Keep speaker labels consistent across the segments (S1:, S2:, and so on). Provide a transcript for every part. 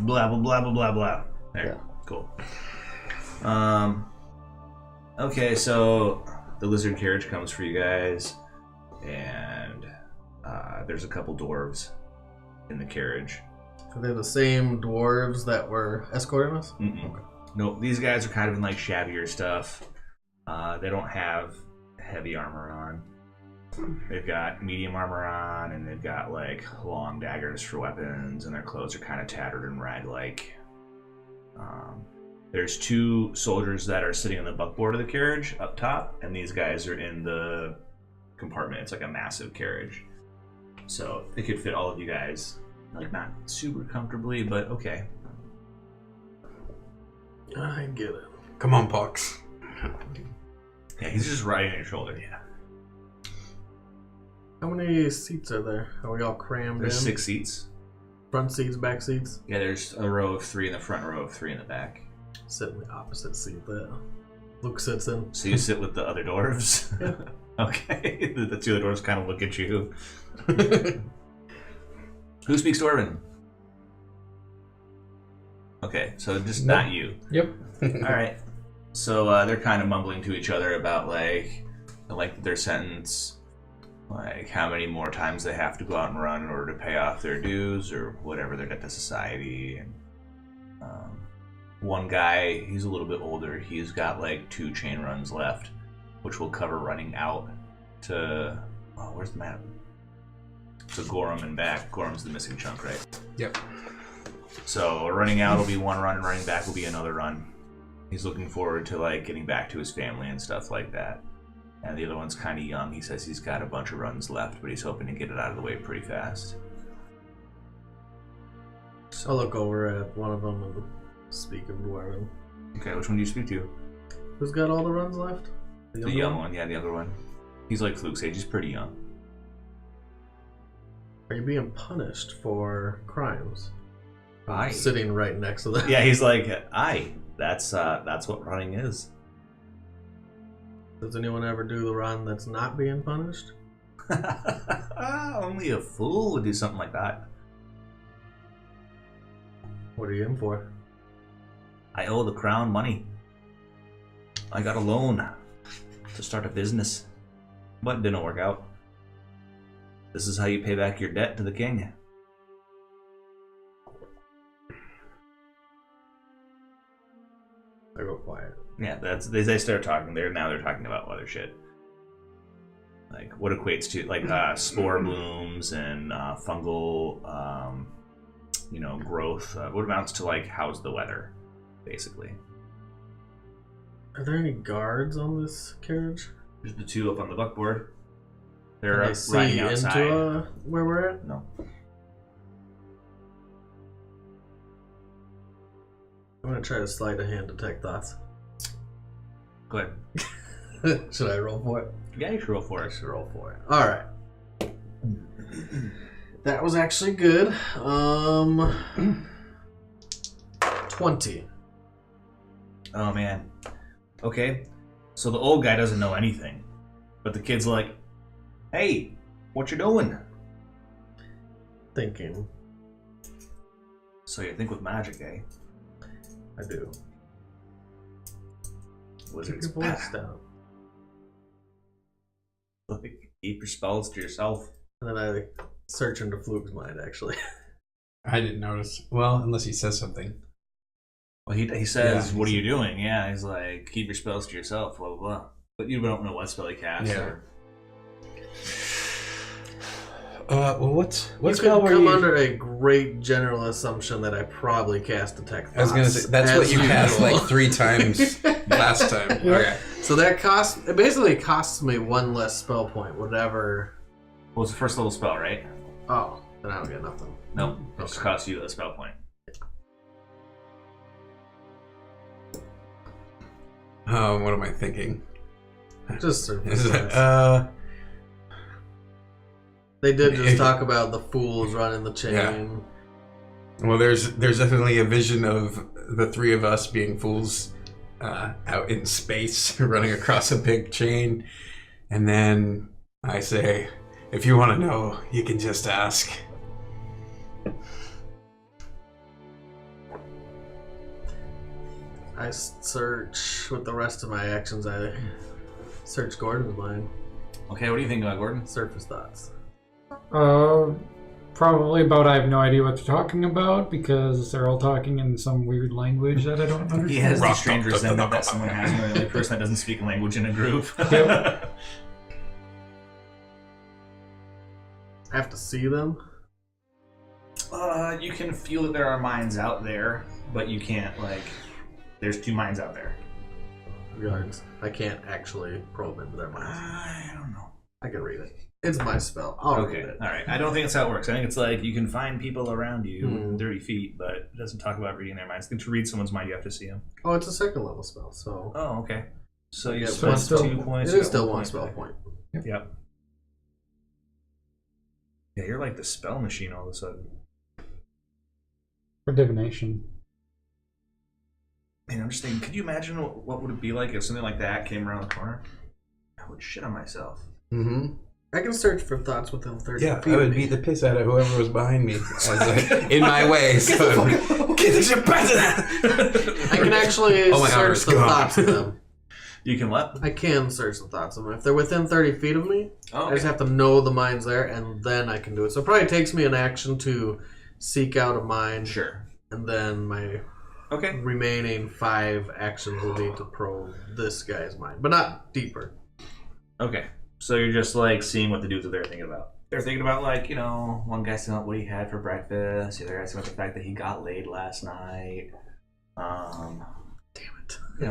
S1: blah blah blah blah blah blah. There,
S2: Yeah.
S1: cool. Okay, so the lizard carriage comes for you guys, and there's a couple dwarves in the carriage.
S2: Are they the same dwarves that were escorting us?
S1: Mm-mm. Nope, these guys are kind of in like shabbier stuff. They don't have heavy armor on. They've got medium armor on, and they've got like long daggers for weapons, and their clothes are kind of tattered and rag-like. There's two soldiers that are sitting on the buckboard of the carriage up top, and these guys are in the compartment. It's like a massive carriage, so it could fit all of you guys. Like not super comfortably, but okay.
S2: I get it.
S3: Come on, Pox.
S1: Yeah, he's just riding on your shoulder. Yeah.
S2: How many seats are there? Are we all crammed
S1: There's
S2: in?
S1: 6 seats.
S2: Front seats, back seats?
S1: Yeah, there's a row of 3 in the front, row of 3 in the back.
S2: Sit in the opposite seat that Luke sits in.
S1: So you sit with the other dwarves?
S2: Yeah.
S1: Okay. The 2 other dwarves kind of look at you. Who speaks Dwarven? Okay, so just not you.
S3: Yep.
S1: Alright. So they're kind of mumbling to each other about like the length of their sentence, like how many more times they have to go out and run in order to pay off their dues or whatever their debt to society. And one guy, he's a little bit older, he's got like 2 chain runs left, which will cover running out to where's the map? So Gorham and back. Gorham's the missing chunk, right?
S3: Yep.
S1: So running out will be 1 run and running back will be another run. He's looking forward to like getting back to his family and stuff like that. And the other one's kind of young. He says he's got a bunch of runs left, but he's hoping to get it out of the way pretty fast.
S2: I'll look over at one of them and speak of Dwarven.
S1: Okay, which one do you speak to?
S2: Who's got all the runs left?
S1: The young one, yeah, the other one. He's like Fluke's age, he's pretty young.
S2: Are you being punished for crimes?
S1: Aye.
S2: Sitting right next to them.
S1: Yeah, he's like, aye, that's what running is.
S2: Does anyone ever do the run that's not being punished?
S1: Only a fool would do something like that.
S2: What are you in for?
S1: I owe the crown money. I got a loan to start a business, but it didn't work out. This is how you pay back your debt to the king.
S2: I go quiet.
S1: Yeah, they start talking. They're talking about other shit, like what equates to like spore blooms and fungal, growth. What amounts to like how's the weather, basically.
S2: Are there any guards on this carriage?
S1: There's the 2 up on the buckboard. They're
S2: Can I
S1: riding
S2: see
S1: outside.
S2: into where we're at?
S1: No.
S2: I'm gonna try to sleight of hand detect thoughts.
S1: Go ahead.
S2: Should I roll for it?
S1: Yeah, you should roll for
S2: I
S1: it.
S2: should roll for it. Alright. That was actually good. 20.
S1: Oh man. Okay. So the old guy doesn't know anything, but the kid's like, "Hey, what you doing?"
S2: Thinking.
S1: So you think with magic, eh?
S2: I do.
S1: Wizards.
S2: Keep your voice down.
S1: Like, keep your spells to yourself.
S2: And then I search into Fluke's mind, actually.
S3: I didn't notice. Well, unless he says something.
S1: Well, he says,
S3: Yeah,
S1: "What are you doing?" Yeah, he's like, "Keep your spells to yourself." Blah blah blah. But you don't know what spell he cast.
S3: Yeah.
S1: Or...
S3: Well, what
S2: You
S3: spell
S2: could
S3: were
S2: come
S3: you?
S2: under a great general assumption that I probably cast Detect Thoughts.
S3: I was gonna say that's
S2: as
S3: what you cast
S2: usual.
S3: like 3 times last time. Okay.
S2: So that it basically costs me 1 less spell point, whatever.
S1: Well, it's the first level spell, right?
S2: Oh, then I don't get nothing.
S1: No, it just
S2: Okay.
S1: costs you a spell point.
S3: What am I thinking?
S2: Just
S3: Is it,
S2: they did just talk about the fools running the chain.
S3: well, there's definitely a vision of the 3 of us being fools out in space, running across a big chain, and then I say, "If you want to know, you can just ask."
S2: I search with the rest of my actions. I search Gordon's mind.
S1: Okay, what do you think about Gordon?
S2: Surface thoughts.
S4: Probably about I have no idea what they're talking about because they're all talking in some weird language that I don't understand.
S1: He has the strange resentment that someone has, the only person that doesn't speak a language in a group.
S4: Yep.
S2: I have to see them.
S1: You can feel that there are minds out there, but you can't, there's 2 minds out there.
S2: Regards. I can't actually probe into their minds.
S1: I don't know.
S2: I can read it. It's my spell. I'll read it.
S1: Alright. I don't think that's how it works. I think it's like you can find people around you in 30 feet, but it doesn't talk about reading their minds. I think to read someone's mind, you have to see them.
S2: Oh, it's a 2nd level spell, so...
S1: Oh, okay. So you
S2: Yeah,
S1: spend
S4: still-
S1: 2 points.
S2: It
S1: you
S2: is
S1: got
S2: still
S1: 1
S2: one
S1: point
S2: spell
S1: back.
S2: point.
S1: Yep. Yeah, you're like the spell machine all of a sudden.
S4: For divination.
S1: Man, I'm just thinking, could you imagine what would it be like if something like that came around the corner? I would shit on myself.
S3: Mm-hmm.
S2: I can search for thoughts within 30
S3: Yeah,
S2: feet
S3: I
S2: of
S3: would
S2: me.
S3: beat the piss out of whoever was behind me in my way. So get this your president.
S2: I can actually
S3: Oh my God,
S2: search
S3: it's
S2: the
S3: gone.
S2: thoughts of them.
S1: You can what?
S2: I can search the thoughts of them. If they're within 30 feet of me,
S1: Oh,
S2: I just have to know the mind's there, and then I can do it. So it probably takes me an action to seek out a mind,
S1: Sure.
S2: and then my
S1: Okay.
S2: remaining 5 actions will be to probe this guy's mind, but not deeper.
S1: Okay. So you're just seeing what the dudes are there thinking about. They're thinking about one guy's thinking about what he had for breakfast, the other guy's thinking about the fact that he got laid last night.
S2: Damn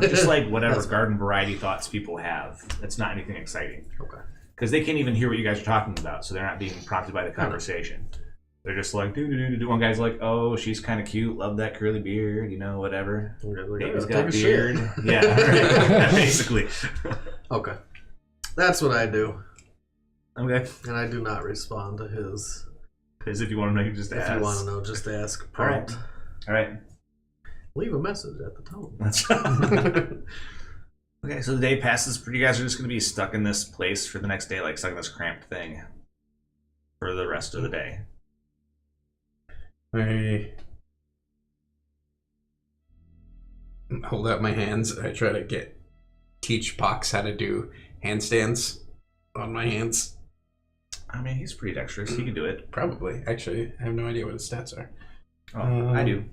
S2: it.
S1: Just whatever garden variety thoughts people have. It's not anything exciting.
S2: Okay.
S1: Because they can't even hear what you guys are talking about, so they're not being prompted by the conversation. They're just like, do. One guy's like, oh, she's kind of cute, love that curly beard, whatever. Baby's got a beard. Yeah, right. Basically.
S2: Okay. That's what I do.
S1: Okay.
S2: And I do not respond to his.
S1: Because if you want to know, you just ask.
S2: If you want to know, just ask.
S1: All right.
S2: Prompt.
S1: All right.
S2: Leave a message at the tone.
S1: That's okay, so the day passes. You guys are just going to be stuck in this place for the next day, stuck in this cramped thing for the rest of the day.
S3: I hold out my hands. I try to teach Pox how to do handstands on my hands.
S1: I mean, he's pretty dexterous. He can do it.
S3: Probably. Actually, I have no idea what his stats are.
S1: Oh, I do.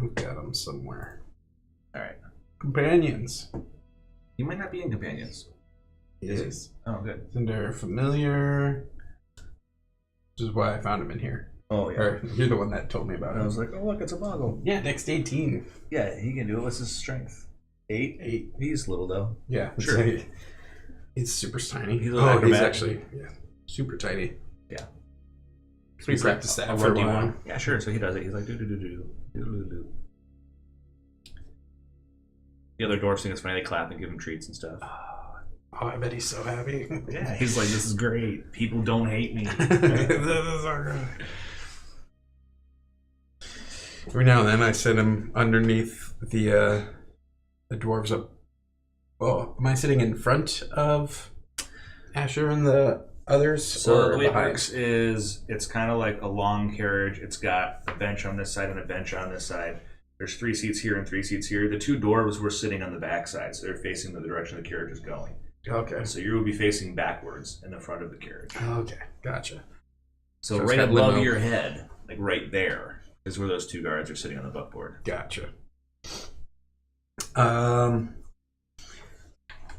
S3: I've got them somewhere.
S1: All right.
S3: Companions.
S1: He might not be in companions.
S3: Yes.
S1: Oh, good.
S3: It's under familiar. Which is why I found him in here.
S1: Oh, yeah.
S3: Or you're the one that told me about
S1: I
S3: it.
S1: was like, oh, look, it's a boggle.
S3: Yeah, next 18.
S1: Yeah, he can do it. What's his strength? 8? He's little, though.
S3: Yeah, it's
S1: Sure.
S3: he's super tiny.
S1: He's a little
S3: he's
S1: acrobat.
S3: actually super tiny.
S1: Yeah.
S3: So we practiced that for a
S1: what do you
S3: while.
S1: want? Yeah, sure. So he does it. He's like, do. The other dwarfs think it's funny. They clap and give him treats and stuff.
S3: Oh, I bet he's so happy.
S1: Yeah, he's like, this is great. People don't hate me.
S3: This is so good. Every now and then I sit him underneath the dwarves up. Oh, am I sitting in front of Asher and the others?
S1: So
S3: or
S1: the way it
S3: behind?
S1: works is it's kind of like a long carriage. It's got a bench on this side and a bench on this side. There's 3 seats here and 3 seats here. The 2 dwarves were sitting on the back side, so they're facing the direction the carriage is going.
S3: Okay.
S1: So you will be facing backwards in the front of the carriage.
S3: Okay, gotcha.
S1: So
S3: So it's
S1: right
S3: got
S1: above
S3: limo.
S1: your head, right there, is where those 2 guards are sitting on the buckboard.
S3: Gotcha.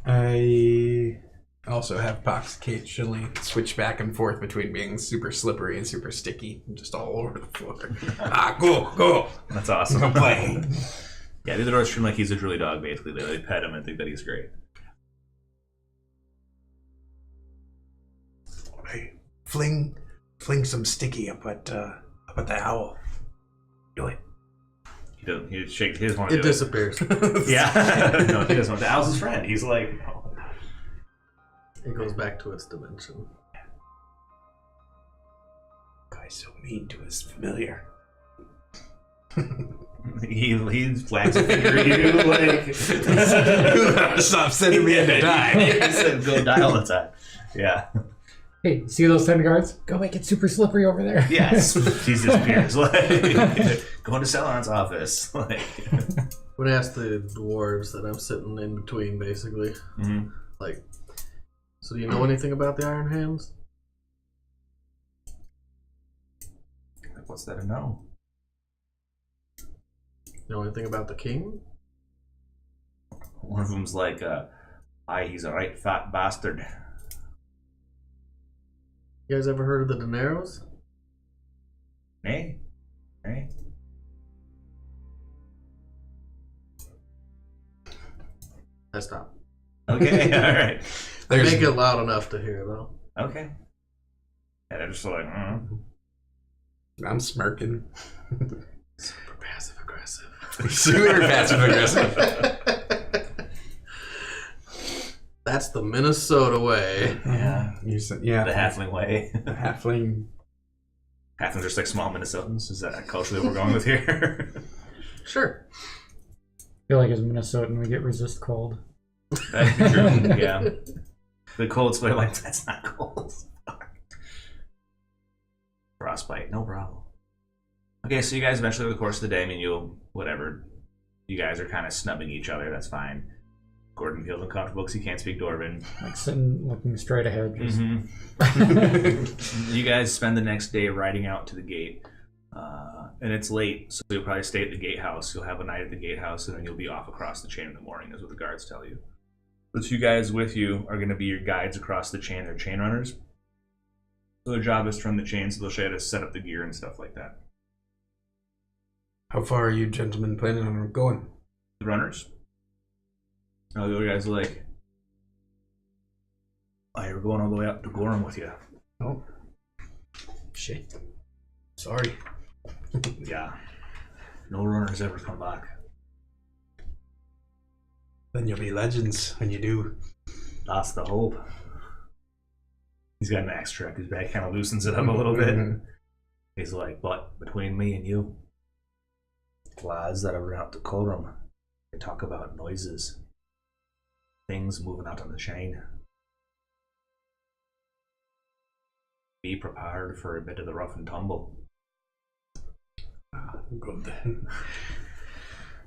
S3: I also have Pox occasionally switch back and forth between being super slippery and super sticky, just all over the floor. Go!
S1: That's awesome.
S3: Go play.
S1: Yeah, the other dwarves treat him like he's a drooly dog, basically. They pet him and think that he's great.
S3: Hey, fling some sticky up at the owl. Do it.
S1: He doesn't. He shakes. He doesn't want
S2: It
S1: to do
S2: disappears.
S1: it. Yeah. No, he doesn't want. The owl's his friend. He's like, oh.
S2: It goes back to its dimension.
S3: Guy's so mean to his familiar.
S1: He flags a finger at you like.
S3: Stop sending me in to die.
S1: He said, "Go die all the time." Yeah.
S4: Hey, see those 10 guards? Go make it super slippery over there.
S1: Yes. He disappears. Like going to Celeron's office. Like.
S2: I'm gonna ask the dwarves that I'm sitting in between, basically.
S1: Mm-hmm.
S2: Like, so do you know anything about the Iron Hands?
S1: What's that a no?
S2: Know anything about the king?
S1: One of them's like, he's a right fat bastard.
S2: You guys ever heard of the Dineros?
S1: Hey?
S2: I stop.
S1: Okay, alright.
S2: Make it loud enough to hear, though.
S1: Okay. And they're just like,
S3: I'm smirking.
S2: Super passive aggressive.
S3: Super passive aggressive.
S2: That's the Minnesota way.
S3: Yeah. You said, yeah.
S1: The halfling way.
S3: The halfling.
S1: Halflings are just like small Minnesotans. Is that culturally what we're going with here?
S2: Sure.
S4: I feel like as Minnesotan we get resist cold.
S1: Yeah. The cold spray like that's not cold. Frostbite, no problem. Okay, so you guys eventually over the course of the day, I mean, you'll whatever. You guys are kind of snubbing each other. That's fine. Gordon feels uncomfortable because he can't speak Dwarven.
S4: Like sitting looking straight ahead. Just...
S1: You guys spend the next day riding out to the gate. And it's late, so you'll probably stay at the gatehouse. You'll have a night at the gatehouse, and then you'll be off across the chain in the morning, is what the guards tell you. The two guys with you are going to be your guides across the chain. They're chain runners. So their job is to run the chain, so they'll show you how to set up the gear and stuff like that.
S3: How far are you gentlemen planning on going?
S1: The runners? Oh, the other guys are like, we're going all the way up to Gorham with you.
S3: Oh. Shit. Sorry.
S1: Yeah. No runners ever come back.
S3: Then you'll be legends when you do.
S1: That's the hope. He's got an axe truck. His back kind of loosens it up a little bit. He's like, but between me and you, lads that are out to Gorham, they talk about noises. Things moving out on the chain. Be prepared for a bit of the rough and tumble.
S3: Good then.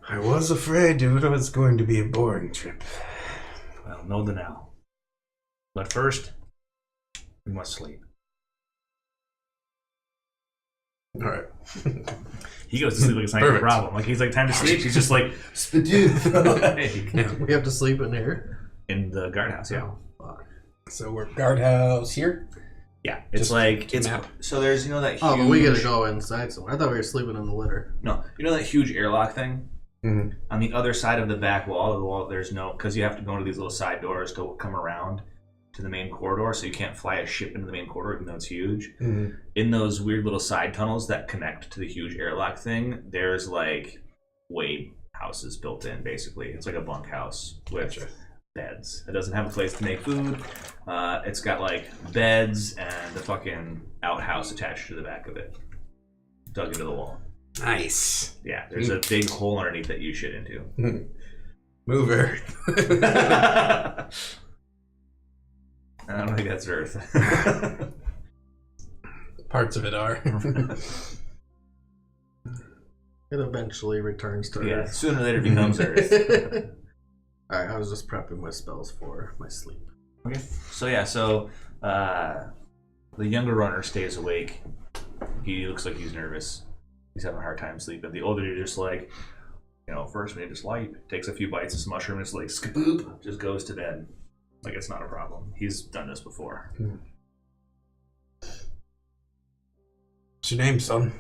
S3: I was afraid it was going to be a boring trip.
S1: Well, know the now. But first, we must sleep.
S3: Alright.
S1: He goes to sleep like it's not a problem. Like he's like, time to sleep. He's just like,
S2: We have to sleep in here?
S1: in the guardhouse, yeah.
S3: So we're guardhouse here?
S1: Yeah, it's
S3: Just
S1: like it's
S3: map.
S1: so there's that huge.
S2: Oh, but we gotta go inside somewhere. I thought we were sleeping in the litter.
S1: No, that huge airlock thing.
S3: Mm-hmm.
S1: On the other side of the back wall, there's no because you have to go into these little side doors to come around to the main corridor, so you can't fly a ship into the main corridor even though it's huge.
S3: Mm-hmm.
S1: In those weird little side tunnels that connect to the huge airlock thing, there's like wade houses built in. Basically, it's like a bunkhouse with beds. It doesn't have a place to make food. It's got like beds and the fucking outhouse attached to the back of it, dug into the wall.
S3: Nice.
S1: Yeah, there's a big hole underneath that you shit into.
S3: Move Earth.
S1: I don't think that's Earth.
S3: Parts of it are.
S2: It eventually returns to
S1: Yeah,
S2: Earth.
S1: sooner or later becomes Earth.
S2: Alright, I was just prepping my spells for my sleep.
S1: Okay. So the younger runner stays awake. He looks like he's nervous. He's having a hard time sleeping. The older you're just like, first we need to sleep. Takes a few bites of some mushroom and it's like, skaboop, just goes to bed. Like it's not a problem. He's done this before.
S3: What's your name, son?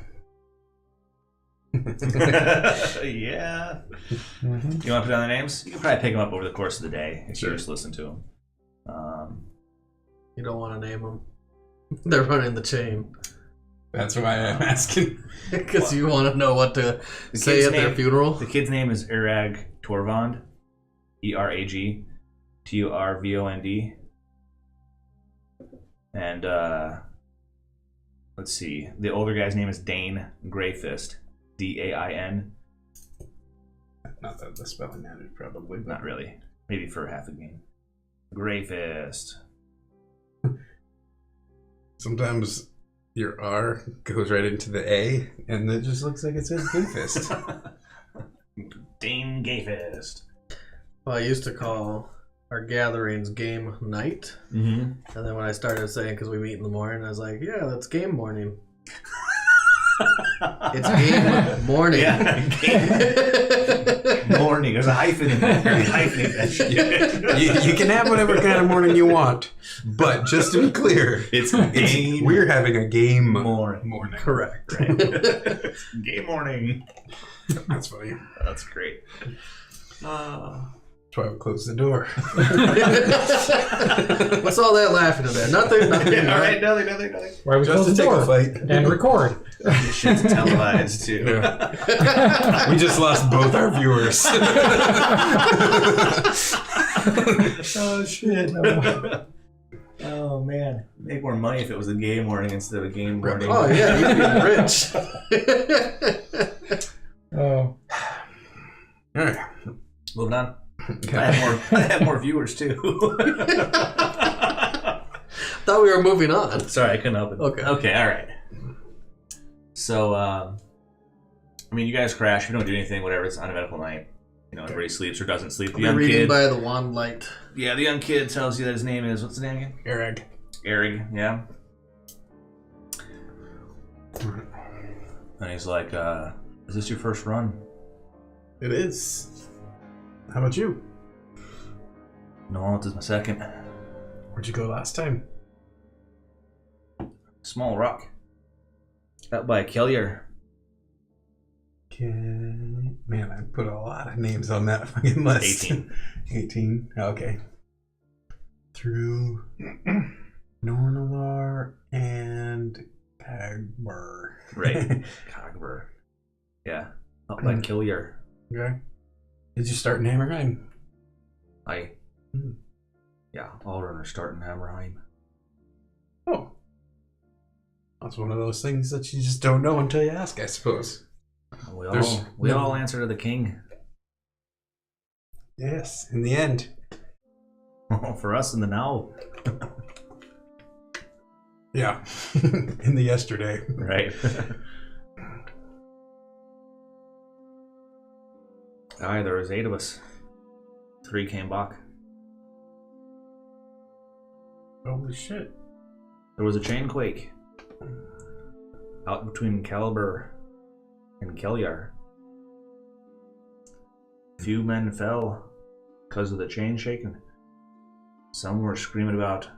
S1: Yeah.
S4: Mm-hmm.
S1: You want to put down their names? You can probably pick them up over the course of the day if
S3: Sure.
S1: you just listen to them.
S2: You don't want to name them. They're running the chain.
S3: That's why I'm asking.
S2: Because you want to know what to say
S1: kid's
S2: at their
S1: name-
S2: funeral.
S1: The kid's name is Erag Torvond. Erag Turvond. And let's see. The older guy's name is Dane Greyfist. Dain.
S3: Not that the spelling matters, probably. But
S1: Not really. Maybe for half a game. Greyfist.
S3: sometimes your R goes right into the A, and it just looks like it says Goofist.
S1: Dane Gayfist.
S2: Well, I used to call our gatherings game night.
S1: Mm-hmm.
S2: And then when I started saying, because we meet in the morning, I was like, yeah, that's game morning. It's game morning.
S1: Yeah, game morning. There's a hyphen in there. Hyphenate that shit.
S3: You can have whatever kind of morning you want, but just to be clear,
S1: It's game
S3: we're having a game
S1: morning.
S2: Correct.
S1: Right. Game morning.
S3: That's funny.
S1: That's great.
S3: That's why we closed the door.
S2: What's all that laughing at there? Nothing.
S1: All right, nothing.
S4: Why we
S3: Just
S4: close
S3: to
S4: the
S3: take
S4: door
S3: a fight.
S4: and record.
S1: This shit's televised too.
S3: Yeah. We just lost both our viewers.
S1: Oh shit. Oh man. Make more money if it was a game morning instead of a game morning.
S2: Oh, yeah, you'd be rich.
S4: Oh.
S3: All right.
S1: Moving on. I have more viewers too.
S2: Thought we were moving on.
S1: Sorry, I couldn't help it. Okay, all right. So, I mean, you guys crash. You don't do anything. Whatever. It's uneventful night. You know, everybody sleeps or doesn't sleep. The
S2: We're
S1: young
S2: reading
S1: kid.
S2: by the wand light.
S1: Yeah, the young kid tells you that his name is. What's his name again?
S3: Eric.
S1: Eric. Yeah. And he's like, "Is this your first run?"
S3: It is. How about you?
S1: No, this is my second.
S3: Where'd you go last time?
S1: Small rock. Out by Kellier.
S3: Man, I put a lot of names on that fucking list.
S1: 18.
S3: 18? Okay. Through Nornalar and Cagber.
S1: Right. Cogber. Yeah. Out by Kellier.
S3: Okay. Did you start in Hammerheim?
S1: Yeah, all runners start in Hammerheim.
S3: Oh. That's one of those things that you just don't know until you ask, I suppose.
S1: We all answer to the king.
S3: Yes, in the end.
S1: For us in the now.
S3: Yeah. In the yesterday.
S1: Right. Aye, there was 8 of us. 3 came back.
S3: Holy shit.
S1: There was a chain quake out between Caliber and Kelliar. Few men fell because of the chain shaking. Some were screaming about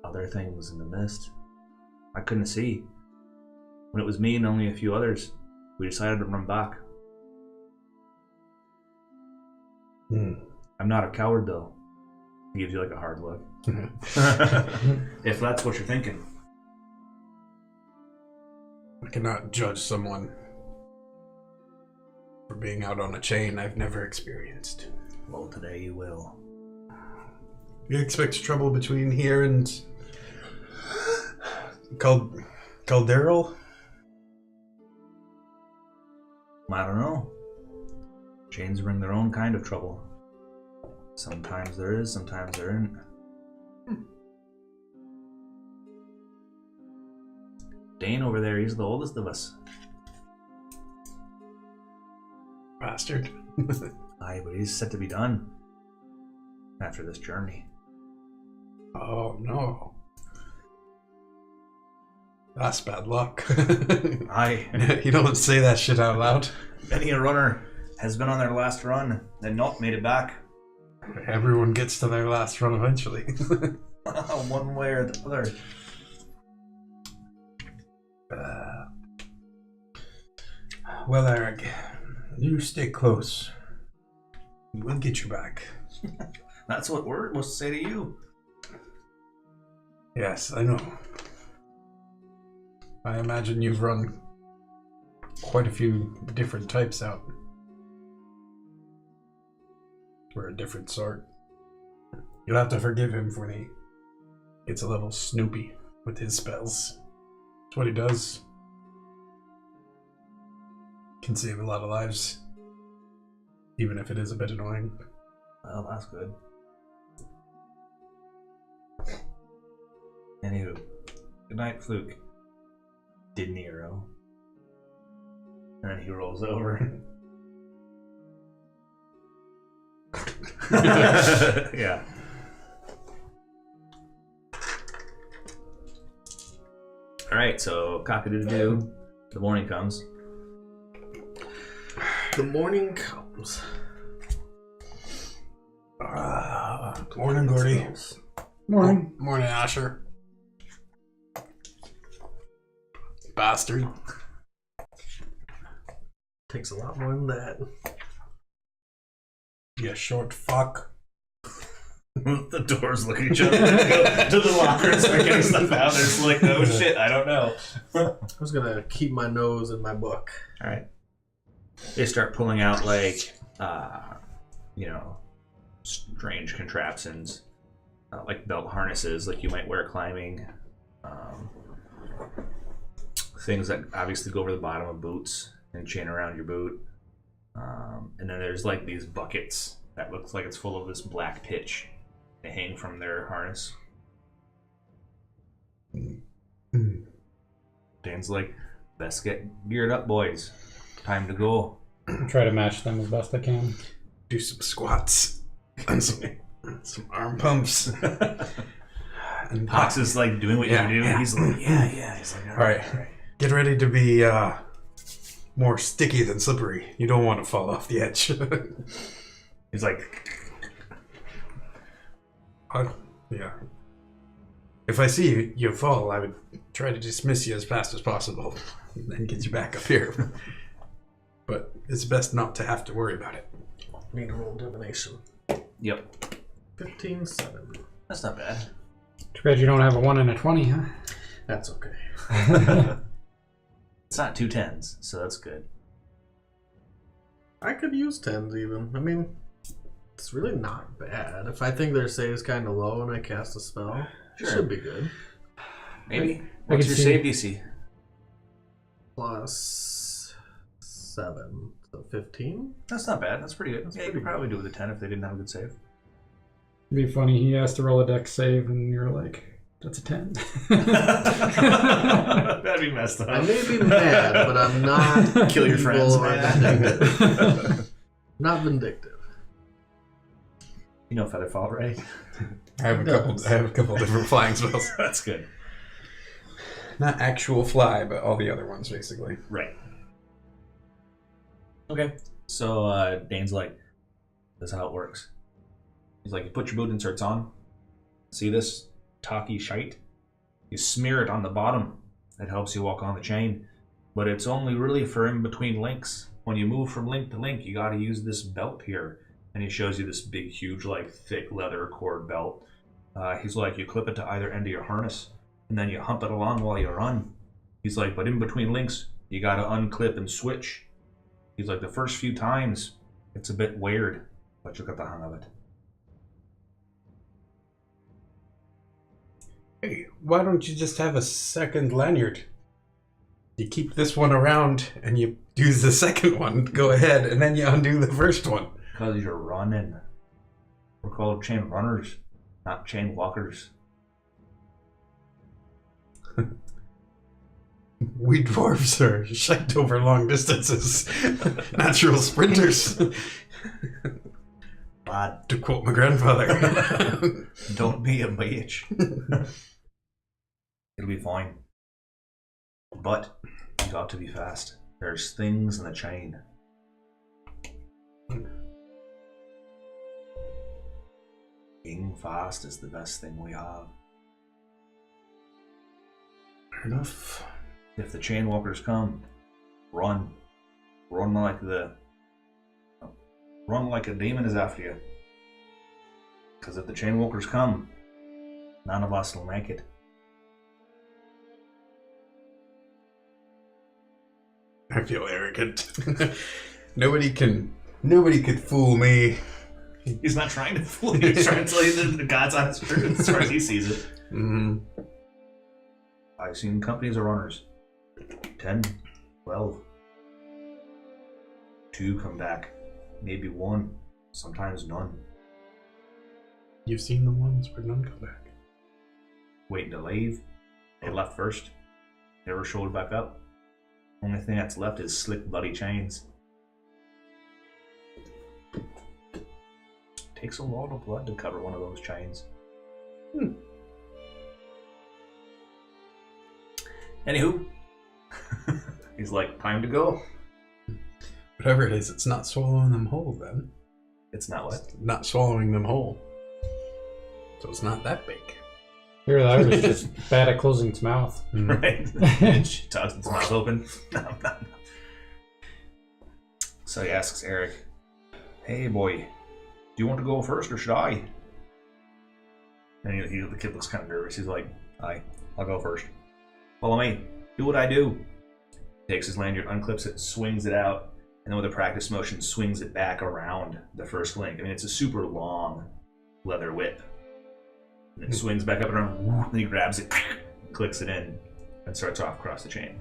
S1: other things in the mist. I couldn't see. When it was me and only a few others, we decided to run back. I'm not a coward though. He gives you like a hard look. If that's what you're thinking.
S3: I cannot judge someone for being out on a chain I've never experienced.
S1: Well, today you will.
S3: You expect trouble between here and Calderal?
S1: I don't know. Chains bring their own kind of trouble. Sometimes there is, sometimes there isn't. Dane over there, he's the oldest of us.
S3: Bastard.
S1: Aye, but he's set to be done after this journey.
S3: Oh no. That's bad luck.
S1: Aye.
S3: You don't say that shit out loud.
S1: Many a runner has been on their last run and not made it back.
S3: Everyone gets to their last run eventually.
S1: One way or the other.
S3: Well, Eric, you stay close. We'll get you back.
S1: That's what we're supposed to say to you.
S3: Yes, I know. I imagine you've run quite a few different types out. We're a different sort. You'll have to forgive him when he gets a little snoopy with his spells. That's what he does. Can save a lot of lives, even if it is a bit annoying.
S1: Well, that's good. Anywho, good night, Fluke. De Niro. And he rolls over. Yeah. All right, so cock-a-doodle-doo. The morning comes.
S2: The morning comes.
S3: Morning, Gordy.
S4: Morning.
S3: Morning, Asher. Bastard.
S2: Takes a lot more than that.
S3: You short fuck.
S1: The doors look at each other and go to the locker and start getting stuff out. They're just like, oh shit, I don't know.
S2: I was gonna keep my nose in my book.
S1: All right. They start pulling out like, strange contraptions, like belt harnesses, like you might wear climbing. Things that obviously go over the bottom of boots and chain around your boot. And then there's like these buckets that looks like it's full of this black pitch. They hang from their harness. Dan's like, best get geared up, boys. Time to go.
S4: Try to match them as best I can.
S3: Do some squats. And some arm pumps. And
S1: Pox is like doing what you do.
S3: Yeah.
S1: He's like, yeah. He's like, all right.
S3: Get ready to be more sticky than slippery. You don't want to fall off the edge.
S1: He's like,
S3: yeah. If I see you fall, I would try to dismiss you as fast as possible and then get you back up here. But it's best not to have to worry about it.
S2: Need to roll divination.
S1: yep.
S2: 15-7.
S1: That's not bad.
S4: Too bad you don't have a 1 and a 20, huh?
S2: That's okay.
S1: It's not 2 10s, so that's good.
S2: I could use 10s even. I mean, it's really not bad. If I think their save is kind of low and I cast a spell, it should be good.
S1: Maybe.
S4: I
S1: What's
S4: can
S1: your
S4: see-
S1: save DC?
S2: Plus 7. So 15?
S1: That's not bad. That's pretty good. Yeah, you
S2: pretty
S1: could probably do it with a 10 if they didn't have a good save.
S4: It'd be funny, he has to roll a dex save and you're like, that's a 10.
S1: That'd be messed up.
S2: I may be mad, but I'm not
S1: Kill your
S2: evil
S1: friends,
S2: or
S1: man.
S2: vindictive. Not vindictive.
S1: You know Featherfall, right?
S3: I have a couple different flying spells.
S1: That's good.
S3: Not actual fly, but all the other ones basically.
S1: Right. Okay. So Dane's like, this is how it works. He's like, you put your boot inserts on. See this talky shite? You smear it on the bottom. It helps you walk on the chain. But it's only really for in between links. When you move from link to link, you gotta use this belt here. And he shows you this big, huge, like, thick leather cord belt. He's like, you clip it to either end of your harness, and then you hump it along while you run. He's like, but in between links, you gotta unclip and switch. He's like, the first few times, it's a bit weird, but you'll get the hang of it.
S3: Hey, why don't you just have a second lanyard? You keep this one around and you use the second one, go ahead, and then you undo the first one.
S1: Because you're running. We're called chain runners, not chain walkers.
S3: We dwarves are shite over long distances. Natural sprinters.
S1: But
S3: To quote my grandfather.
S1: don't be a bitch. It'll be fine. But you got to be fast. There's things in the chain. Being fast is the best thing we have.
S3: Fair enough.
S1: If the chain walkers come, run. Run like a demon is after you. Because if the chain walkers come, none of us will make it.
S3: I feel arrogant. Nobody could fool me.
S1: He's not trying to fool you. He's trying to tell you that the God's on his truth as far as he sees it.
S3: Mm-hmm.
S1: I've seen companies of runners. 10, 12. 2 come back. Maybe 1. Sometimes none.
S3: You've seen the ones where none come back.
S1: Waiting to leave. They left first. Never showed back up. Only thing that's left is slick bloody chains. Takes a lot of blood to cover one of those chains. Anywho, he's like, time to go.
S3: Whatever it is, it's not swallowing them whole then.
S1: It's not what?
S3: Not swallowing them whole. So it's not that big.
S4: Here, that was just bad at closing its mouth.
S1: Right? She tugs its mouth open. No. So he asks Eric, hey boy, do you want to go first or should I? And the kid looks kind of nervous. He's like, I'll go first. Follow me. Do what I do. Takes his lanyard, unclips it, swings it out, and then with a practice motion, swings it back around the first link. I mean, it's a super long leather whip. And it swings back up and around, and he grabs it, clicks it in, and starts off across the chain.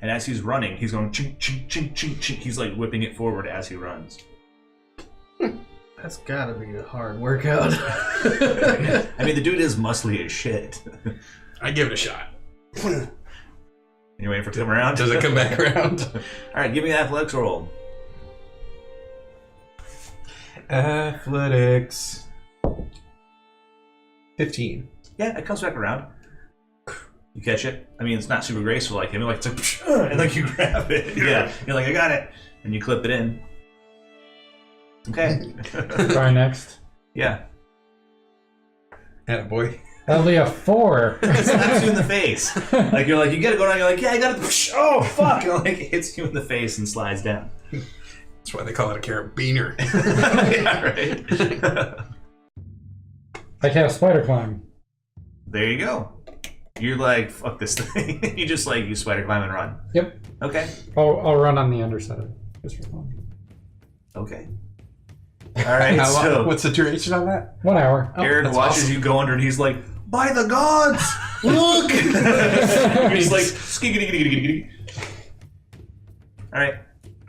S1: And as he's running, he's going chink, chink, chink, chink, chink. He's like whipping it forward as he runs.
S2: That's gotta be a hard workout.
S1: I mean, the dude is muscly as shit.
S3: I give it a shot.
S1: You waiting for it to come around?
S3: Does it come back around?
S1: Alright, give me an athletics roll.
S3: Athletics. 15.
S1: Yeah, it comes back around. You catch it. I mean, it's not super graceful like him. Like, it's like, and like you grab it. Yeah, you're like, I got it. And you clip it in. Okay.
S4: Try next.
S1: Yeah.
S3: Attaboy.
S4: Only a 4.
S1: It slaps you in the face. Like, you're like, you get it going on. You're like, yeah, I got it. Oh, fuck. And like, it hits you in the face and slides down.
S3: That's why they call it a carabiner.
S1: Yeah, right.
S4: I cast spider climb.
S1: There you go. You're like, fuck this thing. You just like, you spider climb and run.
S4: Yep.
S1: Okay.
S4: I'll run on the underside. Just for fun.
S1: Okay. All right.
S3: How long,
S1: So
S3: what's the duration on that?
S4: 1 hour.
S1: Eric
S3: that's
S1: watches
S3: awesome.
S1: you go under, and he's like, "By the gods, look!" You're just like, skiggy. All right.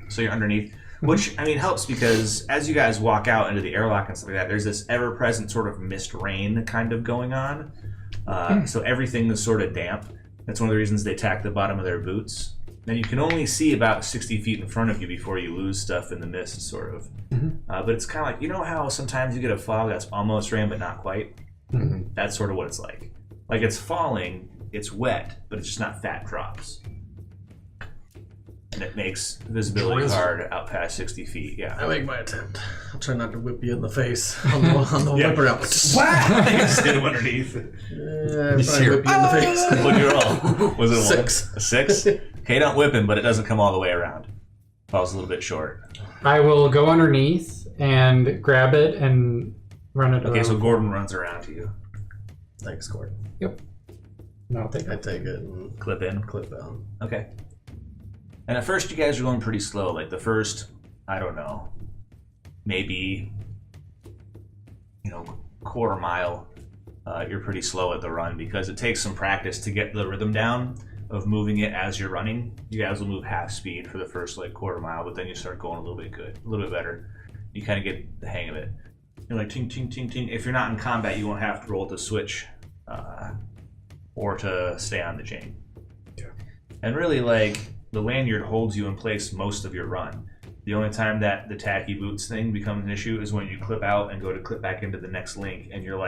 S1: So you're underneath, which I mean helps because as you guys walk out into the airlock and stuff like that, there's this ever-present sort of mist rain kind of going on. So everything is sort of damp. That's one of the reasons they tack the bottom of their boots. And you can only see about 60 feet in front of you before you lose stuff in the mist, sort of. But it's kind of like, you know how sometimes you get a fog that's almost rain but not quite? That's sort of what it's like. Like it's falling, it's wet, but it's just not fat drops. And it makes visibility hard out past 60 feet, yeah.
S2: I make my attempt. I'll try not to whip you in the face on the
S1: Yeah.
S2: whipper out.
S1: Wow! You just hit him underneath.
S2: Yeah, I probably whip you in the face.
S1: What'd you roll? Was it a
S2: 6.
S1: A 6? Okay, don't whip him, but it doesn't come all the way around. Falls a little bit short.
S4: I will go underneath and grab it and run it around.
S1: Okay, so Gordon runs around to you.
S2: Thanks, Gordon.
S4: Yep. No, I'll take
S2: I
S4: it.
S2: take it and
S1: Clip in.
S2: clip down.
S1: Okay. And at first you guys are going pretty slow. Like the first, I don't know, maybe, quarter mile, you're pretty slow at the run because it takes some practice to get the rhythm down of moving it as you're running. You guys will move half speed for the first quarter mile, but then you start going a little bit better. You kind of get the hang of it. You're like ting, ting, ting, ting. If you're not in combat, you won't have to roll to switch or to stay on the chain.
S3: Yeah.
S1: And really, the lanyard holds you in place most of your run. The only time that the tacky boots thing becomes an issue is when you clip out and go to clip back into the next link and you're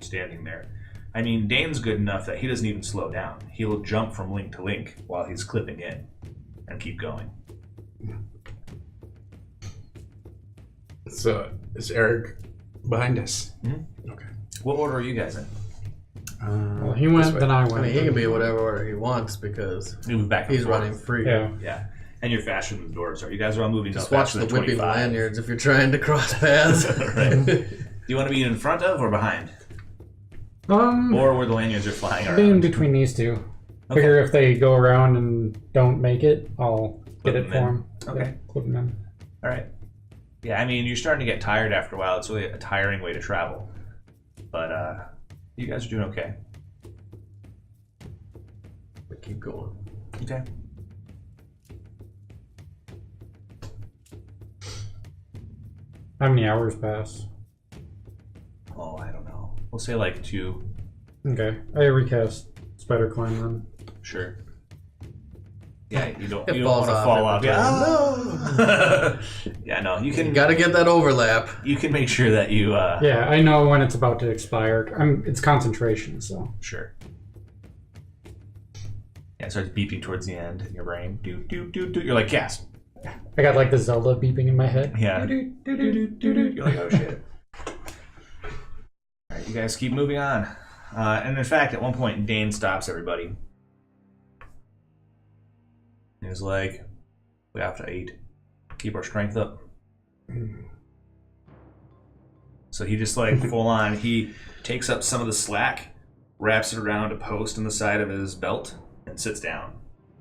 S1: standing there. I mean, Dane's good enough that he doesn't even slow down. He'll jump from link to link while he's clipping in and keep going.
S3: So is Eric behind us?
S1: Mm-hmm.
S3: Okay.
S1: What order are you guys in?
S4: Well, he went, then I went.
S2: I mean, he can be whatever order he wants because
S1: You move back and
S2: he's
S1: forth.
S2: running free.
S4: Yeah.
S1: Yeah. And you're faster than the doors are. You guys are all moving
S2: Just
S1: up
S2: watch
S1: faster
S2: the
S1: than
S2: whipping
S1: 25.
S2: lanyards if you're trying to cross paths.
S1: Right. Do you want to be in front of or behind? Or where the lanyards are flying
S4: Be in
S1: around?
S4: between these two.
S1: Okay.
S4: Figure if they go around and don't make it, I'll
S1: Clip
S4: get it
S1: them
S4: for
S1: in.
S4: them.
S1: Okay.
S4: Yeah, clip them in.
S1: All right. Yeah, I mean, you're starting to get tired after a while. It's really a tiring way to travel. But you guys are doing okay.
S2: But keep going.
S1: Okay.
S4: How many hours pass?
S1: Oh, I don't know. We'll say 2.
S4: Okay. I recast Spider Climb then.
S1: Sure. Yeah, you don't
S2: It
S1: want
S2: falls
S1: to
S2: off
S1: fall off.
S2: every
S1: Yeah, no. Yeah, no. You
S2: You gotta get that overlap.
S1: You can make sure that you.
S4: Yeah, I know when it's about to expire. It's concentration, so.
S1: Sure. Yeah, it starts beeping towards the end in your brain. Do. You're like, yes.
S4: I got like the Zelda beeping in my head.
S1: Yeah. You're like, oh shit. Alright, you guys keep moving on. And in fact, at one point, Dane stops everybody. He's like, we have to eat. Keep our strength up. So he just like full on, he takes up some of the slack, wraps it around a post on the side of his belt, and sits down.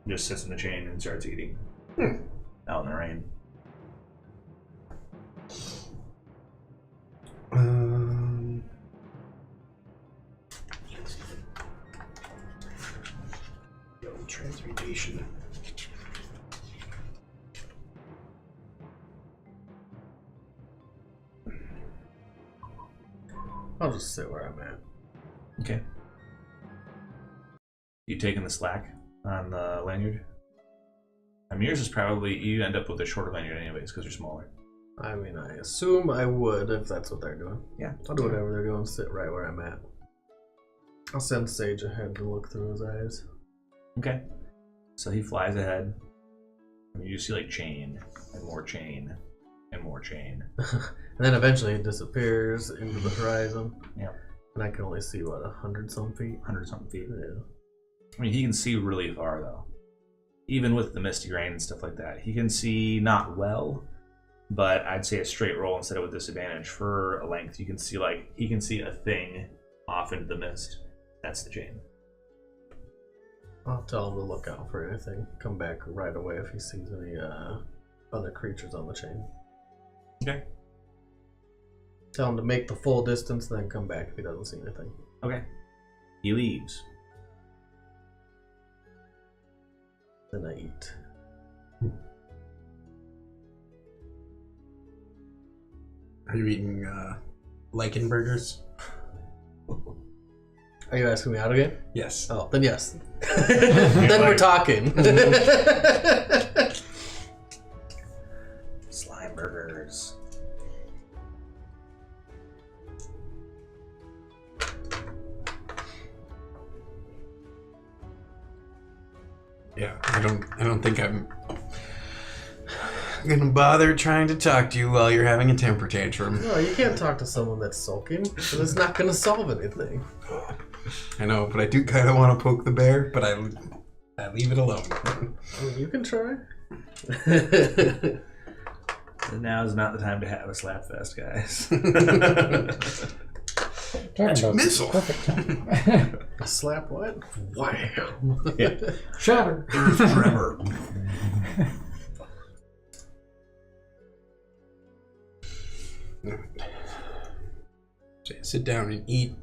S1: Just sits in the chain and starts eating. Out in the rain.
S3: Transmutation.
S2: I'll just sit where I'm at.
S1: Okay. You taking the slack on the lanyard? I mean, yours is probably, you end up with a shorter lanyard anyways because you're smaller.
S2: I mean, I assume I would if that's what they're doing.
S1: Yeah.
S2: I'll do whatever they're doing, sit right where I'm at. I'll send Sage ahead to look through his eyes.
S1: Okay. So he flies ahead. And you see like chain and more chain and more chain.
S2: And then eventually it disappears into the horizon.
S1: Yeah.
S2: And I can only see, what, 100-some feet?
S1: 100-something feet.
S2: Yeah.
S1: I mean, he can see really far though. Even with the misty rain and stuff like that. He can see not well, but I'd say a straight roll instead of with disadvantage for a length. You can see like, he can see a thing off into the mist. That's the chain.
S2: I'll tell him to look out for anything. Come back right away if he sees any other creatures on the chain.
S1: Okay.
S2: Tell him to make the full distance, then come back if he doesn't see anything.
S1: Okay. He leaves.
S2: Then I eat.
S3: Are you eating lichen burgers?
S2: Are you asking me out again?
S3: Yes.
S2: Oh, then yes. Then we're talking.
S1: Slime burgers.
S3: Yeah, I don't think I'm gonna bother trying to talk to you while you're having a temper tantrum.
S2: No, you can't talk to someone that's sulking, because it's not going to solve anything.
S3: I know, but I do kind of want to poke the bear, but I leave it alone.
S2: Well, you can try.
S1: Now is not the time to have a slap fest, guys.
S4: Talking about
S3: missile.
S4: perfect time.
S2: Slap what? Wham!
S1: Yeah.
S4: Shatter.
S3: Tremor. Sit down and eat.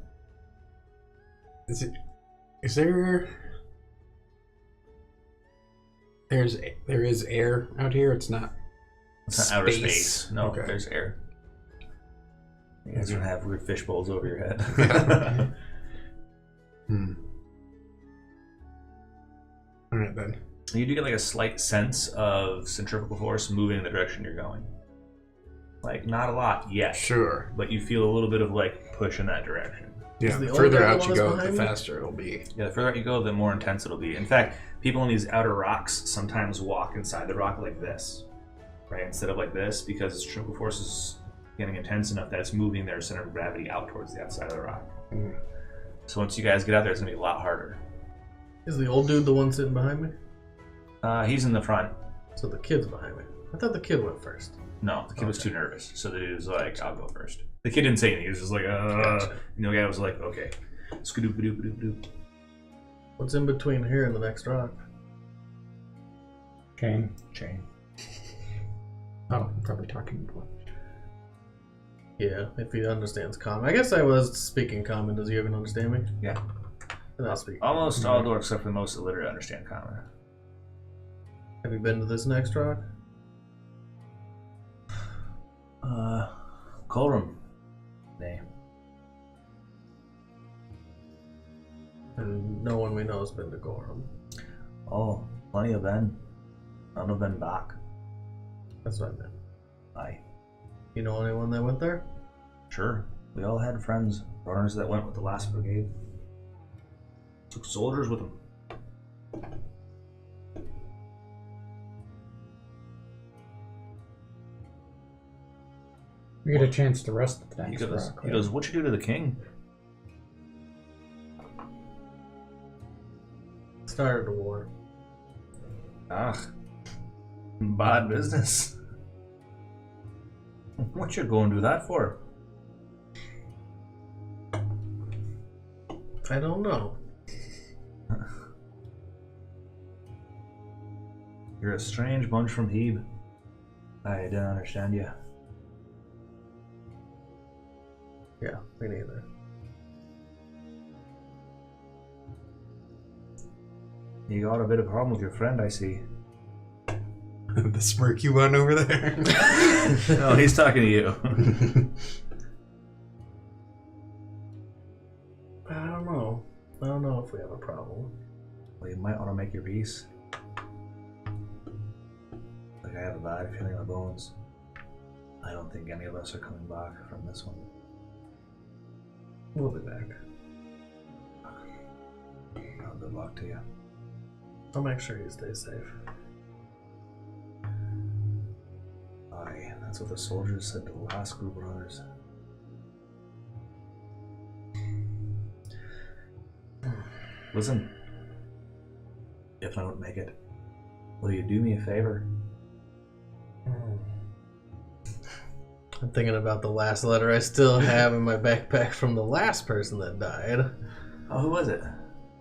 S3: There is air out here. It's not.
S1: It's not outer space. No,
S3: Okay.
S1: there's air. You guys don't have weird fish bowls over your head.
S3: All right then.
S1: You do get like a slight sense of centrifugal force moving in the direction you're going. Like not a lot yet,
S3: Sure.
S1: but you feel a little bit of like push in that direction.
S3: Yeah.
S2: Is the
S3: The
S2: old
S3: further
S2: guy
S3: out
S2: the
S3: you
S2: one
S3: go,
S2: that's
S3: the
S2: behind me?
S3: faster it'll be.
S1: Yeah, the further out you go, the more intense it'll be. In fact, people in these outer rocks sometimes walk inside the rock like this, right? Instead of like this, because the centrifugal force is getting intense enough that it's moving their center of gravity out towards the outside of the rock. So once you guys get out there, it's gonna be a lot harder.
S2: Is the old dude the one sitting behind me?
S1: He's in the front.
S2: So the kid's behind me. I thought the kid went first.
S1: No, the kid was
S2: Okay.
S1: too nervous. So the dude was like, I'll go first. The kid didn't say anything. He was just like,
S2: Gotcha.
S1: And the guy was like, okay. Skadoop-a-doop-a-doop-a-doop.
S2: What's in between here and the next rock?
S4: Chain.
S1: Chain.
S4: Oh, I'm probably talking about.
S2: Yeah, if he understands common. I guess I was speaking common. Does he even understand me?
S1: Yeah.
S2: Then I'll speak.
S1: Almost all dorks, except for the most illiterate, understand common.
S2: Have you been to this next rock?
S1: Colrum. Nay.
S2: And no one we know has been to Gorham.
S1: Oh, Plenty have been. None have been back.
S2: That's what I meant.
S1: Aye.
S2: You know anyone that went there?
S1: Sure. We all had friends, runners that went with the last brigade. Took soldiers with them.
S4: We get a chance to rest at the
S1: He
S4: next
S1: goes,
S4: rock.
S1: he goes, "What'd you do to the king?"
S2: Started a war.
S1: Ah, bad business. What you going to do that for?
S2: I don't know.
S1: You're a strange bunch from Hebe. I don't understand you.
S2: Yeah, me neither.
S1: You got a bit of a problem with your friend, I see.
S3: The smirky one over there.
S1: No, he's talking to you.
S2: I don't know. I don't know if we have a problem.
S1: Well, you might want to make your peace. Like, I have a bad feeling in my bones. I don't think any of us are coming back from this one.
S2: We'll be back.
S1: Well, good luck to you.
S2: I'll make sure you stay safe.
S1: Aye, that's what the soldiers said to the last group of runners. Listen, if I don't make it, will you do me a favor?
S2: I'm thinking about the last letter I still have in my backpack from the last person that died.
S1: Oh, who was it?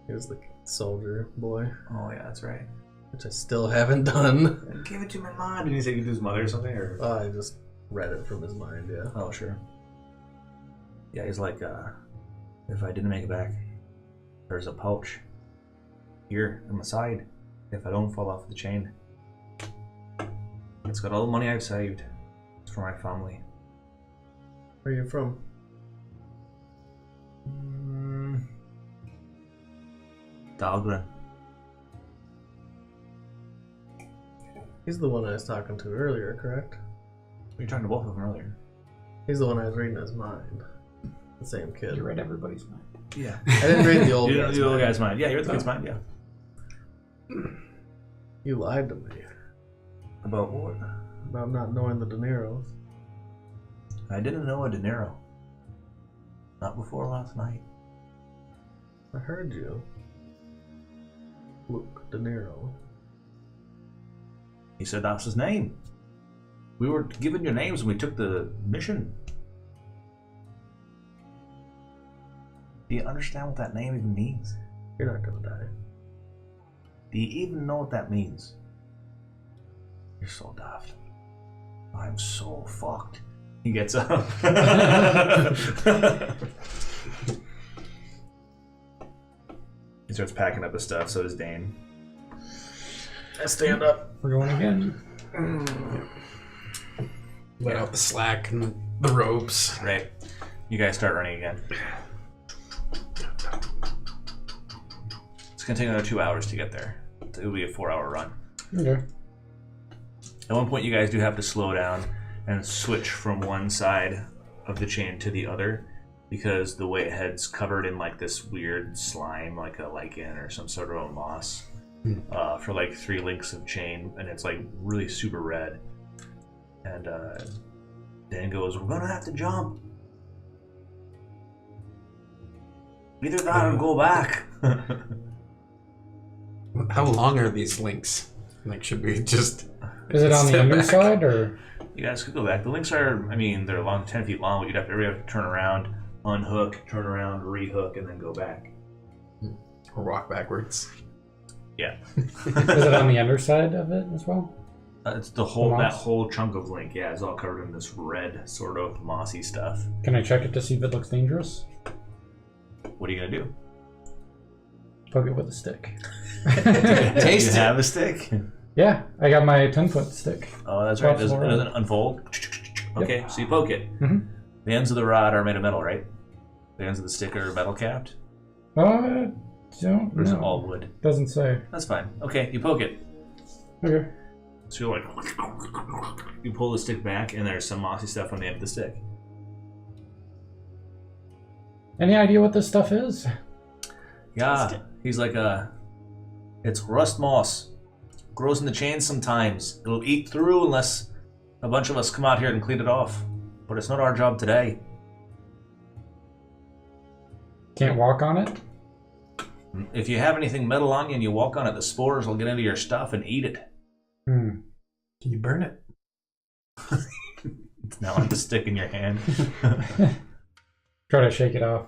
S2: He was the soldier boy,
S1: Oh, yeah, that's right.
S2: which I still haven't done.
S1: Give it to my mom. Did he say it to his mother or something? Or?
S2: I just read it from his mind, yeah.
S1: Oh, sure. Yeah, he's like, if I didn't make it back, there's a pouch here on my side if I don't fall off the chain. It's got all the money I've saved. It's for my family.
S2: Where are you from?
S1: Nagrund.
S2: He's the one I was talking to earlier, correct?
S1: We were talking to both of them earlier.
S2: He's the one I was reading his mind. The same kid.
S4: You read everybody's mind.
S1: Yeah.
S2: I didn't read the old
S1: You
S2: guy's
S1: the old
S2: mind.
S1: guy's mind. Yeah, you're the kid's mind, yeah.
S2: You lied to me
S1: About what?
S2: about not knowing the De Niro's.
S1: I didn't know a De Niro. Not before last night.
S2: I heard you. Fluke De Niro.
S1: He said that's his name. We were given your names when we took the mission. Do you understand what that name even means?
S2: You're not gonna die.
S1: Do you even know what that means? You're so daft. I'm so fucked. He gets up. He starts packing up his stuff, so does Dane.
S2: I stand up.
S4: We're going again.
S3: Let out the slack and the ropes.
S1: Right. You guys start running again. It's gonna take another 2 hours to get there. It'll be a 4-hour run.
S4: Okay.
S1: At one point, you guys do have to slow down and switch from one side of the chain to the other because the way ahead's covered in like this weird slime, like a lichen or some sort of a moss, for like 3 links of chain, and it's like really super red. And Dan goes, "We're gonna have to jump. Either that or go back."
S3: How long are these links? Like, should we just...
S4: Is it on the
S3: step
S4: underside or?
S1: You guys could go back. The links are, I mean, they're long, 10 feet long, but everybody have to turn around, unhook, turn around, rehook, and then go back.
S3: Or walk backwards?
S1: Yeah.
S4: Is it on the underside of it as well?
S1: It's the whole,
S4: The
S1: that
S4: moss?
S1: whole chunk of link, yeah, is all covered in this red, sort of mossy stuff.
S4: Can I check it to see if it looks dangerous?
S1: What are you gonna do?
S4: Poke it with a stick.
S3: Taste
S1: you
S3: it.
S1: have a stick?
S4: Yeah, I got my 10-foot stick.
S1: Oh, that's right.
S4: Drops
S1: It
S4: more.
S1: doesn't unfold. Okay, so you poke it.
S4: Mhm.
S1: The ends of the rod are made of metal, right? The ends of the stick are metal capped.
S4: Don't
S1: Or is it
S4: know.
S1: all wood?
S4: Doesn't say.
S1: That's fine. Okay, you poke it.
S4: Okay.
S1: So you're like, you pull the stick back, and there's some mossy stuff on the end of the stick.
S4: Any idea what this stuff is?
S1: Yeah, he's like, it's rust moss. Grows in the chains sometimes. It'll eat through unless a bunch of us come out here and clean it off. But it's not our job today.
S4: Can't walk on it?
S1: If you have anything metal on you and you walk on it, the spores will get into your stuff and eat it.
S3: Can you burn it?
S1: It's now on the stick in your hand.
S4: Try to shake it off.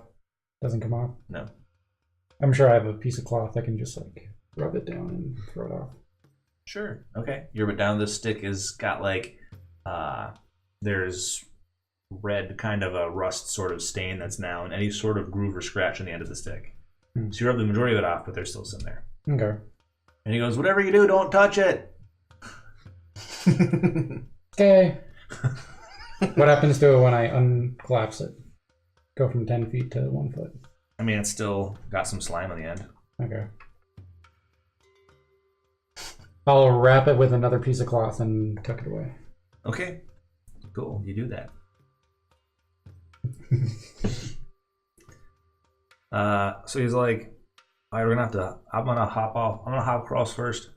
S4: Doesn't come off?
S1: No.
S4: I'm sure I have a piece of cloth I can just like rub it down and throw it off.
S1: Sure. Okay. You rub it down. This stick has got like, there's red kind of a rust sort of stain that's now in any sort of groove or scratch on the end of the stick. So you rub the majority of it off, but there's still some there.
S4: Okay.
S1: And he goes, whatever you do, don't touch it.
S4: Okay. What happens to it when I uncollapse it? Go from 10 feet to 1 foot.
S1: I mean, it's still got some slime on the end.
S4: Okay. I'll wrap it with another piece of cloth and tuck it away.
S1: Okay. Cool. You do that. So he's like, all right, I'm gonna hop off. I'm gonna hop across first.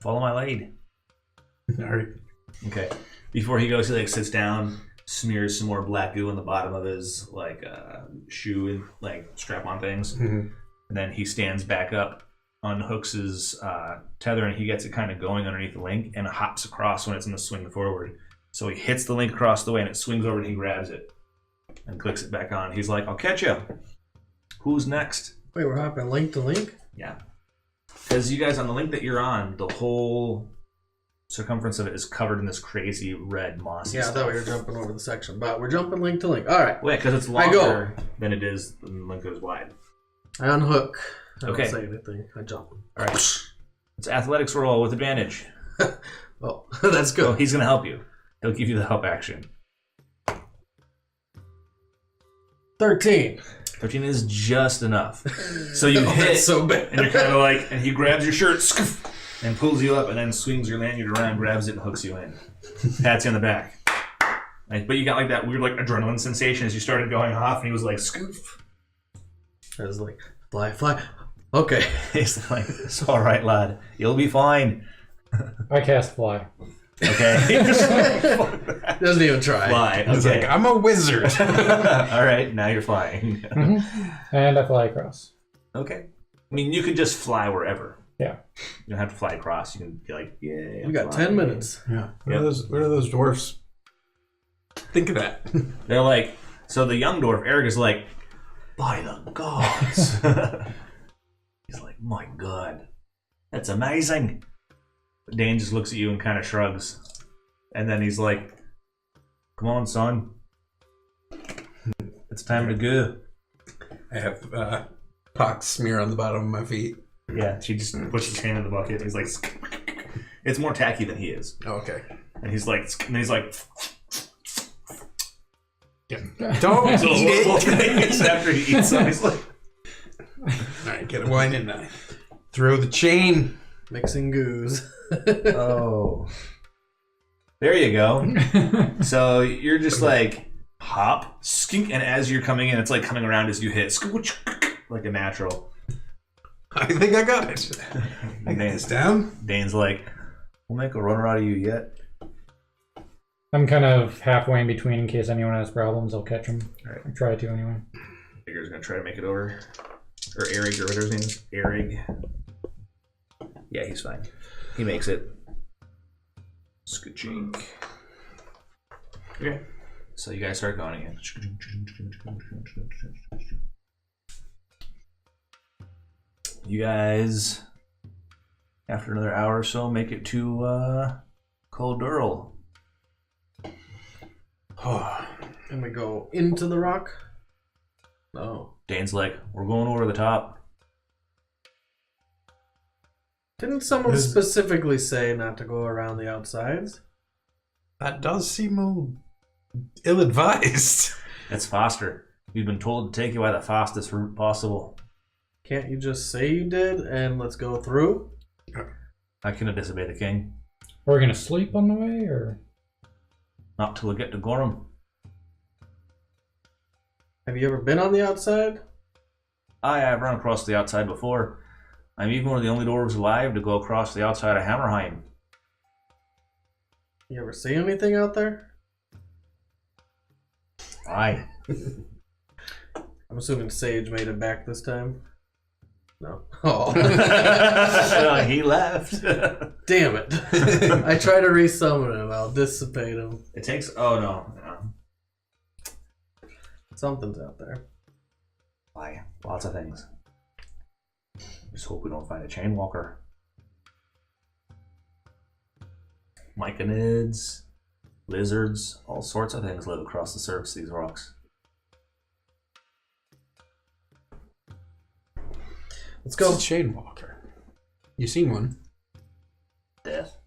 S1: Follow my lead.
S3: All right.
S1: Okay. Before he goes, he like sits down, smears some more black goo on the bottom of his like shoe and like strap-on things, and then he stands back up, unhooks his tether, and he gets it kind of going underneath the link and hops across when it's in the swing forward. So he hits the link across the way, and it swings over, and he grabs it and clicks it back on. He's like, "I'll catch you. Who's next?"
S2: Wait, we're hopping link to link?
S1: Yeah. Because you guys, on the link that you're on, the whole circumference of it is covered in this crazy red mossy
S2: Yeah, I
S1: stuff.
S2: thought we were jumping over the section, but we're jumping link to link. All right.
S1: Wait, because it's
S2: I go.
S1: longer than it is when the link goes wide.
S2: I unhook. I
S1: Okay.
S2: don't say anything. I jump.
S1: All right. It's athletics roll with advantage.
S2: Oh, that's
S1: So
S2: good.
S1: he's going to help you. He'll give you the help action.
S2: 13.
S1: 13 is just enough. So you
S2: Oh,
S1: hit,
S2: that's so bad.
S1: and you're kind of like, and he grabs your shirt, and pulls you up, and then swings your lanyard around, grabs it, and hooks you in. Pats you on the back. But you got like that weird like adrenaline sensation as you started going off, and he was like, "Scoof."
S2: I was like, fly, fly. Okay.
S1: He's like, "It's all right, lad. You'll be fine."
S4: I cast fly.
S1: Okay.
S2: Doesn't even try.
S1: Fly.
S3: He's
S1: Okay.
S3: like, I'm a wizard.
S1: All right, now you're flying.
S4: And I fly across.
S1: Okay. I mean, you could just fly wherever.
S4: Yeah.
S1: You don't have to fly across. You can be like, yeah.
S2: We got 10 minutes.
S3: Yeah. What are those dwarfs? Think of that.
S1: They're like, so the young dwarf, Eric, is like, by the gods. He's like, my god, that's amazing. Dane just looks at you and kind of shrugs. And then he's like, come on, son. It's time to go.
S3: I have pox smear on the bottom of my feet.
S1: Yeah, she just pushes his hand in the bucket. He's like, it's more tacky than he is.
S3: Oh, okay.
S1: And he's like,
S3: Don't
S1: so
S3: eat it.
S1: it's after he eats some, he's like,
S3: All right, get a wine and throw the chain.
S2: Mixing goos.
S1: oh. There you go. So you're just like, hop, skink, and as you're coming in, it's like coming around as you hit, skooch, like a natural.
S3: I think I got it. I got this down.
S1: Dane's like, we'll make a runner out of you yet.
S4: I'm kind of halfway in between in case anyone has problems. I'll catch them.
S1: All right.
S4: I try to anyway.
S1: Figure's gonna try to make it over. Or Eric, or whatever his name is. Eric. Yeah, he's fine. He makes it. Skachink. Okay. So you guys start going again. You guys, after another hour or so, make it to Coldurl.
S2: And we go into the rock? No.
S1: Dane's like, we're going over the top.
S2: Didn't someone
S3: Is-
S2: specifically say not to go around the outsides?
S3: That does seem ill-advised.
S1: It's faster. We've been told to take you by the fastest route possible.
S2: Can't you just say you did and let's go through?
S1: I cannot disobey the king.
S4: Are we gonna sleep on the way, or?
S1: Not till we get to Gorham.
S2: Have you ever been on the outside?
S1: I've run across the outside before. I'm even one of the only dwarves alive to go across the outside of Hammerheim.
S2: You ever see anything out there?
S1: Aye.
S2: I'm assuming Sage made it back this time. No. Oh.
S1: He left.
S2: Damn it. I try to resummon him. I'll dissipate him.
S1: It takes... Oh, no.
S2: Something's out there.
S1: Aye. Lots of things. Just hope we don't find a chain walker. Myconids, lizards, all sorts of things live across the surface of these rocks.
S2: Let's go.
S3: It's a chain walker. You seen one?
S1: Death.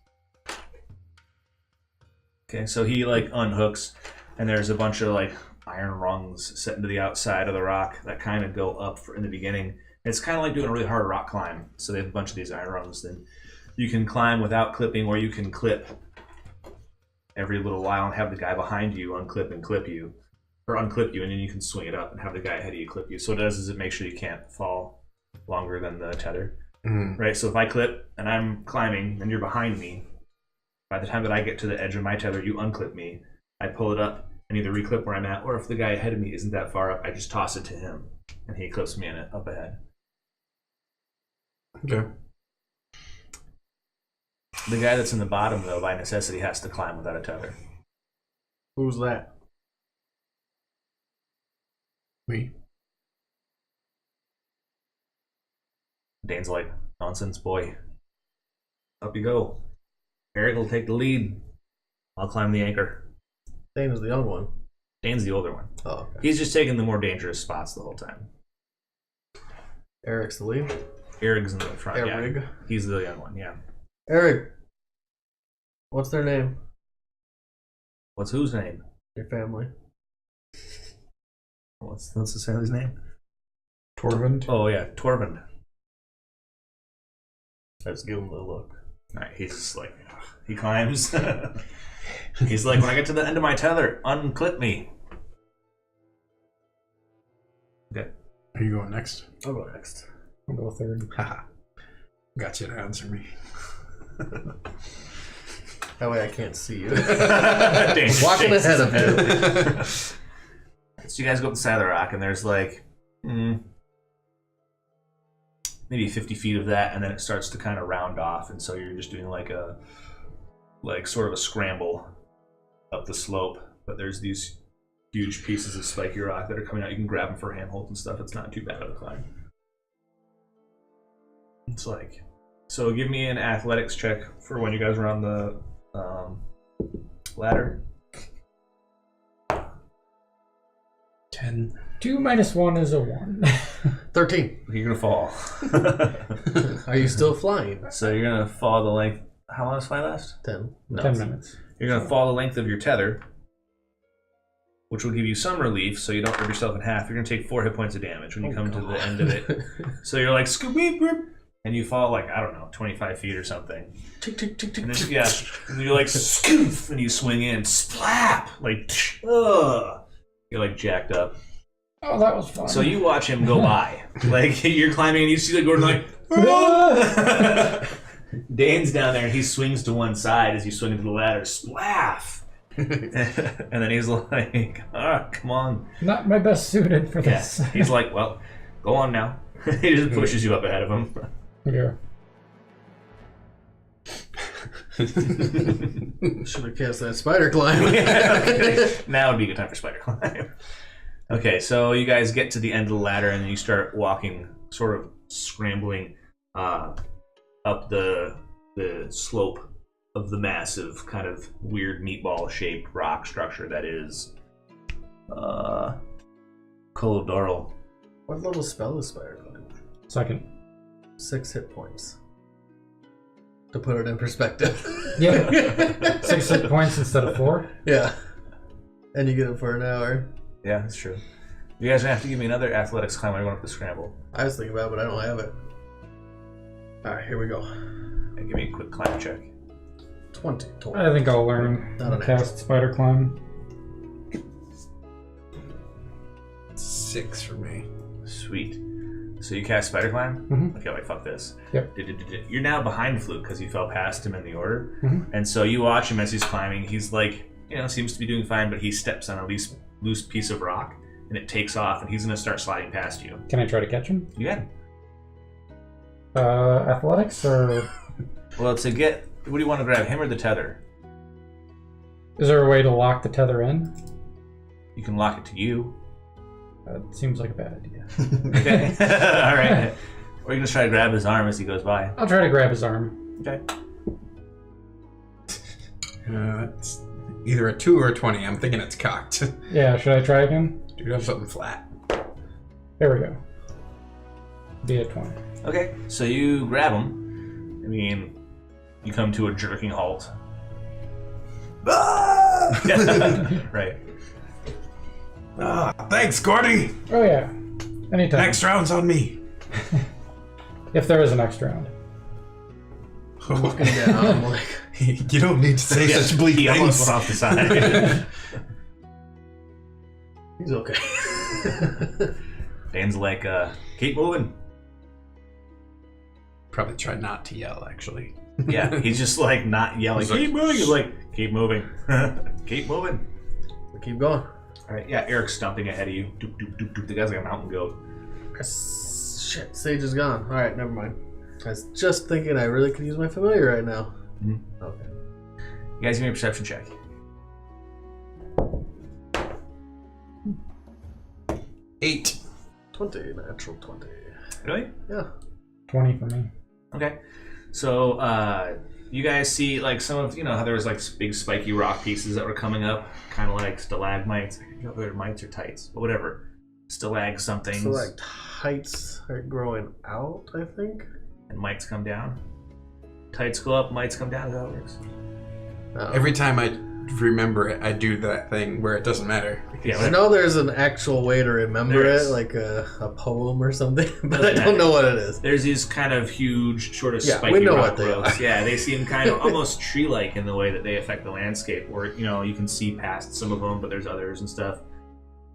S1: Okay, so he like unhooks, and there's a bunch of like iron rungs set into the outside of the rock that kind of go up in the beginning. It's kind of like doing a really hard rock climb. So they have a bunch of these iron rungs. Then you can climb without clipping, or you can clip every little while and have the guy behind you unclip and clip you, or unclip you, and then you can swing it up and have the guy ahead of you clip you. So what it does is it makes sure you can't fall longer than the tether. Right, so if I clip and I'm climbing and you're behind me, by the time that I get to the edge of my tether, you unclip me, I pull it up and either reclip where I'm at, or if the guy ahead of me isn't that far up, I just toss it to him and he clips me in it up ahead.
S3: Okay.
S1: The guy that's in the bottom, though, by necessity has to climb without a tether.
S2: Who's that?
S3: Me.
S1: Dane's like, nonsense, boy. Up you go. Eric will take the lead. I'll climb the anchor.
S2: Dane is the young one.
S1: Dane's the older one.
S2: Oh, okay.
S1: He's just taking the more dangerous spots the whole time.
S2: Eric's the lead.
S1: Eric's in the front.
S2: Eric.
S1: Yeah. He's the young one, yeah.
S2: Eric. What's their name?
S1: What's whose name?
S2: Your family.
S1: What's the family's name?
S4: Torvund?
S1: Oh, yeah, Torvund.
S2: Let's give him a look.
S1: Alright, he's just like, ugh. He climbs. He's like, when I get to the end of my tether, unclip me. Okay.
S3: Are you going next?
S2: I'll go next.
S4: I'll go third.
S3: Haha. Got you to answer me.
S2: That way I can't see you.
S1: Dane
S2: Walking
S1: shakes
S2: ahead
S1: his
S2: of
S1: head.
S2: you.
S1: So you guys go up the side of the rock, and there's like maybe 50 feet of that, and then it starts to kind of round off, and so you're just doing like sort of a scramble up the slope. But there's these huge pieces of spiky rock that are coming out. You can grab them for handholds and stuff. It's not too bad of a climb. It's like, so give me an athletics check for when you guys are on the ladder.
S3: 10.
S4: 2 minus 1 is a 1.
S2: 13.
S1: You're gonna fall.
S2: Are you still flying?
S1: So you're gonna fall the length. How long does fly last?
S2: 10. No.
S4: 10 minutes.
S1: You're gonna fall the length of your tether, which will give you some relief, so you don't rip yourself in half. You're gonna take 4 hit points of damage when you come to the end of it. So you're like scoop, and you fall like, I don't know, 25 feet or something.
S2: Tick, tick, tick, tick,
S1: And then,
S2: tick.
S1: yeah, and you're like scoof, and you swing in, splap, like ugh. You're like jacked up.
S4: Oh, that was fun.
S1: So you watch him go by, like you're climbing, and you see like Gordon like. Ah! Dane's down there, and he swings to one side as you swing into the ladder, splaff. And then he's like, come on.
S4: Not my best suited for
S1: Yeah.
S4: this.
S1: He's like, well, go on now. He just pushes you up ahead of him.
S4: Yeah.
S2: Should have cast that spider climb.
S1: Now would be a good time for spider climb. Okay, so you guys get to the end of the ladder, and then you start walking, sort of scrambling up the slope of the massive, kind of weird meatball-shaped rock structure that is Colodoro.
S2: What level spell is spider climb?
S4: Second.
S2: 6 hit points. To put it in perspective.
S4: Yeah. 6 hit points instead of 4.
S2: Yeah. And you get it for an hour.
S1: Yeah, that's true. You guys are gonna have to give me another athletics climb when I go up the scramble.
S2: I was thinking about it, but I don't have it. Alright, here we go.
S1: And give me a quick climb check.
S2: 20 total.
S4: I think I'll learn
S2: Not an
S4: cast spider climb.
S3: 6 for me.
S1: Sweet. So you cast spider climb?
S4: Mhm.
S1: Okay, like fuck this.
S4: Yep.
S1: You're now behind Fluke because you fell past him in the order.
S4: Mhm.
S1: And so you watch him as he's climbing. He's like, seems to be doing fine, but he steps on a loose piece of rock and it takes off and he's going to start sliding past you.
S4: Can I try to catch him?
S1: You got him.
S4: Athletics or
S1: Well, what do you want to grab, him or the tether?
S4: is there a way to lock the tether in?
S1: You can lock it to you.
S4: That seems like a bad idea.
S1: Okay. All right. Or you can just try to grab his arm as he goes by.
S4: I'll try to grab his arm.
S1: Okay.
S3: It's either a 2 or a 20. I'm thinking it's cocked.
S4: Yeah, should I try again?
S3: Do you have something flat?
S4: There we go. Be a 20.
S1: Okay. So you grab him. I mean, you come to a jerking halt. Right.
S3: Thanks, Gordy.
S4: Oh yeah. Anytime.
S3: Next round's on me.
S4: If there is a next round.
S2: Looking down, I'm like,
S3: You don't need to say such bleak
S1: He almost
S3: things.
S1: went off the side.
S2: he's okay.
S1: Dan's like, keep moving.
S3: Probably try not to yell, actually.
S1: Yeah, he's just like not yelling.
S3: He's like,
S1: Keep moving. He's like, keep moving. Keep moving.
S2: We keep going.
S1: All right, yeah, Eric's stomping ahead of you. Doop, doop, doop, doop. The guy's like a mountain goat.
S2: Shit, Sage is gone. Alright, never mind. I was just thinking I really could use my familiar right now.
S1: Okay. You guys give me a perception check.
S3: 8.
S2: 20, natural 20.
S1: Really?
S2: Yeah.
S4: 20 for me.
S1: Okay. So, you guys see like some of, how there was like big spiky rock pieces that were coming up, kind of like stalagmites. I can't know if they're mites or tights, but whatever. Stalag somethings.
S2: So like heights are growing out, I think.
S1: And mites come down. Tights go up, mites come down. Is that how it works?
S3: Every time I remember it, I do that thing where it doesn't matter.
S1: Yeah,
S2: I know there's an actual way to remember
S1: There
S2: it,
S1: is.
S2: like a poem or something, but I
S1: Doesn't
S2: don't
S1: matter.
S2: know what it is.
S1: There's these kind of huge, sort of
S2: Yeah,
S1: spiky
S2: we know
S1: rock
S2: what they
S1: growths.
S2: are.
S1: Yeah, they seem kind of almost tree-like in the way that they affect the landscape, where you can see past some of them, but there's others and stuff.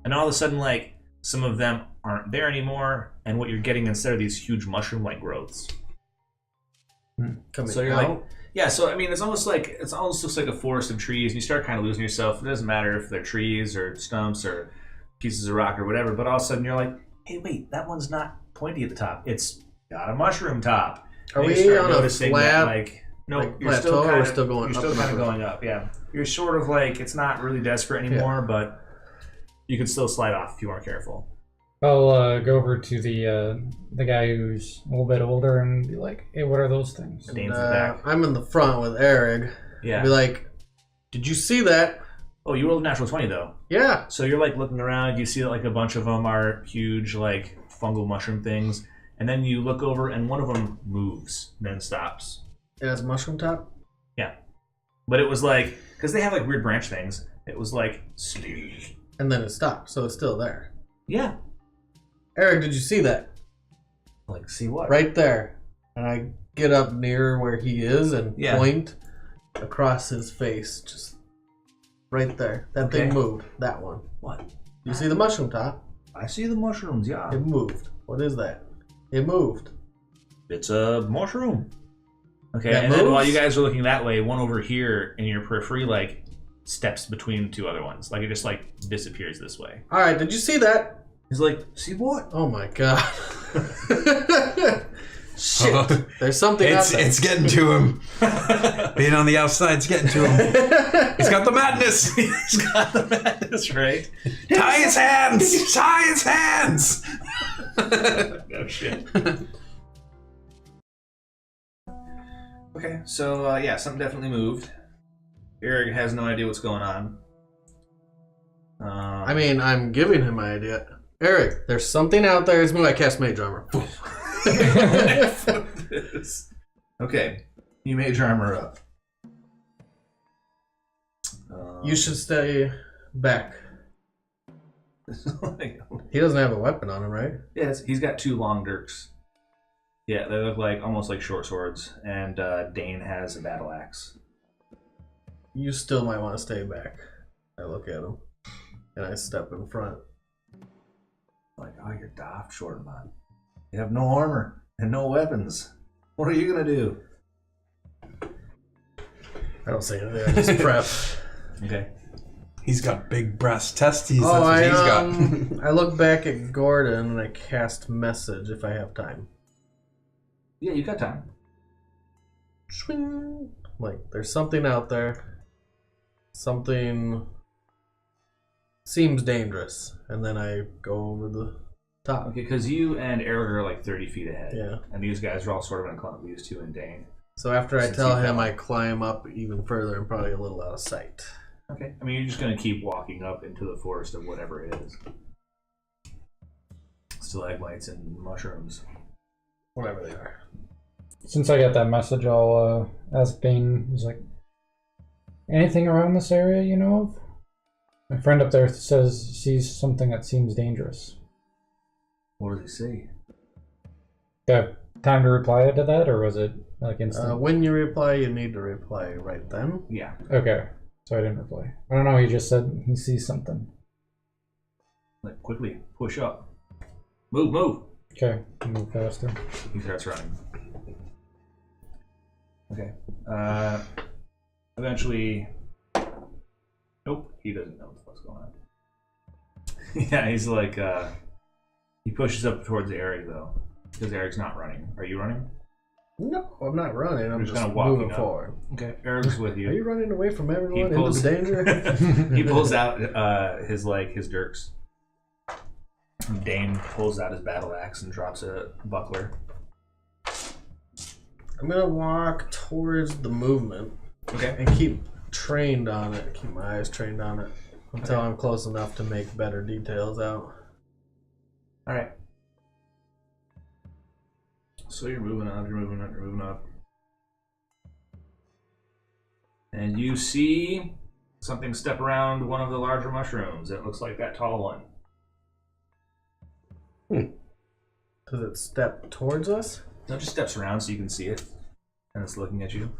S1: And all of a sudden, like some of them aren't there anymore, and what you're getting instead are these huge mushroom-like growths.
S2: Coming
S1: So you're
S2: out.
S1: like, yeah. So I mean, it almost looks like a forest of trees, and you start kind of losing yourself. It doesn't matter if they're trees or stumps or pieces of rock or whatever. But all of a sudden, you're like, hey, wait, that one's not pointy at the top. It's got a mushroom top.
S2: Are
S1: And you
S2: we
S1: start
S2: on a
S1: noticing
S2: flat?
S1: that, like, no,
S2: like
S1: you're
S2: plateau,
S1: still
S2: or
S1: kind
S2: we're
S1: of
S2: still going
S1: You're
S2: up
S1: still
S2: and
S1: kind of
S2: up?
S1: going up. Yeah, you're sort of like it's not really desperate anymore, but you can still slide off if you aren't careful.
S4: I'll go over to the guy who's a little bit older and be like, hey, what are those things?
S1: Dane's in the back.
S2: I'm in the front with Eric.
S1: Yeah.
S2: Be like, did you see that?
S1: Oh, you rolled a natural 20 though.
S2: Yeah.
S1: So you're like looking around, you see that like a bunch of them are huge like fungal mushroom things, and then you look over and one of them moves, then stops.
S2: It has mushroom top?
S1: Yeah. But it was like, because they have like weird branch things, it was like,
S2: And then it stopped, so it's still there.
S1: yeah.
S2: Eric, did you see that?
S1: Like, see what?
S2: Right there. And I get up near where he is and
S1: Yeah.
S2: point across his face. Just right there. That thing
S1: Okay.
S2: moved. That one.
S1: What?
S2: You see the mushroom top?
S1: I see the mushrooms, yeah.
S2: It moved. What is that? It moved.
S1: It's a mushroom. Okay,
S2: That
S1: and then while
S2: moves?
S1: you guys are looking that way, one over here in your periphery, like, steps between the two other ones. Like, it just, like, disappears this way.
S2: Alright, did you see that?
S1: He's like, see what?
S2: Oh my god. Shit. There's something out there.
S3: It's getting to him. Being on the outside's getting to him. He's got the madness.
S1: He's got the madness, right?
S3: Tie his hands. Tie his hands.
S1: No shit. Okay, so, yeah, something definitely moved. Eric has no idea what's going on.
S2: I mean, I'm giving him my idea. Eric, there's something out there. It's moving. I cast Mage Armor.
S1: Okay, you mage armor up.
S2: You should stay back.
S1: Like,
S2: He doesn't have a weapon on him, right?
S1: yes, he's got 2 long dirks. Yeah, they look like almost like short swords, and Dane has a battle axe.
S2: You still might want to stay back. I look at him, and I step in front.
S1: Like, oh, you're daft, short man. You have no armor and no weapons. What are you gonna do?
S2: I don't say anything. I just prep.
S1: Okay.
S3: He's got big breast testes.
S2: Oh,
S3: That's what he's got.
S2: I look back at Gordon and I cast message if I have time.
S1: Yeah, you got time.
S2: Swing. Like, there's something out there. Something seems dangerous. And then I go over the top.
S1: Okay, because you and Eric are like 30 feet ahead.
S2: Yeah.
S1: And these guys are all sort of in a clump, these 2 and Dane.
S2: So after I
S1: Since
S2: tell
S1: he
S2: him,
S1: fell.
S2: I climb up even further and probably a little out of sight.
S1: Okay. I mean, you're just going to keep walking up into the forest of whatever it is. Stalagmites and mushrooms.
S2: Whatever they are.
S4: Since I got that message, I'll ask Dane. He's like, anything around this area you know of? My friend up there sees something that seems dangerous.
S1: What does he say?
S4: Do I have time to reply to that, or was it like instant?
S2: When you reply, you need to reply right then.
S1: Yeah.
S4: Okay, so I didn't reply. I don't know. He just said he sees something.
S1: Like, quickly, push up. Move, move.
S4: Okay, move faster.
S1: He starts running. Okay. Eventually... Nope, he doesn't know what the fuck's going on. Yeah, he's like, he pushes up towards Eric, though. Because Eric's not running. Are you running?
S2: No, I'm not running. I'm
S1: You're just
S2: just
S1: kinda walking
S2: moving
S1: up.
S2: forward.
S1: Okay, Eric's with
S2: Are
S1: you.
S2: you running away from everyone
S1: pulls-
S2: into danger?
S1: He pulls out his dirks. Dane pulls out his battle axe and drops a buckler.
S2: I'm gonna walk towards the movement
S1: Okay.
S2: and keep trained on it. Keep my eyes trained on it until I'm close enough to make better details out.
S1: All right. So you're moving up, you're moving up, you're moving up. And you see something step around one of the larger mushrooms. It looks like that tall one.
S2: Does it step towards us?
S1: No, it just steps around so you can see it. And it's looking at you.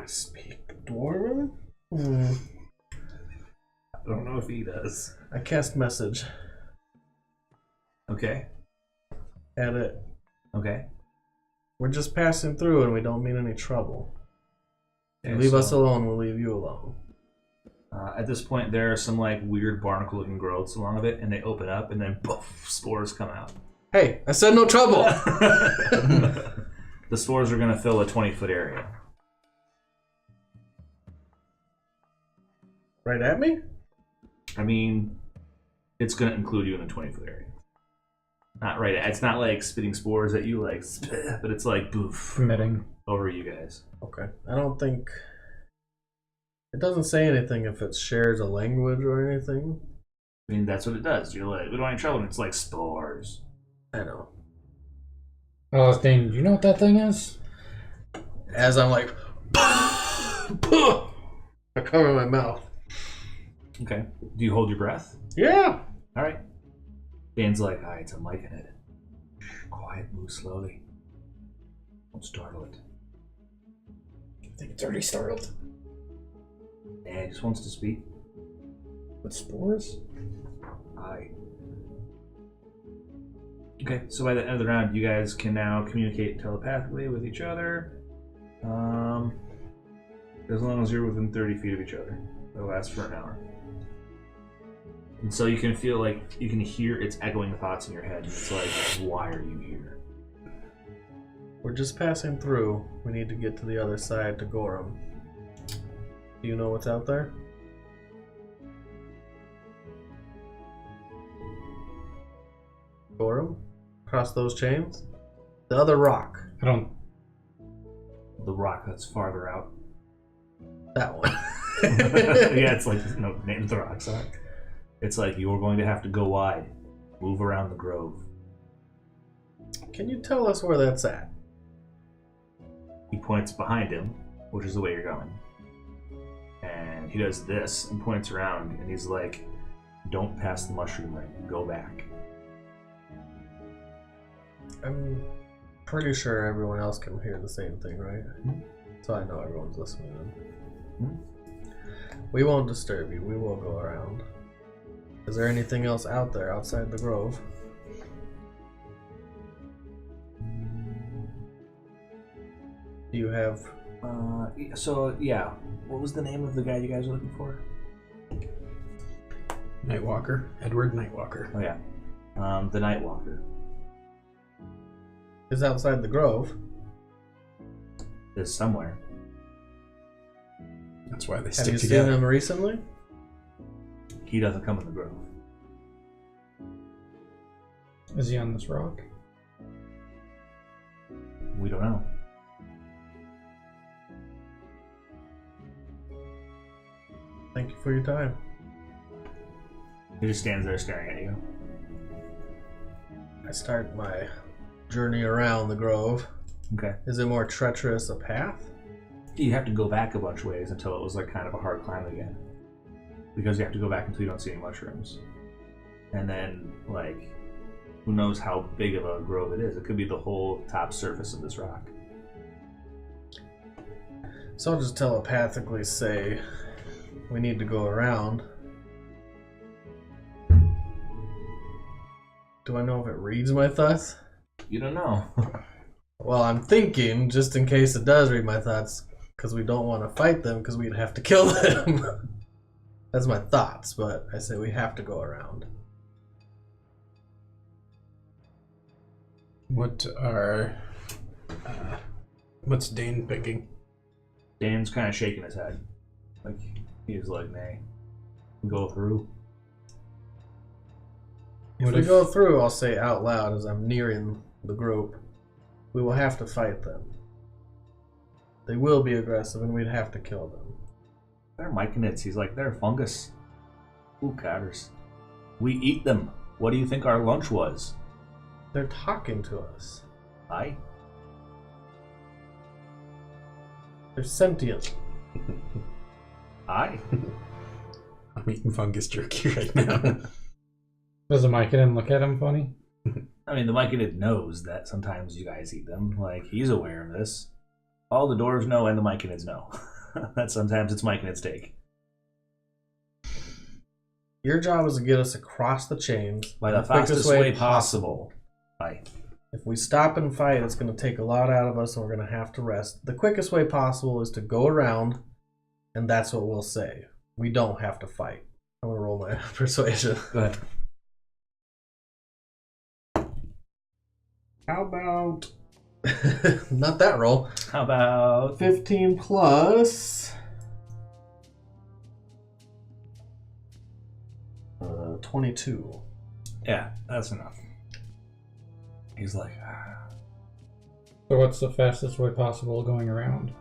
S2: I speak Dwarven?
S1: I don't know if he does.
S2: I cast message
S1: Okay.
S2: at it.
S1: Okay.
S2: We're just passing through and we don't mean any trouble.
S1: Okay,
S2: Leave us
S1: so,
S2: alone, we'll leave you alone.
S1: at this point, there are some like weird barnacle-looking growths along of it, and they open up, and then poof, spores come out.
S2: Hey, I said no trouble!
S1: The spores are going to fill a 20-foot area.
S2: Right at me?
S1: I mean, it's going to include you in the 20-foot area. Not right. It's not like spitting spores at you, like, but it's like boof
S4: Committing.
S1: over you guys.
S2: Okay. I don't think... It doesn't say anything if it shares a language or anything.
S1: I mean, that's what it does. You're like, we don't want any trouble. And it's like spores.
S2: I know.
S4: Oh, Dane, do you know what that thing is?
S2: As I'm like... I cover my mouth.
S1: Okay. Do you hold your breath?
S2: Yeah!
S1: All right. Dan's like, all right, it's a mic in it. Shh, quiet, move slowly. Don't startle it.
S4: I think it's already startled.
S1: Yeah, he just wants to speak.
S4: With spores?
S1: Aye. Okay, so by the end of the round, you guys can now communicate telepathically with each other. As long as you're within 30 feet of each other. It'll last for an hour. And so you can feel like you can hear its echoing thoughts in your head. And it's like, why are you here?
S2: We're just passing through. We need to get to the other side to Gorham. Do you know what's out there? Gorham? Across those chains? The other rock.
S4: I don't.
S1: The rock that's farther out.
S2: That one.
S1: Yeah, it's like, no, name the rock, sorry. It's like, you're going to have to go wide. Move around the grove.
S2: Can you tell us where that's at?
S1: He points behind him, which is the way you're going. And he does this and points around, and he's like, "Don't pass the mushroom ring. Go back."
S2: I'm pretty sure everyone else can hear the same thing, right? So I know everyone's listening. We won't disturb you. We will go around. Is there anything else out there outside the grove? Do you have...
S1: Yeah. What was the name of the guy you guys were looking for?
S3: Nightwalker. Edward Nightwalker.
S1: Oh, yeah. The Nightwalker.
S2: Is outside the grove.
S1: Is somewhere.
S3: That's why they
S2: Have
S3: stick
S2: you seen
S3: together.
S2: him recently?
S1: He doesn't come in the grove.
S4: Is he on this rock?
S1: We don't know.
S2: Thank you for your time.
S1: He just stands there staring at you.
S2: I start my journey around the grove.
S1: Okay.
S2: Is it more treacherous a path?
S1: You have to go back a bunch of ways until it was like kind of a hard climb again. Because you have to go back until you don't see any mushrooms. And then, like, who knows how big of a grove it is. It could be the whole top surface of this rock.
S2: So I'll just telepathically say we need to go around. Do I know if it reads my thoughts?
S1: You don't know.
S2: Well, I'm thinking, just in case it does read my thoughts, because we don't want to fight them, because we'd have to kill them. That's my thoughts, but I say we have to go around.
S3: What's Dane picking?
S1: Dan's kind of shaking his head. Like, he's like, nay. Go through.
S2: If we go through, I'll say out loud as I'm nearing the group, we will have to fight them. They will be aggressive, and we'd have to kill them.
S1: They're myconids. He's like, they're fungus. Who cares? We eat them. What do you think our lunch was?
S2: They're talking to us.
S1: Aye.
S2: They're sentient.
S1: Aye.
S3: I'm eating fungus jerky right now.
S4: Does the Mycodon look at him funny?
S1: I mean, the myconid knows that sometimes you guys eat them. Like, he's aware of this. All the dwarves know and the myconids know. That sometimes it's myconid's take.
S2: Your job is to get us across the chains
S1: By the fastest way possible. Aye.
S2: If we stop and fight, it's going to take a lot out of us, and we're going to have to rest. The quickest way possible is to go around, and that's what we'll say. We don't have to fight. I'm going to roll my persuasion.
S1: Go ahead.
S2: How about... Not that roll.
S1: How about
S2: 15 plus... 22.
S1: Yeah, that's enough. He's like, ah.
S4: So what's the fastest way possible going around?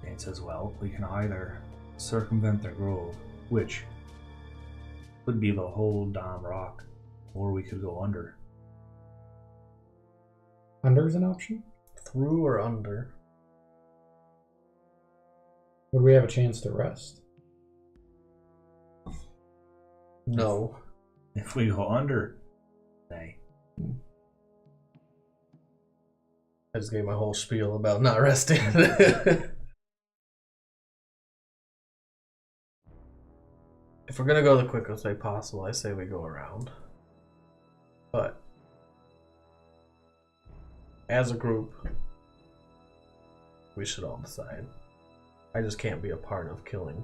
S1: Dane says, well, we can either circumvent the grove, which would be the whole Dom Rock, or we could go under.
S4: Under is an option?
S2: Through or under?
S4: Would we have a chance to rest?
S2: No.
S1: If we go under, nay.
S2: I just gave my whole spiel about not resting. If we're gonna go the quickest way possible, I say we go around. But as a group, we should all decide. I just can't be a part of killing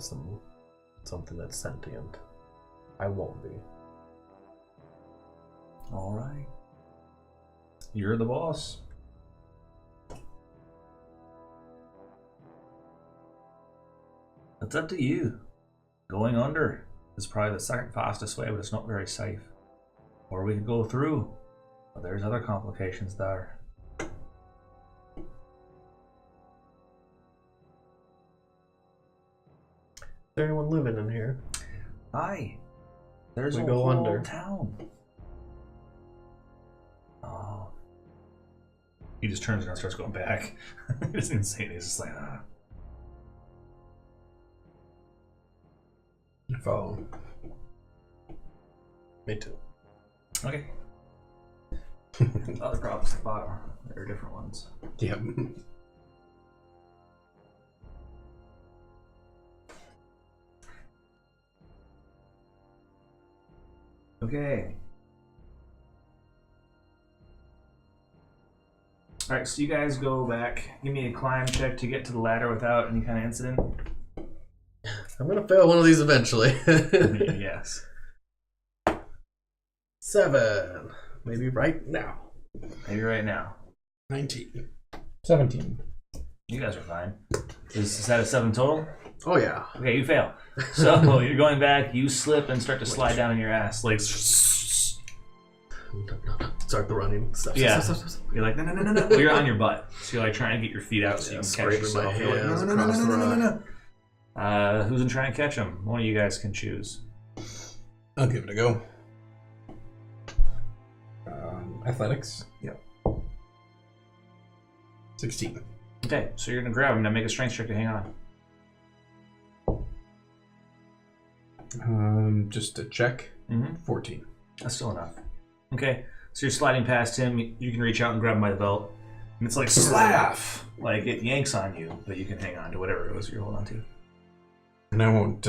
S2: something that's sentient. I won't be.
S1: All right. You're the boss. It's up to you. Going under is probably the second fastest way, but it's not very safe. Or we could go through, but there's other complications there.
S2: Is there anyone living in here?
S1: Aye. There's
S2: We
S1: a
S2: go
S1: whole
S2: under.
S1: town. Oh. He just turns around and starts going back. He doesn't even say it. He's just like, ah.
S3: follow.
S2: Me too.
S1: Okay. Other problems at the bottom. There are different ones.
S3: Yep.
S1: Okay. Alright, so you guys go back. Give me a climb check to get to the ladder without any kind of incident.
S2: I'm gonna fail one of these eventually.
S1: Yes.
S2: 7. Maybe right now.
S1: Maybe right now.
S3: 19.
S4: 17.
S1: You guys are fine. Is that a 7 total?
S2: Oh yeah.
S1: Okay, you fail. So you're going back, you slip and start to slide down on your ass. Like,
S2: Start the running. Stop,
S1: Yeah.
S2: stop.
S1: you're like, no. Well, you're on your butt. So you're like trying to get your feet out so you can catch
S2: scraping my
S1: yourself. You're like,
S2: hands across the rock.
S1: Who's in trying to catch him? One of you guys can choose.
S3: I'll give it a go. Athletics.
S1: Yep.
S3: 16.
S1: Okay, so you're going to grab him. Now make a strength check to hang on.
S3: Just a check. 14.
S1: That's still enough. Okay, so you're sliding past him. You can reach out and grab him by the belt. And it's like, slaff! Like, it yanks on you, but you can hang on to whatever it was you're holding on to.
S3: And I won't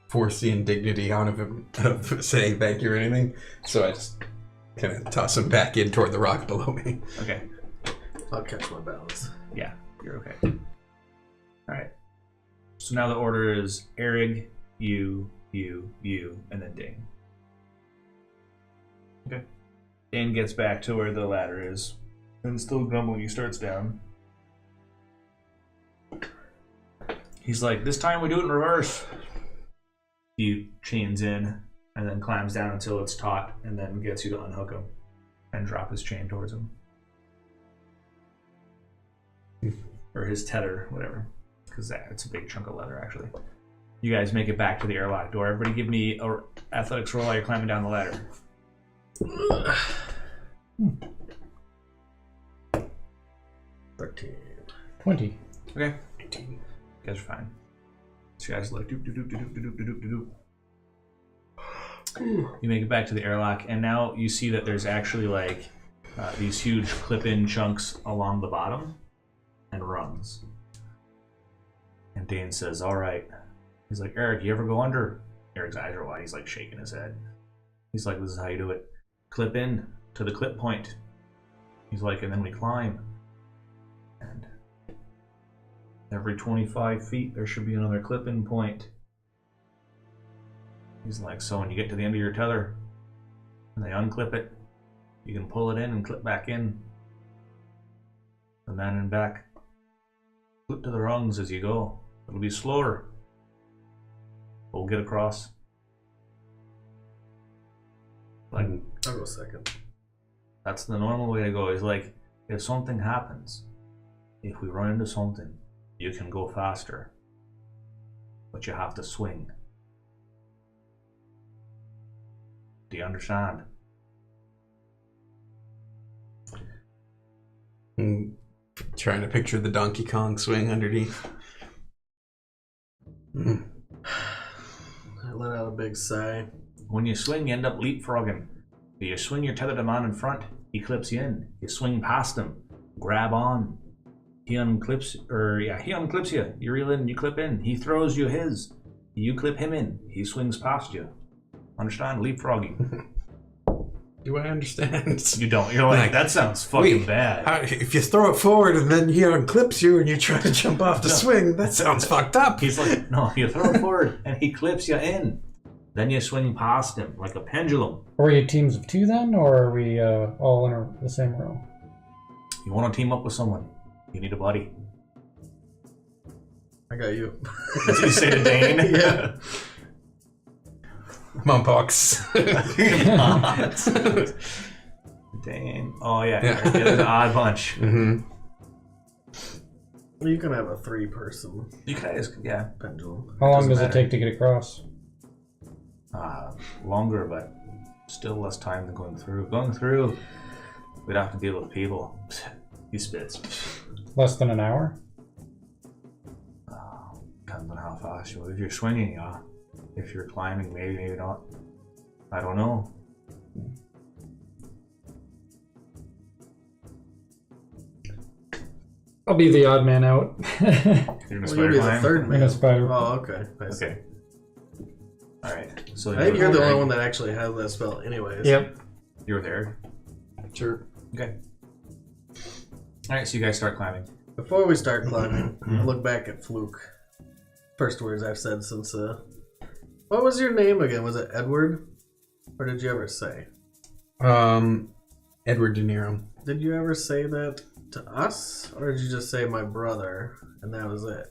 S3: force the indignity on of him of saying thank you or anything. So I just kind of toss him back in toward the rock below me.
S1: Okay.
S2: I'll catch my balance.
S1: Yeah, you're okay. Alright. So now the order is Erig, you, and then Dane. Okay. Dane gets back to where the ladder is. And still grumbling, he starts down. He's like, this time we do it in reverse. He chains in and then climbs down until it's taut and then gets you to unhook him and drop his chain towards him. Or his tether, whatever. Because it's a big chunk of leather, actually. You guys make it back to the airlock door. Everybody give me a athletics roll while you're climbing down the ladder.
S2: 13.
S4: 20.
S1: Okay. 18. You guys are fine. So you guys are like doop doop doop doop doop doop doop doop. You make it back to the airlock, and now you see that there's actually like these huge clip-in chunks along the bottom and rungs. And Dane says, "All right." He's like, "Eric, you ever go under?" Eric's eyes are wide. He's like shaking his head. He's like, "This is how you do it. Clip in to the clip point." He's like, "And then we climb. And every 25 feet, there should be another clip-in point." He's like, "So when you get to the end of your tether, and they unclip it, you can pull it in and clip back in. And then and back. Clip to the rungs as you go. It'll be slower. We'll get across." Like,
S2: I'll go second.
S1: that's the normal way to go. He's like, if something happens, if we run into something, you can go faster. But you have to swing. Do you understand?
S3: I'm trying to picture the Donkey Kong swing underneath.
S2: I let out a big sigh.
S1: When you swing, you end up leapfrogging. You swing your tethered man in front, he clips you in. You swing past him, grab on. He unclips you. You reel in, you clip in. He throws you his. You clip him in. He swings past you. Understand? Leapfrogging.
S3: Do I understand?
S1: You don't. You're like, that sounds fucking bad.
S3: If you throw it forward and then he unclips you and you try to jump off the swing, that sounds fucked up.
S1: He's like, no, you throw it forward and he clips you in. Then you swing past him like a pendulum.
S4: Are we teams of 2 then, or are we all in the same row?
S1: You want to team up with someone, you need a buddy.
S2: I got you.
S1: That's what you say to Dane?
S2: Yeah.
S3: Mumpox.
S1: Dane. Oh, yeah. It's an odd bunch.
S3: Mm-hmm.
S2: You can have a 3-person
S1: You guys, yeah.
S2: pendulum.
S4: How long
S2: Doesn't
S4: does it
S2: matter.
S4: take to get across?
S1: Longer, but still less time than going through. Going through, we'd have to deal with people. He spits.
S4: Less than an hour?
S1: Depends on how fast you are. If you're swinging, yeah. If you're climbing, maybe not. I don't know.
S4: I'll be the odd man out.
S1: You're gonna
S2: Well, you'll
S1: spider
S2: be the
S1: climb?
S2: third
S4: I'm
S2: man.
S4: gonna spider.
S2: Oh, okay. I see.
S1: Okay. Alright. So
S2: I think you're the only one that actually has that spell anyways.
S4: Yep.
S1: You're there.
S3: Sure.
S1: Okay. Alright, so you guys start climbing.
S2: Before we start climbing, I look back at Fluke. First words I've said since, what was your name again? Was it Edward? Or did you ever say?
S3: Edward De Niro.
S2: Did you ever say that to us? Or did you just say my brother, and that was it?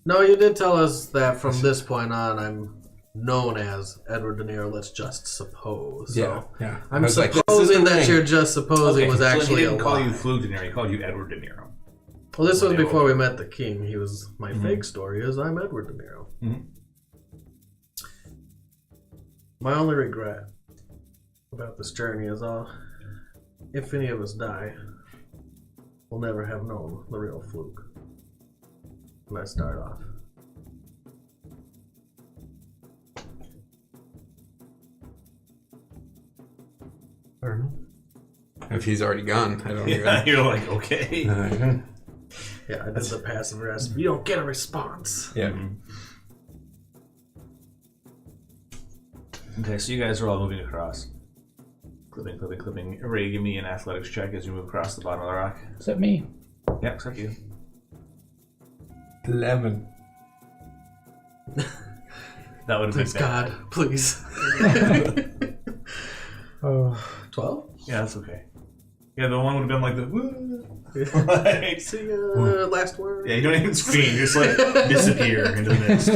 S2: No, you did tell us that from this point on, I'm known as Edward De Niro, let's just suppose. So
S3: Yeah.
S2: I'm
S3: I was like,
S2: supposing
S3: this is the
S2: that
S3: thing.
S2: you're just supposing was
S1: so
S2: actually
S1: he
S2: a
S1: didn't call
S2: lie.
S1: you Fluke De Niro, he called you Edward De Niro.
S2: Well, this was
S1: Okay.
S2: before we met the king. He was my fake story is I'm Edward De Niro.
S1: Mhm.
S2: My only regret about this journey is if any of us die, we'll never have known the real Fluke. When I start off.
S3: I don't know. If he's already gone, I don't
S1: Yeah,
S3: even.
S1: you're like, okay.
S2: Yeah, I did the passive aggressive. You don't get a response.
S3: Yeah.
S1: Okay, so you guys are all moving across. Clipping. Everybody give me an athletics check as you move across the bottom of the rock.
S4: Is that me?
S1: Yeah, except you.
S3: 11.
S1: That would have been
S2: Please,
S1: bad.
S2: God, please.
S4: Oh,
S2: 12?
S1: Yeah, that's okay. Yeah, the one would have been like the woo. Like,
S2: See, last word.
S1: yeah, you don't even scream. You just like disappear into the mist.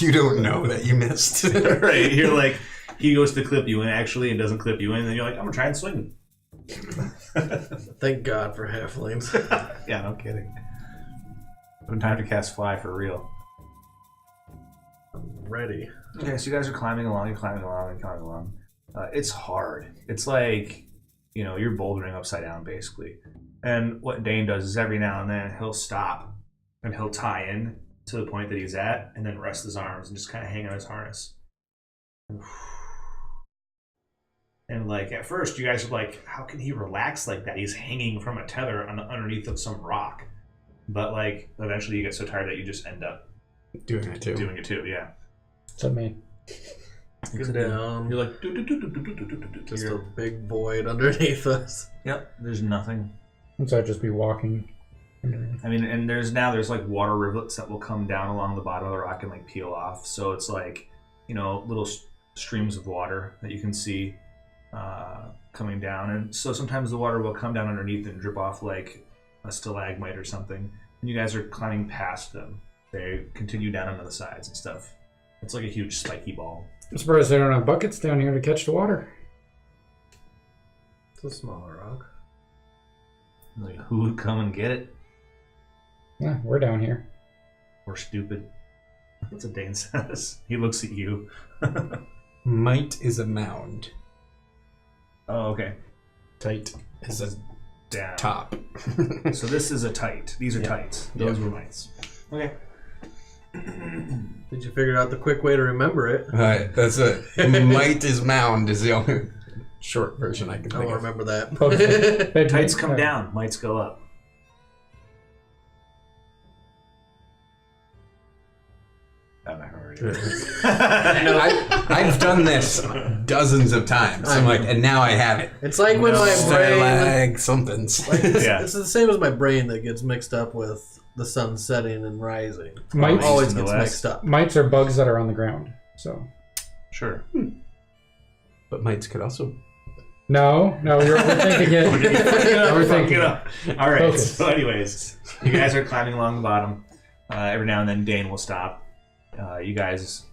S3: You don't know that you missed.
S1: Right? You're like, he goes to clip you in actually and doesn't clip you in, and then you're like, I'm gonna try and swing.
S2: Thank God for halflings.
S1: Yeah, no kidding. No time to cast fly for real.
S2: I'm ready.
S1: Okay, so you guys are climbing along. It's hard. It's like, you're bouldering upside down basically. And what Dane does is every now and then he'll stop and he'll tie in to the point that he's at and then rest his arms and just kind of hang on his harness. And like at first you guys are like, how can he relax like that? He's hanging from a tether underneath of some rock. But like eventually you get so tired that you just end up
S3: Doing it too.
S1: doing it too, yeah.
S4: is that me?
S2: Get down.
S1: You're like
S2: Just a big void underneath us.
S1: Yep, there's nothing.
S4: So I'd just be walking.
S1: I mean, and there's like water rivulets that will come down along the bottom of the rock and like peel off. So it's like, little streams of water that you can see coming down. And so sometimes the water will come down underneath and drip off like a stalagmite or something. And you guys are climbing past them. They continue down onto the sides and stuff. It's like a huge spiky ball.
S4: I'm surprised they don't have buckets down here to catch the water.
S2: It's a smaller rock.
S1: Like, who would come and get it?
S4: Yeah, we're down here.
S1: We're stupid. That's what Dane says. He looks at you.
S3: Might is a mound.
S1: Oh, okay.
S3: Tight is a
S1: Down.
S3: top.
S1: So this is a tight. These are tights. Those were mites. Okay.
S2: Did you figure out the quick way to remember it?
S3: Alright, that's it. Might is mound is the only short version I can
S2: I
S3: think
S2: won't
S3: of.
S2: remember that.
S4: Okay. Big
S1: Tights
S4: mate.
S1: come down. Mites go up. I'm not gonna read it.
S3: I've done this dozens of times. I'm like, and now I have it.
S2: It's like when my brain...
S3: Stalag somethings.
S1: Yeah.
S2: It's the same as my brain that gets mixed up with the sun setting and rising.
S4: Mites,
S2: Always
S1: in the
S2: gets
S1: west.
S2: mixed up.
S4: mites are bugs that are on the ground. So
S1: Sure.
S3: But mites could also.
S4: no, you're overthinking it.
S1: Fuck it up. All right.
S4: Focus.
S1: So, anyways, you guys are climbing along the bottom. Every now and then, Dane will stop. You guys,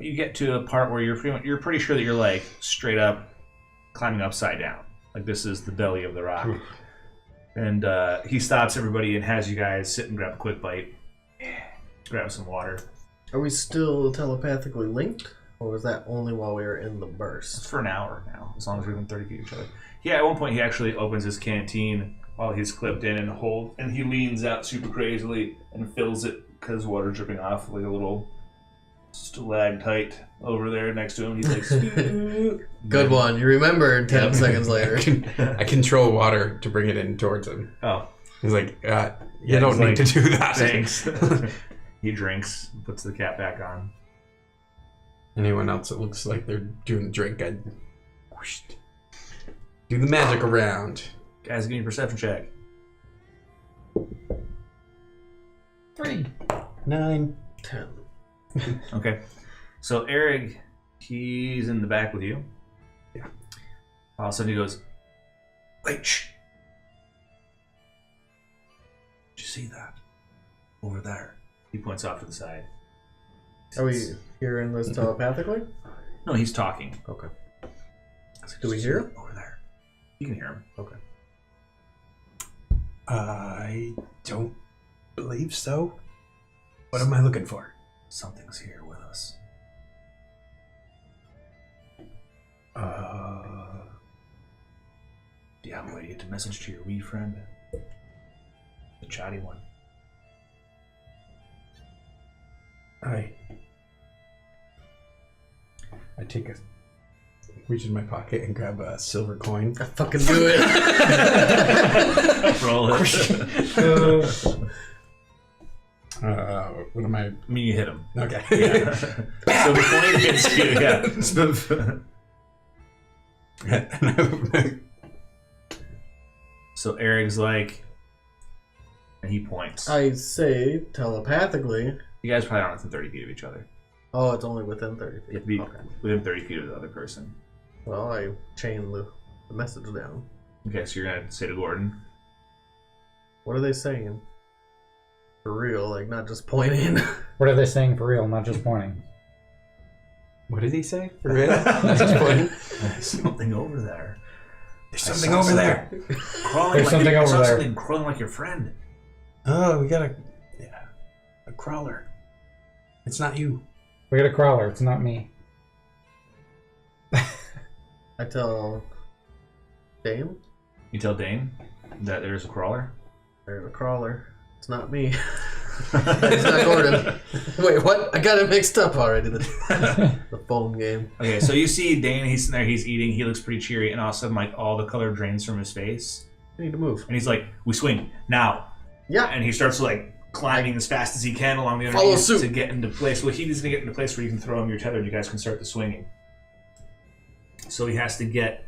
S1: you get to a part where you're pretty sure that you're like straight up climbing upside down. Like this is the belly of the rock. And he stops everybody and has you guys sit and grab a quick bite. Grab some water.
S2: Are we still telepathically linked? Or was that only while we were in the burst?
S1: It's for an hour now, as long as we're within 30 feet of each other. Yeah, at one point he actually opens his canteen while he's clipped in and he leans out super crazily and fills it because water's dripping off like a little stalactite over there next to him. He's like,
S2: Good one. You remember 10 seconds later.
S3: I control water to bring it in towards him.
S1: oh,
S3: He's like, you don't need to do that.
S1: thanks. He drinks, puts the cap back on.
S3: Anyone else that looks like they're doing the drink, I'd do the magic around.
S1: Guys, give me a perception check.
S4: 3.
S3: 9.
S2: 10.
S1: Okay. So Eric, he's in the back with you.
S3: Yeah.
S1: All of a sudden he goes, wait, shh. Did you see that? Over there. He points off to the side.
S2: Are we hearing this telepathically?
S1: No, he's talking.
S2: Okay.
S1: I was like,
S2: Do we
S1: "Did you
S2: hear
S1: see that over there?" You can hear him.
S2: Okay.
S3: I don't believe so. What am I looking for?
S1: Something's here with us. Do you have a way to get the message to your wee friend? The chatty one.
S3: I take a reach in my pocket and grab a silver coin.
S2: I fucking do it.
S1: Roll it.
S3: What am I?
S1: I mean, you hit him.
S3: Okay.
S1: Yeah. So the coin hits you. Yeah. So Eric's like, and he points.
S2: I say telepathically.
S1: You guys probably aren't within 30 feet of each other.
S2: Oh, it's only within 30 feet.
S1: You have to be
S2: Okay.
S1: within 30 feet of the other person.
S2: Well, I chain the message down.
S1: Okay, so you're gonna say to Gordon.
S2: What are they saying? For real, like not just pointing.
S4: What are they saying for real, not just pointing?
S3: What did he say? For real? Just pointing.
S1: There's something over there.
S3: There's
S1: I
S3: something
S1: saw
S3: over there.
S1: Crawling
S4: There's
S1: like
S4: something
S1: I
S4: over
S1: saw
S4: there.
S1: something crawling like your friend.
S3: Oh, we got a crawler. It's not you.
S4: We got a crawler, it's not me.
S2: I tell Dane,
S1: You tell Dane that there's a crawler.
S2: there's a crawler. It's not me. It's not Gordon. Wait, what? I got it mixed up already. The phone game.
S1: Okay, so you see Dane, he's sitting there, he's eating, he looks pretty cheery, and all of a sudden, like, all the color drains from his face.
S2: I need to move.
S1: And he's like, we swing, now.
S2: Yeah.
S1: And he starts, like, climbing as fast as he can along the
S2: Follow
S1: underneath
S2: suit.
S1: to get into place. Well, he needs to get into place where you can throw him your tether and you guys can start the swinging. So he has to get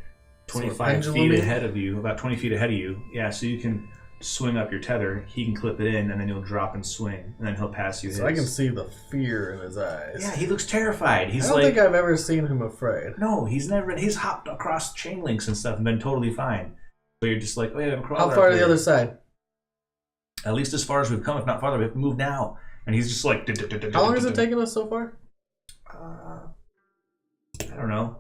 S1: 25 feet ahead of you, about 20 feet ahead of you. Yeah, so you can swing up your tether, he can clip it in, and then you'll drop and swing, and then he'll pass you
S2: So I can see the fear in his eyes.
S1: Yeah, he looks terrified. He's
S2: I don't
S1: like,
S2: think I've ever seen him afraid.
S1: no, he's never. He's hopped across chain links and stuff and been totally fine. So you're just like, oh, yeah, I'm crawling.
S2: How far to the other side?
S1: At least as far as we've come, if not farther. We have to move now. And he's just like.
S2: How long has it taken us so far?
S1: I don't know.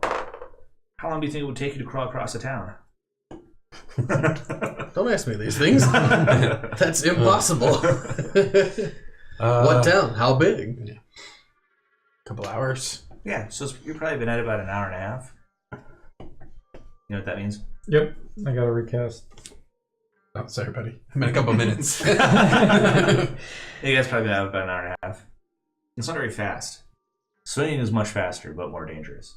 S1: How long do you think it would take you to crawl across a town?
S2: Don't ask me these things. That's impossible. What town? How big?
S3: Couple hours.
S1: Yeah, so you've probably been at it about an hour and a half. You know what that means?
S4: Yep, I got a recast.
S3: Oh, sorry, buddy. I'm in a couple minutes.
S1: Yeah, you guys probably been at it about an hour and a half. It's not very fast. Swinging is much faster, but more dangerous.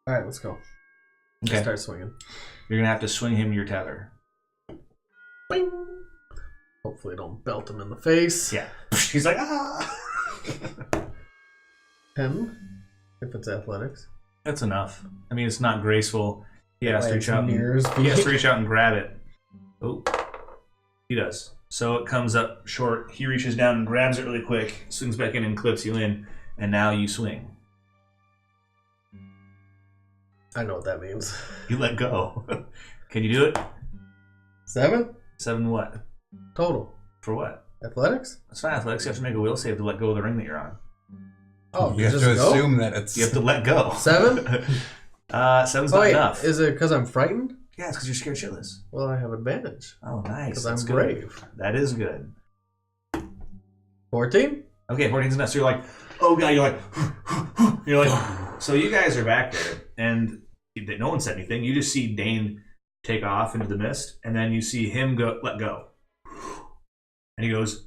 S2: All right, let's go.
S1: Okay.
S2: Start swinging.
S1: You're going to have to swing him your tether.
S2: Bing. Hopefully, don't belt him in the face.
S1: Yeah. He's like, ah!
S2: 10, if it's athletics.
S1: That's enough. I mean, it's not graceful. He has to
S2: Like
S1: reach out.
S2: nears
S1: He has to
S2: feet.
S1: reach out and grab it. Oh, he does. So it comes up short. He reaches down and grabs it really quick, swings back in and clips you in, and now you swing.
S2: I know what that means.
S1: You let go. Can you do it?
S2: 7
S1: 7 what?
S2: total.
S1: For what?
S2: Athletics?
S1: It's not athletics. You have to make a will save to let go of the ring that you're on.
S2: Oh,
S3: you have
S2: just
S3: to
S2: go?
S3: assume that it's.
S1: You have to let go.
S2: 7?
S1: 7's
S2: Oh,
S1: not
S2: wait,
S1: enough.
S2: is it because I'm frightened?
S1: Yeah, it's because you're scared shitless.
S2: Well, I have advantage.
S1: Oh, nice.
S2: Because
S1: That's
S2: I'm
S1: good.
S2: brave.
S1: That is good.
S2: 14?
S1: Okay, 14's enough. So you're like, oh god, you're like, so you guys are back there, and no one said anything. You just see Dane take off into the mist, and then you see him let go. And he goes,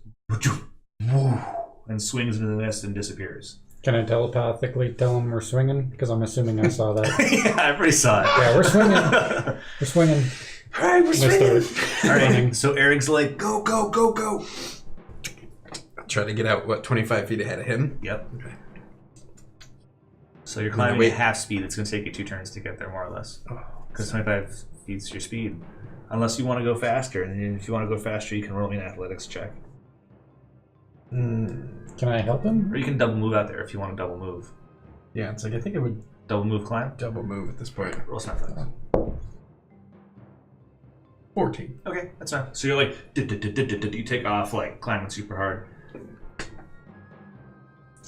S1: and swings into the mist and disappears.
S4: Can I telepathically tell him we're swinging? Because I'm assuming I saw that.
S1: Yeah, I already saw it.
S4: Yeah, we're swinging. We're swinging.
S1: All right, we're swinging. All right,
S4: Running.
S1: so Eric's like, go, go, go, go.
S3: I'll try to get out, 25 feet ahead of him?
S1: Yep. Okay. So you're climbing at half speed. It's going to take you 2 turns to get there, more or less. Because 25 feet's your speed. Unless you want to go faster. And if you want to go faster, you can roll me an athletics check.
S4: Can I help him?
S1: Or you can double move out there if you want to double move.
S3: Yeah, it's like I think it would
S1: Double move climb?
S3: double move at this point.
S1: Roll some athletics.
S3: 14.
S1: Okay, that's fine. So you're like, you take off, like, climbing super hard.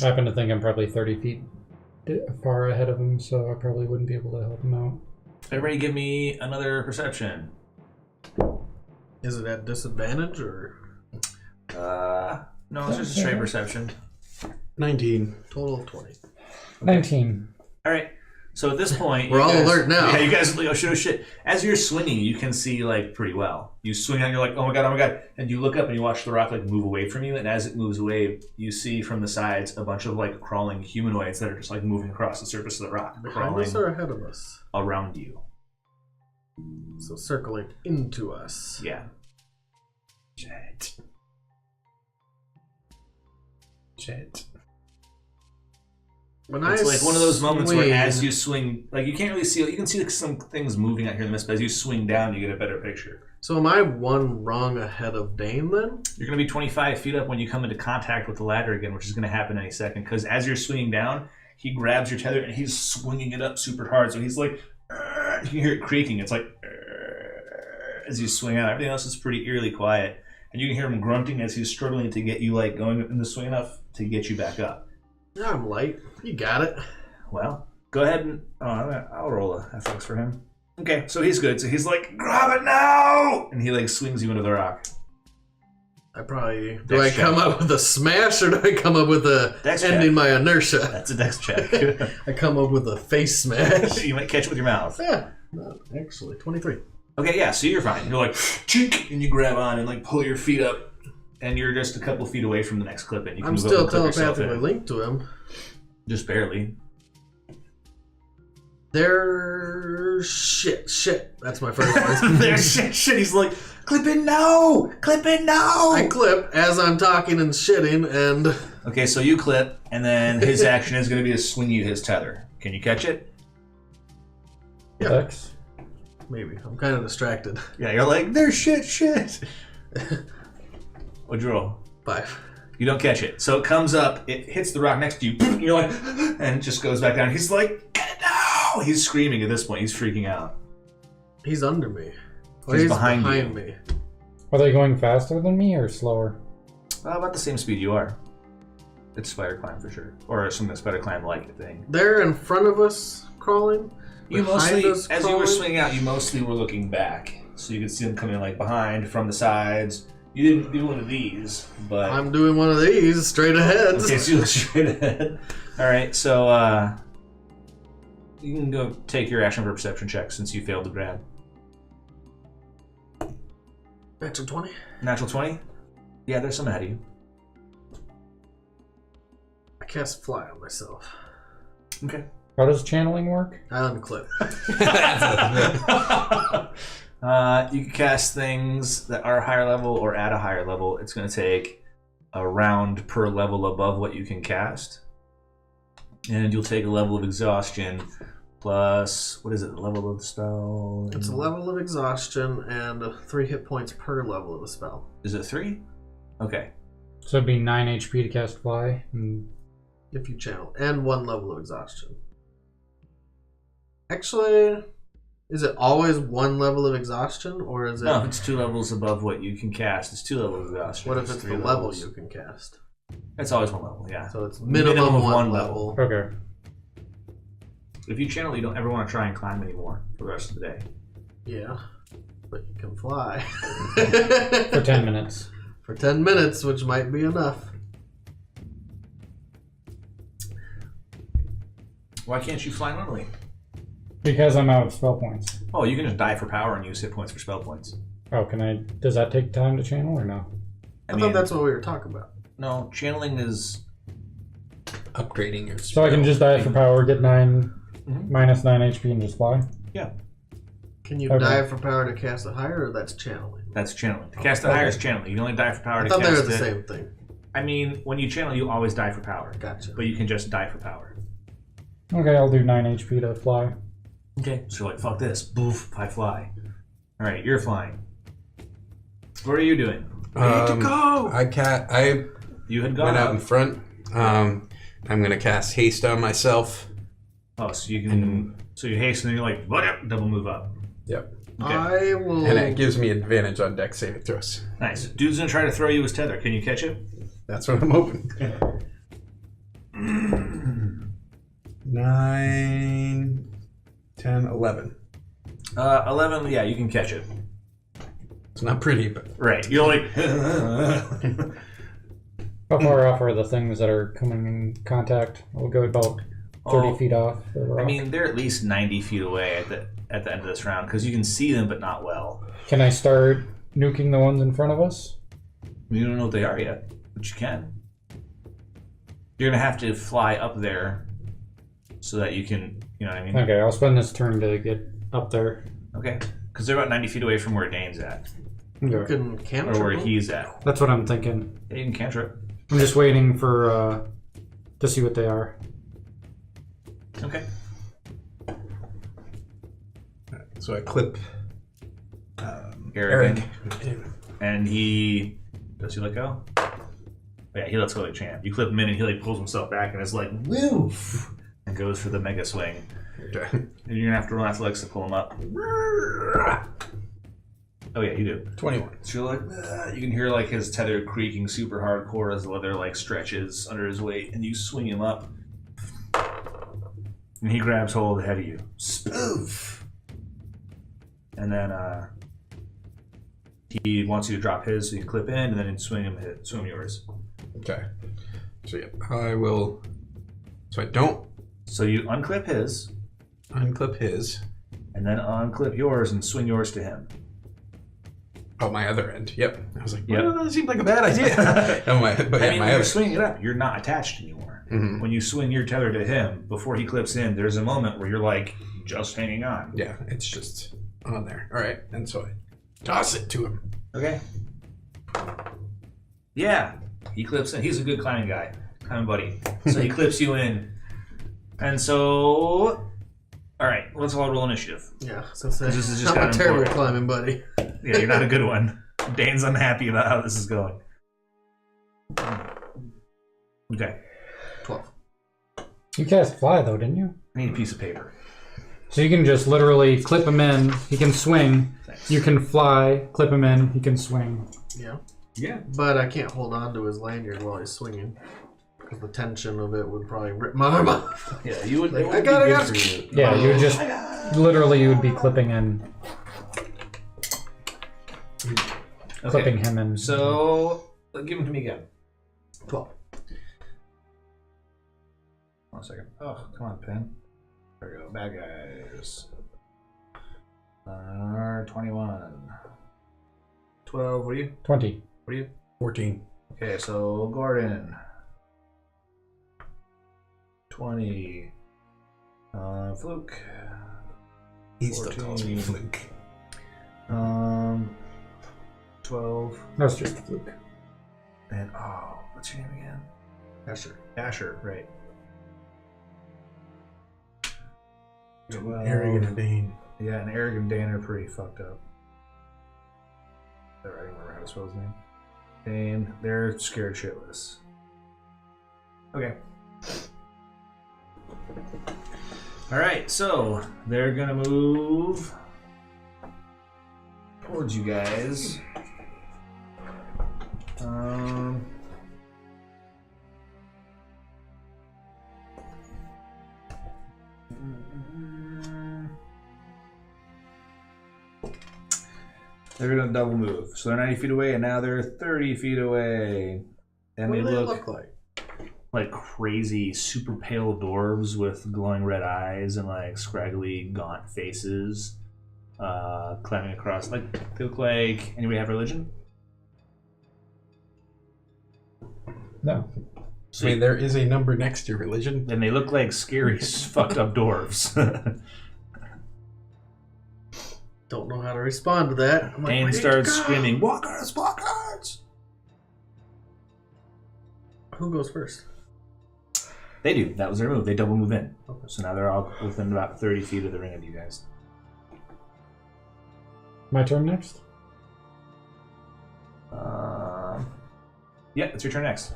S4: I happen to think I'm probably 30 feet far ahead of him, so I probably wouldn't be able to help him out.
S1: Everybody give me another perception.
S2: Is it at disadvantage or
S1: No, it's just a straight perception.
S3: 19.
S2: total of 20?
S4: 19.
S1: All right. So at this point,
S2: We're
S1: you
S2: all
S1: guys-
S2: alert now.
S1: Yeah, you guys, shit. As you're swinging, you can see like pretty well. You swing out, you're like, oh my god, and you look up and you watch the rock like move away from you. And as it moves away, you see from the sides a bunch of like crawling humanoids that are just like moving across the surface of the rock,
S2: Behind
S1: crawling
S2: us or ahead of us?
S1: around you.
S2: So circling into us.
S1: Yeah.
S3: Jet.
S2: When
S1: It's like one of those moments where
S2: swing-
S1: as you swing, like you can't really see, you can see like some things moving out here in the mist, but as you swing down, you get a better picture.
S2: So am I one rung ahead of Dane then?
S1: You're going to be 25 feet up when you come into contact with the ladder again, which is going to happen any second, because as you're swinging down, he grabs your tether and he's swinging it up super hard, so he's like, you can hear it creaking. It's like, as you swing out. Everything else is pretty eerily quiet, and you can hear him grunting as he's struggling to get you like going in the swing enough to get you back up.
S2: Yeah, I'm light. You got it.
S1: Well, go ahead and I'll roll a FX for him. Okay, so he's good. So he's like, grab it now, and he like swings you into the rock.
S2: I probably do.
S1: Dex
S2: I
S1: check.
S2: come up with a smash or do I come up with a
S1: Dex
S2: ending
S1: check.
S2: my inertia?
S1: That's a dex check.
S2: I come up with a face smash.
S1: You might catch it with your mouth.
S2: Yeah, no, actually 23.
S1: Okay, yeah, so you're fine. You're like, chink, and you grab on and like pull your feet up, and you're just a couple feet away from the next clip, and you can
S2: I'm
S1: move
S2: still
S1: up and clip yourself
S2: telepathically
S1: in.
S2: linked to him.
S1: Just barely.
S2: There's shit. That's my first one.
S1: There's shit. He's like, clip it now! Clip it now!
S2: I clip as I'm talking and shitting, and
S1: Okay, so you clip, and then his action is going to be to swing you his tether. Can you catch it?
S2: Yeah.
S4: Dex.
S2: maybe. I'm kind of distracted.
S1: Yeah, you're like, there's shit. What'd you roll?
S2: 5.
S1: You don't catch it. So it comes up, it hits the rock next to you, and you're like, and it just goes back down. He's like, get it now! He's screaming at this point. He's freaking out.
S2: He's under me.
S1: He's behind you.
S2: me.
S4: Are they going faster than me or slower?
S1: About the same speed you are. It's spider climb for sure. Or some spider climb like thing.
S2: They're in front of us crawling.
S1: You
S2: behind
S1: mostly,
S2: us
S1: as you were
S2: crawling?
S1: swinging out, you mostly were looking back. So you could see them coming like behind, from the sides. You didn't do one of these, but...
S2: I'm doing one of these straight ahead.
S1: Okay, so you look straight ahead. Alright, so you can go take your action for a perception check since you failed to grab.
S2: Natural 20.
S1: Natural 20? Yeah, there's some ahead of you.
S2: I cast fly on myself.
S1: Okay.
S4: How does channeling work?
S2: I unclip.
S1: You can cast things that are higher level or at a higher level. It's going to take a round per level above what you can cast. And you'll take a level of exhaustion plus, what is it, the level of the spell?
S2: It's a level of exhaustion and 3 hit points per level of the spell.
S1: Is it 3? Okay.
S4: So it'd be 9 HP to cast fly. And
S2: If you channel. And 1 level of exhaustion. Actually, is it always 1 level of exhaustion? Or is it...
S1: No, if it's 2 levels above what you can cast, it's 2 levels of exhaustion.
S2: What if it's the
S1: 3
S2: level
S1: levels.
S2: you can cast?
S1: It's always 1 level, yeah.
S2: So it's minimum
S1: of
S2: 1
S1: one
S2: level.
S4: okay.
S1: If you channel, you don't ever want to try and climb anymore for the rest of the day.
S2: Yeah. But you can fly.
S4: For 10 minutes.
S2: For 10 minutes, which might be enough.
S1: Why can't you fly normally?
S4: Because I'm out of spell points.
S1: Oh, you can just die for power and use hit points for spell points.
S4: Oh, can I? Does that take time to channel or no?
S2: I thought that's what we were talking about.
S1: No, channeling is
S3: Upgrading your
S4: So I can just die for power, get 9
S1: Mhm.
S4: minus 9 HP, and just fly.
S2: Can you
S4: Okay.
S2: die for power to cast it higher, or that's channeling?
S1: that's channeling. To cast the higher is channeling. You can only die for power
S2: I
S1: to
S2: thought they
S1: cast
S2: were the
S1: it.
S2: same thing.
S1: I mean, when you channel, you always die for power,
S2: Gotcha.
S1: but you can just die for power.
S4: Okay, I'll do 9 HP to fly.
S1: Okay. So you're like, fuck this. Boof, I fly. All right, you're flying. What are you doing?
S2: Need to go.
S3: I
S1: You had gone
S3: went out
S1: up.
S3: in front. I'm gonna cast haste on myself.
S1: Oh, so you can. So you hasten and you're like, what? Double move up.
S3: Yep.
S1: Okay.
S2: I will.
S3: And it gives me advantage on dex saving throws.
S1: Nice. Dude's gonna try to throw you his tether. Can you catch it?
S3: That's what I'm hoping. 9, 10, 11.
S1: 11. Yeah, you can catch it.
S3: It's not pretty, but
S1: Right. You're like.
S4: How far off are the things that are coming in contact? We'll go about 30
S1: Oh,
S4: feet off. The rock.
S1: I mean, they're at least 90 feet away at the end of this round because you can see them, but not well.
S4: Can I start nuking the ones in front of us?
S1: You don't know what they are yet, but you can. You're gonna have to fly up there so that you can, you know what I mean?
S4: Okay, I'll spend this turn to get up there.
S1: Okay. Because they're about 90 feet away from where Dane's at,
S2: You
S4: Okay.
S2: can cantrip
S1: or where
S2: them.
S1: he's at.
S4: That's what I'm thinking.
S1: Yeah, you can cantrip.
S4: I'm just waiting for to see what they are.
S1: Okay.
S3: so I clip
S1: Eric. And he does he let go? Oh, yeah, he lets go of the champ. You clip him in, and he like pulls himself back, and is like woof, and goes for the mega swing.
S3: Okay.
S1: And you're gonna have to roll athletics to pull him up. Oh yeah, you do.
S3: 21.
S1: So you're like, you can hear like his tether creaking super hardcore as the leather like stretches under his weight, and you swing him up, and he grabs hold ahead of you. Spoof. And then he wants you to drop his, so you can clip in, and then swing yours.
S3: Okay. So yeah, I will. So I don't
S1: So you unclip his,
S3: unclip his.
S1: and then unclip yours and swing yours to him.
S3: Oh, my other end. Yep. I was like,
S1: Yep.
S3: well, that seemed like a bad idea. Oh, but
S1: I
S3: yeah,
S1: mean,
S3: my
S1: when you're
S3: other.
S1: swinging it up, you're not attached anymore.
S3: Mhm.
S1: When you swing your tether to him, before he clips in, there's a moment where you're like just hanging on.
S3: Yeah, it's just on there. All right, and so I toss it to him.
S1: Okay. Yeah, he clips in. He's a good climbing guy, climbing buddy. So he clips you in, and so. All right, let's all roll initiative.
S2: Yeah, so say,
S1: This is just
S2: I'm a
S1: kinda
S2: terrible
S1: important.
S2: climbing buddy.
S1: Yeah, you're not a good one. Dane's unhappy about how this is going. Okay,
S2: 12.
S4: You cast fly though, didn't you?
S1: I need a piece of paper.
S4: So you can just literally clip him in. He can swing.
S1: Thanks.
S4: You can fly. Clip him in. He can swing.
S2: Yeah.
S1: Yeah.
S2: But I can't hold on to his lanyard while he's swinging. Because the tension of it would probably rip my arm off.
S1: Yeah, you would.
S2: Like,
S1: it would
S2: I got
S1: be
S2: it,
S1: good
S2: I
S1: for you.
S4: Yeah, you would just literally you would be clipping in, clipping him in.
S1: So give him to me again.
S2: 12.
S1: 1 second. Oh, come on, pen. There we go. Bad guys. 21. 12. What are you?
S4: 20.
S1: What are you?
S3: 14.
S1: Okay, so Gordon. 20. Fluke.
S3: He still calls me
S1: 14.
S3: Fluke.
S1: 12.
S4: That's just a fluke.
S1: And what's your name again? Asher. Asher, right. 12.
S3: Arrogant and Dane.
S1: Yeah, and Eric and Dan are pretty fucked up. I don't remember how to spell his name. And they're scared shitless. Okay. Alright, so they're gonna move towards you guys. They're gonna double move. So they're 90 feet away, and now they're 30 feet away. And
S2: What
S1: they
S2: do they
S1: look.
S2: look like?
S1: like crazy, super pale dwarves with glowing red eyes and like scraggly, gaunt faces, climbing across. Like they look like. Anybody have religion?
S4: No.
S1: So
S3: Wait, there is a number next to religion.
S1: and they look like scary, fucked up dwarves.
S2: Don't know how to respond to that. I'm like,
S1: Dane
S2: "We need to
S1: starts
S2: go."
S1: screaming, "Walkers! Walkers!"
S2: Who goes first?
S1: They do. That was their move. They double move in.
S2: Okay.
S1: So now they're all within about 30 feet of the ring of you guys.
S4: My turn next?
S1: Yeah, it's your turn next.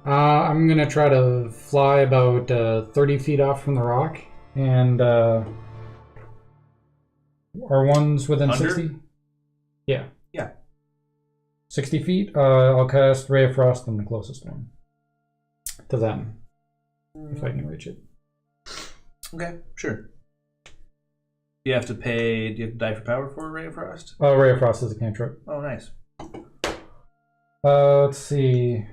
S4: I'm gonna try to fly about 30 feet off from the rock, and are ones within
S1: Under?
S4: 60? Yeah.
S1: Yeah.
S4: 60 feet. I'll cast Ray of Frost on the closest one to them, if I can reach it.
S1: Okay, sure. Do you have to die for power for Ray of Frost?
S4: Ray of Frost is a cantrip.
S1: Oh, nice.
S4: Let's see.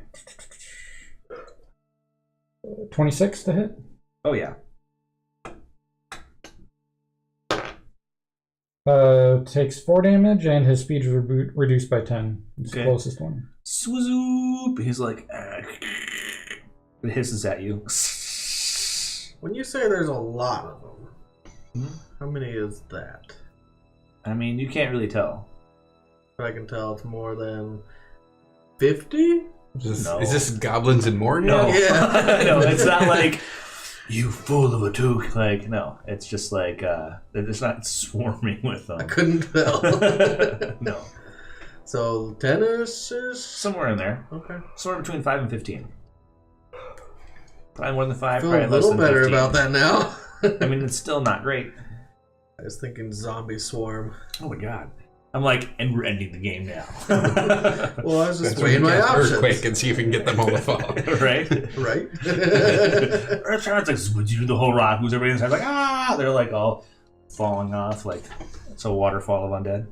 S4: 26 to hit.
S1: Oh, yeah.
S4: Takes 4 damage, and his speed is reduced by 10. It's
S1: Okay.
S4: the closest one.
S1: Swoop! He's like, it hisses at you.
S2: When you say there's a lot of them,
S1: Hmm?
S2: how many is that?
S1: I mean, you can't really tell.
S2: But I can tell it's more than 50?
S1: No.
S3: Is this goblins and more?
S1: No,
S2: Yeah.
S1: no, it's not like you fool of a toque. Like, no, it's just like it's not swarming with them.
S2: I couldn't tell.
S1: No,
S2: So 10-ish?
S1: somewhere in there,
S2: Okay.
S1: somewhere between 5 and 15. Probably more than 5.
S2: I feel
S1: Probably
S2: a
S1: less
S2: little
S1: than
S2: better
S1: 15.
S2: about that now.
S1: I mean, it's still not great.
S2: I was thinking zombie swarm.
S1: Oh my god. I'm like, and we're ending the game now.
S2: Well, I was just
S3: That's when we
S2: weighing my
S3: cast
S2: options.
S3: Earthquake and see if we can get them all to fall.
S1: Right?
S2: Right?
S1: It's like, would you do the whole rock? Who's everybody inside? Like, ah! They're like all falling off. Like, it's a waterfall of undead.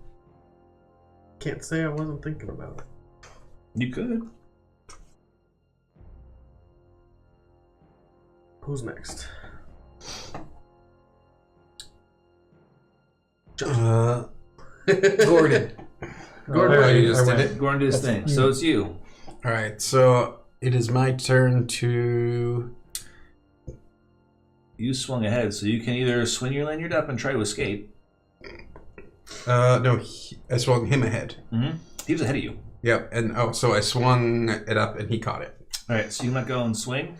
S2: Can't say I wasn't thinking about it.
S1: You could.
S2: Who's next?
S3: Gordon.
S2: Gordon.
S3: Oh, you just did it?
S1: Gordon did his thing. So it's you.
S3: All right, so it is my turn to.
S1: You swung ahead, so you can either swing your lanyard up and try to escape.
S3: No, I swung him ahead.
S1: Mm-hmm. He was ahead of you.
S3: Yep, and so I swung it up and he caught it.
S1: All right, so you might go and swing.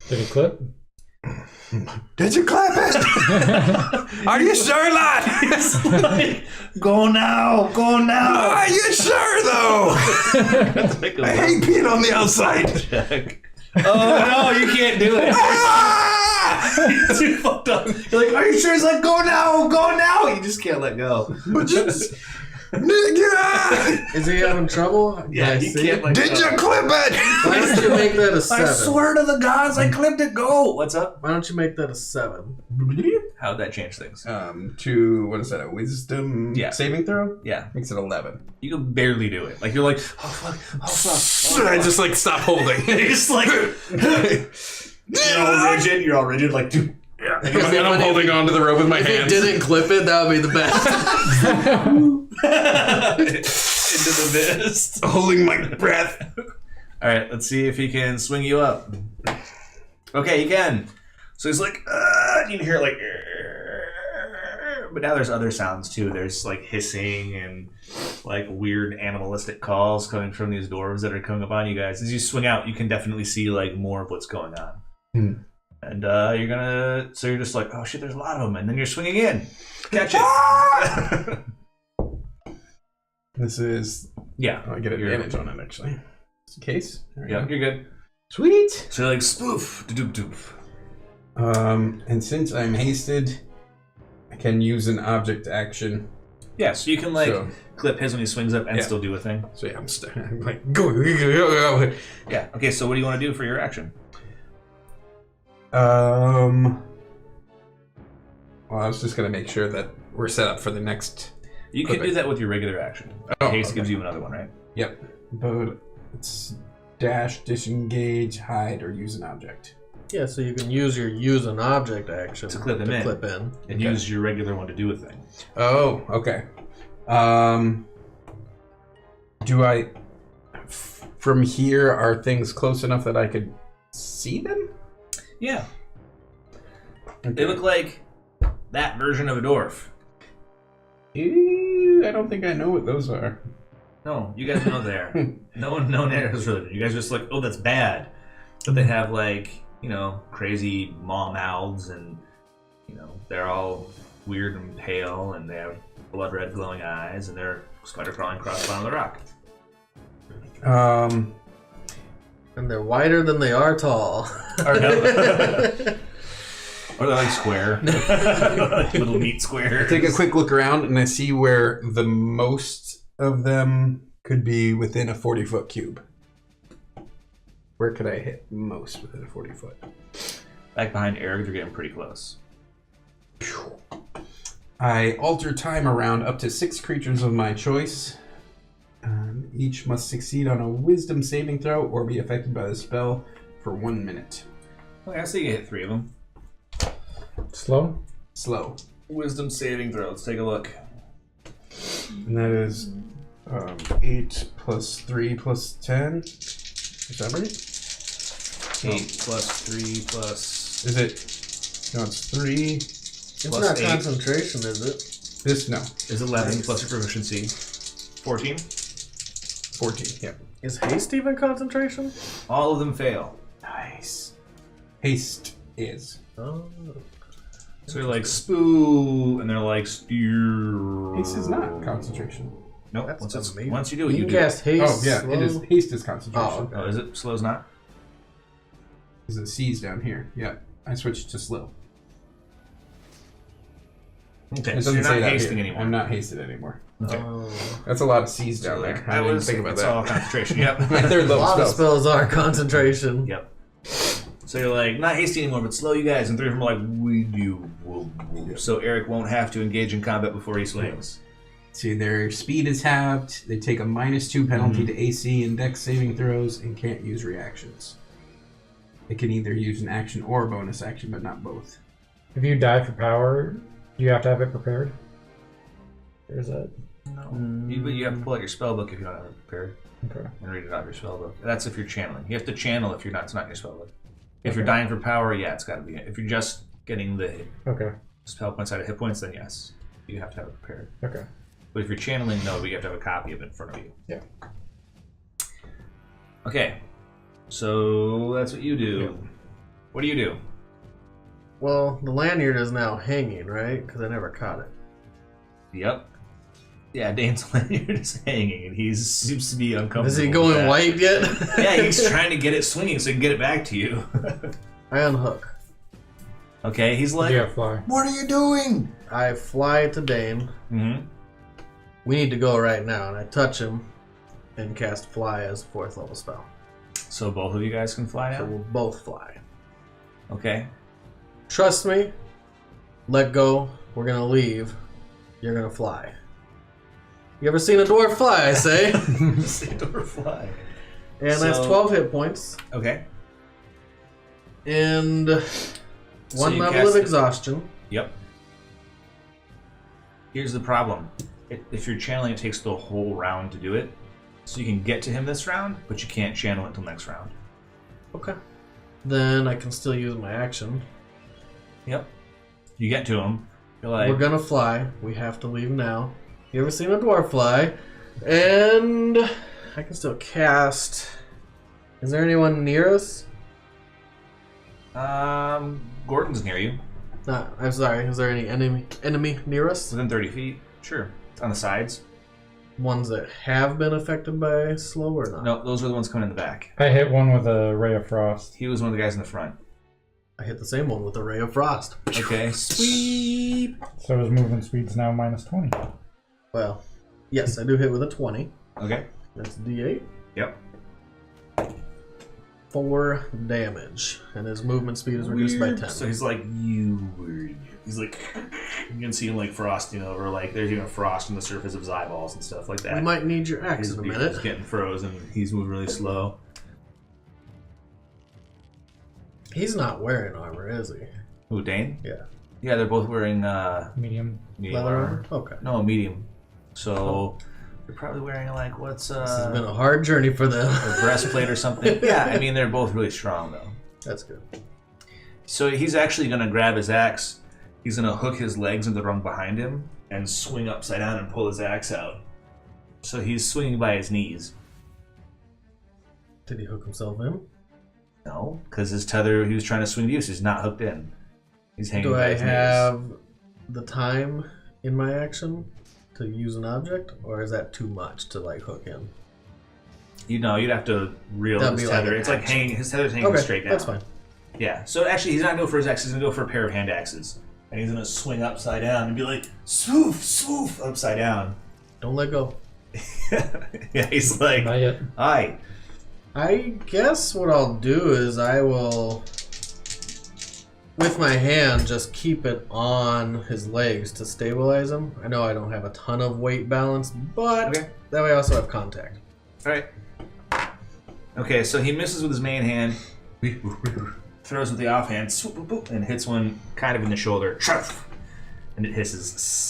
S4: Did he clip?
S3: Did you clap it? Are you sure, lad?
S1: It's like, go now, go now.
S3: Are you sure, though?
S1: Take a
S3: I hate being on the outside.
S1: check. Oh no, you can't do it. You're too fucked up. You're like, are you sure? He's like, go now, go now. You just can't let go.
S3: But just, nigga!
S2: Is he having trouble?
S1: Yeah,
S2: I
S1: you
S2: see?
S1: can't let
S3: Did
S1: go.
S3: you clip
S2: Why
S3: it?
S2: don't you make that a 7?
S1: I swear to the gods, I clipped it. Go. What's up?
S2: Why don't you make that a 7?
S1: How'd that change things?
S3: To what is that? A wisdom saving throw?
S1: Yeah,
S3: Makes it 11.
S1: you can barely do it. Like you're like, oh fuck, oh fuck.
S3: I just like stop holding.
S1: You're just like, you're all rigid, like, dude.
S3: Yeah. And I'm holding on to the rope with my
S2: If
S3: hands.
S2: he didn't clip it, that would be the best.
S1: Into the mist.
S3: Holding my breath.
S1: All right, let's see if he can swing you up. Okay, he can. So he's like, you can hear it like, but now there's other sounds too. There's like hissing and like weird animalistic calls coming from these dwarves that are coming up on you guys. As you swing out, you can definitely see like more of what's going on. And so you're just like, oh shit, there's a lot of them. And then you're swinging in. Catch it.
S3: This is...
S1: Yeah.
S3: I get advantage on it, actually. Just in case. There we
S1: Yeah,
S3: go.
S1: you're good.
S3: Sweet!
S1: So you're like, spoof, doop.
S3: And since I'm hasted, I can use an object action.
S1: Yeah, so you can like clip his when he swings up and
S3: Yeah.
S1: still do a thing.
S3: So yeah, I'm like, go.
S1: Yeah, okay, so what do you want to do for your action?
S3: Well, I was just going to make sure that we're set up for the next...
S1: You can do that with your regular action.
S3: Oh,
S1: Haste
S3: okay.
S1: gives you another one, right?
S3: Yep. But it's dash, disengage, hide, or use an object.
S2: Yeah, so you can use an object action
S1: To clip him in.
S2: clip in.
S1: And use your regular one to do a thing.
S3: Oh, okay. Do I... From here, are things close enough that I could see them?
S1: Yeah.
S3: Okay.
S1: They look like that version of a dwarf.
S3: I don't think I know what those are.
S1: No, you guys know they're. no narratives really. You guys are just like, oh, that's bad. But they have like, crazy maw mouths and, they're all weird and pale and they have blood red glowing eyes and they're spider crawling across the bottom of the rock.
S2: And they're wider than they are tall.
S1: Or they're like square. Like little meat squares.
S3: I take a quick look around and I see where the most of them could be within a 40-foot cube. Where could I hit most within a 40-foot?
S1: Back behind Eric, they're getting pretty close.
S3: I alter time around up to 6 creatures of my choice. Each must succeed on a wisdom saving throw or be affected by the spell for 1 minute.
S1: Okay, I say you hit 3 of them.
S4: Slow?
S3: Slow.
S1: Wisdom saving throw. Let's take a look.
S3: And that is 8 plus 3 plus 10. Is that right?
S1: 8 plus 3 plus...
S3: Is it? No, it's 3.
S2: It's
S1: Plus
S2: not
S1: 8.
S2: concentration, is it?
S3: This, no.
S1: Is 11 plus your proficiency. 14.
S3: 14, yeah.
S2: Is haste even concentration?
S1: All of them fail.
S3: Nice. Haste is.
S2: Oh.
S1: So they're like spoo, and they're like steer.
S3: Haste is not concentration.
S1: Nope.
S2: That's
S1: Once
S2: amazing.
S1: once you do it,
S2: You
S1: you
S2: can
S1: do
S2: cast
S1: it.
S2: haste.
S3: Oh, yeah,
S2: slow.
S3: it is. Haste is concentration.
S2: Oh, okay.
S1: Oh, is it? Slow's not?
S3: Because the C's down here. Yeah, I switched to slow.
S1: Okay,
S3: It
S1: so
S3: doesn't
S1: you're
S3: say
S1: not
S3: that
S1: hasting
S3: here.
S1: anymore.
S3: I'm not hasted anymore.
S1: Okay.
S2: Oh.
S3: That's a lot of C's
S1: So
S3: down there.
S1: like,
S3: I didn't think about
S1: it's
S3: that.
S1: all concentration. Yep.
S3: My third
S2: A
S3: level
S2: lot of
S3: spell.
S2: spells are concentration.
S1: Yep. So you're like, not hasty anymore, but slow you guys. And 3 of them are like, we do. So Eric won't have to engage in combat before he swings.
S3: See, their speed is halved. They take a -2 penalty to AC and Dex saving throws and can't use reactions. They can either use an action or a bonus action, but not both.
S4: If you die for power, do you have to have it prepared? Or is that...
S1: No. But you have to pull out your spell book if you don't have it prepared
S4: Okay.
S1: and read it out of your spell book. That's if you're channeling. You have to channel if you're not. It's not in your spell book. If you're dying for power, yeah, it's got to be. If you're just getting the
S4: Okay.
S1: spell points out of hit points, then yes, you have to have it prepared.
S4: Okay.
S1: But if you're channeling, no, but you have to have a copy of it in front of you.
S4: Yeah.
S1: Okay, so that's what you do.
S3: Yeah.
S1: What do you do?
S2: Well, the lanyard is now hanging, right? Because I never caught it.
S1: Yep. Yeah, Dane's lanyard is hanging, and he seems to be uncomfortable.
S2: Is he
S1: with
S2: going
S1: that.
S2: white yet?
S1: Yeah, he's trying to get it swinging so he can get it back to you.
S2: I unhook.
S1: Okay, he's like,
S4: Yeah, fly.
S1: "What are you doing?"
S2: I fly to Dane.
S1: Mm-hmm.
S2: We need to go right now, and I touch him and cast fly as a 4th level spell.
S1: So both of you guys can fly
S2: So
S1: now.
S2: we'll both fly.
S1: Okay.
S2: Trust me. Let go. We're gonna leave. You're gonna fly. You ever seen a dwarf fly, I say?
S1: Or fly.
S2: And that's
S1: So-
S2: 12 hit points.
S1: Okay.
S2: And
S1: So
S2: 1
S1: you
S2: level
S1: cast
S2: of
S1: it.
S2: exhaustion.
S1: Yep. Here's the problem. If you're channeling, it takes the whole round to do it. So you can get to him this round, but you can't channel it until next round.
S2: Okay. Then I can still use my action.
S1: Yep. You get to him. You're like,
S2: We're gonna fly. We have to leave now. You ever seen a dwarf fly? And I can still cast. Is there anyone near us?
S1: Gordon's near you.
S2: No, I'm sorry. Is there any enemy near us?
S1: Within 30 feet. Sure. It's on the sides.
S2: Ones that have been affected by slow or not?
S1: No, those are the ones coming in the back.
S4: I hit one with a ray of frost.
S1: He was one of the guys in the front.
S2: I hit the same one with a ray of frost.
S1: Okay. Sweep.
S4: So his movement speed's now -20.
S2: Well, yes, I do hit with a 20.
S1: Okay.
S2: That's a D8.
S1: Yep.
S2: 4 damage. And his movement speed is reduced by 10.
S1: So he's like, you weird. He's like, you can see him like frosting over, like there's even frost on the surface of his eyeballs and stuff like that.
S2: We might need your axe
S1: His
S2: in a
S1: beard
S2: minute.
S1: is getting frozen. He's moving really slow.
S2: He's not wearing armor, is he?
S1: Who, Dane?
S2: Yeah.
S1: Yeah, they're both wearing
S4: Medium.
S1: medium
S2: Leather
S1: armor.
S2: armor? Okay.
S1: No, medium. So they're probably wearing like what's
S2: This has been a hard journey for them.
S1: a breastplate or something. Yeah, I mean they're both really strong though.
S2: That's good.
S1: So he's actually gonna grab his axe. He's gonna hook his legs in the rung behind him and swing upside down and pull his axe out. So he's swinging by his knees.
S2: Did he hook himself in?
S1: No, because his tether he was trying to swing to use. He's not hooked in. He's hanging
S2: Do
S1: by
S2: I
S1: his knees.
S2: have the time in my action to use an object, or is that too much to like hook in?
S1: You know, you'd have to reel
S2: That'd
S1: his
S2: be like
S1: tether.
S2: an
S1: It's like
S2: action.
S1: hanging. His tether's hanging straight down.
S2: That's fine.
S1: Yeah. So actually, he's not gonna go for his axe. He's gonna go for a pair of hand axes, and he's gonna swing upside down and be like swoof, swoof, upside down.
S2: Don't let go.
S1: Yeah, he's like,
S4: Not yet.
S1: "Aye."
S2: I guess what I'll do is I will, with my hand, just keep it on his legs to stabilize him. I know I don't have a ton of weight balance, but
S1: Okay.
S2: that way I also have contact.
S1: All right. Okay, so he misses with his main hand, throws with the offhand, swoop, boop, boop, and hits one kind of in the shoulder, and it hisses.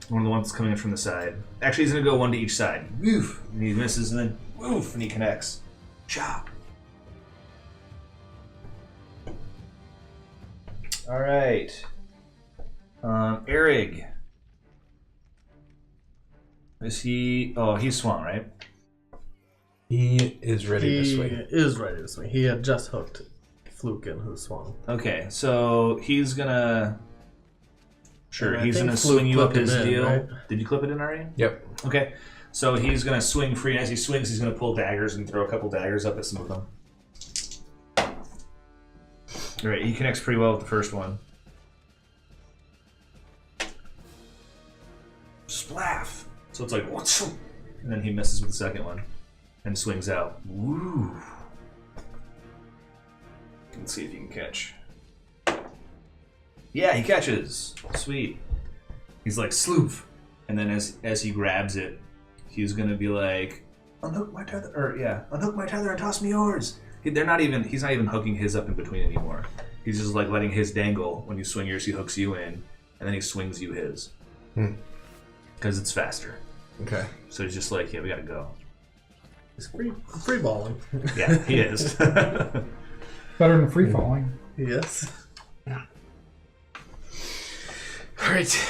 S1: One of the ones coming in from the side. Actually, he's gonna go one to each side. Woof, and he misses, and then woof, and he connects. Chop. All right. Erig. Is he? Oh, he's swung, right?
S3: He is ready
S2: He
S3: to swing.
S2: is ready to swing. He had just hooked Fluke in, who swung.
S1: Okay, so he's gonna. Sure,
S2: And I
S1: he's
S2: think
S1: gonna
S2: Fluke
S1: swing you up
S2: clipped
S1: his
S2: him in,
S1: deal.
S2: right?
S1: Did you clip it in already?
S3: Yep.
S1: Okay, so he's gonna swing free. And as he swings, he's gonna pull daggers and throw a couple daggers up at some of them. All right, he connects pretty well with the first one. Splaff! So it's like, and then he misses with the second one and swings out. Woo! Let's see if you can catch. Yeah, he catches. Sweet. He's like, sloof. And then as he grabs it, he's gonna be like, unhook my tether, or yeah, unhook my tether and toss me yours. He's not even hooking his up in between anymore. He's just like letting his dangle. When you swing yours, he hooks you in, and then he swings you his. Because it's faster.
S3: Okay.
S1: So he's just like, yeah, we gotta go.
S2: He's free balling.
S1: Yeah, he is.
S4: Better than free falling.
S2: Yes.
S3: All right.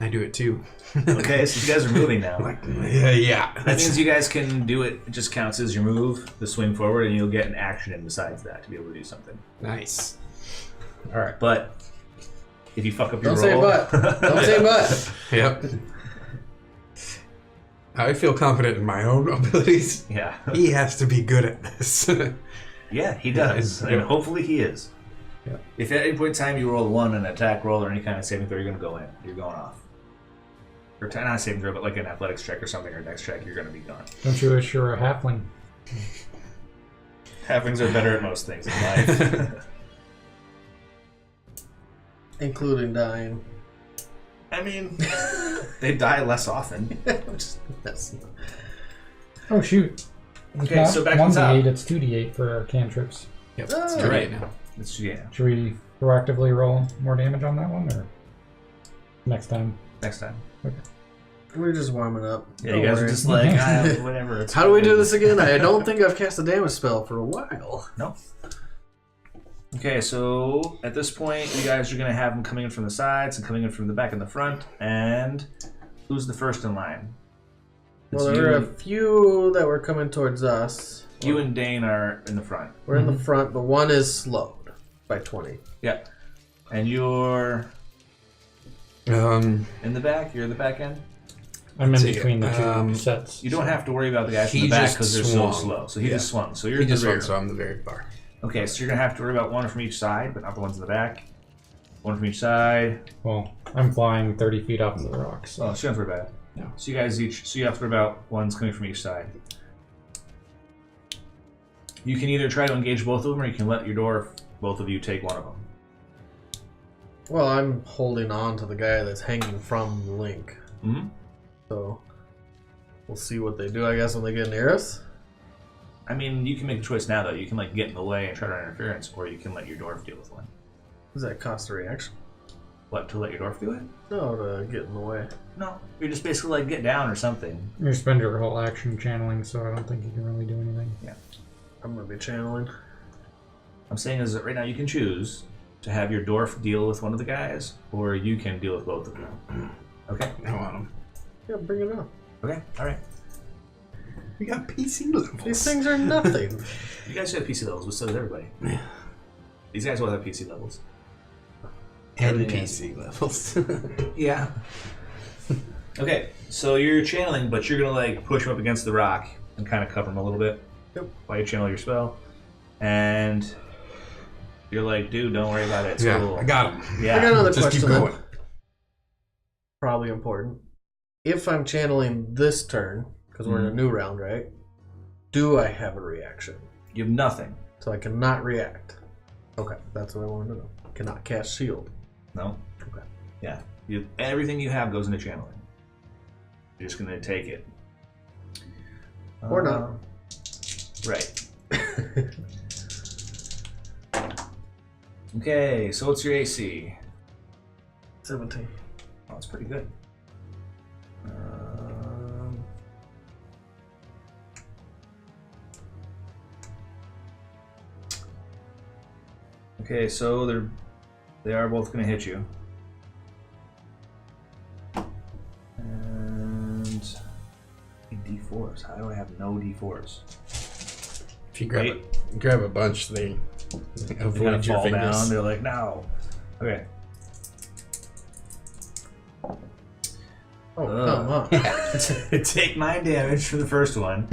S3: I do it too.
S1: Okay, so you guys are moving now.
S3: Yeah.
S1: That means you guys can do it. It just counts as your move, the swing forward, and you'll get an action in besides that to be able to do something.
S3: Nice. All right.
S1: But if you fuck up your
S2: Don't say
S1: roll,
S2: but. Don't say but.
S3: Yep. I feel confident in my own abilities.
S1: Yeah,
S3: He has to be good at this.
S1: yeah, he does, and
S3: Yeah.
S1: hopefully he is.
S3: Yeah.
S1: If at any point in time you roll one, an attack roll or any kind of saving throw, you're going to go in. You're going off. Or not a saving throw, but like an athletics check or something, or a dex check, you're going to be gone.
S4: Don't you wish you were a halfling?
S1: Halflings are better at most things in life.
S2: Including dying.
S1: I mean, they die less often.
S2: That's
S4: Oh shoot!
S1: Okay,
S4: Not
S1: so back to the
S4: 1d8,
S1: top.
S4: it's 2d8 for cantrips.
S3: Yep.
S2: Oh,
S3: You're
S1: right.
S3: right now.
S1: Yeah,
S4: Should we proactively roll more damage on that one, or next time?
S1: next time.
S2: We're just warming up.
S1: Yeah,
S2: Don't
S1: you guys are
S2: worry.
S1: just like, whatever. It's
S2: How do we do
S1: fine.
S2: this again? I don't think I've cast a damage spell for a while.
S1: No. Okay, so at this point, you guys are going to have them coming in from the sides and coming in from the back and the front. And who's the first in line?
S2: Well,
S1: It's
S2: there were a
S1: you,
S2: few that were coming towards us.
S1: you and Dane are in the front.
S2: We're in the front, but one is slowed by 20.
S1: Yep. And you're
S3: Um,
S1: in the back? You're in the back end?
S4: I'm in
S3: See,
S4: between the two sets.
S1: You don't have to worry about the guys from
S3: He
S1: the back
S3: just
S1: because they're
S3: swung.
S1: so slow. So he
S3: Yeah.
S1: just swung. So you're
S3: he
S1: in the
S3: just
S1: rear.
S3: went, so I'm the very far.
S1: Okay, so you're going to have to worry about one from each side, but not the ones in the back. One from each side.
S4: Well, I'm flying 30 feet off the rocks.
S1: Oh, so you don't have to worry about it.
S4: No.
S1: So you guys each, so you have to worry about ones coming from each side. You can either try to engage both of them, or you can let your dwarf, both of you, take one of them.
S2: Well, I'm holding on to the guy that's hanging from the link.
S1: Mm-hmm.
S2: So we'll see what they do, I guess, when they get near us.
S1: I mean, you can make a choice now, though. You can, like, get in the way and try to run interference, or you can let your dwarf deal with one.
S2: Does that cost a reaction?
S1: What, to let your dwarf do it?
S2: No, to get in the way.
S1: No. You're just basically, like, get down or something.
S4: You spend your whole action channeling, so I don't think you can really do anything.
S1: Yeah.
S2: I'm gonna be channeling.
S1: I'm saying is that right now you can choose to have your dwarf deal with one of the guys, or you can deal with both of them. Okay?
S3: I want them.
S2: Yeah, bring it on.
S1: Okay, alright.
S3: We got PC levels.
S2: These things are nothing.
S1: You guys have PC levels, but so does everybody.
S3: Yeah.
S1: These guys will have PC levels.
S3: And
S1: Everything
S3: PC levels.
S1: Yeah. Okay, so you're channeling, but you're gonna like push him up against the rock and kind of cover him a little bit.
S2: Yep.
S1: While you channel your spell. And you're like, dude, don't worry about it. It's
S3: yeah,
S1: cool.
S3: I got him.
S1: Yeah.
S2: I got another
S3: Just
S2: question.
S3: keep
S2: then.
S3: going.
S2: Probably important. If I'm channeling this turn, because we're in a new round, right? Do I have a reaction?
S1: You have nothing.
S2: So I cannot react. Okay, that's what I wanted to know. Cannot cast shield.
S1: No?
S2: Okay.
S1: Yeah. Everything you have goes into channeling. You're just gonna take it.
S2: Or not.
S1: Right. Okay, so what's your AC?
S2: 17.
S1: Oh, that's pretty good. Okay, so they are both going to hit you. And D4s. How do I have no D4s?
S3: If you grab a bunch, they
S1: They kind
S3: avoid
S1: of
S3: your
S1: fall
S3: fingers.
S1: down. They're like, no. Okay.
S2: Oh, come on.
S1: Take 9 damage for the first one.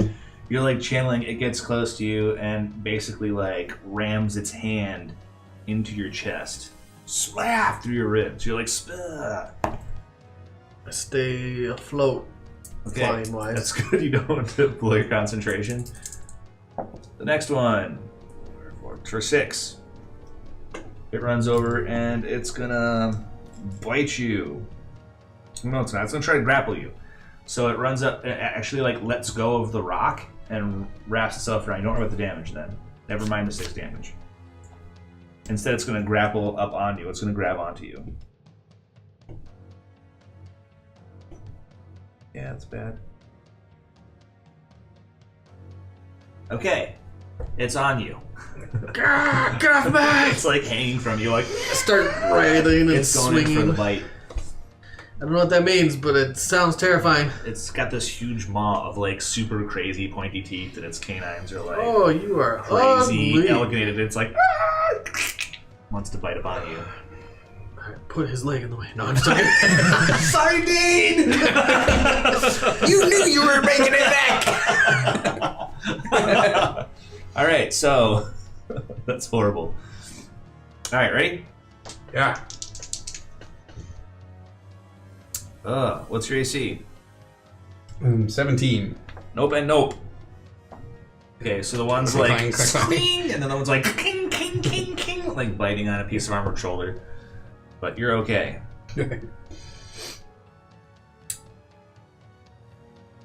S1: You're like channeling, it gets close to you and basically like rams its hand into your chest. Slap through your ribs. You're like, Spah.
S2: I stay afloat,
S1: Okay,
S2: flying wise.
S1: that's good. You don't want to blow your concentration. The next one, for 6. It runs over and it's gonna bite you. No, it's not. It's gonna try to grapple you. So it runs up, it actually like lets go of the rock and wraps itself around. You don't worry about the damage then. Never mind the 6 damage. Instead, it's gonna grapple up onto you. It's gonna grab onto you. Yeah, that's bad. Okay, it's on you.
S2: Get off me!
S1: It's like hanging from you, like
S2: Start riding and
S1: it's going in for the
S2: swinging.
S1: bite.
S2: I don't know what that means, but it sounds terrifying.
S1: It's got this huge maw of like super crazy pointy teeth, and its canines are like
S2: Oh, you are
S1: crazy
S2: ugly.
S1: elegant. It's like wants to bite upon you.
S2: Alright, put his leg in the way. No, I'm just joking.
S1: Sorry, Dean.
S3: You knew you were making it back!
S1: All right, so that's horrible. All right, ready?
S3: Yeah.
S1: What's your AC?
S3: 17.
S1: Nope and nope. Okay, so the one's
S3: Clang,
S1: like
S3: clang, clang.
S1: cling, and then the one's like king, king, king, king, like biting on a piece of armored shoulder. But you're okay.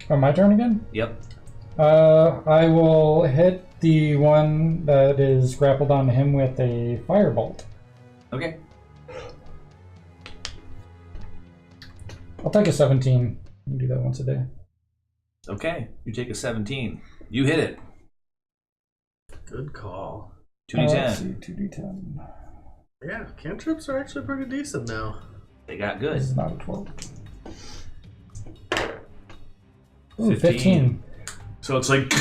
S4: Oh, my turn again?
S1: Yep.
S4: I will hit the one that is grappled onto him with a firebolt.
S1: Okay.
S4: I'll take a 17. You do that once a day.
S1: Okay. You take a 17. You hit it.
S2: Good call.
S1: 2d10.
S4: Let's see, 2d10.
S2: Yeah, cantrips are actually pretty decent now.
S1: They got
S4: This
S1: good.
S4: is not a 12. Ooh,
S1: 15.
S4: 15.
S1: So it's like,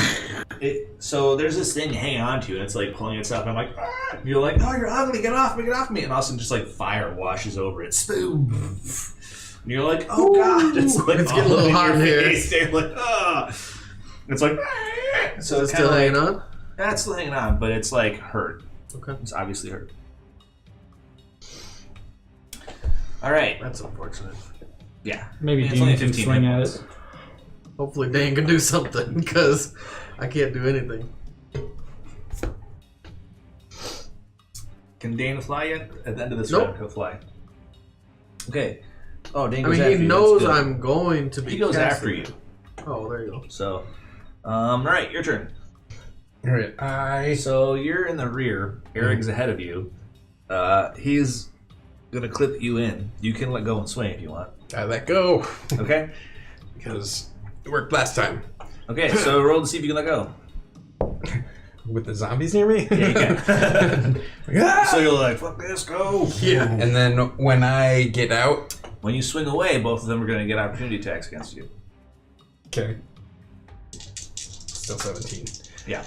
S1: so there's this thing hanging on to you, and it's like pulling itself. And I'm like, ah! You're like, no, you're ugly, get off me, get off me. And all of a sudden, just like fire washes over it. Spoom. And you're like, oh god. It's like,
S2: It's getting a little
S1: all
S2: hot
S1: in
S2: in
S1: your
S2: here.
S1: face. You're like, ah. It's like, ah. So
S2: Is
S1: it's
S2: it
S1: kind
S2: still
S1: of
S2: hanging
S1: like,
S2: on?
S1: yeah, it's still hanging on, but it's like hurt.
S2: Okay.
S1: It's obviously hurt. All right.
S2: That's unfortunate.
S1: Yeah.
S4: Maybe
S1: It's only
S4: Dean can
S1: 15
S4: swing
S1: hit
S4: at
S1: points.
S4: it.
S2: Hopefully Dan can do something, because I can't do anything.
S1: Can Dane fly yet? At the end of this
S2: Nope.
S1: round, he'll fly. Okay. Oh, Dane
S2: I
S1: goes
S2: mean,
S1: after
S2: he
S1: you.
S2: knows
S1: That's good.
S2: I'm going to be
S1: He goes
S2: casting
S1: after you.
S2: it. Oh, there you go.
S1: So, all right, your turn.
S3: Alright,
S1: So you're in the rear. Eric's ahead of you. He's gonna clip you in. You can let go and swing if you want.
S3: I let go.
S1: Okay?
S3: Because it worked last time.
S1: Okay, so roll to see if you can let go.
S3: With the zombies near me?
S1: Yeah, you can.
S3: Ah!
S1: So you're like, fuck this, go!
S3: Yeah. And then when I get out...
S1: When you swing away, both of them are gonna get opportunity attacks against you.
S3: Okay. Still 17.
S1: Yeah.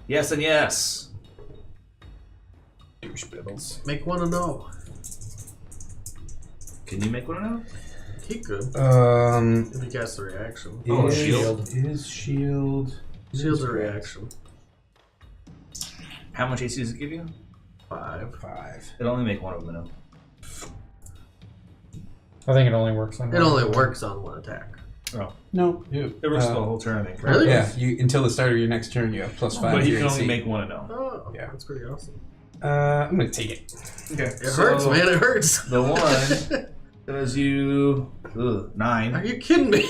S1: Yes and yes.
S3: Douche bibbles.
S2: Make one a no.
S1: Can you make one now?
S2: He could.
S3: If
S2: If he casts the reaction.
S1: Oh,
S3: is
S1: shield.
S3: Is shield...
S2: Shield's a reaction.
S1: How much AC does it give you?
S2: 5.
S3: 5.
S1: It'll only make one of them now.
S4: I think it only works on
S2: It only works on one attack.
S1: Oh.
S3: No.
S1: It works the whole turn, I think.
S2: Really?
S3: Yeah, you until the start of your next turn, you have +5
S1: But
S3: to
S1: you
S3: your
S1: can only
S3: AC.
S1: make one a no.
S2: Oh,
S3: Yeah.
S2: that's pretty awesome.
S3: I'm gonna take it.
S1: Okay.
S2: It hurts, man. It hurts.
S1: The one does you 9.
S2: Are you kidding me?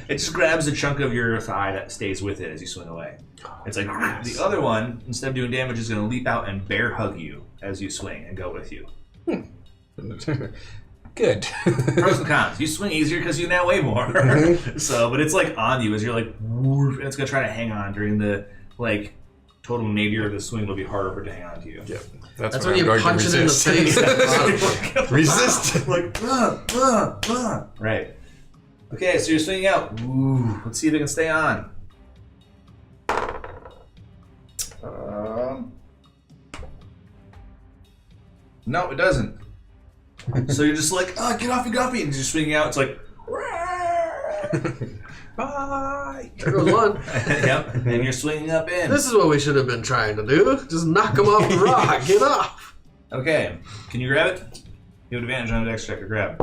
S1: It just grabs a chunk of your thigh that stays with it as you swing away. It's like the other one, instead of doing damage, is going to leap out and bear hug you as you swing and go with you.
S3: Good.
S1: Pros and cons. You swing easier because you now weigh more. So, but it's like on you as you're like, woof, and it's going to try to hang on during the like total nadir of the swing. It'll be harder for it to hang on to you.
S3: Yep. That's
S2: That's
S3: what
S2: when
S3: I'm
S2: you
S3: going
S2: punch
S3: to
S2: it in the
S3: resist.
S2: face.
S3: Resist.
S1: Like, right. Okay, so you're swinging out. Ooh, let's see if it can stay on. No, it doesn't. So you're just like, oh, get off your guppy, and you're swinging out. It's like, bye.
S2: There goes one.
S1: Yep, and you're swinging up in.
S2: This is what we should have been trying to do. Just knock him off the rock. Get off.
S1: Okay, can you grab it? You have advantage on a dex check to grab.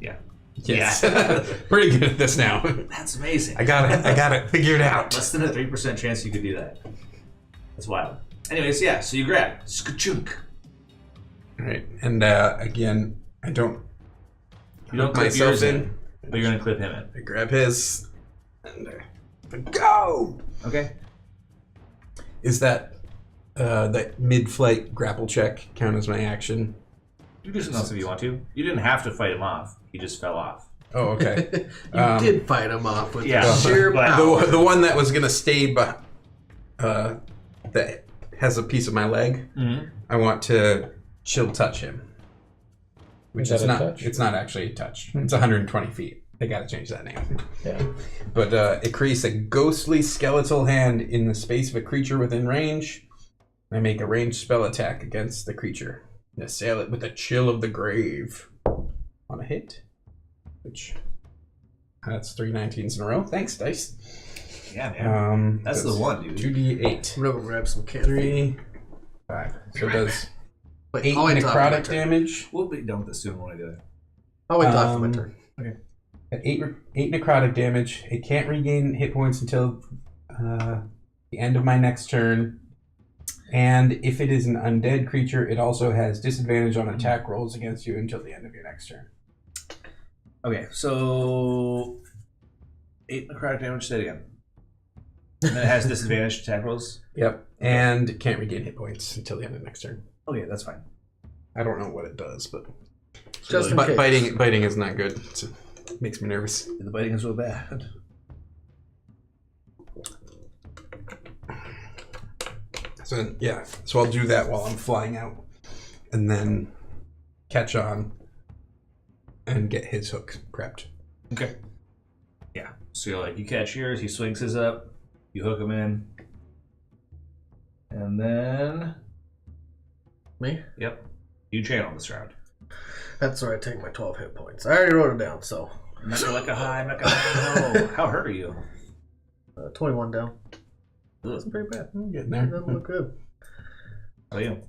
S1: Yeah.
S3: Yes.
S1: Yeah.
S3: Pretty good at this now.
S1: That's amazing.
S3: I got it figured out.
S1: Less than a 3% chance you could do that. That's wild. Anyways, yeah, so you grab. Skachunk.
S3: Right. And again, I don't
S1: You don't
S3: hook
S1: clip
S3: myself
S1: yours
S3: in.
S1: in, but you're going to clip him in.
S3: I grab his and go.
S1: Okay.
S3: Is that mid-flight grapple check count as my action?
S1: You can do something else if you want to. You didn't have to fight him off. He just fell off.
S3: Oh, okay.
S2: You did fight him off with
S1: yeah,
S2: sheer
S1: but-
S2: power.
S3: the one that was gonna stay, that has a piece of my leg.
S1: Mm-hmm.
S3: I want to chill touch him, which
S4: Is
S3: is
S4: that a
S3: not.
S4: touch?
S3: It's not actually a touch. It's 120 feet. They got to change that name.
S4: Yeah.
S3: But it creates a ghostly skeletal hand in the space of a creature within range. I make a ranged spell attack against the creature. And assail it with a chill of the grave. On a hit. Which... That's 3 19s in a row. Thanks, dice.
S1: Yeah, man. That's the one, dude.
S3: 2d8.
S2: I'm gonna grab some candy.
S3: 3, 5. So it does
S2: Wait,
S3: 8
S2: I'll wait till after my
S3: necrotic
S2: turn.
S3: damage.
S1: We'll be done with this soon when I do it.
S2: I'll wait till after my turn.
S3: At 8 necrotic damage, it can't regain hit points until the end of my next turn. And if it is an undead creature, it also has disadvantage on attack rolls against you until the end of your next turn.
S1: Okay, so 8 necrotic damage, say it again. And then it has disadvantage attack rolls.
S3: Yep. And it can't regain hit points until the end of next turn.
S1: Okay, that's fine.
S3: I don't know what it does, but
S2: Just in
S3: but
S2: case.
S3: biting is not good. It makes me nervous.
S1: The biting is real bad.
S3: So yeah, so I'll do that while I'm flying out, and then catch on and get his hook prepped.
S1: Okay. Yeah. So you're like, you catch yours, he swings his up, you hook him in, and then
S2: Me?
S1: yep, you channel this round.
S2: That's where I take my 12 hit points. I already wrote it down, so.
S1: Mecca like a high, mecca like a low. How hurt are you?
S2: 21 down.
S1: Ugh.
S2: That's pretty bad.
S3: I'm getting
S2: That
S3: there.
S2: doesn't look good.
S1: How are you?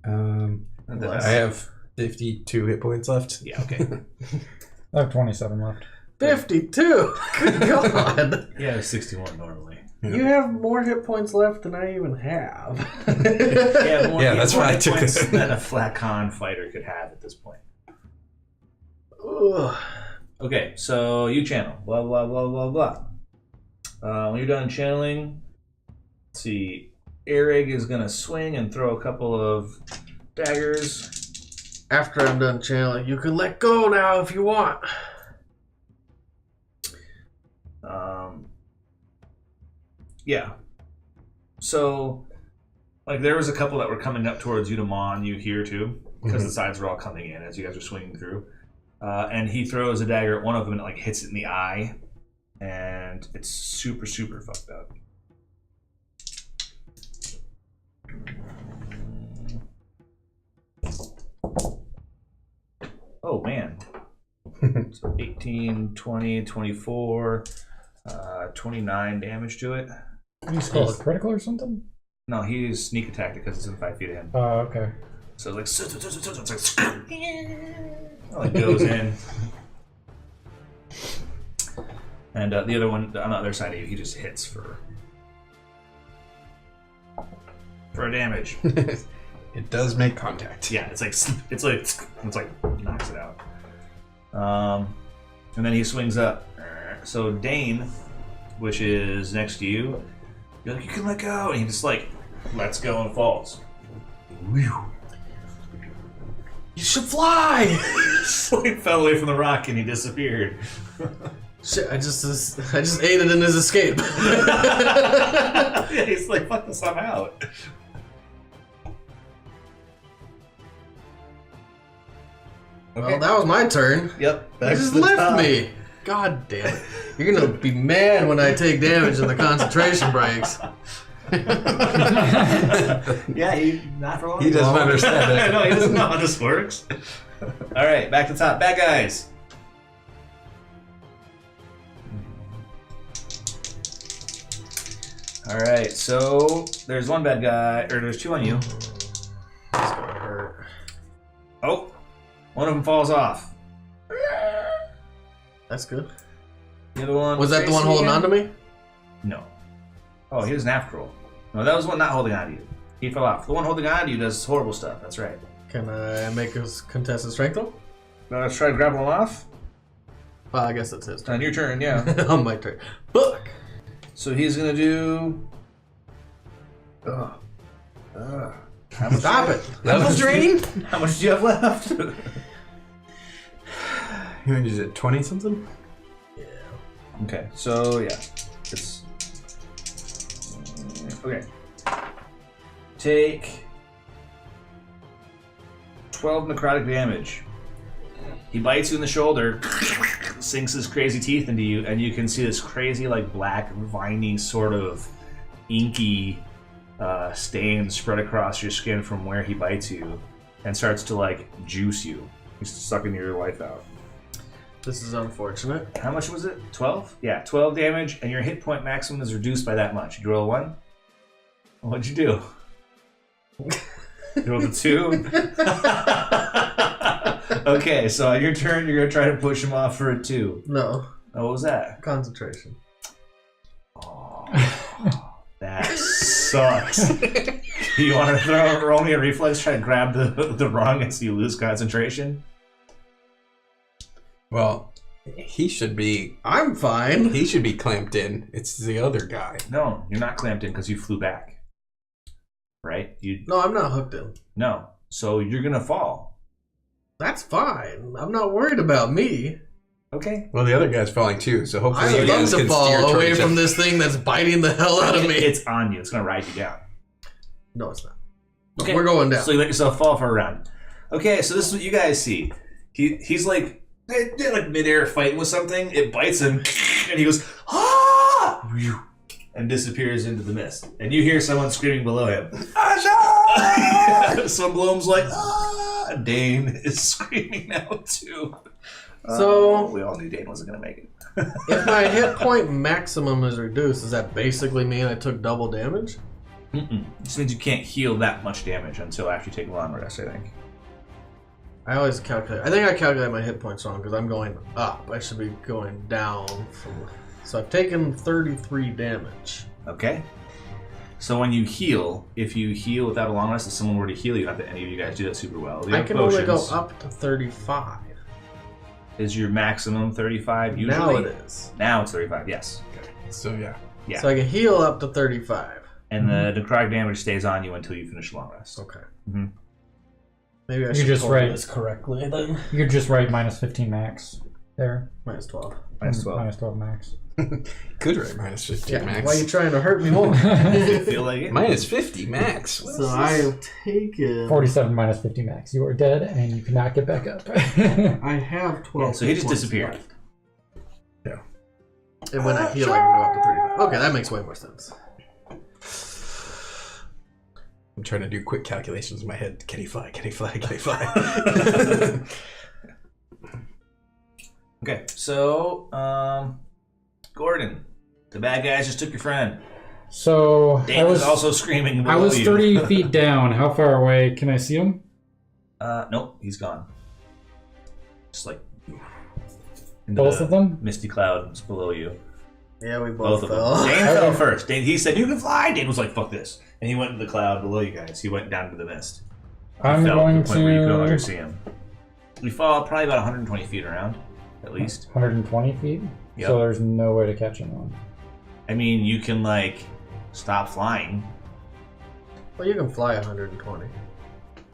S3: I have 52 hit points left.
S1: Yeah, okay.
S4: I have 27 left.
S2: 52! Good God!
S1: Yeah, it's 61 normally.
S2: You have more hit points left than I even have.
S1: Yeah, more,
S3: Yeah, that's
S1: more
S3: why I
S1: hit
S3: took
S1: points
S3: this.
S1: than a flat con fighter could have at this point.
S2: Ugh.
S1: Okay, so you channel. Blah, blah, blah, blah, blah. When you're done channeling, let's see. Erig is going to swing and throw a couple of daggers.
S2: After I'm done channeling, you can let go now if you want.
S1: Yeah. So, like, there was a couple that were coming up towards you to maw on you here, too. Because the sides are all coming in as you guys are swinging through. And he throws a dagger at one of them and it, like, hits it in the eye. And it's super, super fucked up. Oh, man. So 18, 20, 24, 29 damage to it.
S4: You call it critical or something?
S1: No, he's sneak attacked it because it's in 5 feet of him.
S4: Oh, okay.
S1: So it's like, it goes in. And the other one on the other side of you, he just hits for a damage.
S3: It does make contact.
S1: Yeah, it's like knocks it out. And then he swings up. So Dane, which is next to you, you're like, you can let go, and he just like lets go and falls.
S2: You should fly.
S1: So he fell away from the rock and he disappeared.
S2: Shit, I just aided in his escape.
S1: Yeah, he's like, fuck this, I'm out. Okay.
S2: Well, that was my turn.
S1: Yep.
S2: You just left me. God damn it. You're gonna be mad when I take damage in the concentration breaks.
S1: Yeah, not for long.
S3: He doesn't understand it.
S1: No, he doesn't know how this works. All right, back to the top. Bad guys. All right, so there's one bad guy, or there's two on you.
S2: That's gonna hurt.
S1: Oh, one of them falls off.
S2: That's good.
S1: The other one
S2: Was that the one holding on to me?
S1: No. Oh, he doesn't have to roll. No, that was one not holding on to you. He fell off. The one holding on to you does horrible stuff. That's right.
S2: Can I make a contested strength roll?
S1: Let's try to grab one off.
S2: Well, I guess that's his turn.
S1: On your turn, yeah.
S2: On my turn. Fuck!
S1: So he's gonna do. How much
S2: Stop it!
S3: That was draining?
S1: How much do you have left?
S3: You is it 20 something?
S2: Yeah.
S1: Okay, so yeah, it's okay. Take 12 necrotic damage. He bites you in the shoulder, sinks his crazy teeth into you, and you can see this crazy, like, black, viney, sort of inky stain spread across your skin from where he bites you, and starts to, like, juice you. He's sucking your life out.
S2: This is unfortunate.
S1: How much was it? 12? Yeah, 12 damage, and your hit point maximum is reduced by that much. You roll a 1? What'd you do? You rolled a 2? Okay, so on your turn, you're going to try to push him off for a 2.
S2: No.
S1: Oh, what was that?
S2: Concentration.
S1: Oh, that sucks. You want to roll me a reflex, try to grab the rung and so you lose concentration?
S3: Well, he should be.
S2: I'm fine.
S3: He should be clamped in. It's the other guy.
S1: No, you're not clamped in because you flew back. Right?
S2: No, I'm not hooked in.
S1: No. So you're going to fall.
S2: That's fine. I'm not worried about me.
S1: Okay.
S3: Well, the other guy's falling too, so hopefully
S2: I
S3: you
S2: would love
S3: guys
S2: to
S3: can steer
S2: fall away
S3: towards
S2: from
S3: it.
S2: this thing that's biting the hell out of me.
S1: It's on you. It's going to ride you down.
S2: No, it's not.
S1: Okay.
S2: We're going down.
S1: So you let yourself fall for a round. Okay, so this is what you guys see. He's like, they're like midair fighting with something. It bites him, and he goes, ah! And disappears into the mist. And you hear someone screaming below him. So Bloom's like, ah! Dane is screaming now too.
S2: So
S1: we all knew Dane wasn't going to make it.
S2: if my hit point maximum is reduced, does that basically mean I took double damage?
S1: Mm-mm. This means you can't heal that much damage until after you take a long rest, I think.
S2: I always calculate. I think I calculate my hit points wrong because I'm going up. I should be going down. So I've taken 33 damage.
S1: Okay. So when you heal, if you heal without a long rest, if someone were to heal you, not that any of you guys do that super well.
S2: I can only go up to 35.
S1: Is your maximum 35 usually?
S2: Now it is.
S1: Now it's 35, yes.
S3: So yeah.
S1: Yeah.
S2: So I can heal up to 35.
S1: And the necrotic damage stays on you until you finish a long rest.
S2: Okay.
S1: Mm-hmm.
S2: Maybe I
S4: You
S2: should
S4: just
S2: call
S4: write-
S2: this correctly then.
S4: You're just right, minus 15 max there.
S2: Minus 12.
S1: Minus 12.
S4: Minus 12 max.
S3: Could write minus 15
S2: Yeah,
S3: max.
S2: why are you trying to hurt me more?
S1: I feel like it.
S3: Minus 50 max. What
S2: So
S3: is
S2: I
S3: this?
S2: have taken...
S4: 47 minus 50 max. You are dead and you cannot get back up.
S2: I have 12.
S1: Yeah, so he just
S2: points
S1: disappeared.
S2: left.
S3: Yeah.
S2: And when I heal, I can go up to 35. Okay, that makes way more sense.
S3: I'm trying to do quick calculations in my head. Can he fly? Can he fly? Can he fly?
S1: Okay, so, Gordon, the bad guys just took your friend.
S4: So
S1: Dan was also screaming
S4: I
S1: below
S4: was
S1: you.
S4: 30 feet down. How far away can I see him?
S1: Nope, he's gone. Just like into
S4: Both
S1: the
S4: of them?
S1: misty clouds below you.
S2: Yeah, we
S1: Both
S2: both
S1: of
S2: fell.
S1: them. Dan fell first. Dan, he said, "You can fly." Dan was like, "Fuck this," and he went into the cloud below you guys. He went down to the mist. He
S4: I'm
S1: fell
S4: going
S1: to the point where you could no longer
S4: to
S1: see him. You fall probably about 120 feet around, at least.
S4: 120 feet.
S1: Yep.
S4: So there's no way to catch anyone.
S1: I mean, you can like stop flying.
S2: Well, you can fly 120.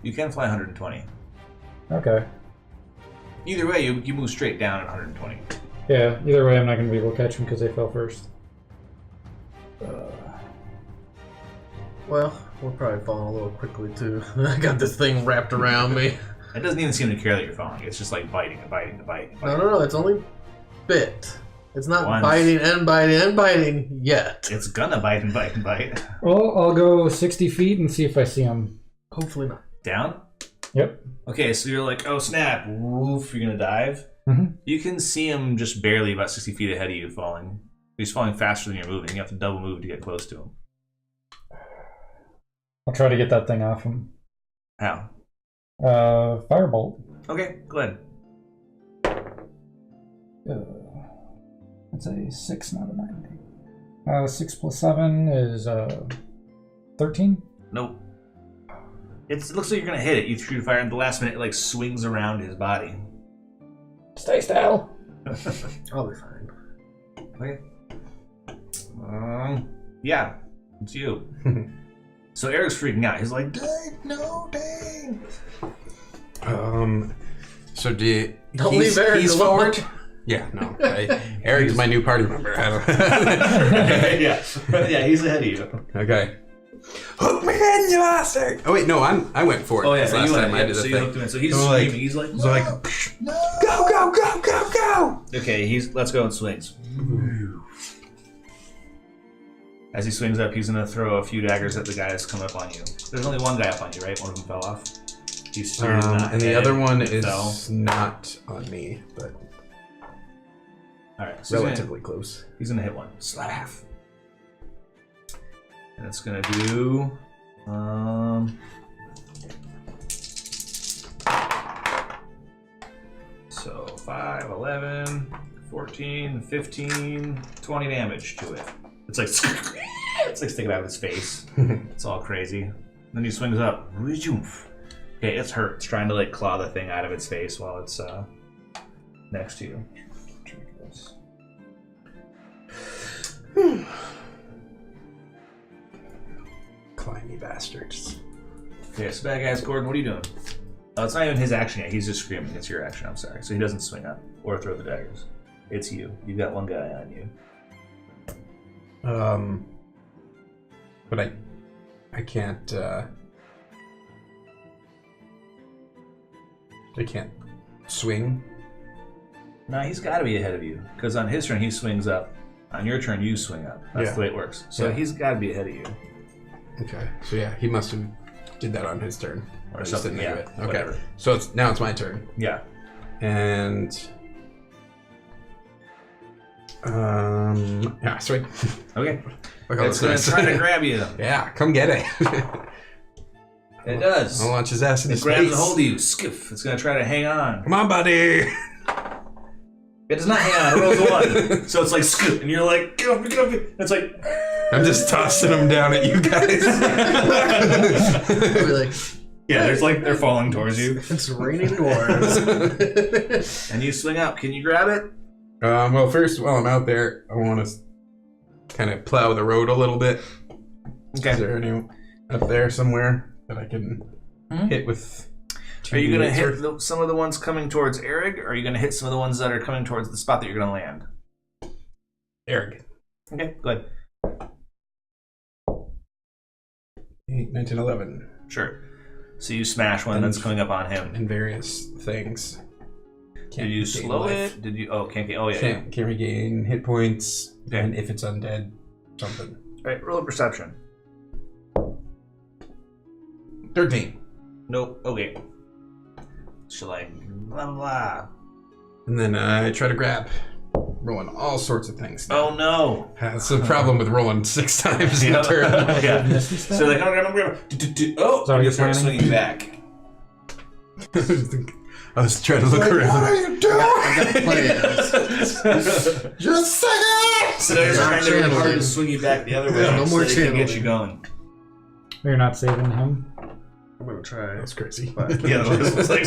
S1: You can fly 120.
S4: Okay.
S1: Either way, you move straight down at 120.
S4: Yeah, either way, I'm not going to be able to catch them because they fell first.
S2: Well, we're probably falling a little quickly too. I got this thing wrapped around me.
S1: It doesn't even seem to care that you're falling. It's just like biting and biting and biting. And biting.
S2: No, it's only bit. It's not
S1: Once.
S2: biting and biting and biting yet.
S1: It's gonna bite and bite and bite.
S4: Well, I'll go 60 feet and see if I see him.
S2: Hopefully not.
S1: Down?
S4: Yep.
S1: Okay, so you're like, oh snap, woof, you're gonna dive.
S4: Mhm.
S1: You can see him just barely about 60 feet ahead of you falling. He's falling faster than you're moving. You have to double move to get close to him.
S4: I'll try to get that thing off him.
S1: How?
S4: Firebolt.
S1: Okay, go ahead.
S4: That's a 6, not a 9. 6 plus 7 is 13.
S1: Nope. It looks like you're gonna hit it. You shoot a fire, and at the last minute, it like swings around his body.
S4: Stay still.
S2: I'll be fine.
S1: Okay. Yeah, it's you. So Eric's freaking out. He's like, "Dang, no, dang!"
S3: So do you,
S2: Don't leave Eric
S3: he's
S2: alone.
S3: forward? Yeah, no. Eric's my new party member. I don't
S1: yeah, he's ahead of you.
S3: Okay. Hook me in, you bastard! Oh wait, no, I went for it.
S1: Oh yeah,
S3: This
S1: so
S3: last
S1: you
S3: time
S1: went.
S3: I
S1: Yeah,
S3: did
S1: so
S3: the
S1: you
S3: thing.
S1: hooked him in. So he's
S3: So, like-
S1: screaming. He's like,
S3: It's like,
S1: no.
S3: go, go, go, go, go!
S1: Okay, let's go and swings. As he swings up, he's gonna throw a few daggers at the guy that's coming up on you. There's only one guy up on you, right? One of them fell off. He's speared in the
S3: And the
S1: head,
S3: other one
S1: it
S3: is
S1: fell.
S3: not on me, but
S1: All right, so
S3: relatively close.
S1: he's gonna hit one. Slap. And it's gonna do. So 5, 11, 14, 15, 20 damage to it. It's like it's like sticking out of his face. It's all crazy. Then he swings up. Okay, it's hurt. It's trying to like claw the thing out of its face while it's next to you.
S3: Climby bastards.
S1: Okay, so bad guys, Gordon, what are you doing? Oh, it's not even his action yet. He's just screaming. It's your action. I'm sorry. So he doesn't swing up or throw the daggers. It's you. You've got one guy on you.
S3: But I can't. I can't swing.
S1: No, he's got to be ahead of you because on his turn he swings up. On your turn, you swing up. That's
S3: Yeah.
S1: the way it works. So
S3: Yeah.
S1: he's got to be ahead of you.
S3: Okay, so yeah, he must have did that on his turn
S1: Or
S3: I just
S1: something,
S3: didn't think
S1: yeah,
S3: of it. Okay,
S1: whatever.
S3: so now it's my turn,
S1: Yeah.
S3: and yeah, sweet.
S1: Okay.
S3: Look, all
S1: It's
S3: this
S1: going to
S3: nice.
S1: try to grab you.
S3: Yeah, come get it.
S1: It does.
S3: I'll launch his ass in
S1: It
S3: his
S1: grabs
S3: face.
S1: a hold of you. Skiff. It's going to try to hang on.
S3: Come on, buddy.
S1: It does not hang on. It rolls a 1. So it's like skiff. And you're like, get off me, get off me. And it's like...
S3: I'm just tossing him down at you guys.
S2: I'll be like,
S1: Yeah, they're falling towards you.
S2: It's raining dwarves.
S1: And you swing up. Can you grab it?
S3: Well, first, while I'm out there, I want to kind of plow the road a little bit.
S1: Okay.
S3: Is there any up there somewhere that I can hit with?
S1: Are you going to hit some of the ones coming towards Erig, or are you going to hit some of the ones that are coming towards the spot that you're going to land?
S3: Erig.
S1: Okay, go ahead.
S3: 8, 19, 11.
S1: Sure. So you smash one that's coming up on him.
S3: And various things.
S1: Did you slow it? Did you? Oh, can't get. Oh, yeah.
S3: Can't regain hit points.
S1: Okay.
S3: And if it's undead, something.
S1: All right, roll a perception.
S3: 13.
S1: Nope. Okay. So like blah blah blah.
S3: And then I try to grab. Rolling all sorts of things.
S1: Oh no!
S3: That's the problem with rolling 6 times in a turn.
S1: Yeah. So like, I'm grab. Oh,
S4: So
S1: you start
S4: planning?
S1: swinging back.
S3: I was trying to look around. What are you doing?
S2: I got plans.
S3: Just say it!
S1: So they're
S2: Not
S1: trying to really hard
S2: channeling.
S1: to swing you back the other way.
S2: Yeah, no
S1: so
S2: more
S1: they can get
S2: channeling.
S1: you going.
S4: You're not saving him.
S2: I'm gonna try.
S3: That's crazy.
S1: Yeah, it's like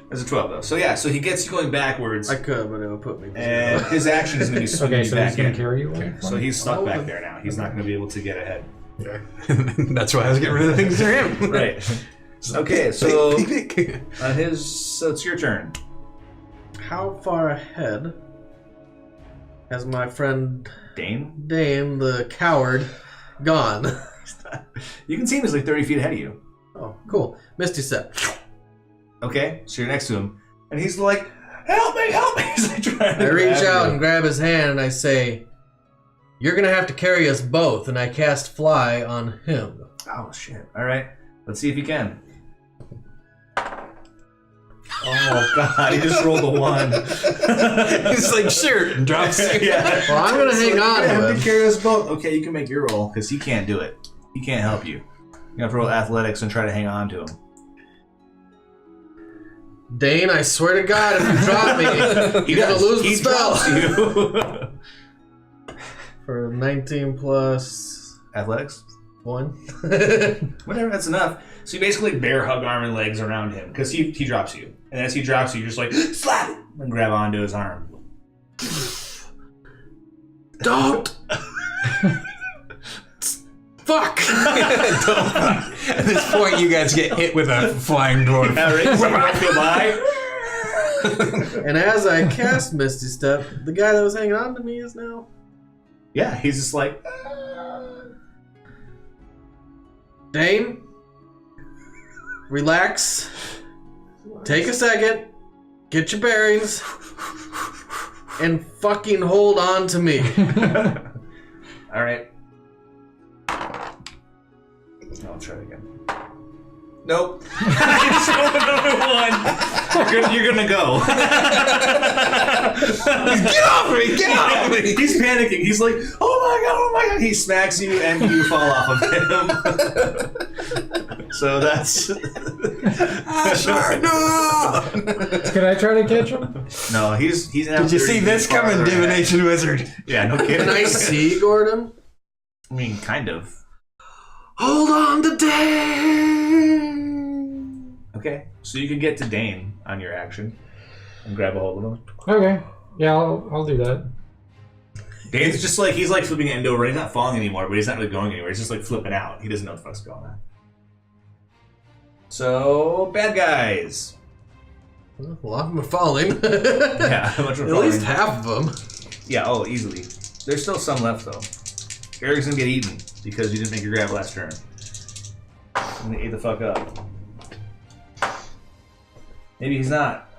S1: there's a 12 though. So yeah, so he gets you going backwards,
S2: I could, but it would put me.
S1: and his action is going to be swinging
S4: Okay,
S1: you
S4: so
S1: back
S4: he's gonna
S1: in.
S4: carry you.
S3: Okay,
S1: So he's stuck
S2: Oh,
S1: back there now. He's not going to be able to get ahead.
S3: Yeah. That's why I was getting rid of things for him.
S1: Right. Okay, so
S3: Pick, pick.
S1: so it's your turn.
S2: How far ahead has my friend
S1: Dane,
S2: Dane, the coward, gone?
S1: you can see him. He's like 30 feet ahead of you.
S2: Oh, cool. Misty Step.
S1: Okay, so you're next to him, and he's like, "Help me! Help me!" He's like trying to
S2: I reach
S1: grab
S2: out
S1: you.
S2: and grab his hand and I say, "You're gonna have to carry us both." And I cast Fly on him.
S1: Oh shit! All right, let's see if you can. Oh god, he just rolled a 1.
S3: He's like, sure, and drops it.
S1: Yeah.
S2: Well, I'm gonna hang on
S1: You
S2: to
S1: have
S2: him.
S1: to carry us both. Okay, you can make your roll because he can't do it. He can't help you. You have to roll athletics and try to hang on to him.
S2: Dane, I swear to God, if you drop me, you're gonna lose the
S1: He
S2: spell.
S1: drops you.
S2: For 19 plus
S1: Athletics.
S2: 1.
S1: Whatever, that's enough. So you basically bear hug arm and legs around him because he drops you, and as he drops you, you're just like slap it and grab onto his arm.
S2: Don't. Fuck.
S3: At this point, you guys get hit with a flying dwarf.
S1: All right, so goodbye.
S2: And as I cast Misty Step, the guy that was hanging on to me is now.
S1: Yeah, he's just like.
S2: Dane, relax. Take a second. Get your bearings. And fucking hold on to me.
S1: All right. I'll try it again. Nope. I just rolled another 1. You're gonna go.
S3: Get off me! Get off me!
S1: He's panicking. He's like, oh my god. He smacks you and you fall off of him. So that's.
S3: Sure, no!
S4: Can I try to catch him?
S1: No, he's.
S3: Did you see this coming, divination wizard?
S1: Yeah, no kidding.
S2: Can I see Gordon?
S1: I mean, kind of.
S2: Hold on to Dane.
S1: Okay, so you can get to Dane on your action and grab a hold of him.
S4: Okay. Yeah, I'll do that.
S1: Dane's just like, he's like flipping into over. He's not falling anymore, but he's not really going anywhere. He's just like flipping out. He doesn't know what the fuck's going on. So, bad guys.
S2: Well, a lot of them are falling.
S1: Yeah, how much are
S2: At
S1: falling?
S2: least half of them.
S1: Yeah, oh, easily. There's still some left, though. Eric's gonna get eaten because you didn't make your grab last turn. I'm gonna eat the fuck up. Maybe he's not.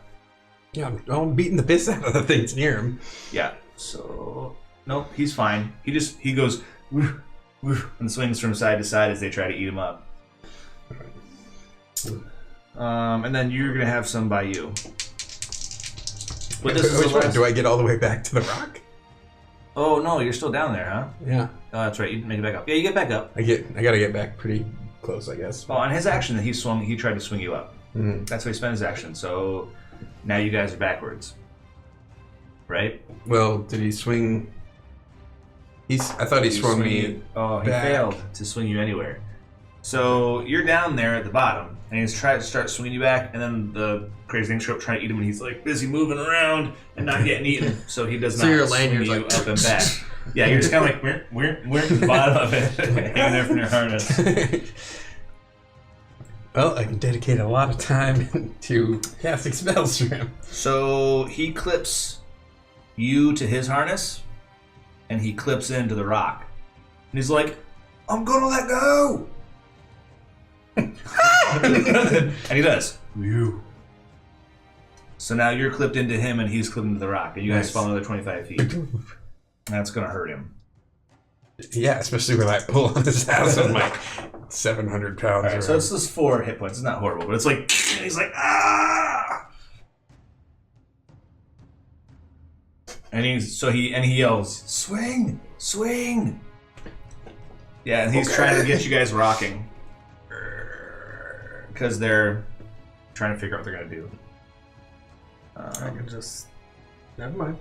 S3: Yeah, I'm beating the piss out of the things near him.
S1: Yeah, so... Nope, he's fine. He goes... Woof, woof, and swings from side to side as they try to eat him up. And then you're gonna have some by you. But this is
S3: Which
S1: the
S3: one?
S1: last...
S3: Do I get all the way back to the rock?
S1: Oh, no, you're still down there, huh?
S3: Yeah.
S1: Oh, that's right, you didn't make it back up. Yeah, you get back up.
S3: I gotta get back pretty close, I guess.
S1: Oh, on his action, he tried to swing you up.
S3: Mm-hmm.
S1: That's how he spent his action, so now you guys are backwards. Right?
S3: Well, did he swing? I thought he swung me.
S1: Oh, he
S3: back.
S1: failed to swing you anywhere. So you're down there at the bottom, and he's trying to start swinging you back, and then the crazy things show up trying to eat him, and he's like busy moving around and not getting eaten. So he does not
S2: your
S1: swing
S2: lanyard's
S1: you
S2: like
S1: up and back. Yeah, you're just kind of like we're at the bottom of it, hanging there from your harness.
S3: Well, I can dedicate a lot of time to casting spells for him.
S1: So he clips you to his harness, and he clips into the rock, and he's like, "I'm gonna let go." And he does.
S3: You.
S1: So now you're clipped into him and he's clipped into the rock, and you guys
S3: Nice.
S1: fall another 25 feet. That's gonna hurt him.
S3: Yeah, especially with that pull on his ass of like 700 pounds.
S1: Alright, so it's just 4 hit points. It's not horrible, but it's like, and he's like, ah! And he yells, swing, swing. Yeah, and he's trying to get you guys rocking. Because they're trying to figure out what they're gonna do.
S2: I can just. Never mind.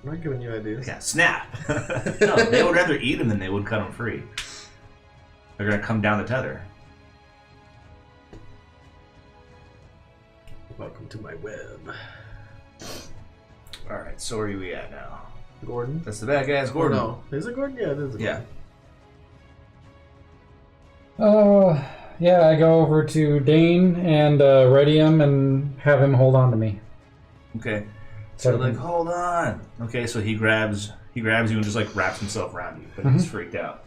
S2: I'm not giving you ideas.
S1: Yeah, snap. No, they would rather eat him than they would cut him free. They're gonna come down the tether.
S2: Welcome to my web.
S1: Alright, so where are we at now?
S2: Gordon?
S1: That's the bad guy's Gordon.
S2: Oh, no. Is it Gordon? Yeah, it is.
S1: Yeah.
S4: Yeah, I go over to Dane and ready him and have him hold on to me.
S1: Okay. So like, hold on. Okay, so he grabs you and just like wraps himself around you, but he's freaked out.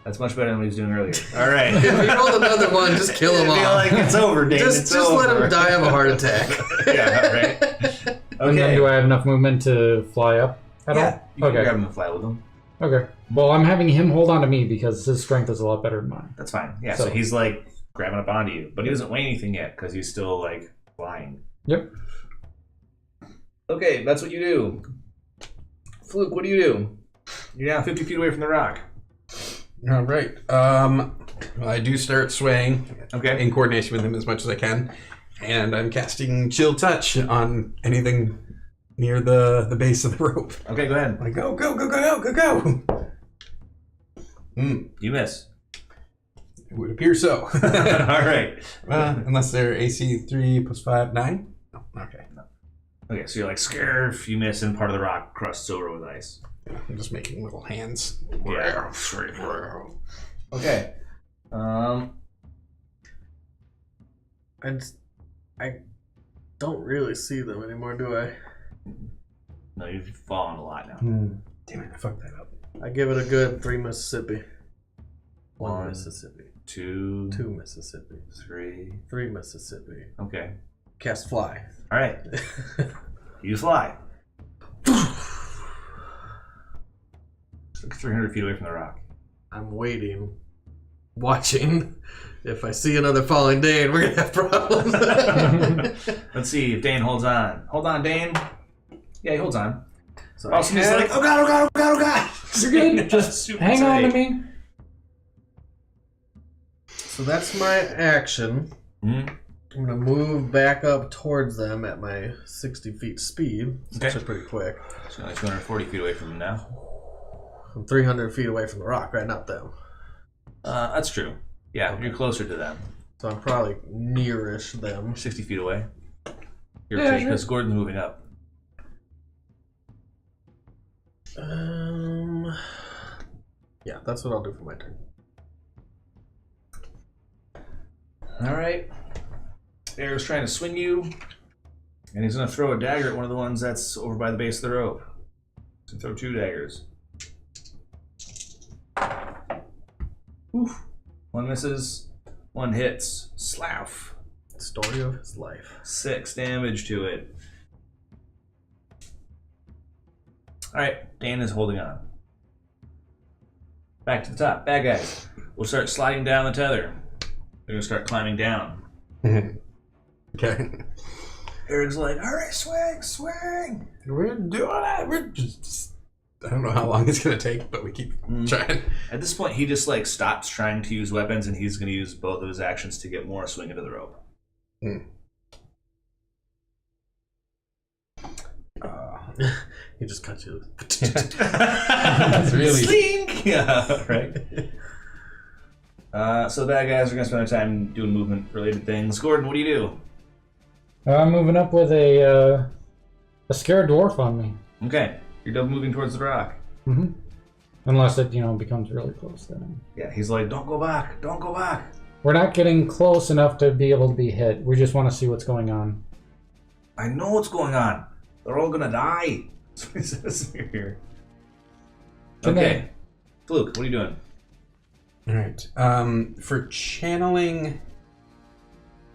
S1: That's much better than what he was doing earlier. All right.
S2: If you roll another one, just kill him
S1: I feel
S2: off.
S1: like it's over, Dane.
S2: Just
S1: over.
S2: let him die of a heart attack.
S1: Yeah, right.
S4: And then
S1: Okay.
S4: do I have enough movement to fly up at
S1: Yeah,
S4: all?
S1: you can
S4: Okay.
S1: grab him and fly with him.
S4: Okay. Well, I'm having him hold on to me because his strength is a lot better than mine.
S1: That's fine. Yeah, so he's like grabbing up onto you, but he doesn't weigh anything yet because he's still like flying.
S4: Yep.
S1: Okay, that's what you do. Fluke, what do you do? You're now 50 feet away from the rock.
S3: All right. Well, I do start swaying
S1: Okay.
S3: in coordination with him as much as I can, and I'm casting Chill Touch on anything near the base of the rope.
S1: Okay, go ahead.
S3: Like, go, go, go, go, go, go, go.
S1: You miss.
S3: It would appear so.
S1: All right.
S3: Unless they're AC 3 plus 5, 9? No. Okay.
S1: Okay, so you're like, scarf, you miss, and part of the rock crusts over with ice.
S3: I'm just making little hands.
S1: Yeah. Okay.
S2: And I don't really see them anymore, do I?
S1: No, you've fallen a lot now.
S3: Damn it, I fucked that up.
S2: I give it a good 3 Mississippi. 1
S1: 1,
S2: Mississippi.
S1: 2,
S2: 2 Mississippi.
S1: 3.
S2: 3 Mississippi.
S1: Okay.
S2: Cast fly.
S1: All right. You fly. Like 300 feet away from the rock.
S2: I'm waiting, watching. If I see another falling Dane, we're gonna have problems.
S1: Let's see if Dane holds on. Hold on, Dane. Yeah, he holds on.
S2: So
S1: Also, he's like, oh god, oh god, oh god, oh god.
S4: You're good. Just
S1: Super
S4: hang on to
S1: tight.
S4: me.
S2: So that's my action.
S1: Mhm.
S2: I'm gonna move back up towards them at my 60 feet speed.
S1: Okay.
S2: Which is pretty quick.
S1: So only 240 feet away from him now.
S2: I'm 300 feet away from the rock, right? Not them.
S1: That's true. Yeah, you're closer to them.
S2: So I'm probably nearish them.
S1: 60 feet away. You're
S4: Yeah,
S1: because
S4: sure.
S1: Gordon's moving up.
S2: Yeah, that's what I'll do for my turn.
S1: All right. Air's trying to swing you, and he's going to throw a dagger at one of the ones that's over by the base of the rope. So throw 2 daggers. Oof. 1 misses, 1 hits. Slough.
S2: Story of his life.
S1: 6 damage to it. All right, Dan is holding on. Back to the top. Bad guys. We'll start sliding down the tether. They're going to start climbing down.
S3: Okay.
S1: Eric's like, hurry, swing, swing!
S3: We're doing it. We're just I don't know how long it's going to take, but we keep trying.
S1: At this point, he just like stops trying to use weapons, and he's going to use both of his actions to get more swing into the rope.
S2: He just cut you.
S3: That's really...
S1: Slink! Yeah, right. So the bad guys are going to spend their time doing movement-related things. Gordon, what do you do?
S4: I'm moving up with a scared dwarf on me.
S1: Okay, you're double moving towards the rock.
S4: Mm-hmm. Unless it, becomes really close then.
S1: Yeah, he's like, don't go back, don't go back.
S4: We're not getting close enough to be able to be hit. We just want to see what's going on.
S1: I know what's going on. They're all gonna die. That's what he says here. Okay. Fluke, what are you doing?
S3: Alright. For channeling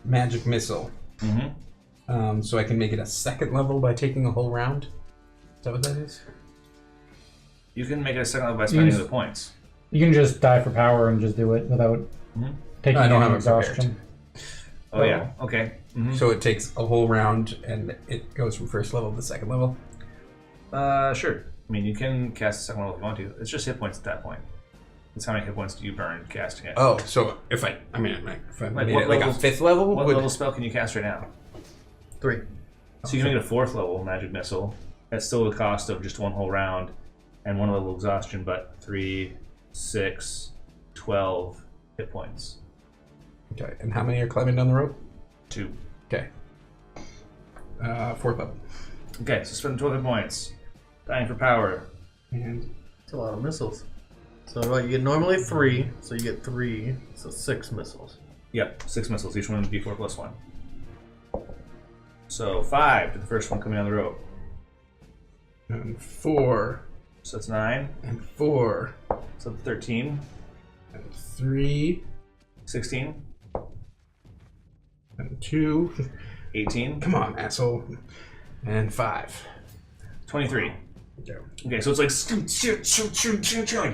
S3: magic missile, so I can make it a second level by taking a whole round? Is that what that is?
S1: You can make it a second level by spending the points.
S4: You can just die for power and just do it without taking
S3: I don't
S4: any
S3: have it
S4: exhaustion.
S1: Oh, yeah. Okay.
S3: So it takes a whole round and it goes from first level to second level?
S1: Sure. I mean, you can cast a second level if you want to. It's just hit points at that point. It's how many hit points do you burn casting it.
S3: Oh, so if I made it like a fifth level?
S1: What level spell can you cast right now?
S2: 3.
S1: So you can make it a 4th level magic missile. That's still the cost of just one whole round and 1 level exhaustion, but 3, 6, 12 hit points.
S3: Okay, and how many are climbing down the rope?
S1: 2.
S3: Okay. 4th level.
S1: Okay, so spend 12 hit points. Dying for power.
S3: And
S2: It's a lot of missiles. So what, you get normally 3, so you get 3, so 6 missiles.
S1: Yep, 6 missiles. Each one would be 4 plus 1. So 5 to the first one coming down the rope.
S3: and 4.
S1: So that's 9.
S3: And 4.
S1: So 13.
S3: And 3.
S1: 16.
S3: And 2.
S1: 18.
S3: Come on, asshole. And 5.
S1: 23.
S3: Okay.
S1: Okay, so it's like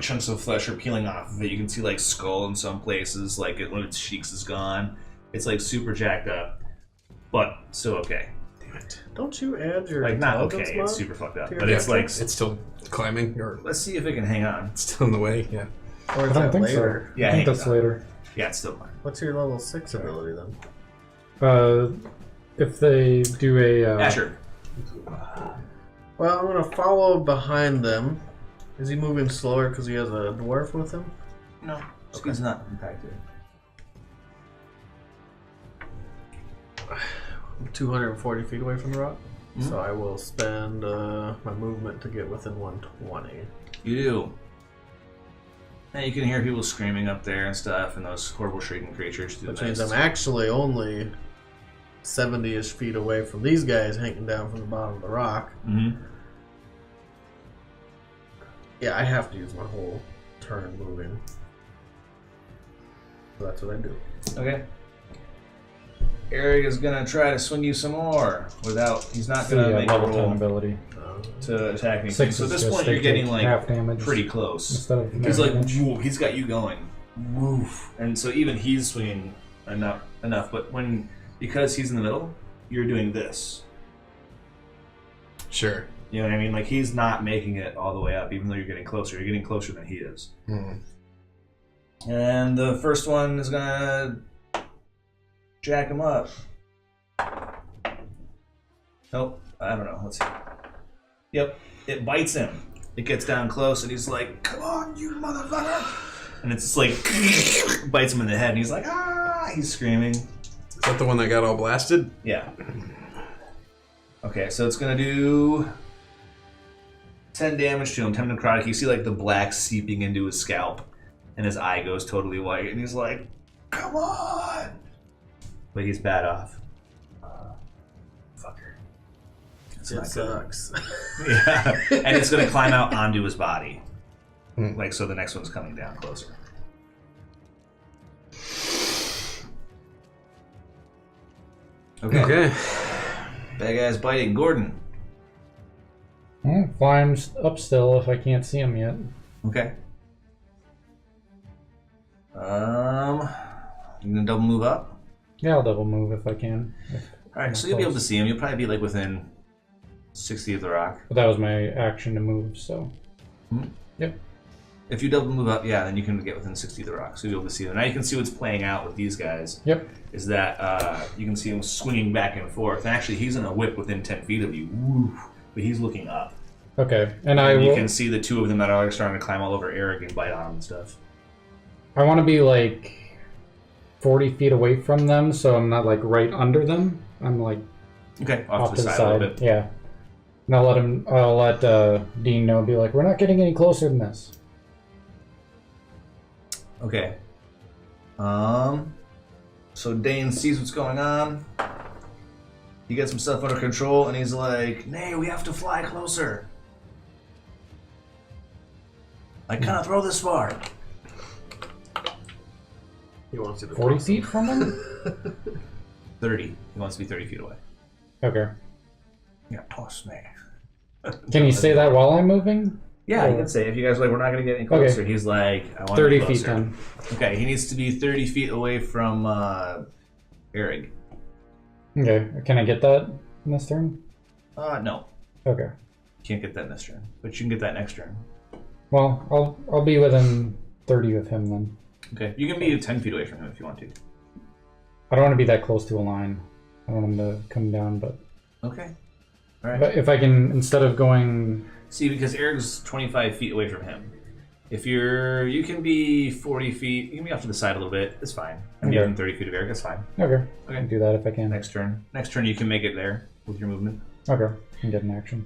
S1: chunks of flesh are peeling off of it. You can see like skull in some places, like one of its cheeks is gone. It's like super jacked up, but still okay.
S3: Damn it.
S2: Don't you add your
S1: Like not
S2: intelligence
S1: okay,
S2: mod
S1: it's super fucked up.
S2: to your
S1: But it's like,
S3: It's still climbing, or
S1: let's see if it can hang on.
S3: it's still in the way, yeah.
S2: Or is
S4: I don't
S2: that
S4: think
S2: later?
S4: so.
S1: Yeah,
S4: I think
S1: hangs
S4: that's
S1: on.
S4: later.
S1: Yeah, it's still fine.
S2: What's your level 6 ability then?
S4: If they do a
S1: Asher.
S2: Well, I'm gonna follow behind them. Is he moving slower because he has a dwarf with him?
S1: No, speed's not impacted.
S2: I'm 240 feet away from the rock. So I will spend my movement to get within 120.
S1: You do. And you can hear people screaming up there and stuff, and those horrible shrieking creatures through
S2: Which
S1: the
S2: means
S1: mist.
S2: I'm actually only 70-ish feet away from these guys hanging down from the bottom of the rock.
S1: Mm-hmm.
S2: Yeah, I have to use my whole turn moving. So that's what I do.
S1: Okay. Eric is gonna try to swing you some more without. He's not
S4: the
S1: gonna make a
S4: level 10
S1: roll
S4: ability.
S1: to attack anything.
S4: 6
S1: So at
S4: is
S1: this
S4: just
S1: point,
S4: they
S1: you're getting
S4: take
S1: like
S4: half damage
S1: pretty close.
S4: instead of
S1: He's like,
S4: damage.
S1: whoa, he's got you going, woof, and so even he's swinging enough. But because he's in the middle, you're doing this.
S3: Sure.
S1: You know what I mean? Like he's not making it all the way up, even though you're getting closer. You're getting closer than he is. And the first one is gonna jack him up. Nope, I don't know. Let's see. Yep, it bites him. It gets down close, and he's like, "Come on, you motherfucker!" And it's just like bites him in the head, and he's like, "Ah!" He's screaming.
S3: Is that the one that got all blasted?
S1: Yeah. Okay, so it's gonna do 10 damage to him, 10 necrotic. You see like the black seeping into his scalp, and his eye goes totally white, and he's like, "Come on!" But he's bad off. Fucker. It's
S2: It
S1: not good.
S2: sucks.
S1: Yeah, and it's gonna climb out onto his body. Like, so the next one's coming down closer. Okay. Bad guy's biting. Gordon.
S4: Flying up still if I can't see him yet.
S1: Okay. You gonna double move up?
S4: Yeah, I'll double move if I can.
S1: Alright, so you'll be able to see him. You'll probably be like within 60 of the rock.
S4: But that was my action to move, so. Yep.
S1: If you double move up, yeah, then you can get within 60 of the rock. So you'll be able to see them. Now you can see what's playing out with these guys.
S4: Yep.
S1: Is that you can see him swinging back and forth. And actually, he's in a whip within 10 feet of you. Woo. But he's looking up.
S4: Okay, and I
S1: And you
S4: will.
S1: can see the two of them that are starting to climb all over Eric and bite on him and stuff.
S4: I want to be like 40 feet away from them, so I'm not like right under them. I'm like
S1: Okay,
S4: off to the
S1: side a little bit.
S4: Yeah. And I'll let Dean know, be like, we're not getting any closer than this.
S1: Okay. So Dane sees what's going on. He gets himself under control, and he's like, "Nay, we have to fly closer. I cannot throw this far."
S2: He wants you to
S4: 40 feet from them?
S1: 30. He wants to be 30 feet away.
S4: Okay.
S1: Yeah, toss me.
S4: Can you say that while I'm moving?
S1: Yeah, you can say, if you guys are like, we're not going to get any closer. He's like, I want
S4: 30
S1: to be
S4: feet
S1: closer.
S4: then.
S1: Okay, he needs to be 30 feet away from Eric.
S4: Okay. Can I get that in this turn?
S1: No.
S4: Okay.
S1: Can't get that in this turn, but you can get that next turn.
S4: Well, I'll be within 30 of him then.
S1: Okay, you can be 10 feet away from him if you want to.
S4: I don't want to be that close to a line. I don't want him to come down, but...
S1: Okay. All right.
S4: But if I can, instead of going...
S1: See, because Eric's 25 feet away from him. If you can be 40 feet, you can be off to the side a little bit. It's fine. And be
S4: Okay.
S1: within 30 feet of Eric, that's fine.
S4: Okay. I
S1: Okay.
S4: can do that if I can.
S1: Next turn. Next turn, you can make it there with your movement.
S4: Okay. I can get an action.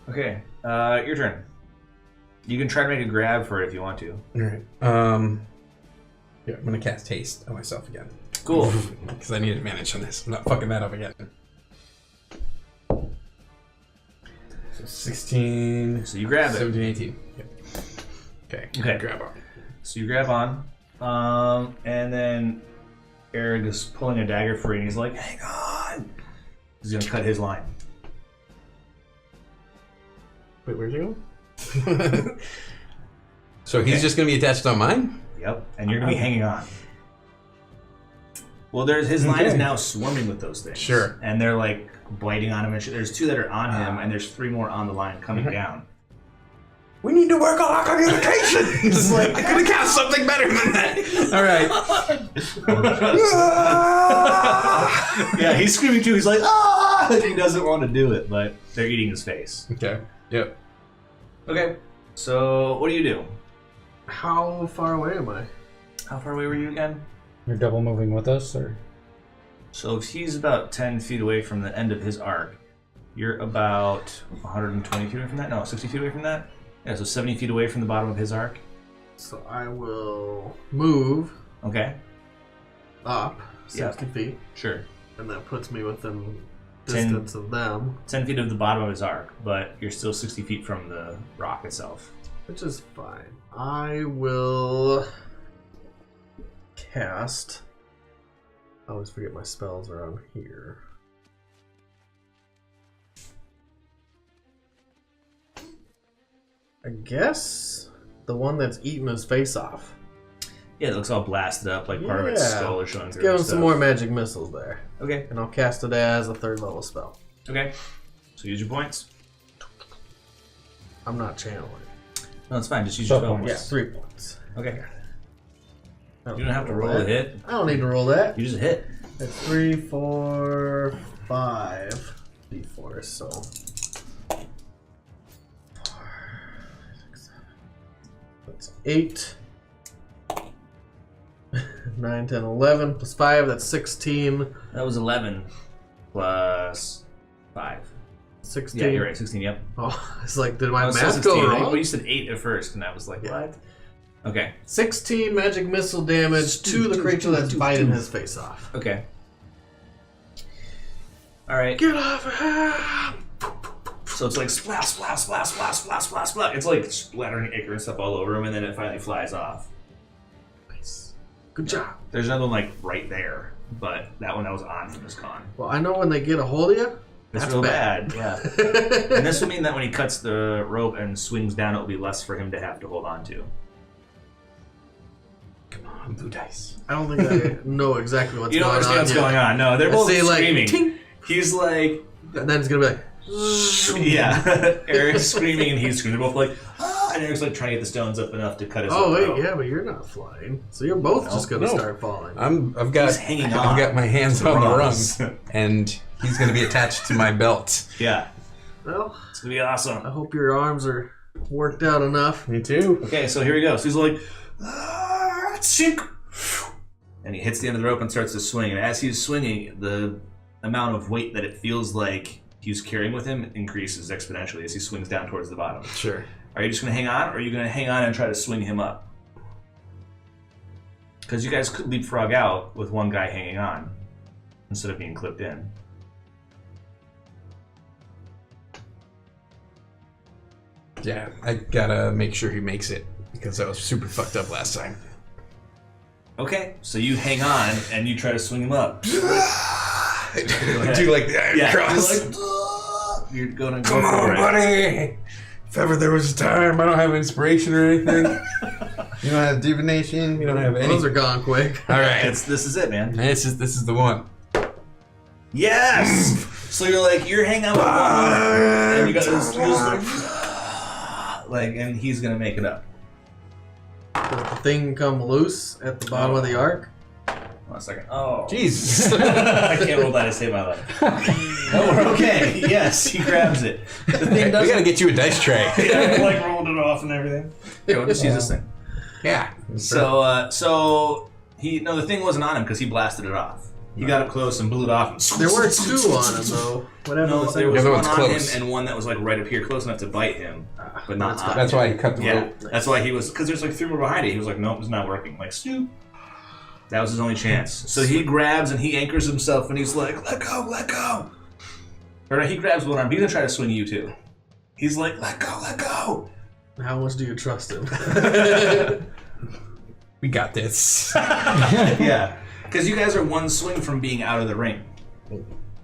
S1: Okay, your turn. You can try to make a grab for it if you want to.
S3: Alright. Yeah, I'm gonna cast haste on myself again.
S1: Cool.
S3: Because I need advantage on this. I'm not fucking that up again. So 16,
S1: So you grab it.
S3: 17, 18. Yep. Okay, grab on.
S1: So you grab on, and then Eric is pulling a dagger free, and he's like, "Hang on!" He's gonna cut his line.
S2: Wait, where's he going?
S3: So he's just gonna be attached on mine?
S1: Yep, and you're gonna be hanging on. Well, his line is now swarming with those things.
S3: Sure.
S1: And they're like biting on him, and shit. There's 2 that are on him, and there's 3 more on the line coming down.
S3: We need to work on our communication! It's like, I could have cast something better than that! Alright.
S1: Yeah, he's screaming too. He's like, "Ah!" He doesn't want to do it, but they're eating his face.
S3: Okay. Yep.
S1: Okay, so what do you do?
S2: How far away am I?
S1: How far away were you again?
S4: You're double moving with us, or?
S1: So if he's about 10 feet away from the end of his arc, you're about 120 feet away from that? No, 60 feet away from that? Yeah, so 70 feet away from the bottom of his arc.
S2: So I will move
S1: Okay,
S2: up 60 feet,
S1: sure.
S2: and that puts me within
S1: 10
S2: distance of them,
S1: 10 feet of the bottom of his arc, but you're still 60 feet from the rock itself.
S2: which is fine. I will cast... I always forget my spells around here. I guess the one that's eating his face off.
S1: Yeah, it looks all blasted up, like part of its
S2: Yeah.
S1: skull is showing through.
S2: Give him
S1: and
S2: some
S1: stuff.
S2: more magic missiles there.
S1: Okay,
S2: And I'll cast it as a 3rd level spell.
S1: okay. So use your points.
S2: I'm not channeling.
S1: No, it's fine. Just use your
S4: Spell
S1: spell
S2: Yeah,
S1: points.
S2: 3 points.
S1: Okay.
S2: I
S1: You don't have to
S2: need
S1: roll a
S2: that.
S1: hit.
S2: I don't need to roll that.
S1: You just hit.
S2: It's 3, 4, 5 d4, so 4, 6, 7. That's 8, 9, 10, 11 plus 5. That's 16.
S1: That was 11 plus 5.
S2: 16.
S1: Yeah, you're right. 16. Yep.
S2: Oh, it's like, did my
S1: Oh, so
S2: math
S1: 16.
S2: go
S1: Well,
S2: wrong?
S1: you said 8 at first, and I was like,
S2: Yeah.
S1: what? Okay.
S2: 16 magic missile damage to the creature that's biting his face off.
S1: Okay. All right.
S2: Get off of him!
S1: So it's like splash, splash, splash, splash, splash, splash, splash. It's like splattering ichor and stuff all over him, and then it finally flies off.
S2: Nice. Good job.
S1: There's another one like right there, but that one that was on him is gone.
S2: Well, I know when they get a hold of you,
S1: It's
S2: that's
S1: real
S2: bad.
S1: bad. Yeah. And this will mean that when he cuts the rope and swings down, it'll be less for him to have to hold on to.
S3: Come on, blue dice.
S2: I don't think I know exactly what's
S1: You don't
S2: going
S1: understand
S2: on
S1: what's
S2: yet.
S1: going on. No, they're
S2: I
S1: both
S2: see, like,
S1: screaming.
S2: ting.
S1: He's like,
S2: And then it's gonna be like,
S1: yeah. Eric's screaming and he's screaming. They're both like, ah, and Eric's like trying to get the stones up enough to cut his
S2: oh
S1: rope.
S2: wait, yeah, but you're not flying, so you're both just gonna
S3: No.
S2: start falling.
S3: I've got
S1: He's hanging
S3: I've
S1: on
S3: got my hands
S1: to
S3: on the
S1: rungs.
S3: rungs, and he's gonna be attached to my belt.
S1: Yeah,
S2: Well,
S1: it's gonna be awesome.
S2: I hope your arms are worked out enough.
S3: Me too.
S1: Okay, so here we go. So he's like, "Ah!" Shink! And he hits the end of the rope and starts to swing. And as he's swinging, the amount of weight that it feels like he's carrying with him increases exponentially as he swings down towards the bottom.
S3: Sure.
S1: Are you just going to hang on, or are you going to hang on and try to swing him up? Because you guys could leapfrog out with one guy hanging on instead of being clipped in.
S3: Yeah, I gotta make sure he makes it because I was super fucked up last time.
S1: Okay, so you hang on and you try to swing him up.
S3: Do like the iron cross.
S1: You're gonna go
S3: Come
S1: for
S3: on,
S1: it.
S3: buddy. If ever there was a time, I don't have inspiration or anything. You don't have divination. You don't have any.
S2: Those are gone quick.
S3: All right,
S1: This is it, man.
S3: this is the one.
S1: Yes. So you're hanging out with one, and you got this and he's gonna make it up.
S2: Did the thing come loose at the bottom of the arc?
S1: One second. Oh,
S3: Jesus.
S1: I can't roll that to save my life. Oh, we're okay. Yes, he grabs it. The thing
S3: We
S1: doesn't.
S3: gotta get you a dice tray.
S1: Like rolled it off and everything. Okay, we'll just use this thing.
S3: Yeah.
S1: So the thing wasn't on him because he blasted it off. He got up close and blew it off. And
S2: There were two on him though. Whatever.
S1: No,
S2: the
S1: there
S2: second
S1: was
S3: The
S1: one
S3: other
S1: on
S3: one's
S1: him
S3: close.
S1: and one that was like right up here, close enough to bite him, but not on.
S3: That's why he cut the
S1: Yeah,
S3: rope.
S1: that's why he was, because there's like three more behind it. He was like, nope, it's not working. Like, Snoop. That was his only chance. So he grabs and he anchors himself and he's like, let go, let go. Or no, he grabs one arm. He's gonna try to swing you too. He's like, let go, let go.
S2: How much do you trust him?
S3: We got this.
S1: Yeah, because you guys are one swing from being out of the ring.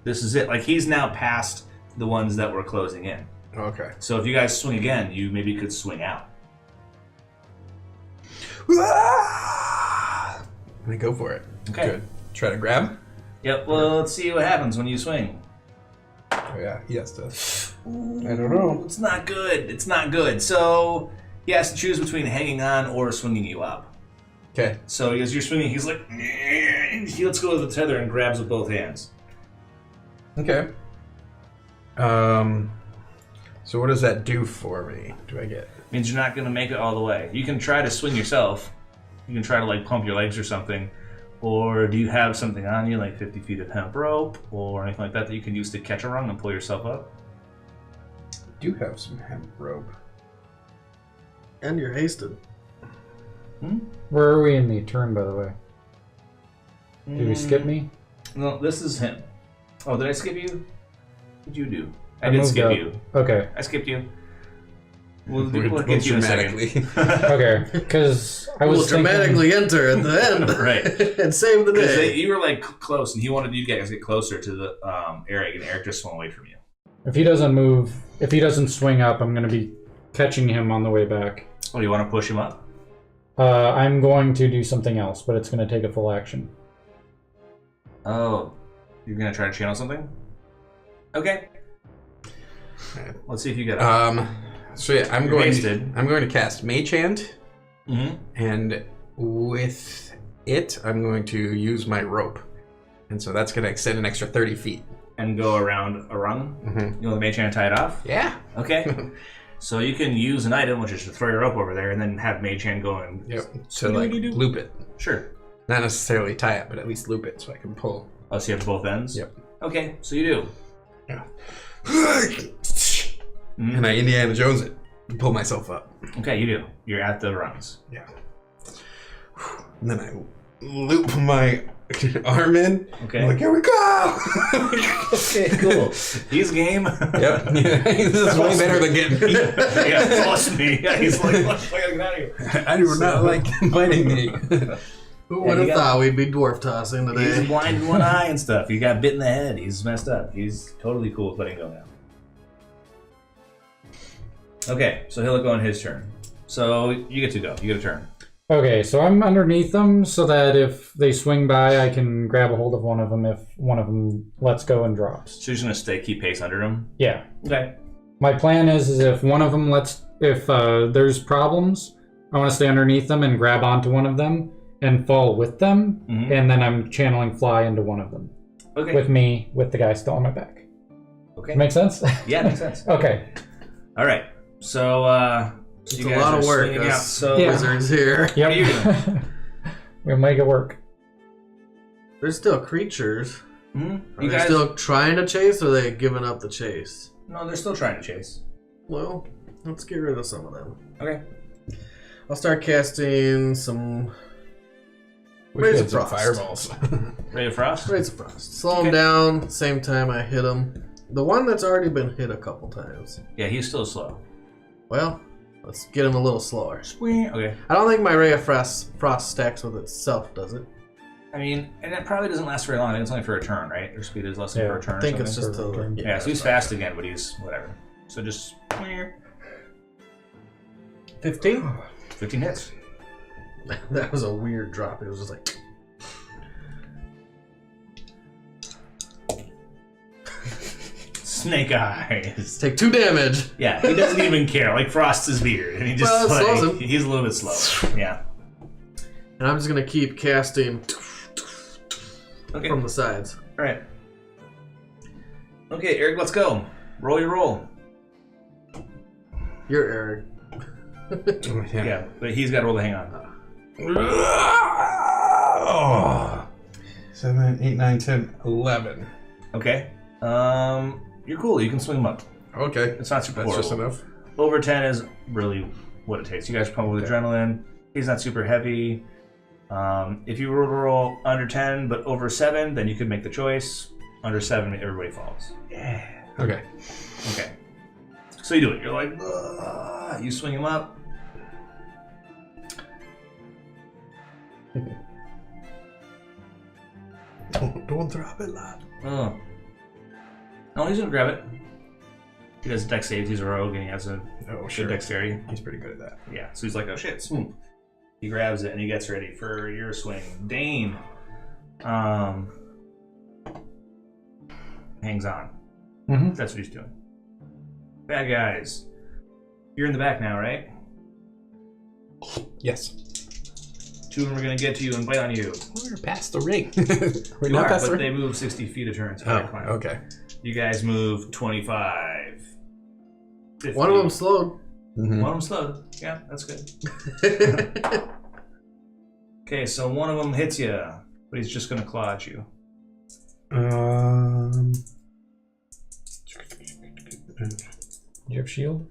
S1: This is it. Like, he's now past the ones that were closing in.
S3: Okay.
S1: So if you guys swing again, you maybe could swing out.
S3: I'm gonna go for it.
S1: Okay.
S3: Good. Try to grab.
S1: Yep, well, let's see what happens when you swing.
S3: Oh yeah, he has to. I don't know.
S1: It's not good. It's not good. So he has to choose between hanging on or swinging you up.
S3: Okay.
S1: So as you're swinging, he's like, he lets go of the tether and grabs with both hands.
S3: Okay. So what does that do for me? Do I get?
S1: Means you're not going to make it all the way. You can try to swing yourself. You can try to like pump your legs or something. Or do you have something on you, like 50 feet of hemp rope or anything like that that you can use to catch a rung and pull yourself up?
S3: Do have some hemp rope.
S2: And you're hasted.
S4: Where are we in the turn, by the way? Did we skip me?
S1: No, this is him. Oh, did I skip you? What did you do? I
S4: I
S1: did
S4: moved
S1: skip
S4: up.
S1: you.
S4: Okay.
S1: I skipped you. We'll get you in a second.
S4: Okay. Because I was
S2: We'll dramatically enter at the end.
S1: Right.
S2: And save the day.
S1: You were like close, and he wanted you guys to get closer to the Eric, and Eric just swung away from you.
S4: if he doesn't move, if he doesn't swing up, I'm going to be catching him on the way back.
S1: Oh, you want to push him up?
S4: I'm going to do something else, but it's going to take a full action.
S1: Oh, you're gonna try to channel something? Okay. Let's see if you get it.
S3: So yeah, I'm
S1: You're
S3: going.
S1: wasted.
S3: I'm going to cast Mage Hand,
S1: Mm-hmm.
S3: and with it, I'm going to use my rope, and so that's going to extend an extra 30 feet.
S1: And go around a rung.
S3: Mm-hmm.
S1: You want the mage hand to tie it off?
S3: Yeah.
S1: Okay. So you can use an item, which is to throw your rope over there, and then have mage hand go and.
S3: Yep. So like loop it,
S1: Sure.
S3: not necessarily tie it, but at least loop it so I can pull.
S1: Oh, so you have both ends?
S3: Yep.
S1: Okay, so you do.
S3: Yeah.
S1: Mhm.
S3: And I Indiana Jones it, and pull myself up.
S1: Okay, you do. You're at the rungs.
S3: Yeah. And then I loop my arm in.
S1: Okay.
S3: I'm like, here we go.
S1: Okay, cool. He's game.
S3: Yep. This is way better than getting beat.
S1: Yeah, trust me. Yeah, he's like, I gotta get out of here.
S3: I do not like biting me.
S2: Who would have
S1: you got-
S2: thought we'd be dwarf tossing
S1: He's
S2: today?
S1: blind in one eye and stuff. He got bit in the head. He's messed up. He's totally cool with letting go now. Okay, so he'll go on his turn. So you get to go. You get a turn.
S4: Okay, so I'm underneath them so that if they swing by, I can grab a hold of one of them if one of them lets go and drops.
S1: So you're just gonna keep pace under him.
S4: Yeah.
S1: Okay.
S4: My plan is if one of them if there's problems, I want to stay underneath them and grab onto one of them and fall with them,
S1: Mhm.
S4: and then I'm channeling fly into one of them.
S1: Okay.
S4: With the guy still on my back.
S1: Okay.
S4: Make sense?
S1: Yeah, makes sense.
S4: Okay.
S1: All right. So
S2: It's
S1: you
S2: a
S1: guys
S2: lot
S1: are
S2: of work.
S1: swinging out.
S2: Us
S1: So
S4: Yeah.
S2: wizards here.
S1: What are you
S4: Yep.
S1: doing?
S4: We'll make it work.
S2: There's still creatures.
S1: Mm-hmm.
S2: Are
S1: You
S2: they
S1: guys
S2: still trying to chase, or are they giving up the chase?
S1: No, they're still trying to chase.
S2: Well, let's get rid of some of them.
S1: Okay.
S2: I'll start casting some
S3: We
S2: Raise
S3: had
S2: of
S3: some
S2: Frost.
S3: fireballs.
S1: Ray of Frost?
S2: Rays of Frost. Slow
S1: Okay.
S2: them down. Same time I hit them. The one that's already been hit a couple times.
S1: Yeah, he's still slow.
S2: Well, let's get him a little slower.
S1: Okay.
S2: I don't think my Ray of Frost stacks with itself, does it?
S1: I mean, and it probably doesn't last very long. I think it's only for a turn, right? Your speed is less than
S4: Yeah,
S1: for a turn.
S2: I think
S1: or
S2: it's
S1: something.
S2: just a...
S1: Yeah, so he's fast again, but he's whatever. So just
S2: 15?
S1: 15 hits.
S2: That was a weird drop. It was just like...
S1: Snake eyes.
S2: Take 2 damage.
S1: Yeah, he doesn't even care. Like Frost is weird, and he just
S2: Well, it slows him.
S1: he's a little bit slow. Yeah.
S2: And I'm just going to keep casting
S1: Okay.
S2: from the sides.
S1: All right. Okay, Eric, let's go. Roll your roll.
S2: You're Eric.
S1: Yeah, but he's got to roll to hang on.
S3: Oh. 7, 8, 9, 10, 11.
S1: Okay. You're cool. You can swing him up.
S3: Okay.
S1: It's not super
S3: That's just
S1: horrible.
S3: enough.
S1: Over 10 is really what it takes. You guys pump with adrenaline. He's not super heavy. If you were to roll under 10 but over 7, then you could make the choice. Under 7, everybody falls.
S3: Yeah. Okay.
S1: Okay. So you do it. You're like, "Ugh." You swing him up.
S3: Don't drop it, lad.
S1: Oh. No, he's gonna grab it. He does dex saves. He's a rogue and he has a
S3: Oh,
S1: good
S3: sure.
S1: dexterity.
S3: He's pretty good at that.
S1: Yeah. So he's like, oh shit, swoop. He grabs it and he gets ready for your swing. Dane. Hangs on.
S4: Mm-hmm.
S1: That's what he's doing. Bad guys. You're in the back now, right?
S3: Yes.
S1: 2 of them are gonna get to you and bite on you.
S3: We're past the ring. We're
S1: You
S3: not
S1: are,
S3: past
S1: but
S3: the
S1: they
S3: ring.
S1: move 60 feet a turn. So
S3: Oh,
S1: they're fine.
S3: okay.
S1: You guys move 25. 50.
S2: One of them slowed.
S3: Mhm.
S1: One of them slowed. Yeah, that's good. Okay, so one of them hits you, but he's just gonna claw at you.
S4: Do you have shield?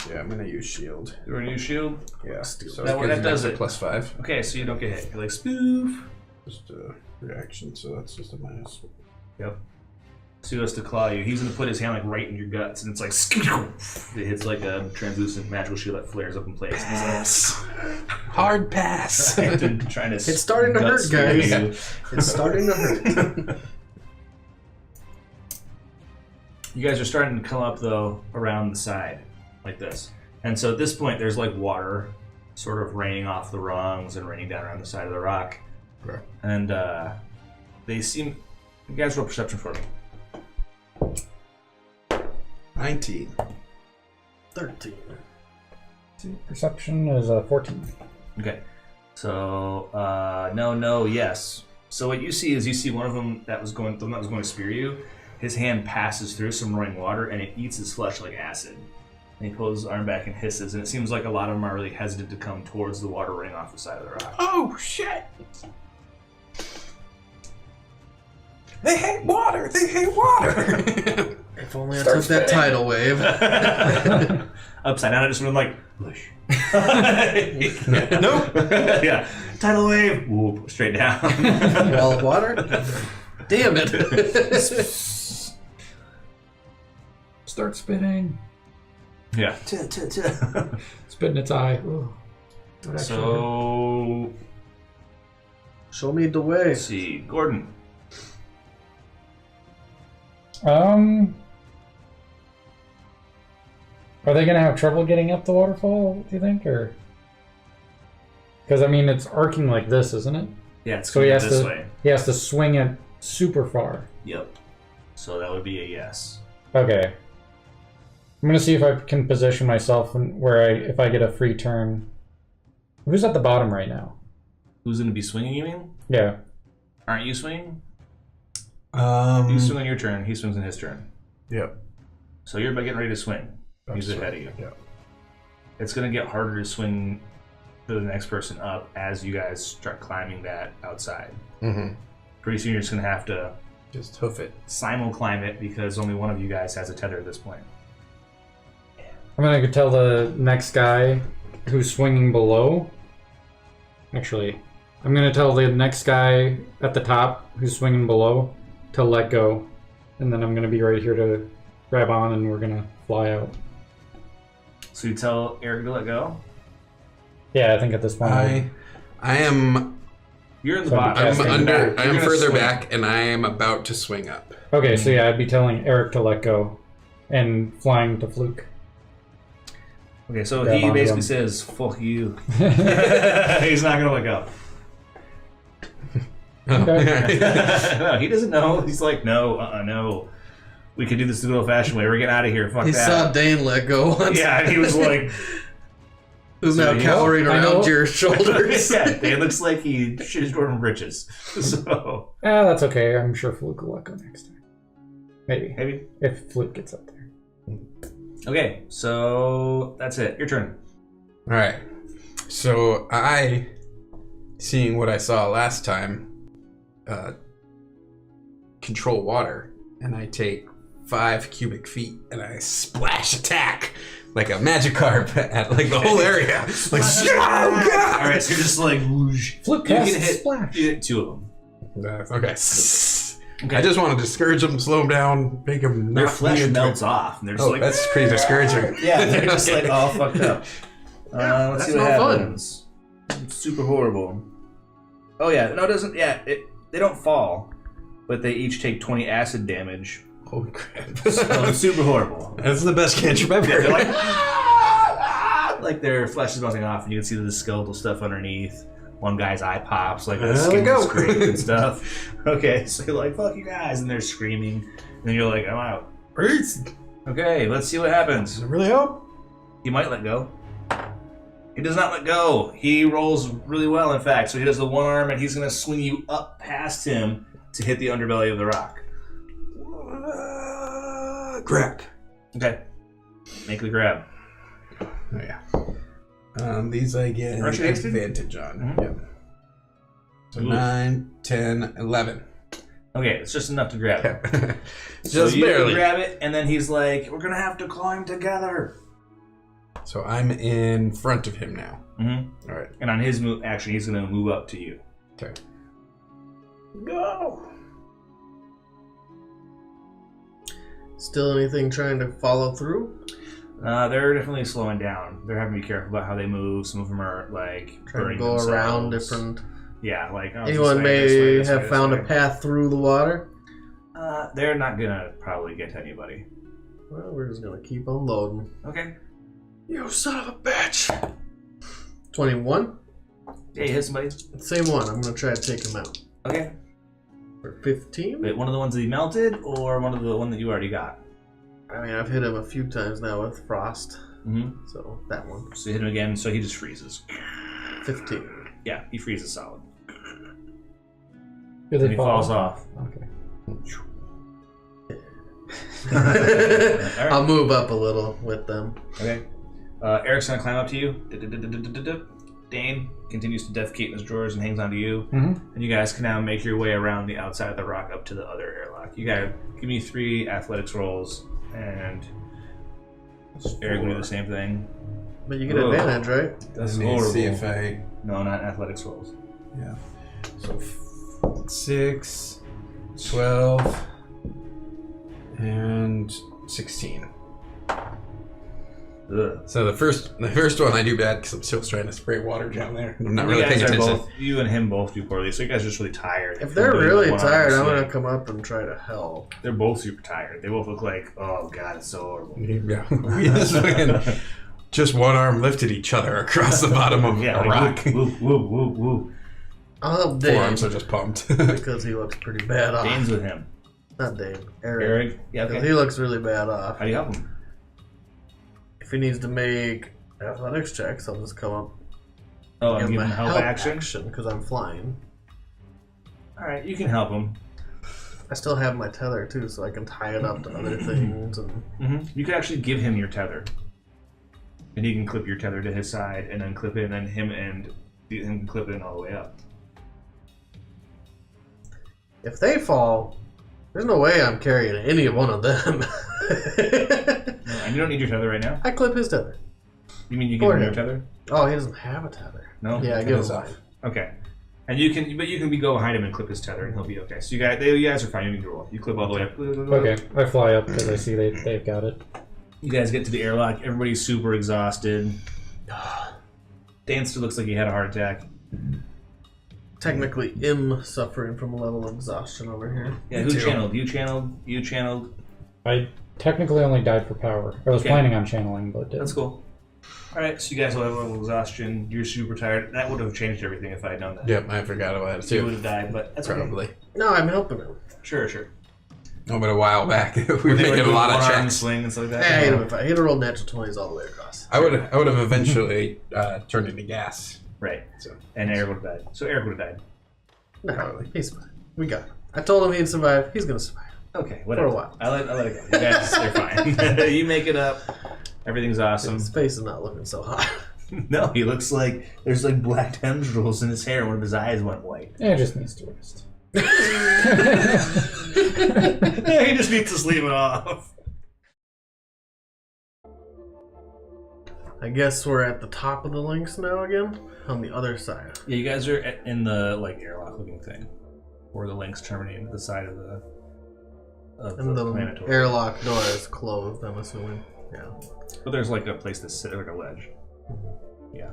S3: Yeah, I'm gonna use shield.
S1: You want to use shield?
S3: Yeah. So
S1: That-
S3: it gives
S1: that
S3: an
S1: does
S3: extra
S1: it.
S3: +5.
S1: Okay, so you don't get hit. You're like, spoof.
S3: Just a reaction, so that's just a minus.
S1: Yep. So he goes to claw you. He's gonna put his hand like right in your guts, and it's like it hits like a translucent magical shield that flares up in place. And
S3: Pass. Hard pass.
S1: he's like, trying to
S2: It's starting to
S1: gut
S2: hurt,
S1: spear
S2: guys.
S1: you.
S2: It's starting to hurt.
S1: You guys are starting to come up though around the side, like this. And so at this point, there's like water, sort of raining off the rungs and raining down around the side of the rock.
S3: Okay.
S1: And they seem. You guys roll perception for me.
S3: 19.
S2: 13.
S4: Perception is 14.
S1: Okay. So no, yes. So what you see is one of them that was going, the one that was going to spear you. His hand passes through some running water and it eats his flesh like acid. And he pulls his arm back and hisses, and it seems like a lot of them are really hesitant to come towards the water running off the side of the rock.
S3: Oh, shit! They hate water! They hate water!
S2: If only I took that tidal wave.
S1: Upside down, I just went like, whoosh.
S3: Nope.
S1: Yeah. Tidal wave. Whoop. Straight down.
S2: Wall of water? Damn it.
S4: Start spitting.
S1: Yeah.
S4: Spit in its eye. Ooh. That actually hurt.
S1: So,
S2: Show me the way.
S1: let's see. Gordon.
S4: Are they gonna have trouble getting up the waterfall, do you think, or? Because I mean, it's arcing like this, isn't it?
S1: Yeah, it's
S4: So he
S1: going
S4: has
S1: this
S4: to.
S1: way.
S4: He has to swing it super far.
S1: Yep. So that would be a yes.
S4: Okay. I'm gonna see if I can position myself if I get a free turn. Who's at the bottom right now?
S1: Who's going to be swinging, you mean?
S4: Yeah.
S1: Aren't you swinging? You swing on your turn, he swings on his turn.
S3: Yep.
S1: So you're about getting ready to swing. He's ahead of you.
S3: Yeah.
S1: It's going to get harder to swing to the next person up as you guys start climbing that outside.
S3: Mm-hmm.
S1: Pretty soon you're just going to have to
S3: Just hoof it.
S1: simul-climb it because only one of you guys has a tether at this point.
S4: I'm gonna tell the next guy who's swinging below. Actually, I'm gonna tell the next guy at the top who's swinging below to let go, and then I'm gonna be right here to grab on, and we're gonna fly out.
S1: So you tell Eric to let go?
S4: Yeah, I think at this point.
S3: I am.
S1: You're in the
S4: So
S1: bottom.
S3: I'm
S4: Casting
S3: under.
S4: back.
S3: I am
S1: You're gonna
S3: further
S1: swing.
S3: back, and I am about to swing up.
S4: Okay, so yeah, I'd be telling Eric to let go, and flying to Fluke.
S1: Okay, so
S4: Grab
S1: he
S4: onto
S1: basically
S4: him.
S1: says, fuck you. He's not going to let go. No, he doesn't know. He's like, no. We can do this the good old-fashioned way. We're getting out of here. Fuck
S2: He
S1: that.
S2: saw Dane let go once.
S1: Yeah, and he was like...
S2: Who's
S1: So
S2: now
S1: he-
S2: cowering
S4: I know.
S2: around your shoulders.
S1: yeah, it looks like he shit his Jordan britches. So,
S4: That's okay. I'm sure Fluke will let go next time. Maybe. If Fluke gets up there.
S1: Okay, so that's it. Your turn.
S3: All right. So I, seeing what I saw last time, control water, and I take 5 cubic feet and I splash attack like a Magikarp at like the whole area. Like, oh god!
S1: All right, so you're just like, whoosh.
S4: Fluke
S1: You
S4: casts
S1: can hit
S4: Splash.
S1: You hit 2 of them.
S3: Okay.
S1: Okay.
S3: I just want to discourage them, slow them down, make them
S1: Their
S3: not
S1: flesh
S3: be into
S1: melts
S3: it.
S1: off, and they're just
S3: Oh,
S1: like,
S3: that's pretty discouraging.
S1: yeah, they're just like all fucked up.
S2: Yeah,
S1: Let's
S2: that's
S1: see what
S2: no fun.
S1: happens. It's super horrible. Oh yeah, no, it doesn't. Yeah, they don't fall, but they each take 20 acid damage.
S3: Holy crap.
S1: So it's super horrible.
S3: That's the best cantrip ever.
S1: Yeah, they're like their flesh is melting off, and you can see the skeletal stuff underneath. One guy's eye pops, like the
S3: There we
S1: skin
S3: go.
S1: screams and stuff. Okay, so you're like, fuck you guys, and they're screaming, and then you're like, I'm out.
S3: Peace.
S1: Okay, let's see what happens.
S3: Does it really help?
S1: He might let go. He does not let go. He rolls really well, in fact. So he does the one arm, and he's going to swing you up past him to hit the underbelly of the rock.
S3: Grab.
S1: Okay. Make the grab.
S3: Oh, yeah. These I get
S1: Aren't you hasted?
S3: advantage on.
S1: Mhm.
S3: Yep. So
S1: Oof.
S3: 9, 10, 11.
S1: Okay, it's just enough to grab it.
S3: Just
S1: So you
S3: barely.
S1: grab it, and then he's like, we're going to have to climb together.
S3: So I'm in front of him now.
S1: Mm-hmm.
S3: All right.
S1: And on his move, actually, he's going to move up to you.
S3: Okay.
S1: Go!
S2: Still anything trying to follow through?
S1: They're definitely slowing down. They're having to be careful about how they move. Some of them are like
S2: Trying to
S1: burning
S2: go
S1: themselves.
S2: around different.
S1: Yeah, like oh,
S2: Anyone
S1: this way, this way,
S2: may
S1: this way,
S2: have
S1: this
S2: found
S1: way.
S2: a path through the water.
S1: They're not gonna probably get to anybody.
S2: Well, we're just gonna keep on loading.
S1: Okay.
S2: You son of a bitch! 21.
S1: Yeah, you hit somebody.
S2: Same one. I'm gonna try to take him out.
S1: Okay.
S2: For 15.
S1: Wait, one of the ones that he melted, or one that you already got?
S2: I mean, I've hit him a few times now with frost.
S1: Mm-hmm.
S2: So that one.
S1: So you hit him again, so he just freezes.
S2: 15.
S1: Yeah, he freezes solid.
S4: Do
S1: And
S4: they
S1: he
S4: fall?
S1: falls off.
S4: Okay.
S1: Alright.
S2: I'll move up a little with them.
S1: Okay. Eric's gonna climb up to you. Dane continues to defecate in his drawers and hangs onto you.
S4: Mm-hmm.
S1: And you guys can now make your way around the outside of the rock up to the other airlock. You gotta give me 3 athletics rolls, and Eric will do the same thing.
S2: But you get
S1: Whoa.
S2: advantage, right?
S1: That's
S3: Let me
S1: horrible.
S3: see if I.
S1: No, not athletics rolls.
S3: Yeah. So 6, 12, and 16.
S1: Ugh.
S3: So the first one I do bad because I'm still trying to spray water down there. I'm not
S1: You
S3: really
S1: guys
S3: paying
S1: are
S3: attention.
S1: both, you and him both do poorly, so you guys are just really tired.
S2: If they're
S1: From
S2: really
S1: doing the
S2: tired, I'm
S1: one-arm
S2: gonna
S1: swing.
S2: come up and try to help.
S1: They're both super tired. They both look like, oh god, it's so horrible.
S3: Yeah, we just one arm lifted each other across the bottom of
S1: Yeah,
S3: a
S1: like,
S3: rock.
S1: woo, woo, woo, woo.
S2: I'll help Dane
S3: Forearms are just pumped.
S2: because he looks pretty bad off.
S1: Dane's with him.
S2: Not Dane. Eric.
S1: Eric, yeah,
S2: 'Cause
S1: okay.
S2: he looks really bad off.
S1: How do you help him?
S2: If he needs to make athletics checks, I'll just come up
S1: Oh,
S2: and
S1: and give him help action?
S2: because I'm flying.
S1: Alright, you can help him.
S2: I still have my tether too, so I can tie it up to other things. And
S1: You can actually give him your tether. And he can clip your tether to his side, and then clip it, and then him can clip it all the way up.
S2: If they fall, there's no way I'm carrying any one of them.
S1: And you don't need your tether right now?
S2: I clip his tether.
S1: You mean you give him your tether?
S2: Oh, he doesn't have a tether.
S1: No?
S2: Yeah, I give him mine.
S1: Okay. And you can go behind him and clip his tether, and he'll be okay. So you guys are fine. You need to roll. You clip all the way up.
S4: Okay, I fly up because I see they've got it.
S1: You guys get to the airlock. Everybody's super exhausted. Dan still looks like he had a heart attack.
S2: Technically, am suffering from a level of exhaustion over here.
S1: Yeah, who channeled? You channeled. You channeled.
S4: I technically only died for power. I was planning on channeling, but didn't.
S1: That's cool. All right, so you guys will have a level of exhaustion. You're super tired. That would have changed everything if I had done that.
S3: Yep, I forgot about it too.
S1: You would have died, but that's
S3: probably.
S1: Okay.
S2: No, I'm helping him.
S1: Sure.
S3: No, but a while back, we were making a lot of checks.
S1: Swing and stuff like that.
S2: I hate him if I hit a roll natural 20s all the way across.
S3: I would have eventually turned into gas.
S1: Right.
S3: So
S1: and Eric would have died. So Eric would have died.
S2: No,
S3: Probably.
S2: he's fine. We got him. I told him he'd survive. He's gonna survive.
S1: Okay, whatever.
S2: For a while.
S1: I let it go. You guys, they're fine. You make it up. Everything's awesome.
S2: His face is not looking so hot.
S1: No, he looks like there's like black tendrils in his hair. And one of his eyes went white.
S4: It just needs to rest.
S1: Yeah, he just needs to sleep it off.
S2: I guess we're at the top of the links now again, on the other side.
S1: Yeah, you guys are in the like airlock looking thing, where the links terminate into the side of the
S2: And the
S1: planetoid.
S2: airlock door is closed, I'm assuming. Yeah.
S1: But there's like a place to sit, like a ledge. Yeah.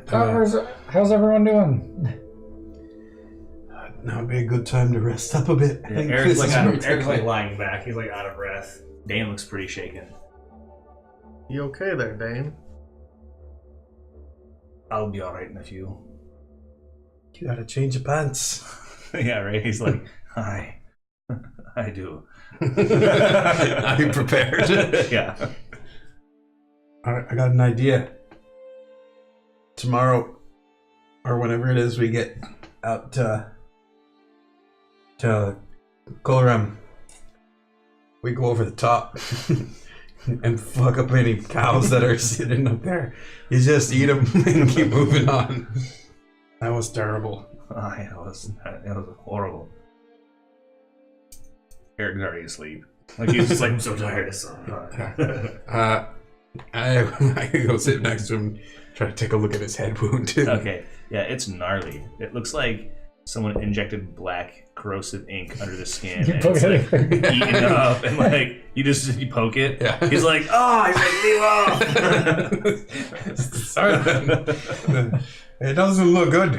S4: How's everyone doing?
S3: Now would be a good time to rest up a bit.
S1: Yeah, Eric's like lying back. He's like out of breath. Dane looks pretty shaken.
S2: You okay there, Dane?
S1: I'll be alright in a few.
S3: You gotta change your pants.
S1: Yeah, right? He's like, hi. I do.
S3: I'm prepared.
S1: Yeah.
S3: I got an idea. Tomorrow, or whenever it is, we get out to Golram. We go over the top and fuck up any cows that are sitting up there. You just eat them and keep moving on. That was terrible.
S1: Oh, yeah, it was horrible. Eric's already asleep. Like he's just like, I'm so tired of something.
S3: I go sit next to him, try to take a look at his head wound.
S1: Okay, yeah, it's gnarly. It looks like someone injected black corrosive ink under the skin.
S4: You
S1: And
S4: poke
S1: it's like
S4: it.
S1: eaten up, and like you poke it.
S3: Yeah.
S1: He's like, leave off.
S3: It doesn't look good.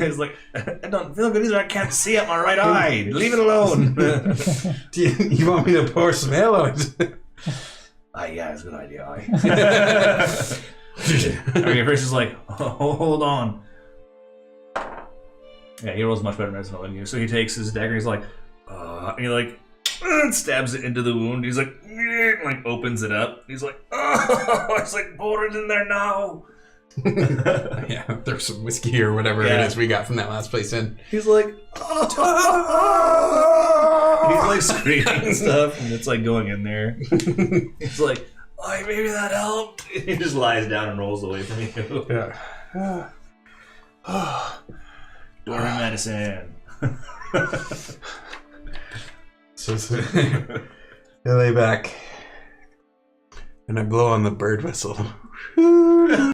S1: He's like, I don't feel good either. I can't see up my right eye. Leave it alone.
S3: Do you want me to pour some ale on it?
S1: Yeah, it's a good idea. I mean, first is like, hold on. Yeah, he rolls much better medicine than you. So he takes his dagger. He's like, and he like stabs it into the wound. He's like, opens it up. He's like, it's like pour it in there now.
S3: Yeah, there's some whiskey or whatever it is we got from that last place in.
S1: He's like, he's like screaming and stuff, and it's like going in there. He's like, maybe that helped. He just lies down and rolls away from you.
S3: Yeah.
S1: Door medicine.
S3: So I lay back and I blow on the bird whistle.
S1: Yeah.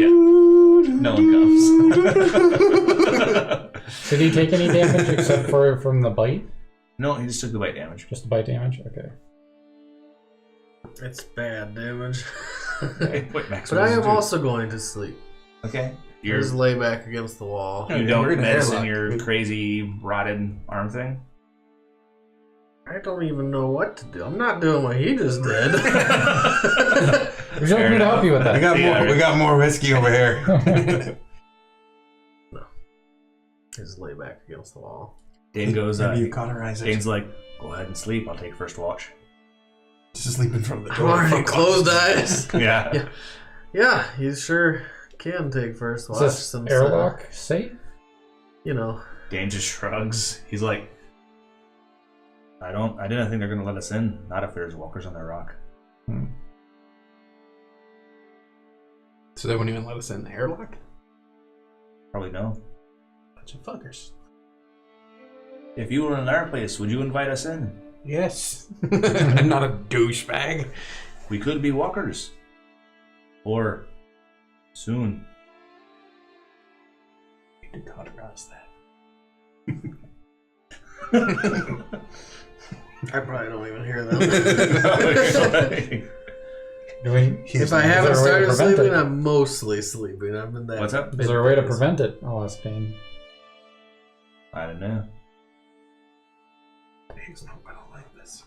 S1: No one comes.
S4: Did he take any damage except for from the bite?
S1: No, he just took the bite damage.
S4: Just the bite damage? Okay.
S2: It's bad damage.
S1: Wait, Max,
S2: But I am also going to sleep.
S1: okay.
S2: You're just lay back against the wall.
S1: You
S3: We're
S1: don't
S3: in an
S1: medicine
S3: airlock.
S1: your crazy rotted arm thing.
S2: I don't even know what to do. I'm not doing what he just did.
S4: Would you like me to help you with that?
S3: We got more whiskey over here.
S2: No. Just lay back against the wall.
S1: Dane goes,
S3: Maybe you cauterize it.
S1: Dane's like, go ahead and sleep. I'll take first watch.
S3: Just sleep in front of the
S2: I'm
S3: door.
S2: already closed eyes.
S1: Yeah.
S2: Yeah, he sure can take first watch.
S4: Is this
S2: since,
S4: airlock safe?
S2: You know.
S1: Dane just shrugs. He's like, I didn't think they're gonna let us in. Not if there's walkers on their rock.
S3: So they won't even let us in the airlock?
S1: Probably no.
S3: Bunch of fuckers.
S1: If you were in our place, would you invite us in?
S3: Yes. I'm not a douchebag.
S1: We could be walkers. Or soon.
S3: We need to cauterize that.
S2: I probably don't even hear them. If I haven't started sleeping, I'm mostly sleeping. I'm in that.
S1: What's up?
S4: Is there a way to prevent it? I'll ask Dane.
S1: I don't know.
S3: Dave's not gonna like this.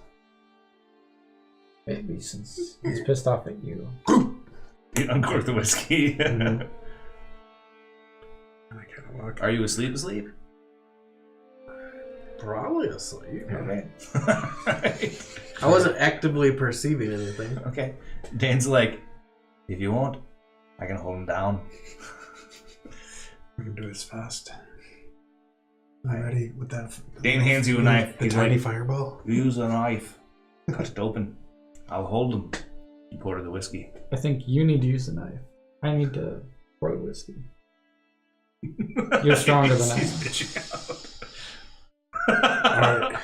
S4: Maybe since he's pissed off at you.
S1: You uncork the whiskey.
S3: I kind of look.
S1: Are you asleep? Asleep?
S2: Probably asleep.
S1: Okay.
S2: I wasn't actively perceiving anything.
S1: Okay. Dane's like, if you want, I can hold him down.
S3: We can do this fast. Alrighty, with that.
S1: Dane hands you a knife.
S3: The
S1: He's
S3: tiny
S1: like,
S3: fireball.
S1: you use a knife. Cut it open. I'll hold him. You pour her the whiskey.
S4: I think you need to use the knife. I need to pour the whiskey. You're stronger than I am.
S1: He's bitching out.
S3: Alright.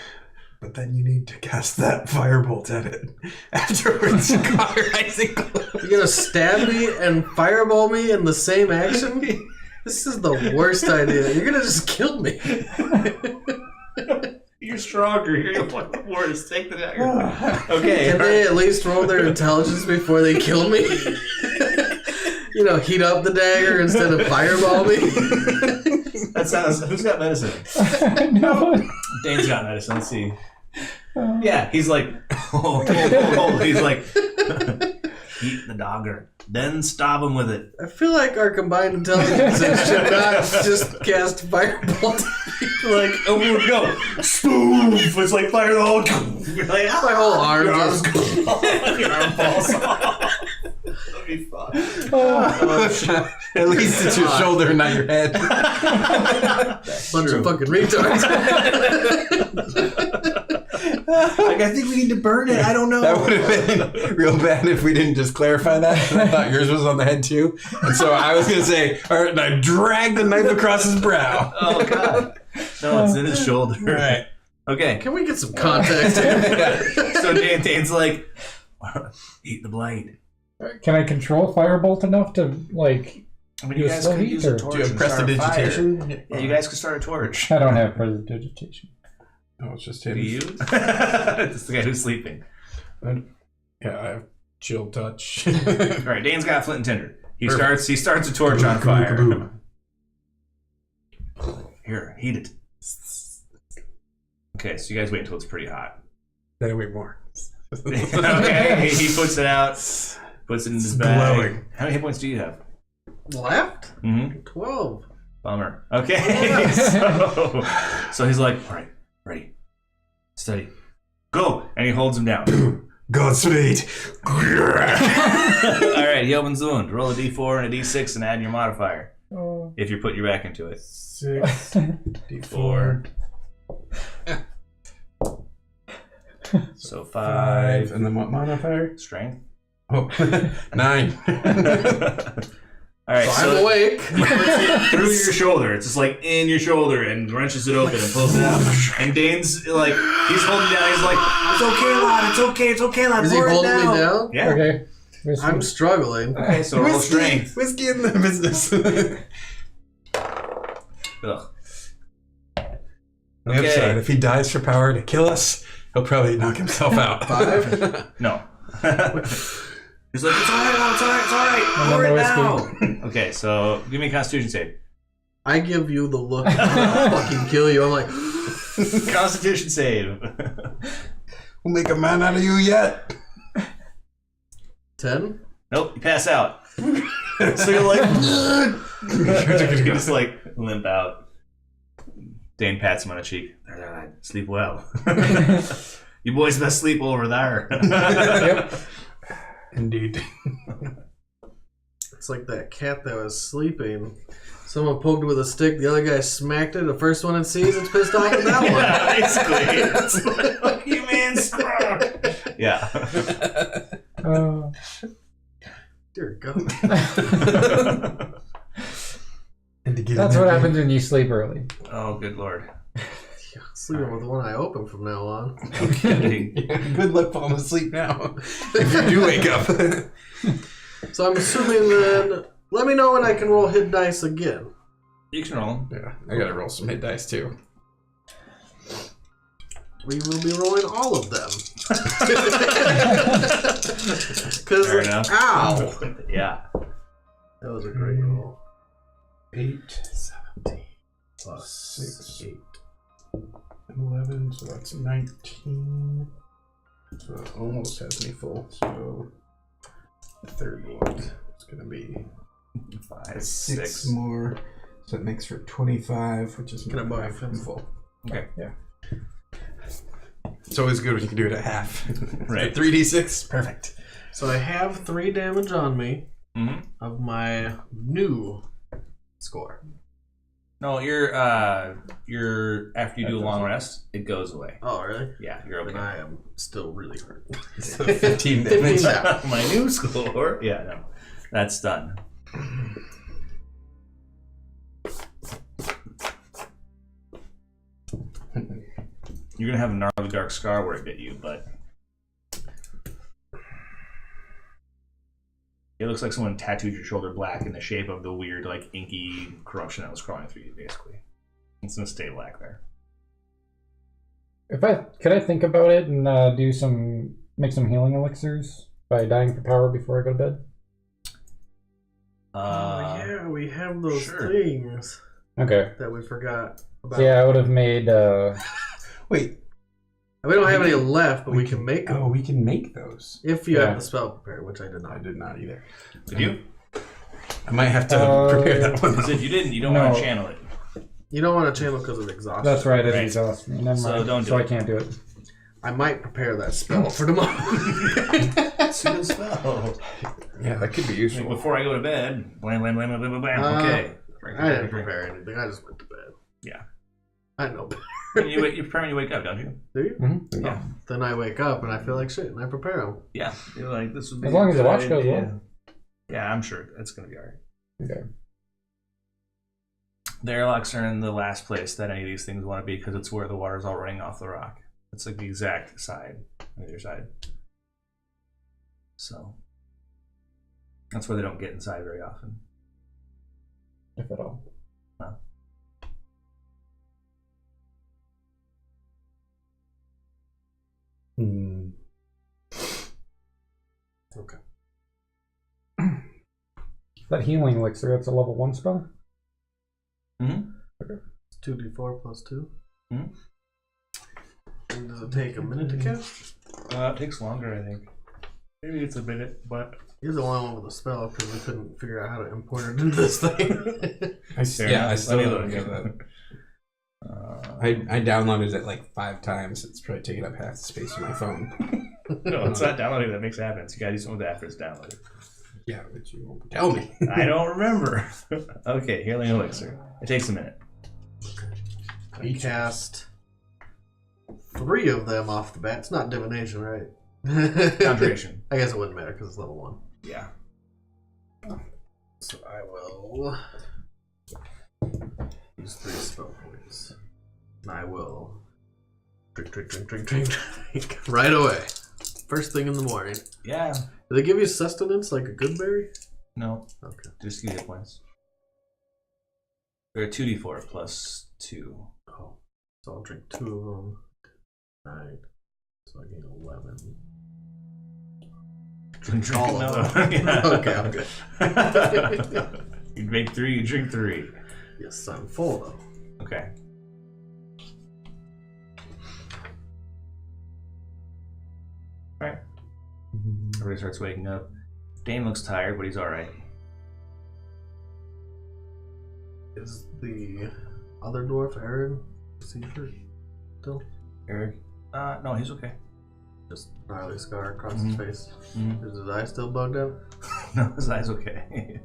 S3: But then you need to cast that firebolt at it afterwards. Cauterizing.
S2: You're gonna stab me and fireball me in the same action? This is the worst idea. You're gonna just kill me.
S1: You're stronger. You're the fucking worst. Take the dagger. Okay.
S2: Can they at least roll their intelligence before they kill me? You know, heat up the dagger instead of fireball me?
S1: That sounds. Who's got medicine?
S4: No.
S1: Dane's got medicine. Let's see. Yeah, he's like, oh. He's like, heat the dagger, then stab him with it.
S2: I feel like our combined intelligences should not just cast fireball.
S1: Like, oh, we would go, spoof. It's like fire the whole. You're like,
S2: My whole arm just...
S1: Your arm falls off. That'd be fun.
S3: At least it's your shoulder, not your head.
S2: Bunch of fucking retards.
S1: Like, I think we need to burn it. I don't know.
S3: That would have been real bad if we didn't just clarify that. I thought yours was on the head too. And so I was going to say, all right, and I dragged the knife across his brow.
S1: Oh, God. No, it's in his shoulder.
S3: Right.
S2: Okay. Can we get some context here?
S1: So Dane's like, eat the blade.
S4: Can I control firebolt enough to, like...
S1: I mean, you guys could use a torch.
S3: Do you have
S1: and start a fire.
S3: prestidigitation?
S1: Yeah, you guys could start a torch.
S4: I don't have prestidigitation.
S3: No, it's just him.
S1: Do you? It's the guy who's sleeping.
S3: Yeah, I have chill touch.
S1: All right, Dane's got flint and tinder. He starts a torch on fire. Here, heat it. Okay, so you guys wait until it's pretty hot.
S3: Then I wait more.
S1: Okay, he puts it out, puts it in his bag.
S3: Glowing.
S1: How many hit points do you have?
S2: Left?
S1: Mm-hmm.
S2: 12.
S1: Bummer. Okay, so he's like, all right, ready, steady, go, and he holds him down.
S3: Godspeed.
S1: All right, he opens the wound. Roll a d4 and a d6 and add your modifier if you put your back into it.
S3: 6 d4.
S1: So 5.
S3: And then what modifier?
S1: Strength.
S3: Oh, 9.
S1: All right,
S2: So I'm awake.
S1: he puts it through your shoulder. It's just like in your shoulder and wrenches it open and pulls it out. And Dane's like, he's holding down. He's like, it's okay, lad. It's okay. It's okay, lad.
S2: Is he
S1: Pour it
S2: holding me down?
S1: Yeah.
S4: Okay.
S2: I'm struggling.
S1: Okay, so roll strength.
S3: Whiskey in the business.
S1: Ugh.
S3: On the upside, if he dies for power to kill us, he'll probably knock himself out.
S2: 5?
S1: No. He's like, it's alright, lad. It's alright. It's alright. Pour it now. Okay, so give me a Constitution save.
S2: I give you the look. I'll fucking kill you. I'm like,
S1: Constitution save.
S3: We'll make a man out of you yet.
S2: 10?
S1: Nope, you pass out. So you're like, you just like limp out. Dane pats him on the cheek. There, lad. Sleep well. You boys best sleep over there.
S4: Yep.
S3: Indeed.
S2: It's like that cat that was sleeping. Someone poked it with a stick, the other guy smacked it. The first one it sees, it's pissed off at that
S1: Yeah, basically. Fuck you, man, scrub. Yeah.
S2: Dear God.
S4: That's what happens when you sleep early.
S1: Oh, good lord.
S2: Sleeping with one eye open from now on.
S1: No kidding.
S3: Good luck falling asleep now. If you do wake up.
S2: So I'm assuming then, let me know when I can roll hit dice again.
S1: You can roll them.
S3: Yeah, I gotta roll some hit dice too.
S2: We will be rolling all of them.
S1: Fair enough.
S2: Ow!
S1: Yeah.
S2: That was a great roll.
S3: 8,
S2: 17 plus
S3: 6,
S2: 8.
S3: 11, so that's 19. So it almost has me full. So the third one is going to be
S1: 5,
S3: 6
S1: 6
S3: more. So it makes for 25, which is
S2: Can I borrow your
S3: I'm
S2: pencil?
S3: full.
S1: Okay.
S3: Yeah. It's always good when you can do it at half.
S1: Right.
S3: 3d6. Perfect.
S2: So I have 3 damage on me of my new score.
S1: No, you're after you do a long rest, it goes away.
S2: Oh, really?
S1: Yeah, you're
S2: Then
S1: okay.
S2: I am still really hurt.
S3: So 15 damage.
S2: 15 damage.
S1: My new score. Yeah, no, that's done. You're gonna have a gnarly dark scar where it bit you, but it looks like someone tattooed your shoulder black in the shape of the weird, like, inky corruption that was crawling through you, basically. It's gonna stay black there.
S4: Could I think about it and make some healing elixirs by dying for power before I go to bed?
S2: Yeah, we have those
S1: sure.
S2: things
S4: Okay.
S2: that we forgot about.
S4: So yeah, I would have made.
S3: Wait.
S2: We don't have any left, but we can make them.
S3: Oh, we can make those.
S2: If you
S4: Yeah.
S2: have the spell prepared, which I did
S3: I
S2: not.
S3: did not either.
S1: Did you?
S3: I might have to prepare that one.
S1: Because if you didn't, you don't
S4: No.
S1: want to channel it.
S2: You don't want to channel because of exhaustion.
S4: That's right. It
S1: Right.
S4: exhausts me. Never
S1: So
S4: mind.
S1: don't do
S4: So
S1: it.
S4: I can't do it.
S2: I might prepare that spell for tomorrow.
S1: It's a good spell.
S3: Yeah, that could be
S1: Like,
S3: useful.
S1: before I go to bed, blam, blam, blam, blam, blam, blam. Okay.
S2: I didn't prepare anything. I just went to bed.
S1: Yeah.
S2: I know.
S1: You prepare when you wake up, don't you?
S2: Do you?
S4: Mm-hmm.
S1: Yeah.
S2: Then I wake up and I feel like shit, and I prepare them.
S1: Yeah. You're like, this would be
S4: As long
S1: a
S4: as the
S1: good
S4: watch goes
S1: idea.
S4: well.
S1: Yeah, I'm sure it's going to be alright.
S4: Okay.
S1: The airlocks are in the last place that any of these things want to be because it's where the water's all running off the rock. It's like the exact side on either side. So that's where they don't get inside very often.
S4: If at all.
S1: Well.
S2: Okay.
S4: That healing elixir, that's a level 1 spell?
S1: Mm-hmm.
S2: It's 2d4 plus 2.
S1: Mhm.
S2: And does it take a minute to cast?
S1: It takes longer, I think. Maybe it's a minute, but
S2: You're the only one with a spell because we couldn't figure out how to import it into this thing.
S3: I still
S1: Let me
S3: don't
S1: look.
S3: get that. I downloaded it like 5 times. It's probably taking up half the space on my phone.
S1: No, it's not downloading that makes it happen. So you gotta do something with that after it's downloaded.
S3: Yeah, but you won't tell me.
S1: I don't remember. Okay, healing elixir. It takes a minute.
S2: I cast 3 of them off the bat. It's not divination, right?
S1: Conjuration.
S2: I guess it wouldn't matter because it's level 1.
S1: Yeah.
S2: So I will use 3 spell points. And I will drink right away. First thing in the morning.
S1: Yeah.
S2: Do they give you sustenance like a good berry?
S1: No.
S2: Okay.
S1: Just give you hit points. They're 2d4 plus 2.
S2: Oh. So I'll drink 2 of them. 9. So I gain 11.
S1: Drink
S2: all of
S1: another
S2: them.
S1: one. Yeah.
S2: Okay, I'm good.
S1: You make 3, you drink 3.
S2: Yes, I'm full though.
S1: Okay. Alright. Everybody starts waking up. Dane looks tired, but he's alright.
S2: Is the other dwarf Aaron? Is he hurt still?
S1: Eric? No, he's okay.
S2: Just gnarly scar across his face.
S1: Mhm.
S2: Is his eye still bugged out?
S1: No, his eye's okay.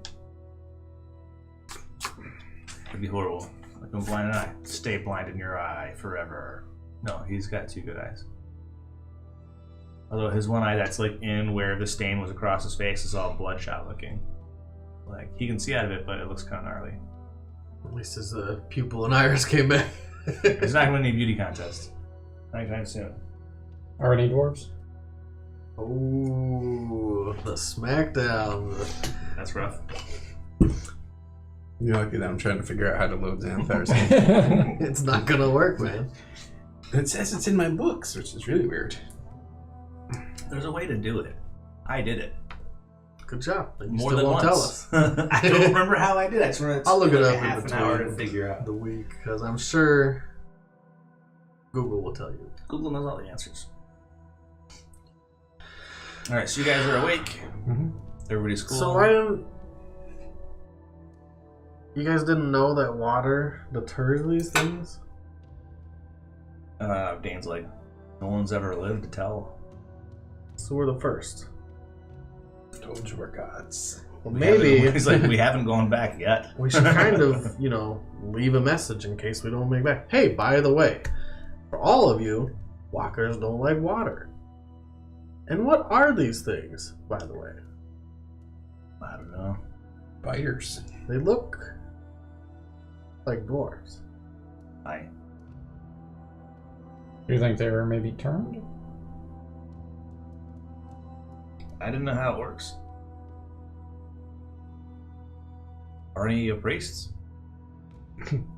S1: It'd be horrible. Like a blinded eye. Stay blind in your eye forever. No, he's got 2 good eyes. Although his one eye that's like in where the stain was across his face is all bloodshot looking. Like he can see out of it, but it looks kind of gnarly.
S2: At least his pupil and iris came back.
S1: He's not going to win any beauty contest anytime soon.
S4: Are any dwarves?
S2: Oh, the smackdown.
S1: That's rough.
S3: You're lucky that I'm trying to figure out how to load Xanathar's.
S2: It's not gonna work, man.
S3: It says it's in my books, which is really weird.
S1: There's a way to do it. I did it.
S2: Good job. But you
S1: More
S2: still
S1: than
S2: won't
S1: once.
S2: tell us.
S1: I don't remember how I did it.
S2: I'll look it
S1: like
S2: up in
S1: half an hour to
S2: between
S1: figure out.
S2: the week, because I'm sure Google will tell you.
S1: Google knows all the answers. All right, so you guys are awake.
S4: Mm-hmm.
S1: Everybody's cool.
S2: So why didn't you guys didn't know that water deters these things?
S1: Dane's like, no one's ever lived to tell.
S2: So we're the first.
S3: Told you we're gods.
S2: Well, maybe
S1: He's like, we haven't gone back yet.
S2: we should kind of, leave a message in case we don't make back. Hey, by the way, for all of you, walkers don't like water. And what are these things, by the way?
S1: I don't know.
S3: Biters.
S2: They look like dwarves.
S4: Do you think they were maybe turned?
S1: I didn't know how it works. Are any of you priests?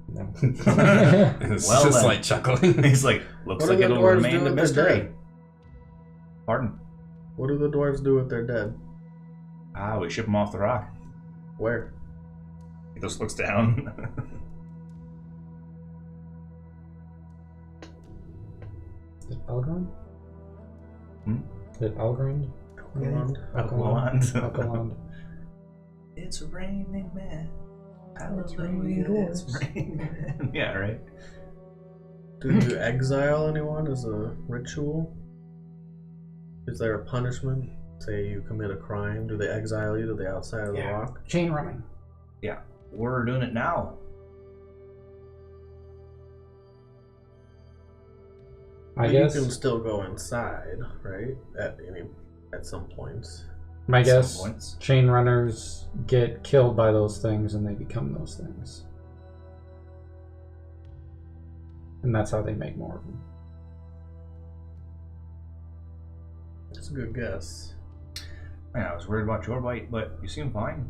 S4: No.
S3: It's
S1: Well,
S3: just
S1: then.
S3: like chuckling.
S1: He's like, looks
S2: What do
S1: like
S2: the
S1: it'll
S2: dwarves
S1: remain
S2: do
S1: a
S2: when they're
S1: mystery.
S2: dead?
S1: Pardon?
S2: What do the dwarves do with their dead?
S1: We ship them off the rock.
S2: Where?
S1: He just looks down.
S4: Is it Algrund?
S1: Hmm?
S4: Is it Algrund?
S2: Algrund.
S4: Algrund.
S1: It's raining man.
S4: It's raining dwarves.
S1: It's raining man. Yeah, right.
S2: Do you exile anyone as a ritual? Is there a punishment? Say you commit a crime, do they exile you to the outside of the
S1: Yeah.
S2: rock?
S4: Chain running.
S1: We're doing it now.
S4: I
S2: But
S4: guess.
S2: you can still go inside, right? At some points.
S4: My
S1: At some
S4: guess.
S1: points.
S4: Chain runners get killed by those things and they become those things. And that's how they make more of them.
S2: That's a good guess.
S1: Yeah, I was worried about your bite, but you seem fine.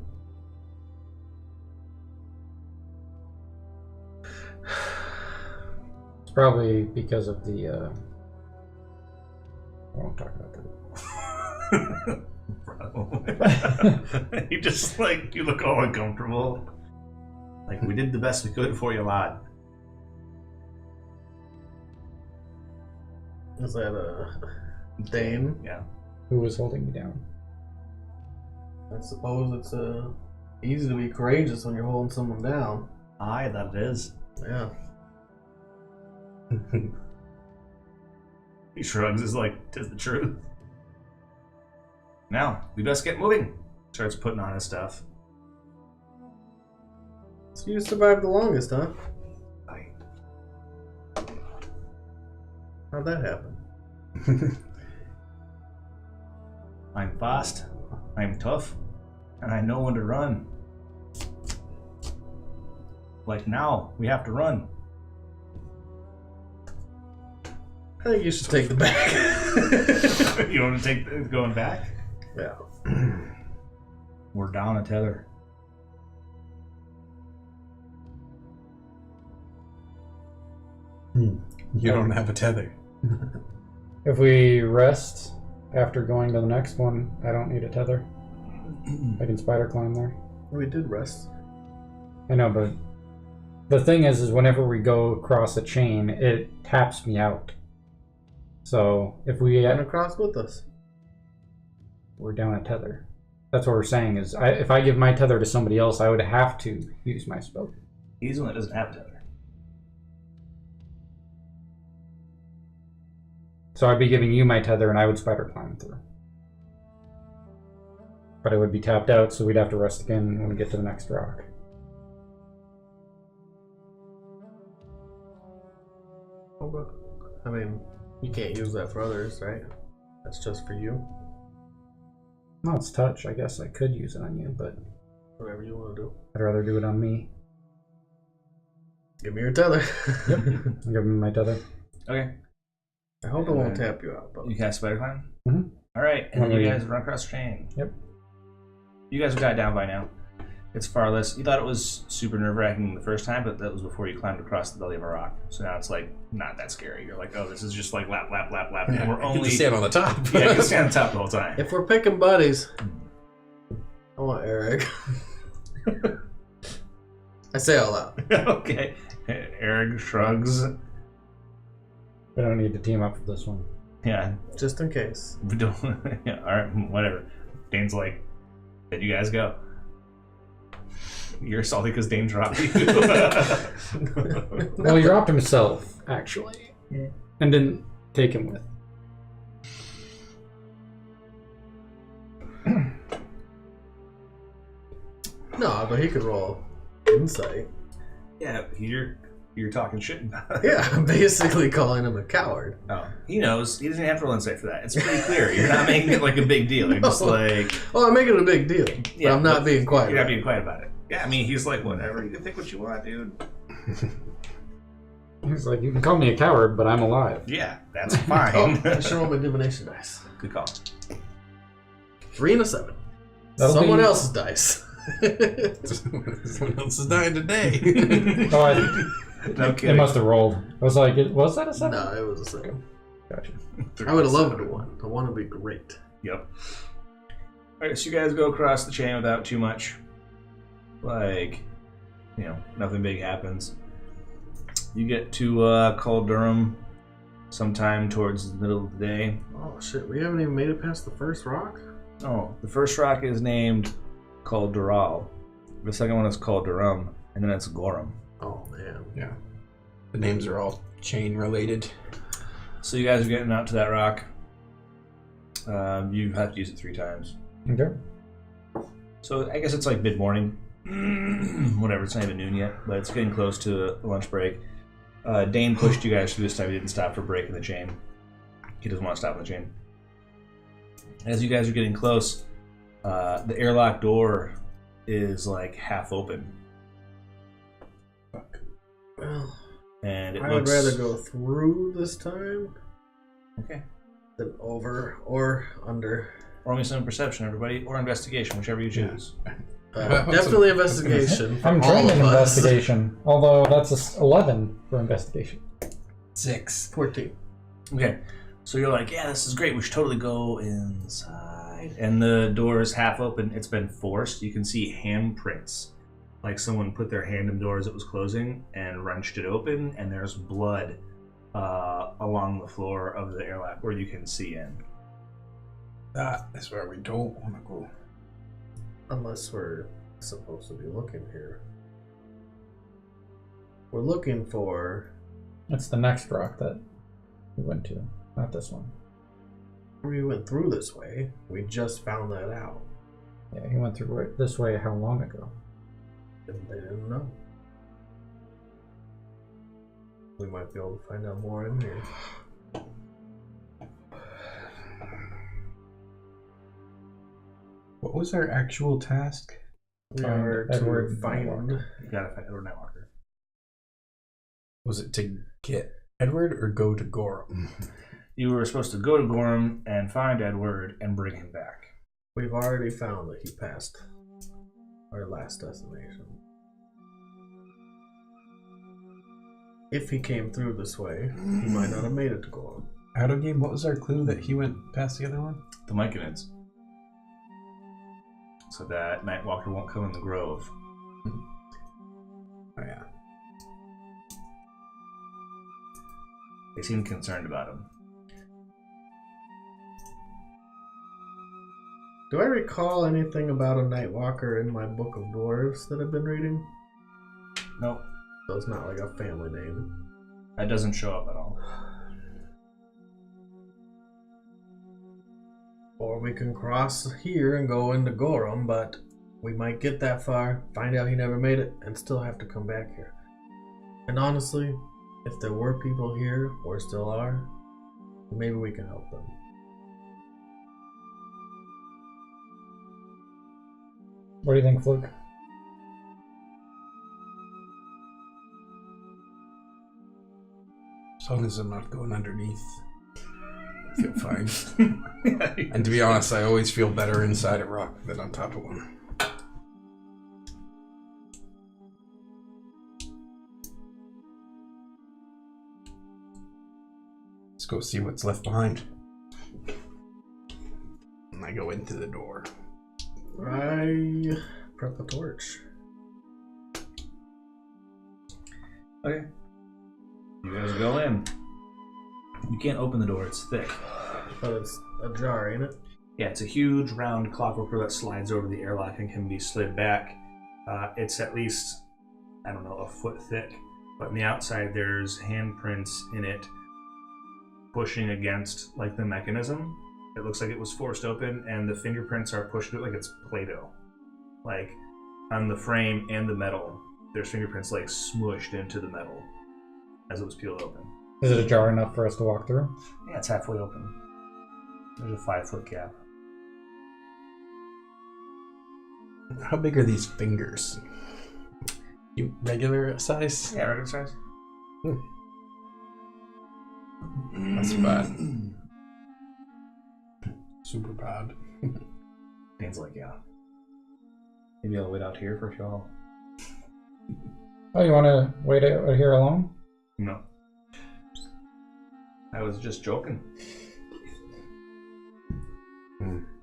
S4: It's probably because of the. I won't talk about that.
S1: Bro. You just you look all uncomfortable. Like, we did the best we could for you, lad.
S2: Is that a Dane?
S1: Yeah.
S4: Who was holding me down?
S2: I suppose it's easy to be courageous when you're holding someone down.
S1: Aye, that it is.
S2: Yeah.
S1: He shrugs, is like, tis the truth. Now, we best get moving. Starts putting on his stuff.
S2: So you survived the longest, huh?
S1: Aye.
S2: How'd that happen?
S1: I'm fast, I'm tough, and I know when to run. Like now, we have to run.
S2: I think you should take the back.
S1: You want to take going back?
S2: Yeah.
S1: We're down a tether.
S3: You don't have a tether.
S4: If we rest after going to the next one, I don't need a tether. I can spider climb there.
S2: We did rest.
S4: I know, but the thing is whenever we go across a chain, it taps me out. So if we
S2: Run across with us.
S4: we're down a tether. That's what we're saying is, if I give my tether to somebody else, I would have to use my spell.
S1: He's the one that doesn't have a tether.
S4: So I'd be giving you my tether, and I would spider climb through. But I would be tapped out, so we'd have to rest again when we get to the next rock.
S2: Okay. I mean, you can't use that for others, right? That's just for you.
S4: No, it's touch. I guess I could use it on you, but
S2: Whatever you want to do.
S4: I'd rather do it on me.
S2: Give me your tether.
S4: Yep. I'll give him my tether.
S1: Okay.
S2: I hope it won't tap you out, but
S1: You cast spider climb?
S4: Mhm.
S1: Alright, and then you
S4: Okay.
S1: guys run across the chain.
S4: Yep.
S1: You guys have got it down by now. It's far less. You thought it was super nerve wracking the first time, but that was before you climbed across the belly of a rock. So now it's like not that scary. You're like, oh, this is just like lap, lap, lap, lap. And we're
S3: I get
S1: only.
S3: to stand on the top.
S1: Yeah, you can stand on top the whole time.
S2: if we're picking buddies, I want Eric. I say out loud.
S1: Okay. Eric shrugs.
S4: We don't need to team up for this one.
S1: Yeah.
S2: Just in case.
S1: We don't. Yeah, alright, whatever. Dane's like, did you guys go? You're salty because Dane dropped you.
S4: Well, he dropped himself, actually.
S1: Yeah.
S4: And didn't take him with.
S2: No, but he could roll insight.
S1: Yeah, you're talking shit about it.
S2: Yeah, I'm basically calling him a coward.
S1: Oh, he knows. He doesn't have to roll insight for that. It's pretty clear. You're not making it like a big deal. You're just like...
S2: Well, I'm making it a big deal,
S1: Yeah,
S2: but I'm not
S1: but
S2: being quiet.
S1: You're not
S2: about
S1: being quiet about it. Yeah, I mean, he's like, whatever. You can think what you want, dude.
S4: He's like, you can call me a coward, but I'm alive.
S1: Yeah, that's
S2: it.
S1: fine.
S2: Oh, I should roll my divination dice.
S1: Good call.
S2: 3 and a 7.
S4: That'll
S2: Someone
S4: be-
S2: else's dice.
S3: Someone else is dying today.
S4: Oh,
S1: No
S4: it
S1: kidding.
S4: must have rolled. I was like, was that a 7?
S2: No, it was a 7.
S4: Gotcha.
S2: I would have loved a 1. A 1 would be great.
S1: Yep. Alright, so you guys go across the chain without too much. Like, you know, nothing big happens. You get to Col Durham sometime towards the middle of the day.
S2: Oh shit, we haven't even made it past the first rock?
S1: Oh, the first rock is named Col Dural. The second one is Col Durham, and then it's Gorham.
S2: Oh man.
S3: Yeah. The names are all chain related.
S1: So you guys are getting out to that rock. You have to use it 3 times.
S4: Okay.
S1: So I guess it's like mid-morning. Whatever, it's not even noon yet, but it's getting close to lunch break. Dane pushed you guys through this time. He didn't stop for breaking the chain. He doesn't want to stop in the chain. As you guys are getting close, the airlock door is like half open.
S2: Well,
S1: And it
S2: I
S1: looks...
S2: would rather go through this time
S1: Okay.
S2: than over or under.
S1: Roll me some perception, everybody, or investigation, whichever you choose.
S2: Definitely investigation. for
S4: I'm
S2: all
S4: trained in
S2: of us.
S4: investigation, although that's a 11 for investigation.
S3: 6.
S2: 14.
S1: Okay. So you're like, yeah, this is great. We should totally go inside. And the door is half open. It's been forced. You can see handprints. Like someone put their hand in the door as it was closing and wrenched it open. And there's blood along the floor of the airlock where you can see in.
S3: That is where we don't want to go.
S2: Unless we're supposed to be looking here. We're looking for...
S4: It's the next rock that we went to, not this one.
S2: We went through this way. We just found that out.
S4: Yeah, he went through it this way how long ago?
S2: And they didn't know. We might be able to find out more in here.
S3: What was our actual task?
S2: We
S4: Find
S2: are
S4: Edward
S2: to find...
S4: Nightwalker.
S1: You gotta find Edward Nightwalker.
S3: Was it to get Edward or go to Gorham?
S1: You were supposed to go to Gorham and find Edward and bring him back.
S2: We've already found that he passed our last destination. If he came through this way, he might not have made it to Gorham.
S3: Out of game, what was our clue that he went past the other one?
S1: The Myconids. So that Nightwalker won't come in the grove.
S3: Oh, yeah.
S1: They seem concerned about him.
S2: Do I recall anything about a Nightwalker in my book of dwarves that I've been reading?
S1: Nope.
S2: So it's not like a family name.
S1: That doesn't show up at all.
S2: Or we can cross here and go into Gorham, but we might get that far, find out he never made it, and still have to come back here. And honestly, if there were people here, or still are, maybe we can help them.
S4: What do you think, Fluke?
S3: As long as I'm not going underneath, I feel fine. And to be honest, I always feel better inside a rock than on top of one. Let's go see what's left behind. And I go into the door.
S2: I prep a torch.
S1: Okay. You guys go in. You can't open the door, it's thick.
S2: But it's ajar, ain't it?
S1: Yeah, it's a huge round clockwork door that slides over the airlock and can be slid back. It's at least, I don't know, a foot thick. But on the outside, there's handprints in it pushing against like the mechanism. It looks like it was forced open, and the fingerprints are pushed like it's Play-Doh. Like on the frame and the metal, there's fingerprints like smushed into the metal as it was peeled open.
S4: Is it ajar enough for us to walk through?
S1: Yeah, it's halfway open. There's a 5-foot gap.
S3: How big are these fingers? You regular size?
S1: Yeah, regular size.
S3: That's bad. Super bad.
S1: Dan's like, yeah. Maybe I'll wait out here for y'all.
S4: Oh, you want to wait out here alone?
S1: No. I was just joking.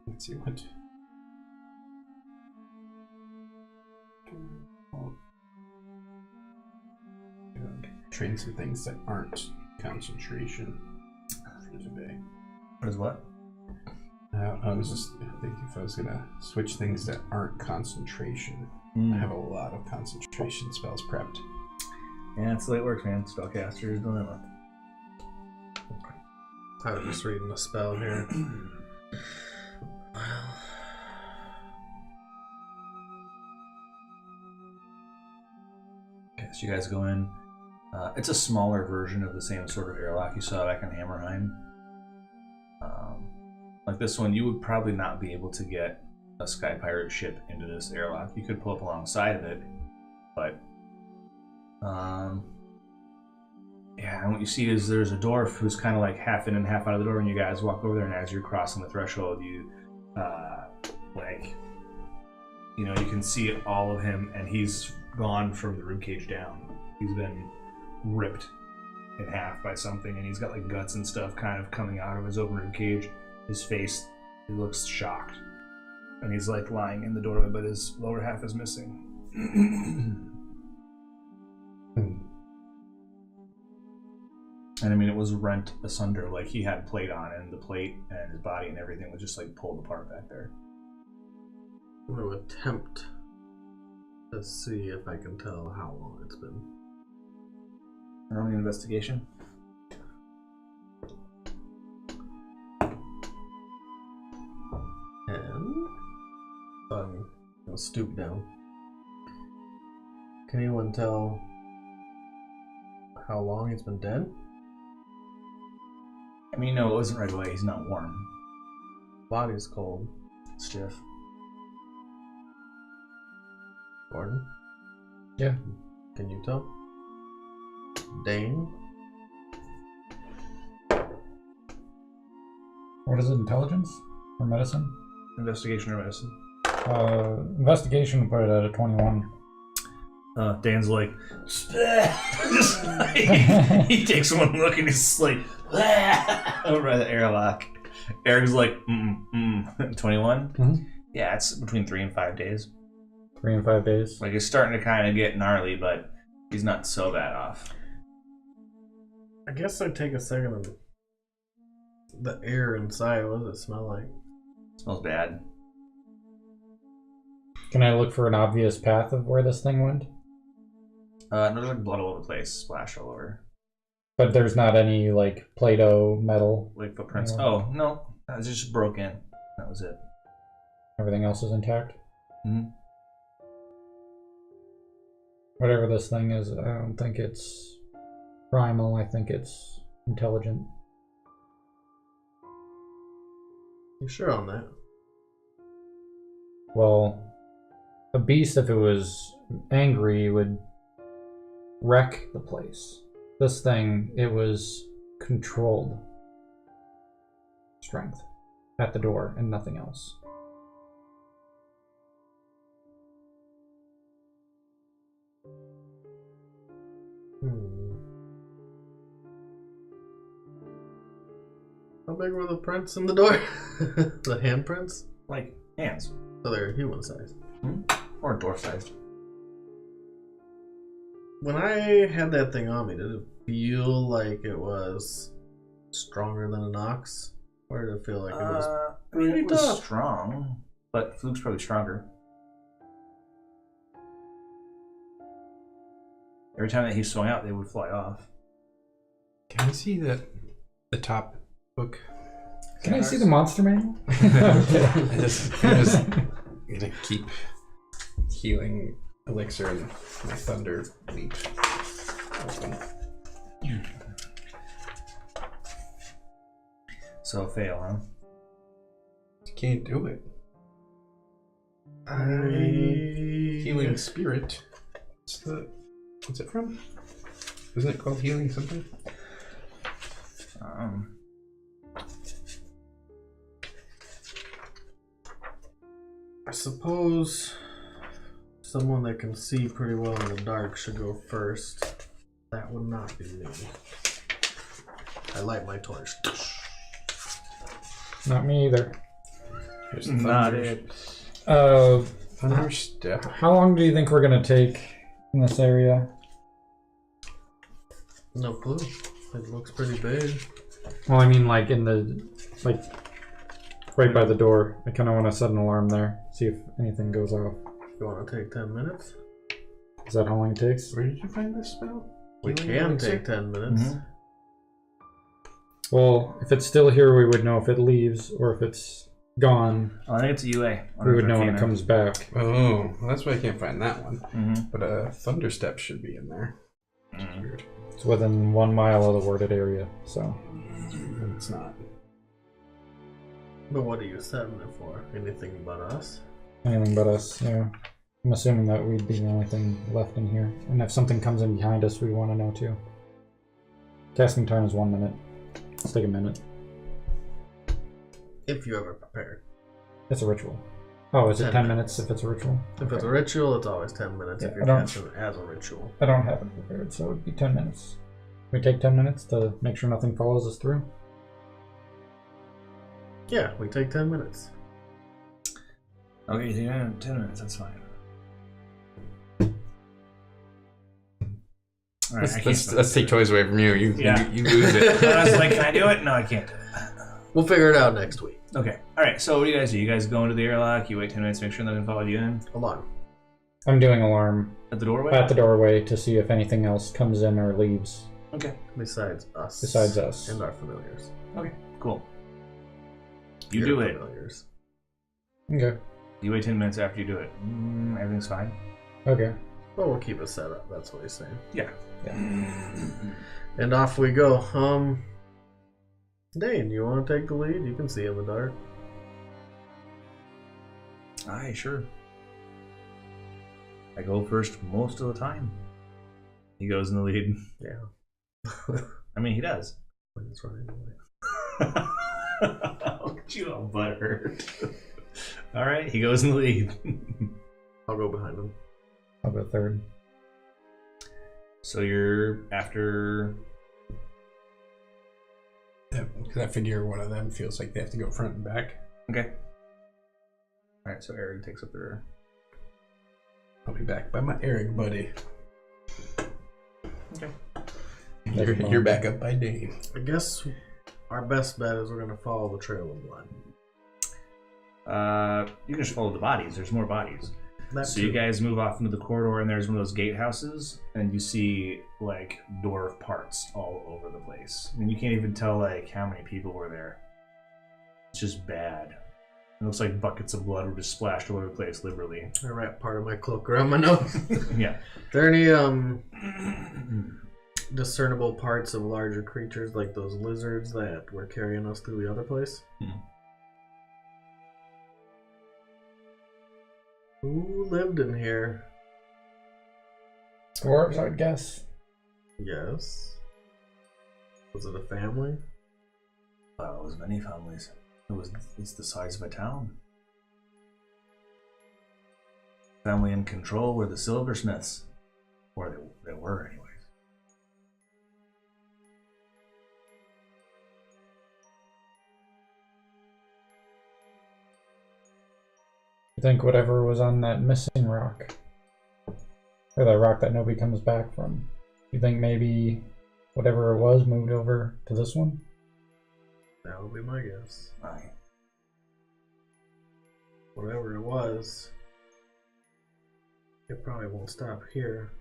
S3: Let's see what. Train some things that aren't concentration for today.
S1: What is what?
S3: I was just thinking if I was gonna switch things that aren't concentration. I have a lot of concentration spells prepped.
S1: Yeah, that's the way it works, man. Spellcaster's dilemma.
S2: I was just reading the spell here.
S1: Okay, so you guys go in. It's a smaller version of the same sort of airlock you saw back in Hammerheim. Like this one, you would probably not be able to get a Sky Pirate ship into this airlock. You could pull up alongside of it, but yeah, and what you see is there's a dwarf who's kind of like half in and half out of the door, and you guys walk over there, and as you're crossing the threshold, you you can see all of him, and he's gone from the ribcage down. He's been ripped in half by something, and he's got like guts and stuff kind of coming out of his open ribcage. His face, he looks shocked, and he's like lying in the doorway, but his lower half is missing. And I mean, it was rent asunder, like he had plate on, and the plate and his body and everything was just like pulled apart back there.
S2: I'm going to attempt to see if I can tell how long it's been.
S1: Early investigation.
S2: And so I'm going to stoop down. Can anyone tell how long he's been dead?
S1: I mean, no, it wasn't right away. He's not warm.
S2: Body's cold.
S1: Stiff.
S2: Gordon?
S4: Yeah.
S2: Can you tell? Dane?
S4: What is it, intelligence or medicine?
S1: Investigation or medicine?
S4: Investigation, put it at a 21.
S1: Dan's like, just like he takes one look and he's just like, over by the airlock. Eric's like, 21?
S4: Mm-hmm.
S1: Yeah, it's between 3 and 5 days.
S4: 3 and 5 days.
S1: Like, it's starting to kind of get gnarly, but he's not so bad off.
S2: I guess I'd take a second of the air inside. What does it smell like?
S1: Smells bad.
S4: Can I look for an obvious path of where this thing went?
S1: No, there's like blood all over the place, splashed all over.
S4: But there's not any, like, Play-Doh metal?
S1: Like footprints.
S4: Yeah.
S1: Oh, no. It's just broken. That was it.
S4: Everything else is intact.
S1: Mm-hmm.
S4: Whatever this thing is, I don't think it's primal. I think it's intelligent.
S2: You sure on that?
S4: Well, a beast, if it was angry, would wreck the place. This thing, it was controlled strength at the door and nothing else.
S2: How big were the prints in the door? The handprints?
S1: Like hands.
S2: So they're human sized.
S1: Or dwarf sized.
S2: When I had that thing on me, did it feel like it was stronger than an ox? Or did it feel like it was
S1: I mean,
S2: pretty
S1: it was
S2: tough?
S1: strong, but Fluke's probably stronger. Every time that he swung out, they would fly off.
S3: Can I see the top book?
S4: Can I see the monster manual?
S3: I'm just gonna keep healing elixir and my thunder leap open.
S1: So fail, huh?
S3: Can't do it. Healing spirit. What's it from? Isn't it called healing something?
S2: I suppose someone that can see pretty well in the dark should go first. That would not be me. I light my torch.
S4: Not me either.
S3: Here's the
S1: Not
S3: thunder.
S1: it.
S3: Thunder step.
S4: How long do you think we're gonna take in this area?
S2: No clue. It looks pretty big.
S4: Well, I mean, like in the right by the door. I kind of want to set an alarm there, see if anything goes off.
S2: You want to take 10 minutes?
S4: Is that how long it takes?
S3: Where did you find this spell?
S2: We
S3: Healing
S2: can
S3: elixir?
S2: take 10 minutes.
S1: Mhm.
S4: Well, if it's still here, we would know if it leaves, or if it's gone,
S1: Oh, I think it's a UA.
S4: we would know when it comes back.
S3: Oh, well, that's why I can't find that one.
S1: Mm-hmm.
S3: But thunder step should be in there. Weird.
S4: It's within 1 mile of the worded area, so
S3: It's not.
S2: But what are you setting it for? Anything but us?
S4: anything but us. Yeah, I'm assuming that we'd be the only thing left in here, and if something comes in behind us, we want to know too. Casting time is 1 minute. Let's take a minute.
S2: If you ever prepared.
S4: It's a ritual. Oh, is it
S2: 10
S4: 10 minutes if it's a ritual?
S2: If it's a ritual, it's always 10 minutes if
S4: Yeah,
S2: you're
S4: I don't-
S2: casting it as a ritual.
S4: I don't have it prepared, so it would be 10 minutes. We take 10 minutes to make sure nothing follows us through.
S2: Yeah, we take 10 minutes.
S1: Okay, yeah, 10 minutes, that's fine. Alright, I can't.
S3: Let's take toys away from you.
S1: Yeah.
S3: You lose it.
S1: I was like, can I do it? No, I can't do it.
S2: We'll figure it out next week.
S1: Okay. Alright, so what do you guys do? You guys go into the airlock, you wait 10 minutes, make sure nothing followed you in?
S2: Alarm.
S4: I'm doing alarm
S1: At the doorway?
S4: at the doorway to see if anything else comes in or leaves
S1: Okay.
S2: Besides us.
S4: besides us.
S2: And our familiars.
S1: Okay, cool. You
S2: Your
S1: do it.
S2: familiars.
S4: Okay.
S1: You wait 10 minutes after you do it. Everything's fine.
S4: Okay.
S2: Well, we'll keep it set up. That's what he's saying.
S1: Yeah.
S2: And off we go. Dane, you want to take the lead? You can see in the dark.
S1: Aye, sure. I go first most of the time. He goes in the lead.
S2: Yeah.
S1: I mean, he does.
S2: When it's running away.
S1: Look at you all butthurt. Alright, he goes in the lead.
S2: I'll go behind him.
S4: I'll go third.
S1: So you're after...
S3: Because I figure one of them feels like they have to go front and back.
S1: Okay. Alright, so Eric takes up the rear.
S3: I'll be back by my Eric buddy.
S1: Okay.
S3: You're back up by Dane.
S2: I guess our best bet is we're going to follow the trail of blood.
S1: You can just follow the bodies. There's more bodies.
S2: That
S1: So
S2: too.
S1: you guys move off into the corridor, and there's one of those gatehouses, and you see like dwarf parts all over the place. I mean, you can't even tell like how many people were there. It's just bad. It looks like buckets of blood were just splashed all over the place liberally.
S2: I wrap part of my cloak around my nose.
S1: Yeah.
S2: Are there any discernible parts of larger creatures like those lizards that were carrying us through the other place? Who lived in here?
S4: Dwarves, I'd guess.
S2: Yes. Was it a family?
S1: Well, it was many families. It's the size of a town. Family in control were the silversmiths. Or they were, anyways.
S4: I think whatever was on that missing rock, or that rock that nobody comes back from, you think maybe whatever it was moved over to this one?
S2: That would be my guess.
S1: Aye.
S2: Whatever it was, it probably won't stop here.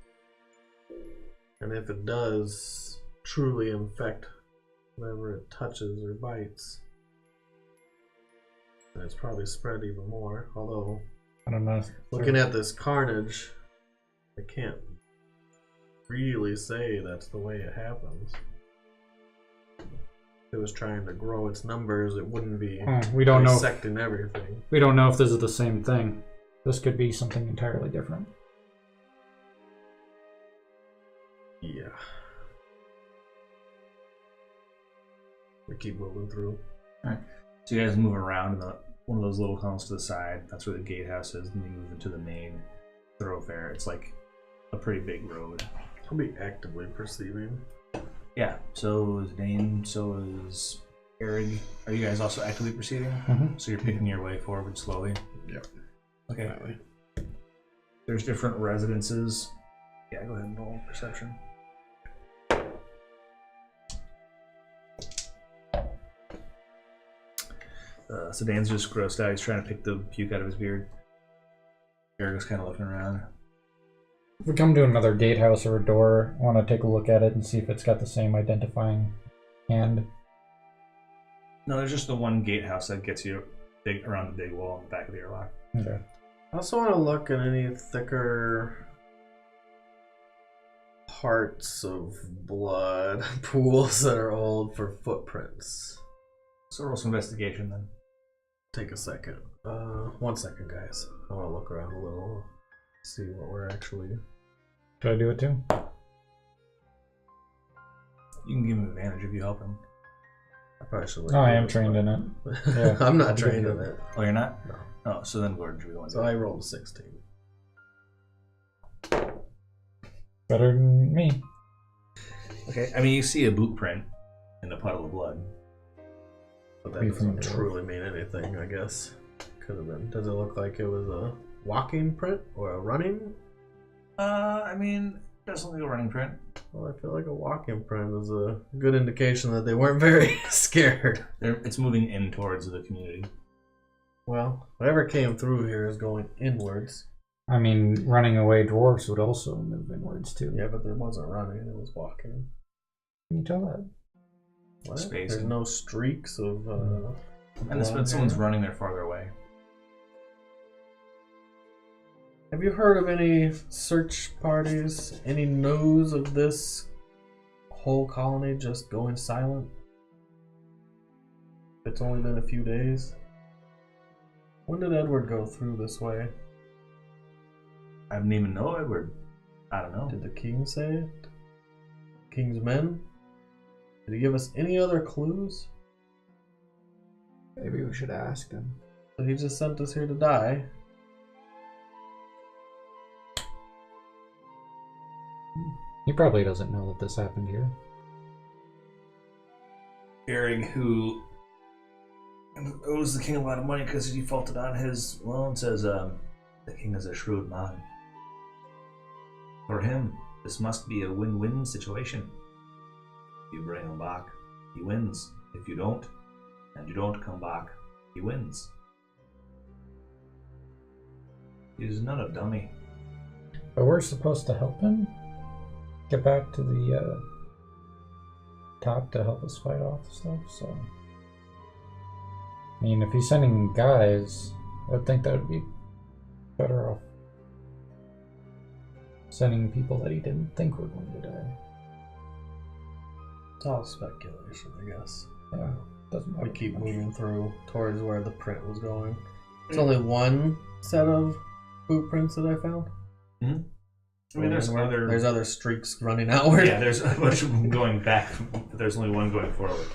S2: And if it does truly infect whatever it touches or bites, then it's probably spread even more. Although,
S4: I don't know.
S2: looking at this carnage, I can't really say that's the way it happens. If it was trying to grow its numbers, it wouldn't be
S4: we don't know.
S2: dissecting everything.
S4: We don't know if this is the same thing. This could be something entirely different.
S2: Yeah. We keep moving through.
S1: Alright. So you guys move around in one of those little tunnels to the side. That's where the gatehouse is. And you move into the main thoroughfare. It's like a pretty big road.
S2: I'll be actively perceiving.
S1: Yeah. So is Dane. So is Eric. Are you guys also actively proceeding?
S4: Mm-hmm.
S1: So you're picking your way forward slowly?
S3: Yep.
S1: Okay.
S3: Definitely.
S1: There's different residences. Yeah, go ahead and roll perception. So Dan's just grossed out. He's trying to pick the puke out of his beard. Eric was kind of looking around.
S4: If we come to another gatehouse or a door, I want to take a look at it and see if it's got the same identifying hand.
S1: No, there's just the one gatehouse that gets you around the big wall in the back of the airlock.
S4: Okay.
S2: I also want to look at any thicker parts of blood pools that are old for footprints.
S1: So roll some investigation then.
S2: Take a second. 1 second, guys. I want to look around a little, see what we're actually.
S4: Should I do it too?
S1: You can give him advantage if you help him.
S2: I probably should.
S4: Oh, I am trained in it. Yeah.
S2: I'm not trained in it.
S1: Oh, you're not?
S2: No.
S1: Oh, so then Gordon should be the one.
S2: So I rolled a 16.
S4: Better than me.
S1: Okay, I mean, you see a boot print in a puddle of blood.
S2: But that
S4: Be from
S2: doesn't
S4: a dwarf.
S2: truly mean anything, I guess. Could have been. Does it look like it was a walking print or a running?
S1: I mean, definitely a running print.
S2: Well, I feel like a walking print is a good indication that they weren't very scared.
S1: It's moving in towards the community.
S2: Well, whatever came through here is going inwards.
S4: I mean, running away dwarves would also move inwards too.
S2: Yeah, but it wasn't running, it was walking.
S4: Can you tell that?
S2: What?
S1: Space.
S2: There's no streaks of
S1: And it's when someone's running, they're farther away.
S2: Have you heard of any search parties? Any news of this whole colony just going silent? It's only been a few days. When did Edward go through this way?
S1: I didn't even know Edward. I don't know.
S2: Did the king say it? King's men? Did he give us any other clues?
S4: Maybe we should ask him.
S2: So he just sent us here to die.
S4: He probably doesn't know that this happened here.
S1: Eric, who owes the king a lot of money because he defaulted on his loan, says the king is a shrewd man. For him, this must be a win-win situation. If you bring him back, he wins. If you don't, and you don't come back, he wins. He's not a dummy.
S4: But we're supposed to help him get back to the top to help us fight off stuff, so... I mean, if he's sending guys, I would think that would be better off sending people that he didn't think were going to die.
S2: It's all speculation, I guess.
S4: Yeah, doesn't matter.
S2: We keep moving through towards where the print was going. It's only one set of boot prints that I found.
S1: Mm-hmm. I mean,
S2: there's other streaks running outward.
S1: Yeah, there's a bunch of them going back, but there's only one going forward.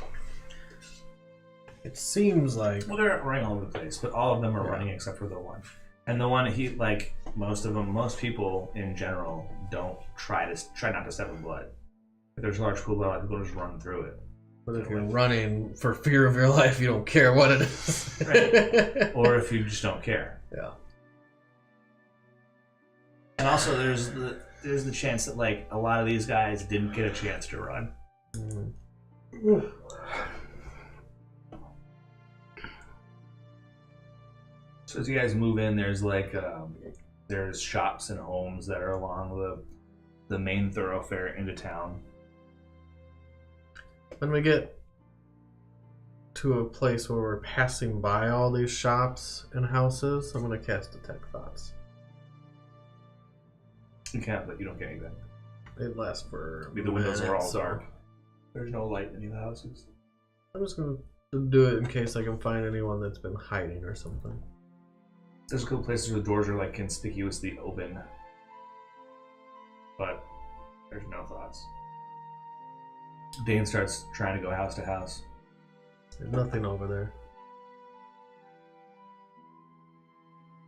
S2: It seems like...
S1: Well, they're running all over the place, but all of them are running except for the one. And the one, most people in general don't try not to step in blood. If there's a large pool of blood, people just run through it.
S2: But if you're running for fear of your life, you don't care what it is.
S1: Right. Or if you just don't care.
S2: Yeah.
S1: And also, there's the chance that like a lot of these guys didn't get a chance to run.
S2: Mm-hmm.
S1: So as you guys move in, there's like there's shops and homes that are along the main thoroughfare into town.
S2: When we get to a place where we're passing by all these shops and houses, I'm going to cast Detect Thoughts.
S1: You can't, but you don't get anything.
S2: It lasts for
S1: The windows are all
S2: so
S1: dark. There's no light in any of the houses.
S2: I'm just going to do it in case I can find anyone that's been hiding or something.
S1: There's a couple places where the doors are like conspicuously open, but there's no thoughts. Dane starts trying to go house to house.
S2: There's nothing over there.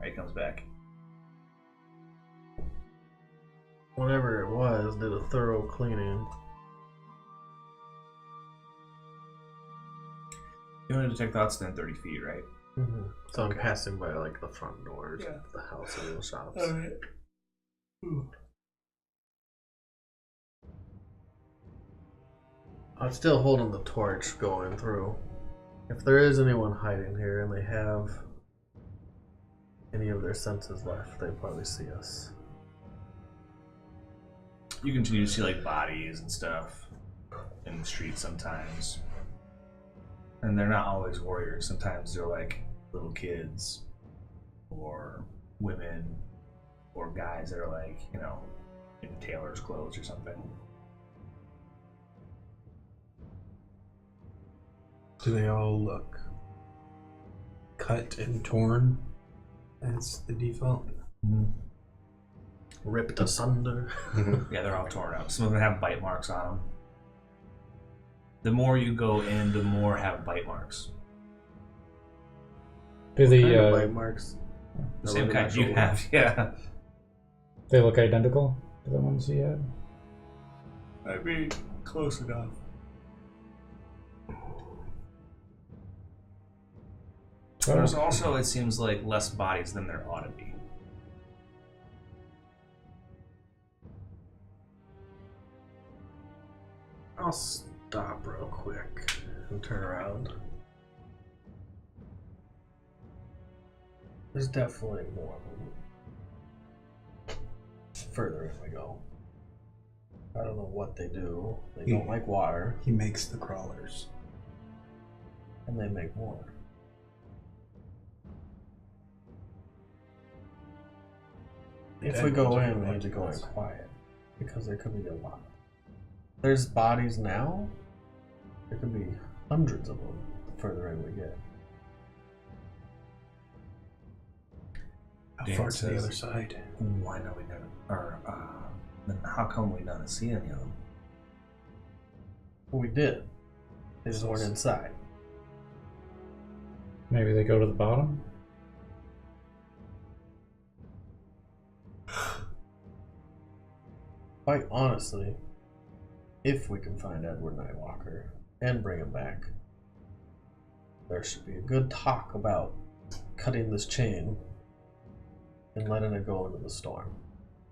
S1: He comes back.
S2: Whatever it was did a thorough cleaning.
S1: You only detect thoughts within 30 feet, right?
S2: Mm-hmm. So I'm passing by like the front doors of the house and the shops.
S1: Alright.
S2: I'm still holding the torch going through. If there is anyone hiding here and they have any of their senses left, they probably see us.
S1: You continue to see like bodies and stuff in the street sometimes. And they're not always warriors. Sometimes they're like little kids or women or guys that are like, in tailor's clothes or something.
S3: Do they all look cut and torn as the default?
S2: Mm-hmm. Ripped asunder.
S1: Yeah, they're all torn up. Some of them have bite marks on them. The more you go in, the more have bite marks.
S4: Do the
S2: bite marks?
S1: The same kind you have, yeah.
S4: they look identical to the ones he had?
S1: I mean, close enough. There's also, it seems like, less bodies than there ought to be.
S2: I'll stop real quick and turn around. There's definitely more of them. Further in we go. I don't know what they do. They don't like water.
S3: He makes the crawlers.
S2: And they make more. If we go in, we need to go in quiet. Because there could be a lot. There's bodies now. There could be hundreds of them the further in we get.
S3: How far to the other side?
S1: Why don't we never? Or then how come we don't see any of them?
S2: We did. They just weren't inside.
S4: Maybe they go to the bottom?
S2: Quite honestly, if we can find Edward Nightwalker and bring him back, there should be a good talk about cutting this chain and letting it go into the storm.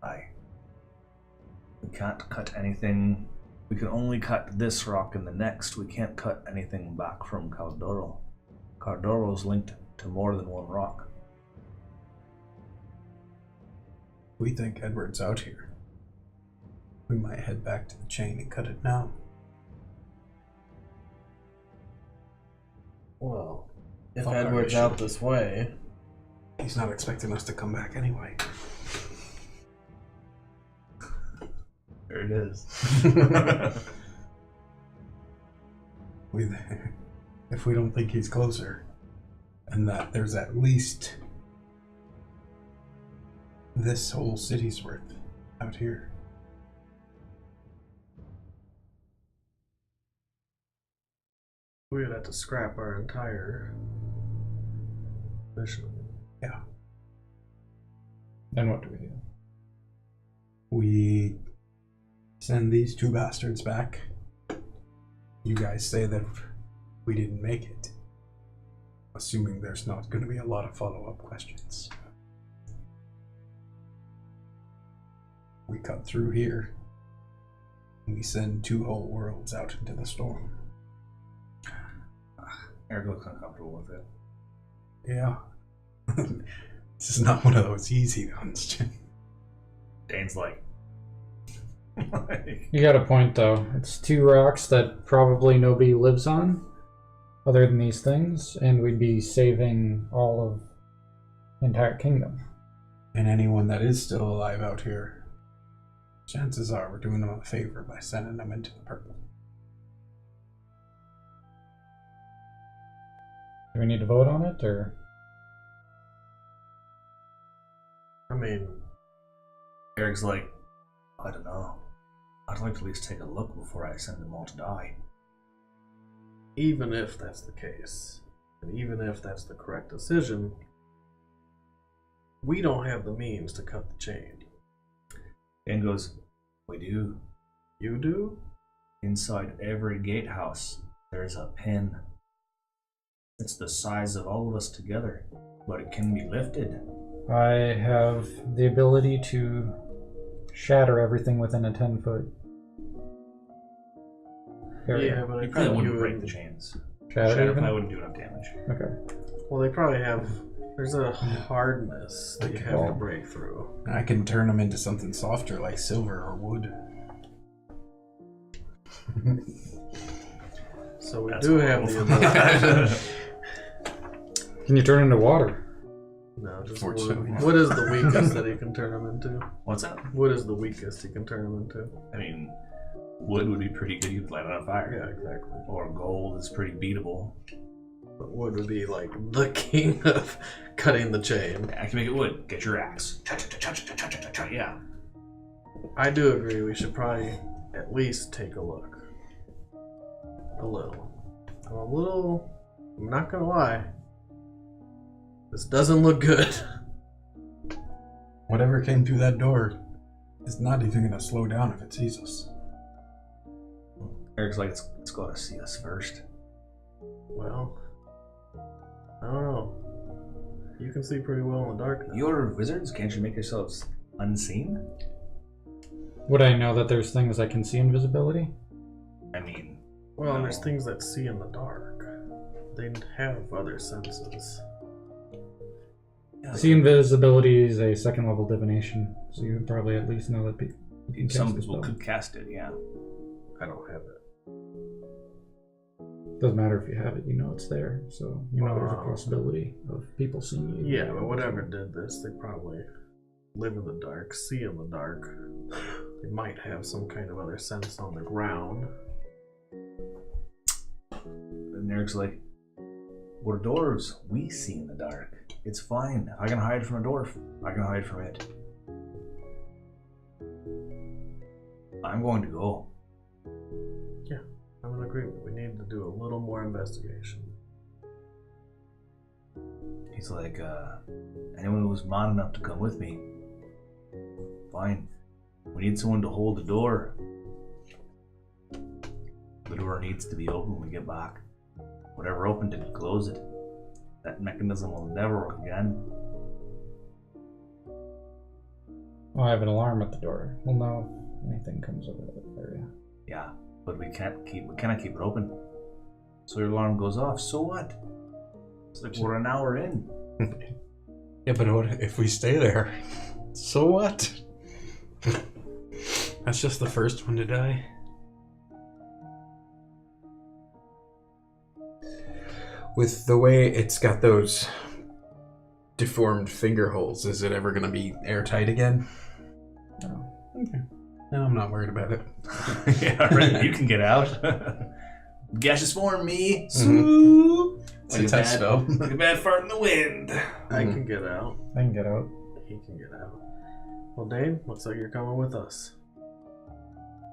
S1: Aye. We can't cut anything. We can only cut this rock and the next. We can't cut anything back from Caldoro. Caldoro's linked to more than one rock.
S3: We think Edward's out here. We might head back to the chain and cut it now.
S2: Well, If
S3: Fuck our
S2: Edward's
S3: mission.
S2: out this way,
S3: He's not expecting us to come back anyway.
S1: There it is.
S3: If we don't think he's closer, and that there's at least this whole city's worth out here.
S2: we would have to scrap our entire mission.
S3: Yeah.
S4: Then what do we do?
S3: We send these two bastards back. You guys say that we didn't make it. Assuming there's not going to be a lot of follow-up questions. We cut through here. And we send two whole worlds out into the storm.
S1: Eric looks uncomfortable with it.
S3: Yeah. This is not one of those easy ones.
S1: Dane's like,
S4: You got a point, though. It's two rocks that probably nobody lives on, other than these things, and we'd be saving all of the entire kingdom.
S3: And anyone that is still alive out here, chances are we're doing them a favor by sending them into the purple.
S4: Do we need to vote on it, or?
S2: I mean,
S1: Eric's like, I don't know. I'd like to at least take a look before I send them all to die.
S2: even if that's the case, and even if that's the correct decision, we don't have the means to cut the chain.
S1: Dan goes, we do.
S2: You do?
S1: Inside every gatehouse, there's a pin. It's the size of all of us together, but it can be lifted.
S4: I have the ability to shatter everything within a 10-foot area.
S2: Yeah, but I
S1: You probably
S2: think
S1: wouldn't
S2: you
S1: break
S2: would.
S1: the chains.
S4: Shatter
S1: Shadow
S4: even?
S1: probably wouldn't do enough damage.
S4: Okay.
S2: Well, they probably have. There's a hardness that you have to break through.
S3: I can turn them into something softer like silver or wood.
S2: So we
S1: That's
S2: do have the
S1: awful.
S2: ability.
S4: Can you turn into water?
S2: No, just
S3: Fortunately.
S2: wood. What is the weakest that he can turn them into?
S1: What's that?
S2: What is the weakest he can turn them into?
S1: I mean, wood would be pretty good. You could light it on fire.
S2: Yeah, exactly.
S1: Or gold is pretty beatable.
S2: But wood would be like the king of cutting the chain.
S1: I can make it wood. Get your axe. Cha-cha-cha-cha-cha-cha-cha-cha. Yeah.
S2: I do agree we should probably at least take a look. A little. I'm not gonna lie. This doesn't look good.
S3: Whatever came through that door is not even going to slow down if it sees us.
S1: Eric's like, it's got to see us first.
S2: Well, I don't know. You can see pretty well in the dark now.
S1: You're wizards. Can't you make yourselves unseen?
S4: Would I know that there's things I can see invisibility?
S1: I mean,
S2: Well,
S1: no.
S2: there's things that see in the dark. They have other senses.
S4: See invisibility is a second level divination, so you would probably at least know that you can
S1: Some
S4: cast the
S1: people
S4: spell.
S1: could cast it, yeah.
S2: I don't have it.
S4: Doesn't matter if you have it, you know it's there, so you know there's a
S2: Wow.
S4: possibility of people seeing you.
S2: Yeah, but whatever did this, they probably live in the dark, see in the dark. They might have some kind of other sense on the ground.
S1: And Eric's like, we're dwarves. We see in the dark. It's fine. If I can hide from a dwarf, I can hide from it. I'm going to go.
S2: I'm in agreement. We need to do a little more investigation.
S1: He's like, anyone who's man enough to come with me, fine. We need someone to hold the door. The door needs to be open when we get back. Whatever opened it, close it. That mechanism will never work again.
S4: I have an alarm at the door. We'll know if anything comes over that area.
S1: Yeah, but we cannot keep it open. So your alarm goes off. So what? It's like we're an hour in.
S3: Yeah, but what if we stay there? So what? That's just the first one to die. With the way it's got those deformed finger holes, is it ever going to be airtight again? No. Okay. No, I'm not worried about it.
S1: Yeah, right. You can get out. Gaseous form, me.
S3: Mm-hmm. It's
S1: Like
S3: a test spell.
S1: like a bad fart in the wind.
S2: I can get out.
S4: I can get out.
S2: He can get out. Well, Dane, looks like you're coming with us.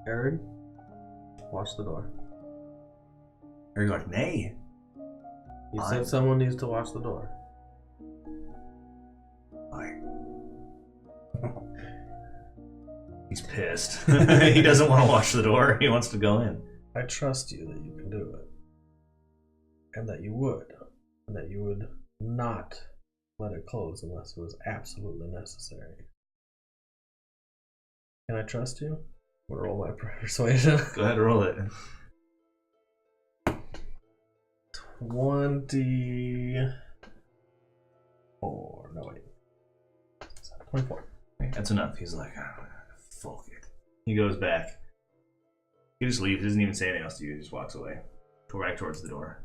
S2: Eric, watch the door.
S1: You're like, nay.
S2: You said someone needs to watch the door.
S1: He's pissed. He doesn't want to watch the door. He wants to go in.
S2: I trust you that you can do it. And that you would. And that you would not let it close unless it was absolutely necessary. Can I trust you? I'm gonna roll my persuasion.
S1: Go ahead, roll it.
S2: 24. No, wait. 24.
S1: That's enough. He's like, oh, fuck it. He goes back. He just leaves. He doesn't even say anything else to you. He just walks away. Go right towards the door.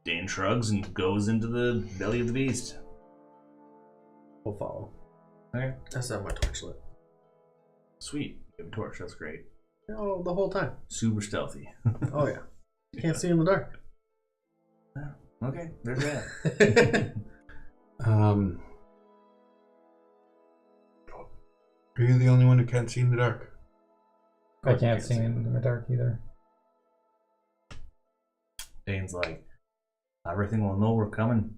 S1: Dane shrugs and goes into the belly of the beast.
S2: We'll follow.
S1: Okay.
S2: I set my torch lit.
S1: Sweet. You have a torch. That's great.
S2: Oh, the whole time.
S1: Super stealthy.
S2: Oh, yeah. You can't see in the dark.
S1: Okay, there's that.
S3: Are you the only one who can't see in the dark?
S4: I can't see in the dark either.
S1: Dane's like, everything will know we're coming.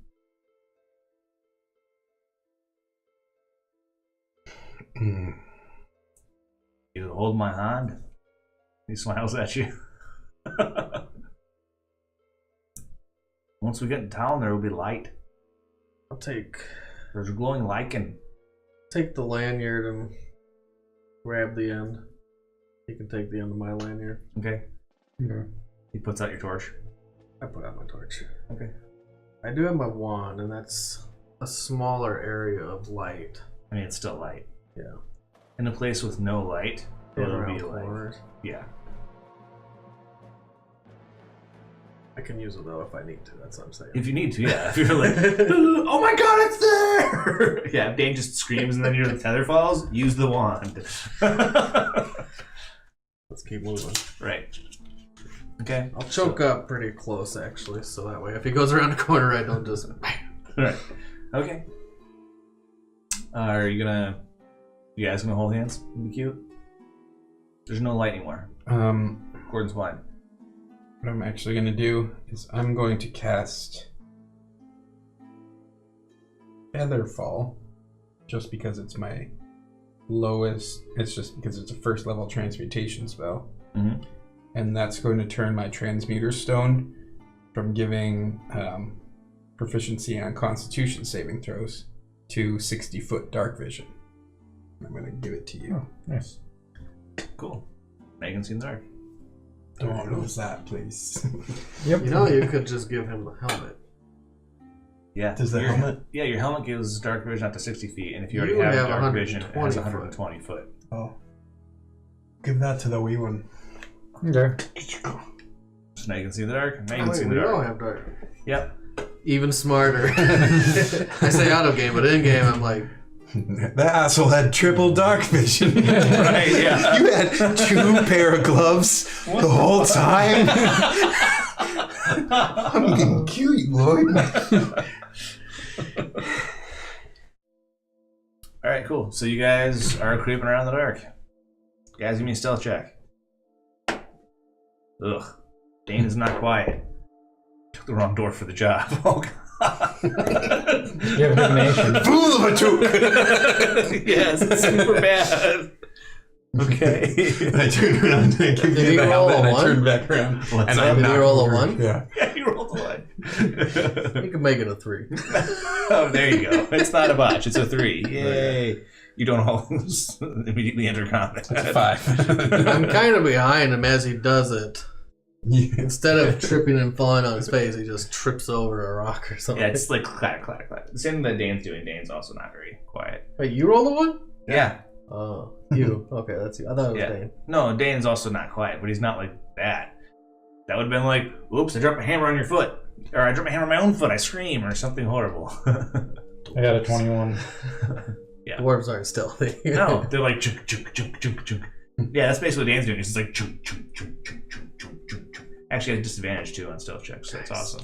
S1: You hold my hand. He smiles at you. Once we get in town, there will be light.
S2: I'll take
S1: There's a glowing lichen.
S2: the lanyard and grab the end. You can take the end of my lanyard.
S1: Okay.
S4: Okay.
S1: He puts out your torch.
S2: I put out my torch.
S1: Okay.
S2: I do have my wand, and that's a smaller area of light.
S1: I mean, it's still light.
S2: Yeah.
S1: In a place with no light, it'll
S2: Around
S1: be like,
S2: corners.
S1: yeah.
S2: I can use it though if I need to. That's what I'm saying.
S1: If you need to, yeah. If you're like, oh my god, it's there! Yeah, if Dane just screams and then your tether falls, use the wand.
S2: Let's keep moving.
S1: Right. Okay.
S2: I'll choke up pretty close actually, so that way if he goes around the corner, I don't just.
S1: Right. Okay. Are you guys gonna hold hands? Be cute. There's no light anymore. Gordon's blind.
S3: What I'm actually going to do is I'm going to cast Featherfall, just because it's my lowest. It's just because it's a first level transmutation spell.
S1: Mm-hmm.
S3: And that's going to turn my transmuter stone from giving proficiency on constitution saving throws to 60-foot dark vision. I'm going to give it to you.
S4: Oh, nice.
S1: Cool. Now you can see in the dark.
S3: Don't lose that, please.
S4: Yep.
S2: You know, you could just give him the helmet.
S1: Yeah.
S3: Does the helmet?
S1: Yeah, your helmet gives dark vision up to 60 feet, and if you already
S2: You
S1: have
S2: have
S1: dark vision, it has
S2: 120
S1: 120 foot.
S3: Oh. Give that to the wee one.
S4: Okay.
S1: So now you can see in the dark. Now you
S2: Oh,
S1: can
S2: wait,
S1: see in
S2: we
S1: the
S2: don't
S1: dark.
S2: have dark.
S1: Yep.
S2: Even smarter. I say auto game, but in game, I'm like,
S3: That asshole had triple dark vision.
S1: Right, yeah.
S3: You had 2 pair of gloves the whole time. I'm gonna kill you, Lloyd.
S1: Alright, cool. So you guys are creeping around in the dark. Guys, give me a stealth check. Ugh. Dane is not quiet. Took the wrong door for the job. Oh, God.
S4: You have divination.
S3: Fool of a took.
S1: Yes, it's super bad. Okay.
S3: I turned around and I gave
S2: Did
S3: you
S2: he
S3: the
S2: roll
S3: helmet and
S2: a
S3: I
S2: one?
S3: turned back around.
S1: What's
S3: And
S1: up?
S3: I'm
S2: Did he
S3: not
S2: roll a
S3: over.
S2: 1?
S3: Yeah.
S1: Yeah, you rolled a 1.
S2: You can make it a 3.
S1: Oh, there you go. It's not a botch. It's a 3. Yay. You don't always immediately enter combat.
S3: That's a 5.
S2: I'm kind of behind him as he does it.
S3: Yeah.
S2: Instead of tripping and falling on his face, he just trips over a rock or something.
S1: Yeah, it's like clatter, clatter, clatter. The same thing that Dane's doing. Dane's also not very quiet.
S2: Wait, you rolled a 1?
S1: Yeah.
S2: Oh. You. Okay, that's you. I thought it was
S1: Yeah.
S2: Dane.
S1: No, Dane's also not quiet, but he's not like that. That would have been like, oops, I dropped a hammer on your foot. Or I dropped my hammer on my own foot, I scream, or something horrible.
S4: I got a 21.
S1: Yeah.
S2: Dwarves aren't stealthy.
S1: No, they're like chunk, chunk, chunk, chunk, chunk. Yeah, that's basically what Dane's doing. It's just like chunk, chunk, chunk, chunk, chunk, chunk, chunk, chunk. Actually, I have disadvantage too on stealth checks, so that's awesome.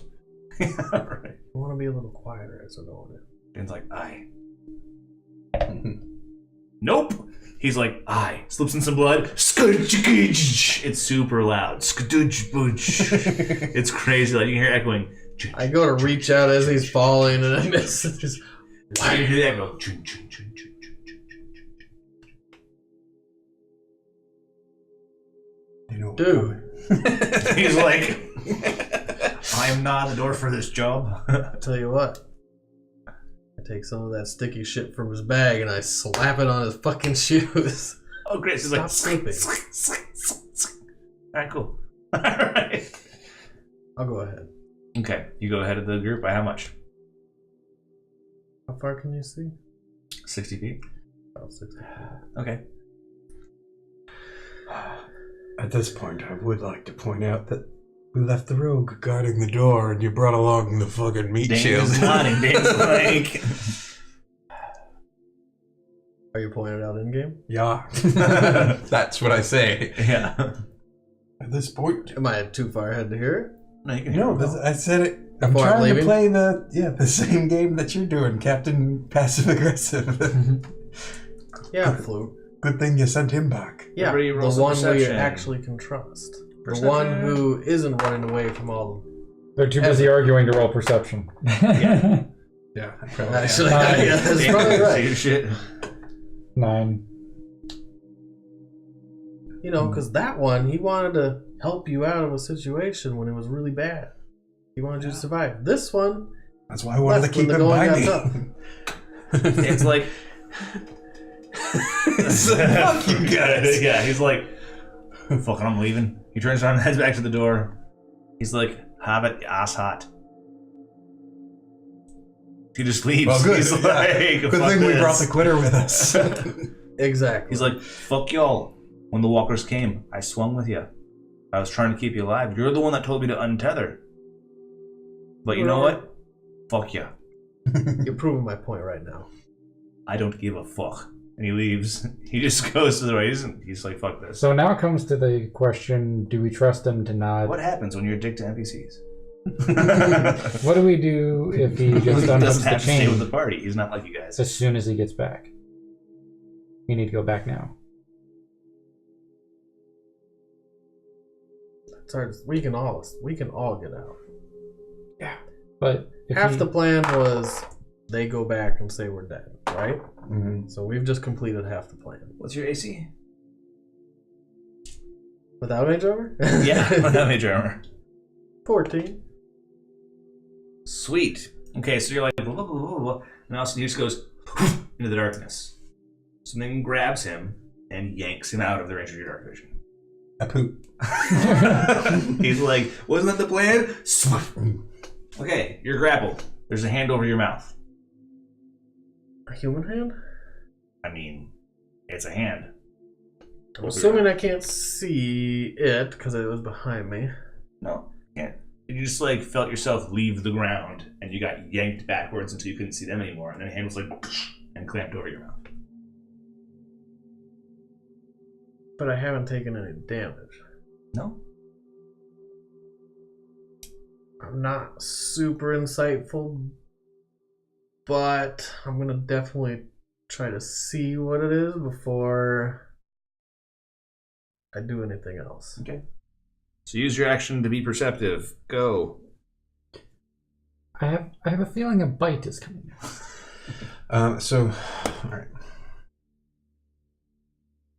S1: Right.
S2: I want to be a little quieter as I go on it.
S1: Dane's like, aye. Nope. He's like, aye. Slips in some blood. It's super loud. It's crazy. Like you can hear echoing.
S2: I go to reach out as he's falling and I miss. Just,
S1: Why do you hear the echo?
S3: You know,
S2: dude.
S1: He's like, I am not the door for this job.
S2: I tell you what. I take some of that sticky shit from his bag and I slap it on his fucking shoes.
S1: Oh, great. So he's like,
S2: Stop sleeping.
S1: Alright, cool. Alright.
S2: I'll go ahead.
S1: Okay, you go ahead of the group by how much?
S2: How far can you see?
S1: 60 feet.
S2: About 60.
S1: Okay.
S3: At this point, I would like to point out that we left the rogue guarding the door, and you brought along the fucking meat shield.
S1: Dane's nodding. Dane's like...
S2: Are you pointing it out in game?
S3: Yeah. That's what I say.
S1: Yeah.
S3: At this point...
S2: Am I too far ahead to hear it?
S1: No, you can hear
S3: No,
S1: him.
S3: I said it. I'm
S2: Before I'm
S3: trying to
S2: leaving?
S3: play the same game that you're doing, Captain Passive Aggressive.
S2: Yeah, Fluke.
S3: Good thing you sent him back.
S2: Yeah,
S1: Everybody
S2: the
S1: rolls a
S2: one we
S1: perception.
S2: actually can trust.
S1: Perception.
S2: The one who isn't running away from all.
S4: They're too busy arguing to roll perception.
S1: Yeah.
S3: Yeah.
S2: Actually,
S4: Nice.
S2: yeah, that's
S1: Dane's
S2: probably
S1: gonna say
S2: right.
S1: your shit.
S4: 9.
S2: You know, because that one, he wanted to help you out of a situation when it was really bad. He wanted you to survive. This one,
S3: That's why I wanted to
S2: Left when
S3: keep
S2: the
S3: him
S2: going
S3: by
S2: got
S3: me.
S1: It's like...
S3: It's like, fuck you guys.
S1: Yeah, he's like, fucking, I'm leaving. He turns around and heads back to the door. He's like, have it, ass hot. He just leaves.
S3: Well, good.
S1: He's
S3: Yeah.
S1: like,
S3: Good
S1: "Fuck
S3: thing we
S1: this."
S3: brought the quitter with us.
S2: exactly.
S1: He's like, fuck y'all. When the walkers came, I swung with you. I was trying to keep you alive. You're the one that told me to untether. But you know what? Fuck you.
S2: You're proving my point right now.
S1: I don't give a fuck. And he leaves. He just goes to the door. He's like, fuck this.
S4: So now comes to the question, do we trust him to nod?
S1: What happens when you're a dick to NPCs?
S4: What do we do if he just
S1: He
S4: unhooks
S1: doesn't
S4: the
S1: have to stay with the
S4: chain
S1: party. He's not like you guys.
S4: as soon as he gets back? We need to go back now.
S2: It's hard. We can all get out.
S4: But if
S2: Half
S4: he-
S2: the plan was they go back and say we're dead, right?
S3: Mhm.
S2: So we've just completed half the plan.
S1: What's your AC?
S2: Without Mage Armor?
S1: Yeah, without major armor.
S2: 14.
S1: Sweet. Okay, so you're like, blah, blah, blah, blah, blah, and also he just goes into the darkness. Something grabs him and yanks him out of the range of your dark vision.
S3: I poop.
S1: He's like, wasn't that the plan? Okay, you're grappled. There's a hand over your mouth.
S2: A human hand?
S1: I mean, it's a hand.
S2: I'm assuming I can't see it because it was behind me.
S1: No, can't. You just like felt yourself leave the ground, and you got yanked backwards until you couldn't see them anymore, and then the hand was like and clamped over your mouth.
S2: But I haven't taken any damage.
S1: No.
S2: I'm not super insightful, but I'm gonna definitely try to see what it is before I do anything else.
S1: Okay. So use your action to be perceptive. Go.
S4: I have a feeling a bite is coming now.
S3: All right.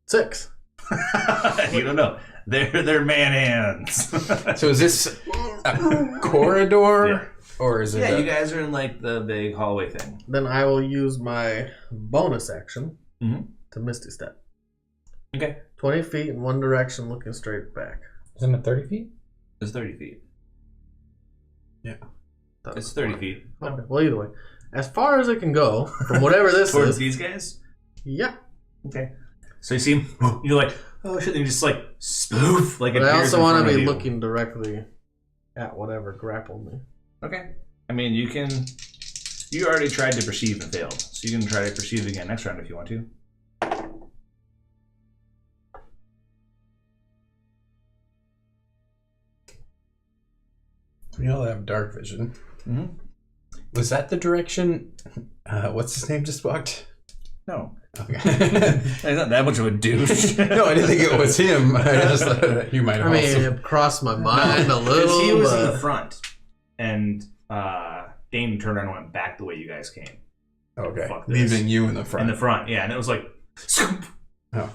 S2: 6.
S1: You don't know. They're man hands.
S3: So is this a corridor,
S1: Yeah.
S3: or is it?
S1: Yeah, you guys are in like the big hallway thing.
S2: Then I will use my bonus action
S1: Mhm.
S2: to Misty Step.
S1: Okay.
S2: 20 feet in one direction, looking straight back.
S4: Isn't it 30 feet?
S1: It's 30 feet.
S2: That
S1: It's
S2: was
S1: 30
S2: fine.
S1: feet.
S2: Okay, well, either way. As far as it can go, from whatever this
S1: Towards
S2: is.
S1: these guys?
S2: Yeah.
S1: Okay. So you see him, you're like, oh shit, and you just like spoof. Like,
S2: But I
S1: appears
S2: also
S1: in
S2: want
S1: front
S2: to
S1: of
S2: be
S1: you.
S2: looking directly at whatever grappled me.
S1: Okay. I mean, you can. You already tried to perceive and failed, so you can try to perceive again next round if you want to.
S3: We all have dark vision.
S1: Mm-hmm.
S3: Was that the direction? What's his name just walked?
S1: No.
S3: Okay.
S1: He's not that much of a douche.
S3: No, I didn't think it was him. I just thought you might have
S2: I mean,
S3: also.
S2: it crossed my mind a little.
S1: Because he was in
S2: but-
S1: the front, and Dane turned around and went back the way you guys came.
S3: Okay,
S1: Fuck this.
S3: leaving you in the front.
S1: In the front, yeah, and it was like.
S3: Oh.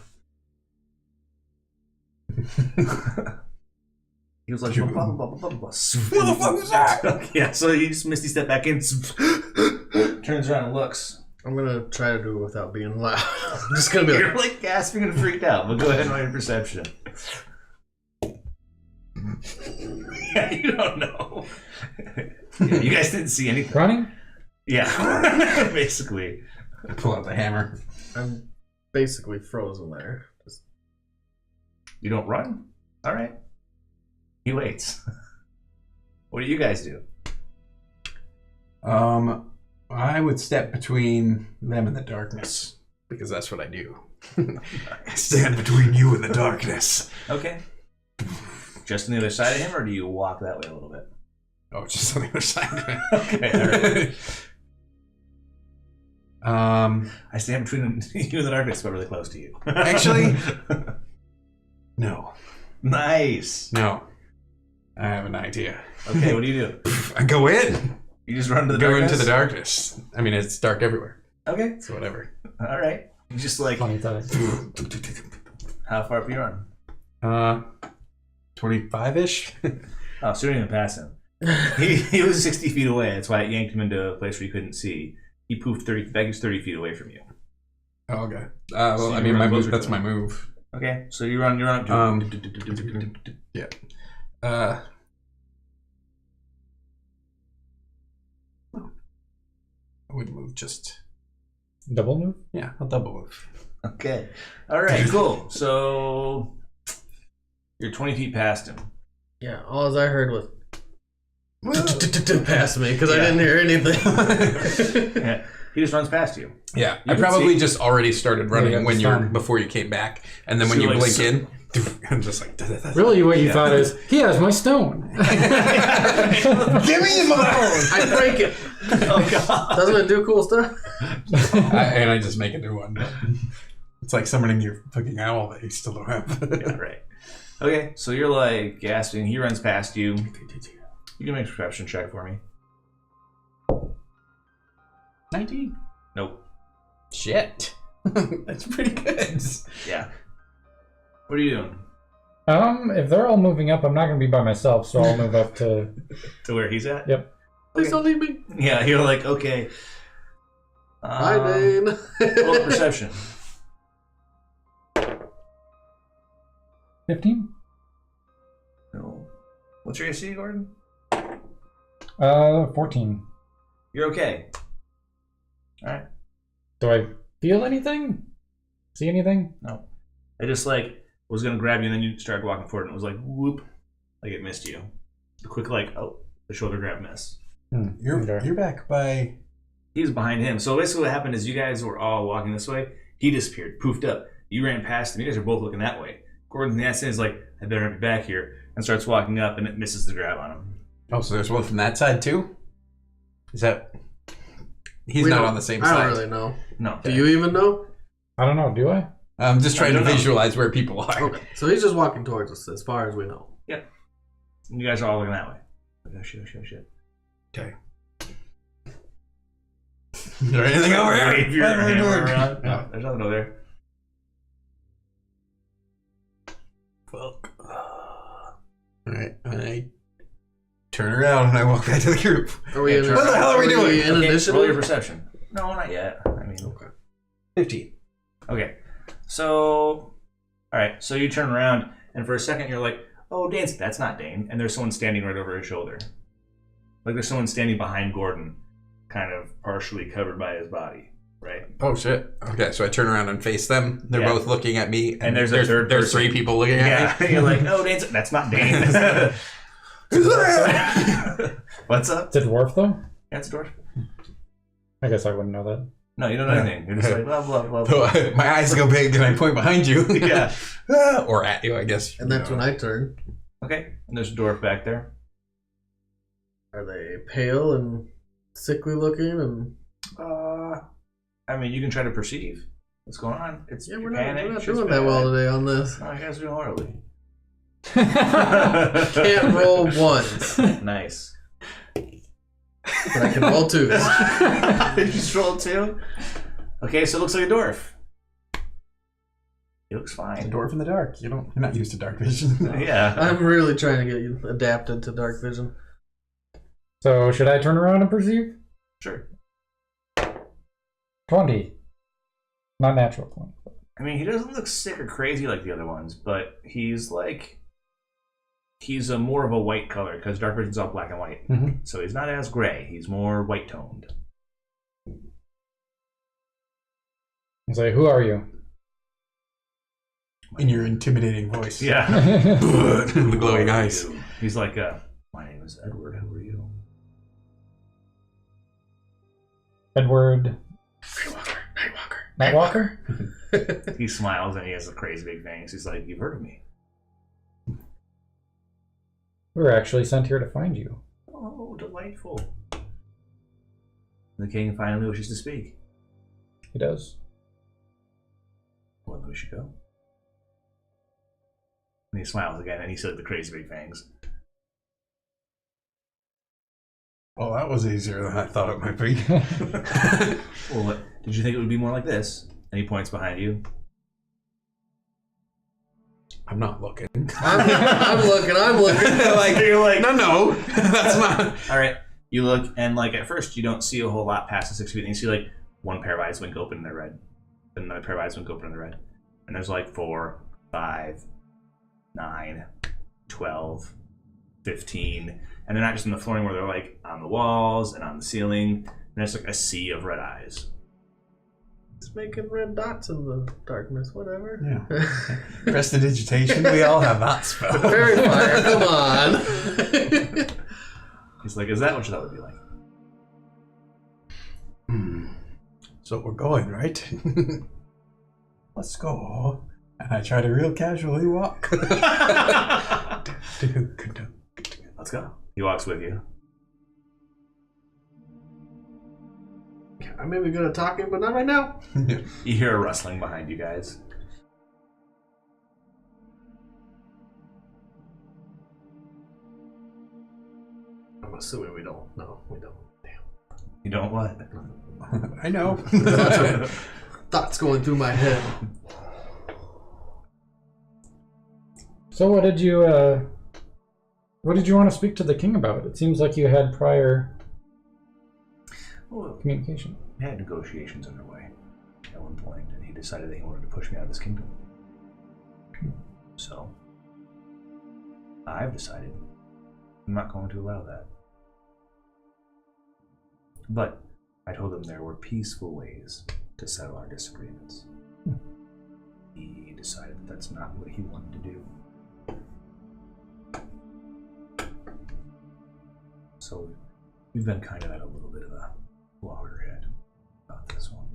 S1: He was like,
S3: You-
S1: blah, blah, blah, blah, blah, blah.
S3: What the fuck was that?
S1: Yeah, so he just misty step back in, turns around and looks.
S2: I'm gonna try to do it without being loud. I'm just gonna be
S1: You're
S2: like,
S1: like gasping and freaked out, but go ahead and roll your perception. Yeah, you don't know. Yeah, you guys didn't see anything.
S4: Running?
S1: Yeah, basically.
S3: Pull out the hammer.
S2: I'm basically frozen there. Just,
S1: You don't run? All right. He waits. What do you guys do?
S3: I would step between them and the darkness because that's what I do. I stand between you and the darkness.
S1: Okay. Just on the other side of him, or do you walk that way a little bit?
S3: Oh, just on the other side of it.
S1: Okay, all right.
S3: Um,
S1: I stand between you and the darkness, but really close to you.
S3: Actually- no,
S1: Nice.
S3: no. I have an idea.
S1: Okay, what do you do?
S3: I go in.
S1: You just run to the
S3: Go
S1: darkness?
S3: into the darkness. I mean, it's dark everywhere,
S1: Okay,
S3: so whatever.
S1: all right. You just like,
S4: Funny thought.
S1: how far up you run?
S3: 25-ish.
S1: Oh, so you didn't even pass him. He was 60 feet away. That's why it yanked him into a place where you couldn't see. He poofed 30. That was 30 feet away from you.
S3: Oh, okay. Well,
S1: So
S3: I
S1: you
S3: mean,
S1: run
S3: my move.
S1: closer
S3: That's
S1: to
S3: my
S1: him.
S3: move.
S1: Okay, so you run up to him.
S3: Yeah. I would move just.
S4: Double move?
S3: Yeah, I'll double move.
S1: Okay. All right, cool. So you're 20 feet past him.
S2: yeah, all I heard was past me because I didn't hear anything.
S1: Yeah. He just runs past you.
S3: Yeah,
S1: You
S3: I
S1: can
S3: probably
S1: see-
S3: just already started running
S4: Yeah,
S3: when
S4: fun.
S3: before you came back, and then when
S1: So,
S3: you
S1: like,
S3: blink
S1: so-
S3: in, I'm just like.
S4: Really, what you
S1: Yeah.
S4: thought is, he has my stone.
S3: Give me mine.
S2: I break it.
S1: Oh, God.
S2: Doesn't it do cool stuff?
S3: And I just make a new one. It's like summoning your fucking owl that you still don't have.
S1: Yeah, right. Okay, so you're like gasping. He runs past you. You can make a perception check for me.
S3: 19.
S1: Nope.
S3: Shit. That's pretty good.
S1: Yeah. What are you doing?
S4: If they're all moving up, I'm not going to be by myself, so I'll move up to...
S1: To where he's at?
S4: Yep.
S2: Please don't leave me.
S1: Yeah, you're like, okay.
S2: Hi, Dane.
S1: Roll a perception.
S4: 15?
S1: No. What's your AC, Gordon?
S4: 14.
S1: You're okay. All right.
S4: Do I feel anything? See anything?
S1: No. I just like was gonna grab you, and then you started walking forward, and it was like whoop, like it missed you. The quick like the shoulder grab miss.
S3: You're back by.
S1: He was behind him. So basically, what happened is you guys were all walking this way. He disappeared, poofed up. You ran past him. You guys are both looking that way. Gordon Nansen is like, I better be back here, and starts walking up, and it misses the grab on him.
S3: Oh, so there's one from that side too? Is that. He's
S2: We
S3: not
S2: don't-
S3: on the same
S2: I
S3: side.
S2: don't really know.
S1: No.
S2: Do you even know?
S4: I don't know. Do I?
S3: I'm just trying
S1: I
S3: to
S1: don't know.
S3: visualize where people are.
S2: Okay, so he's just walking towards us as far as we know.
S1: You guys are all looking that way. Like, oh shit! Oh shit! Oh shit!
S3: Okay. Is there anything over here?
S1: Wave your hammer around. No, there's nothing over there.
S3: Fuck. Alright, I turn around and I walk back to the group.
S2: Are we
S1: Yeah,
S2: in?
S1: try-
S3: What the hell are we doing?
S2: In
S1: Okay,
S2: initiative?
S1: roll your perception. No, not yet. I mean,
S2: Okay.
S3: 15.
S1: okay. So, all right. So you turn around, and for a second, you're like, "Oh, that's not Dane." And there's someone standing right over his shoulder. Like there's someone standing behind Gordon, kind of partially covered by his body. Right.
S3: Oh shit. Okay, so I turn around and face them. They're both looking at me,
S1: And there's a third
S3: There's
S1: person.
S3: 3 people looking at me.
S1: Yeah. You're like, oh, Dane's. That's not Dane. What's up?
S4: It's a dwarf, though?
S1: Yeah, it's a dwarf.
S4: I guess I wouldn't know that.
S1: No, you don't know anything. You're just like, blah, blah, blah, blah.
S3: So my eyes go big and I point behind you.
S1: Yeah.
S3: Or at you, I guess.
S2: And that's when I turn.
S1: Okay. And there's a dwarf back there.
S2: Are they pale and sickly looking? And
S1: I mean, you can try to perceive what's going on. It's
S2: yeah,
S1: you're
S2: we're not
S1: panicked,
S2: doing
S1: shit's
S2: that well
S1: bad.
S2: today on this.
S1: No, you guys are doing horribly.
S2: Can't roll ones,
S1: Nice.
S2: but I can roll twos.
S1: You just rolled 2? Okay, so it looks like a dwarf. He looks
S3: A
S1: fine.
S3: dwarf in the dark. You're not used to dark vision.
S1: Yeah.
S2: I'm really trying to get you adapted to dark vision.
S4: So, should I turn around and perceive?
S1: Sure.
S4: 20. Not natural 20.
S1: I mean, he doesn't look sick or crazy like the other ones, but he's a more of a white color because dark vision's all black and white.
S4: Mm-hmm.
S1: So he's not as gray. He's more white toned.
S4: And say, who are you?
S3: In your intimidating voice.
S1: Yeah.
S3: The glowing eyes.
S1: He's like, my name is Edward. Who are you?
S4: Edward
S2: Nightwalker.
S4: Nightwalker?
S1: He smiles and he has a crazy big face. He's like, you've heard of me.
S4: We were actually sent here to find you.
S1: Oh, delightful. The king finally wishes to speak.
S4: He does.
S1: Well, then we should go. And he smiles again and he said the crazy big fangs.
S3: Well, that was easier than I thought it might be.
S1: Well, did you think it would be more like this? And he points behind you.
S3: I'm not looking.
S2: I'm looking.
S1: You're like,
S3: no, that's not.
S1: all right. You look, and like at first, you don't see a whole lot past the 6 feet. And you see like one pair of eyes wink open and they're red, then another pair of eyes wink open and they're red. And there's like 4, 5, 9, 12, 15, and they're not just on the flooring where they're like on the walls and on the ceiling. And there's like a sea of red eyes.
S2: It's making red dots in the darkness. Whatever.
S3: Yeah. Prestidigitation. We all have that spell.
S2: Fairy fire. Come on.
S1: He's like, is that what you thought would be like?
S3: So we're going, right? Let's go. And I try to real casually walk.
S1: Let's go. He walks with you.
S2: I may be good at talking, but not right now.
S1: You hear a rustling behind you guys.
S2: I'm assuming we don't. No, we don't. Damn.
S1: You don't what?
S3: I know.
S2: Thoughts going through my head.
S4: So what did you want to speak to the king about? It seems like you had prior
S1: Well,
S4: communication.
S1: we had negotiations underway at one point, and he decided that he wanted to push me out of this kingdom. So, I've decided I'm not going to allow that. But I told him there were peaceful ways to settle our disagreements. He decided that that's not what he wanted to do. So we've been kind of at a little bit of a loggerhead about this one.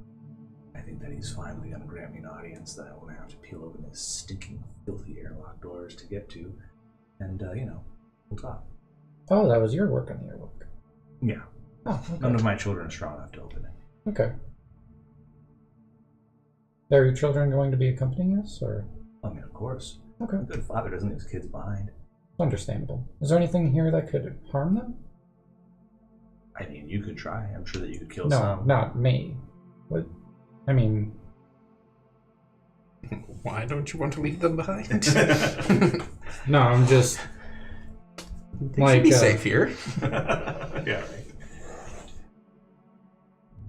S1: I think that he's finally going to grant me an audience that I won't have to peel open his stinking, filthy airlock doors to get to. And, we'll talk.
S4: Oh, that was your work on the airlock.
S1: Yeah.
S4: Oh,
S1: None
S4: okay.
S1: of my children are strong enough to open it.
S4: Okay. Are your children going to be accompanying us, or?
S1: I mean, of course.
S4: Okay.
S1: A good father doesn't leave his kids behind.
S4: Understandable. Is there anything here that could harm them?
S1: I mean, you could try. I'm sure that you could kill
S4: No,
S1: some.
S4: not me. What? I mean,
S3: Why don't you want to leave them behind?
S4: no, I'm just
S3: They
S4: like
S3: should be safe here.
S1: Yeah, right.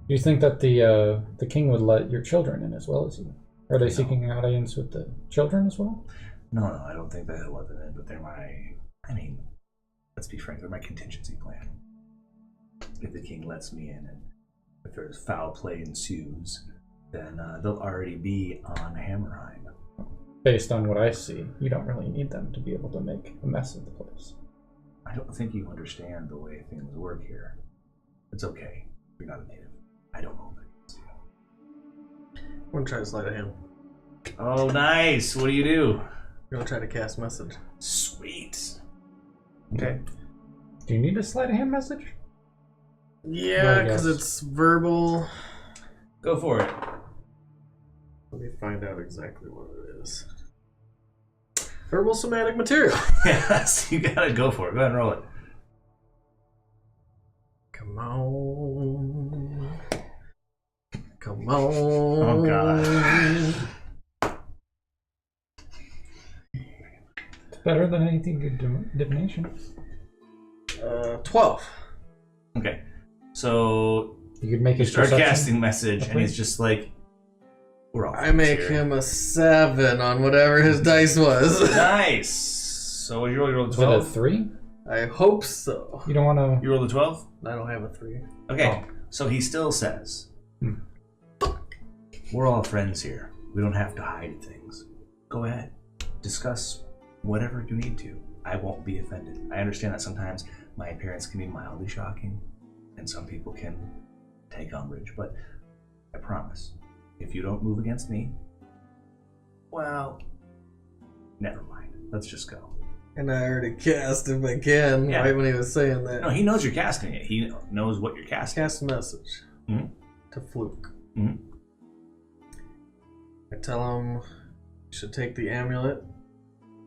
S4: Do you think that the king would let your children in as well as you? Are they seeking an audience with the children as well?
S1: No, I don't think that he'll let them in, but they're let's be frank, they're my contingency plan. If the king lets me in and if there's foul play ensues, then they'll already be on Hammerheim.
S4: Based on what I see, you don't really need them to be able to make a mess of the place.
S1: I don't think you understand the way things work here. It's okay. You're not a native. I don't know things.
S2: I'm gonna try to sleight of hand.
S1: Oh, nice. What do you do?
S2: I'm gonna try to cast message.
S1: Sweet. Okay.
S4: Do you need a sleight of hand message?
S2: Yeah, because it's verbal.
S1: Go for it.
S2: Let me find out exactly what it is. Verbal somatic material.
S1: Yes, you gotta go for it. Go ahead and roll it.
S2: Come on. Come on.
S1: Oh, God.
S4: It's better than anything good divination.
S2: 12.
S1: Okay. So
S4: You could make
S1: you
S4: a
S1: start
S4: perception.
S1: casting message, and he's just like, we're all
S2: I make
S1: friends here.
S2: him a 7 on whatever his dice was.
S1: Nice. So what did you roll? You rolled a
S4: Was it a
S1: 12?
S4: 3?
S2: I hope so.
S4: You don't want to...
S1: You rolled a 12?
S2: I don't have a 3.
S1: Okay. So he still says,
S4: Hmm.
S1: we're all friends here. We don't have to hide things. Go ahead. Discuss whatever you need to. I won't be offended. I understand that sometimes my appearance can be mildly shocking, and some people can take umbrage, but I promise, if you don't move against me, well, never mind. Let's just go.
S2: And I already cast him again,
S1: Yeah.
S2: right when he was saying that.
S1: No, he knows you're casting it. He knows what you're casting.
S2: Cast a message
S1: Mhm.
S2: to Fluke.
S1: Mhm.
S2: I tell him you should take the amulet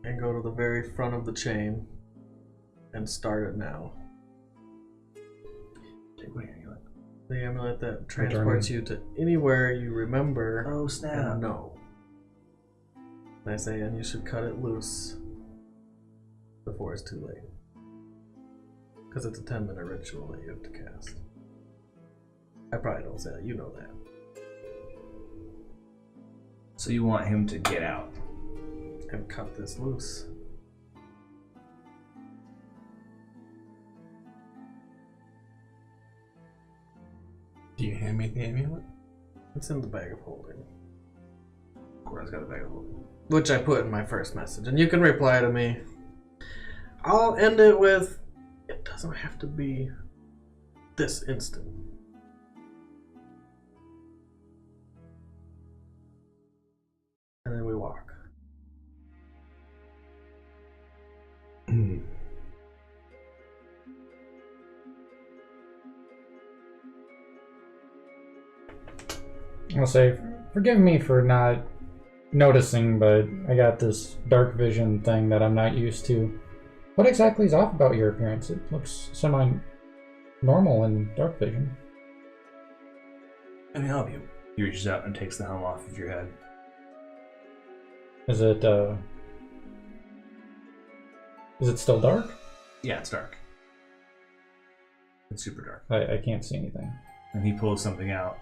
S2: and go to the very front of the chain and start it now.
S1: Take what amulet?
S2: The amulet that transports you to anywhere you remember
S1: Oh, snap.
S2: and know. And I say, and you should cut it loose before it's too late. Because it's a 10-minute ritual that you have to cast. I probably don't say that, you know that.
S1: So you want him to get out.
S2: And cut this loose.
S3: Do you hand me the amulet?
S2: It's in the bag of holding.
S1: Gordon's got a bag of holding.
S2: Which I put in my first message. And you can reply to me. I'll end it with, it doesn't have to be this instant. And then we walk.
S4: I'll say, forgive me for not noticing, but I got this dark vision thing that I'm not used to. What exactly is off about your appearance? It looks semi-normal in dark vision.
S1: Let me help you. He reaches out and takes the helm off of your head.
S4: Is it still dark?
S1: Yeah, it's dark. It's super dark.
S4: I can't see anything.
S1: And he pulls something out.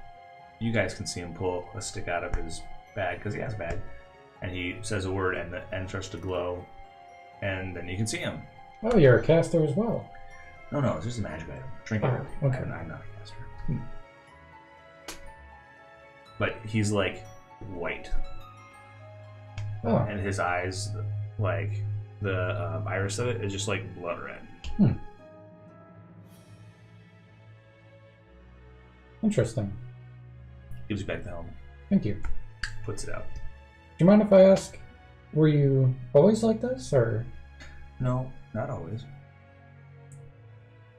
S1: You guys can see him pull a stick out of his bag, because he has a bag. And he says a word, and the end starts to glow. And then you can see him.
S4: Oh, you're a caster as well.
S1: No, it's just a magic item. Drink it
S4: Oh,
S1: early.
S4: okay.
S1: I'm not a caster. But he's like white.
S4: Oh,
S1: And his eyes, like the iris of it, is just like blood red.
S4: interesting.
S1: Gives you back the helmet.
S4: Thank you.
S1: Puts it out.
S4: Do you mind if I ask, were you always like this, or
S1: No, not always.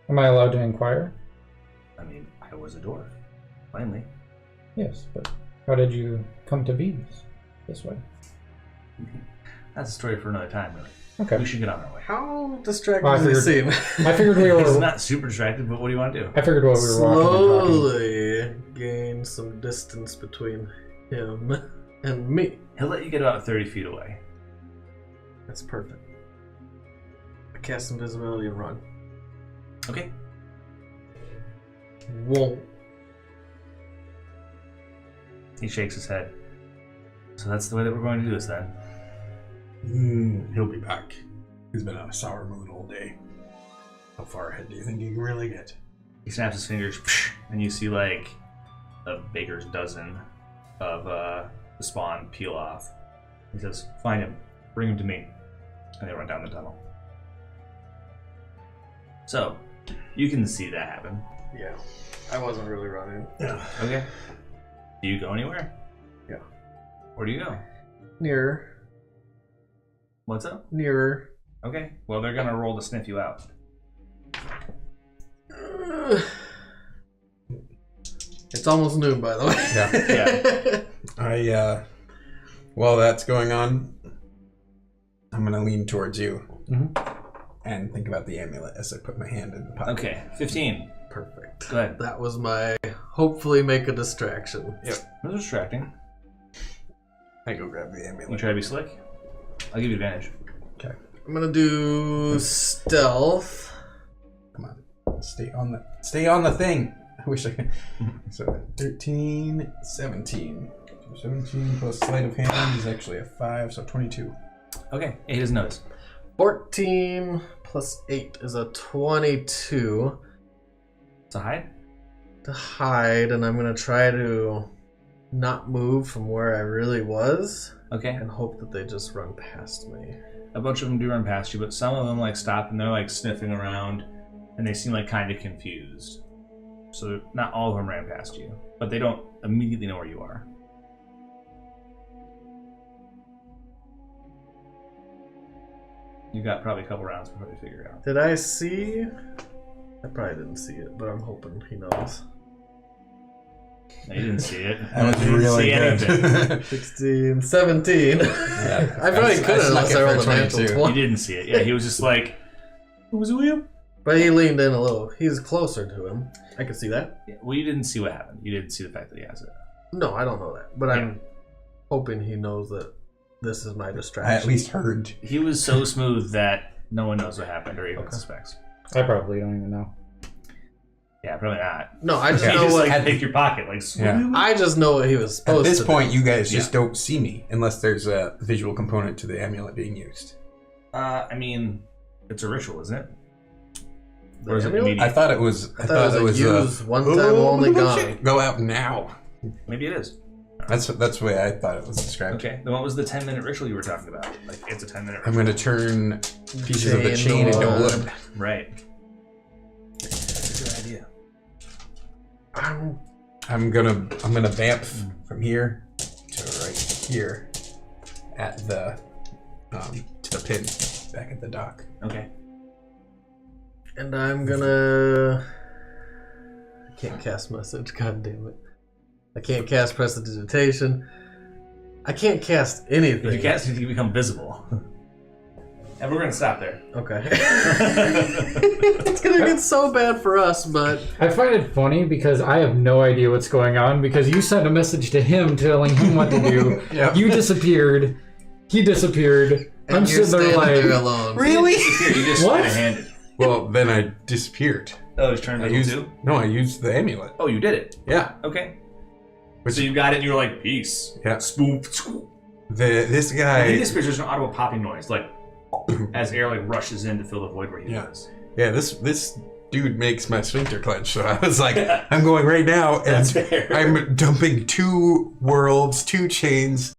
S4: am I allowed to inquire?
S1: I mean, I was a dwarf. Plainly.
S4: Yes, but how did you come to be this way?
S1: That's a story for another time, really.
S4: Okay.
S1: We should get on our way.
S2: How distracted
S4: Well, I
S2: does he seem?
S4: I figured we
S1: He's
S4: were.
S1: not super distracted, but what do you want to do?
S4: I figured what we were walking and talking.
S2: Slowly gain some distance between him and me.
S1: He'll let you get about 30 feet away.
S2: That's perfect. I cast invisibility and run.
S1: Okay.
S2: Won't.
S1: He shakes his head. So that's the way that we're going to do this then.
S3: He'll be back. He's been on a sour mood all day. How far ahead do you think he can really get?
S1: He snaps his fingers, and you see like a baker's dozen of the spawn peel off. He says, "Find him, bring him to me," and they run down the tunnel. So, you can see that happen.
S2: Yeah. I wasn't really running.
S1: Okay. Do you go anywhere?
S2: Yeah.
S1: Where do you go?
S2: Nearer.
S1: What's up?
S2: Nearer.
S1: Okay. Well, they're gonna roll to sniff you out.
S2: It's almost noon, by the way.
S1: Yeah.
S3: While that's going on, I'm gonna lean towards you and think about the amulet as I put my hand in the pocket.
S1: Okay. 15.
S2: Perfect.
S1: Go ahead.
S2: That was my hopefully make a distraction.
S3: Yep.
S1: That was distracting.
S3: I go grab the amulet.
S1: You try to be slick? I'll give you advantage.
S3: Okay.
S2: I'm gonna do stealth.
S3: Come on. Stay on the thing. I wish I could. So 13, 17. 17 plus sleight of hand is actually a 5, so 22.
S1: Okay. He doesn't notice.
S2: 14 plus 8 is a 22
S1: It's a hide?
S2: to hide, and I'm gonna try to not move from where I really was
S1: Okay.
S2: and hope that they just run past me.
S1: A bunch of them do run past you, but some of them like stop and they're like sniffing around and they seem like kind of confused. So not all of them ran past you, but they don't immediately know where you are. You got probably a couple rounds before they figure it out.
S2: Did I see? I probably didn't see it, but I'm hoping he knows.
S1: No, you didn't see it.
S3: That was
S1: You didn't
S3: really
S1: see anything.
S3: good.
S2: 16, 17.
S3: Yeah.
S2: I probably could have unless I rolled a natural
S3: 22.
S2: 20.
S1: You didn't see it. Yeah, he was just like, "Who was William?"
S2: But he leaned in a little. He's closer to him. I can see that.
S1: Yeah, well, you didn't see what happened. You didn't see the fact that he has it.
S2: No, I don't know that. But I'm hoping he knows that this is my distraction.
S3: I at least heard.
S1: He was so smooth that no one knows what happened or even suspects.
S4: I probably don't even know.
S1: Yeah, probably not.
S2: No, I just
S1: You
S2: know
S1: just
S2: what.
S1: like pick your pocket, like
S3: Yeah.
S2: I just know what he was supposed
S3: At
S2: to
S3: this point, you guys just
S1: Yeah.
S3: don't see me unless there's a visual component to the amulet being used.
S1: I mean, it's a ritual, isn't it?
S2: do.
S1: Or is it
S2: Amulet?
S1: immediate?
S3: I thought it was.
S2: I thought it was a use one time only gone.
S3: Go out now.
S1: Maybe it is.
S3: That's the way I thought it was described.
S1: Okay, then what was the 10-minute ritual you were talking about? Like, it's a 10-minute
S3: I'm
S1: ritual.
S3: going to turn pieces of the
S2: Chain
S3: chain into
S2: wood.
S3: wood.
S1: Right. That's a good idea.
S3: I'm gonna vamp from here to right here at the to the pin back at the dock.
S1: Okay.
S2: And I'm gonna. I can't cast message. God damn it! I can't cast prestidigitation. I can't cast anything.
S1: If you cast it, you become visible. And we're gonna stop there.
S2: Okay. It's gonna get so bad for us, but
S4: I find it funny because I have no idea what's going on because you sent a message to him telling him what to do.
S3: Yep.
S4: You disappeared. He disappeared.
S2: and
S4: I'm
S2: you're
S4: sitting there
S2: standing there
S4: like,
S2: alone.
S3: Really?
S1: Here, you just
S4: What?
S1: handed.
S3: Well, then I disappeared.
S1: Oh, it's turned
S3: I
S1: invisible
S3: used
S1: too?
S3: I used the amulet.
S1: Oh, you did it.
S3: Yeah.
S1: Okay.
S3: Which-
S1: So you got it and you were like, peace.
S3: Yeah.
S1: Spoop.
S3: This
S1: When he
S3: guy.
S1: disappears, there's an audible popping noise, like as air like rushes in to fill the void where he
S3: Yeah.
S1: was.
S3: Yeah. This dude makes my sphincter clench. So I was like, I'm going right now, and
S1: That's fair.
S3: I'm dumping 2 worlds, 2 chains.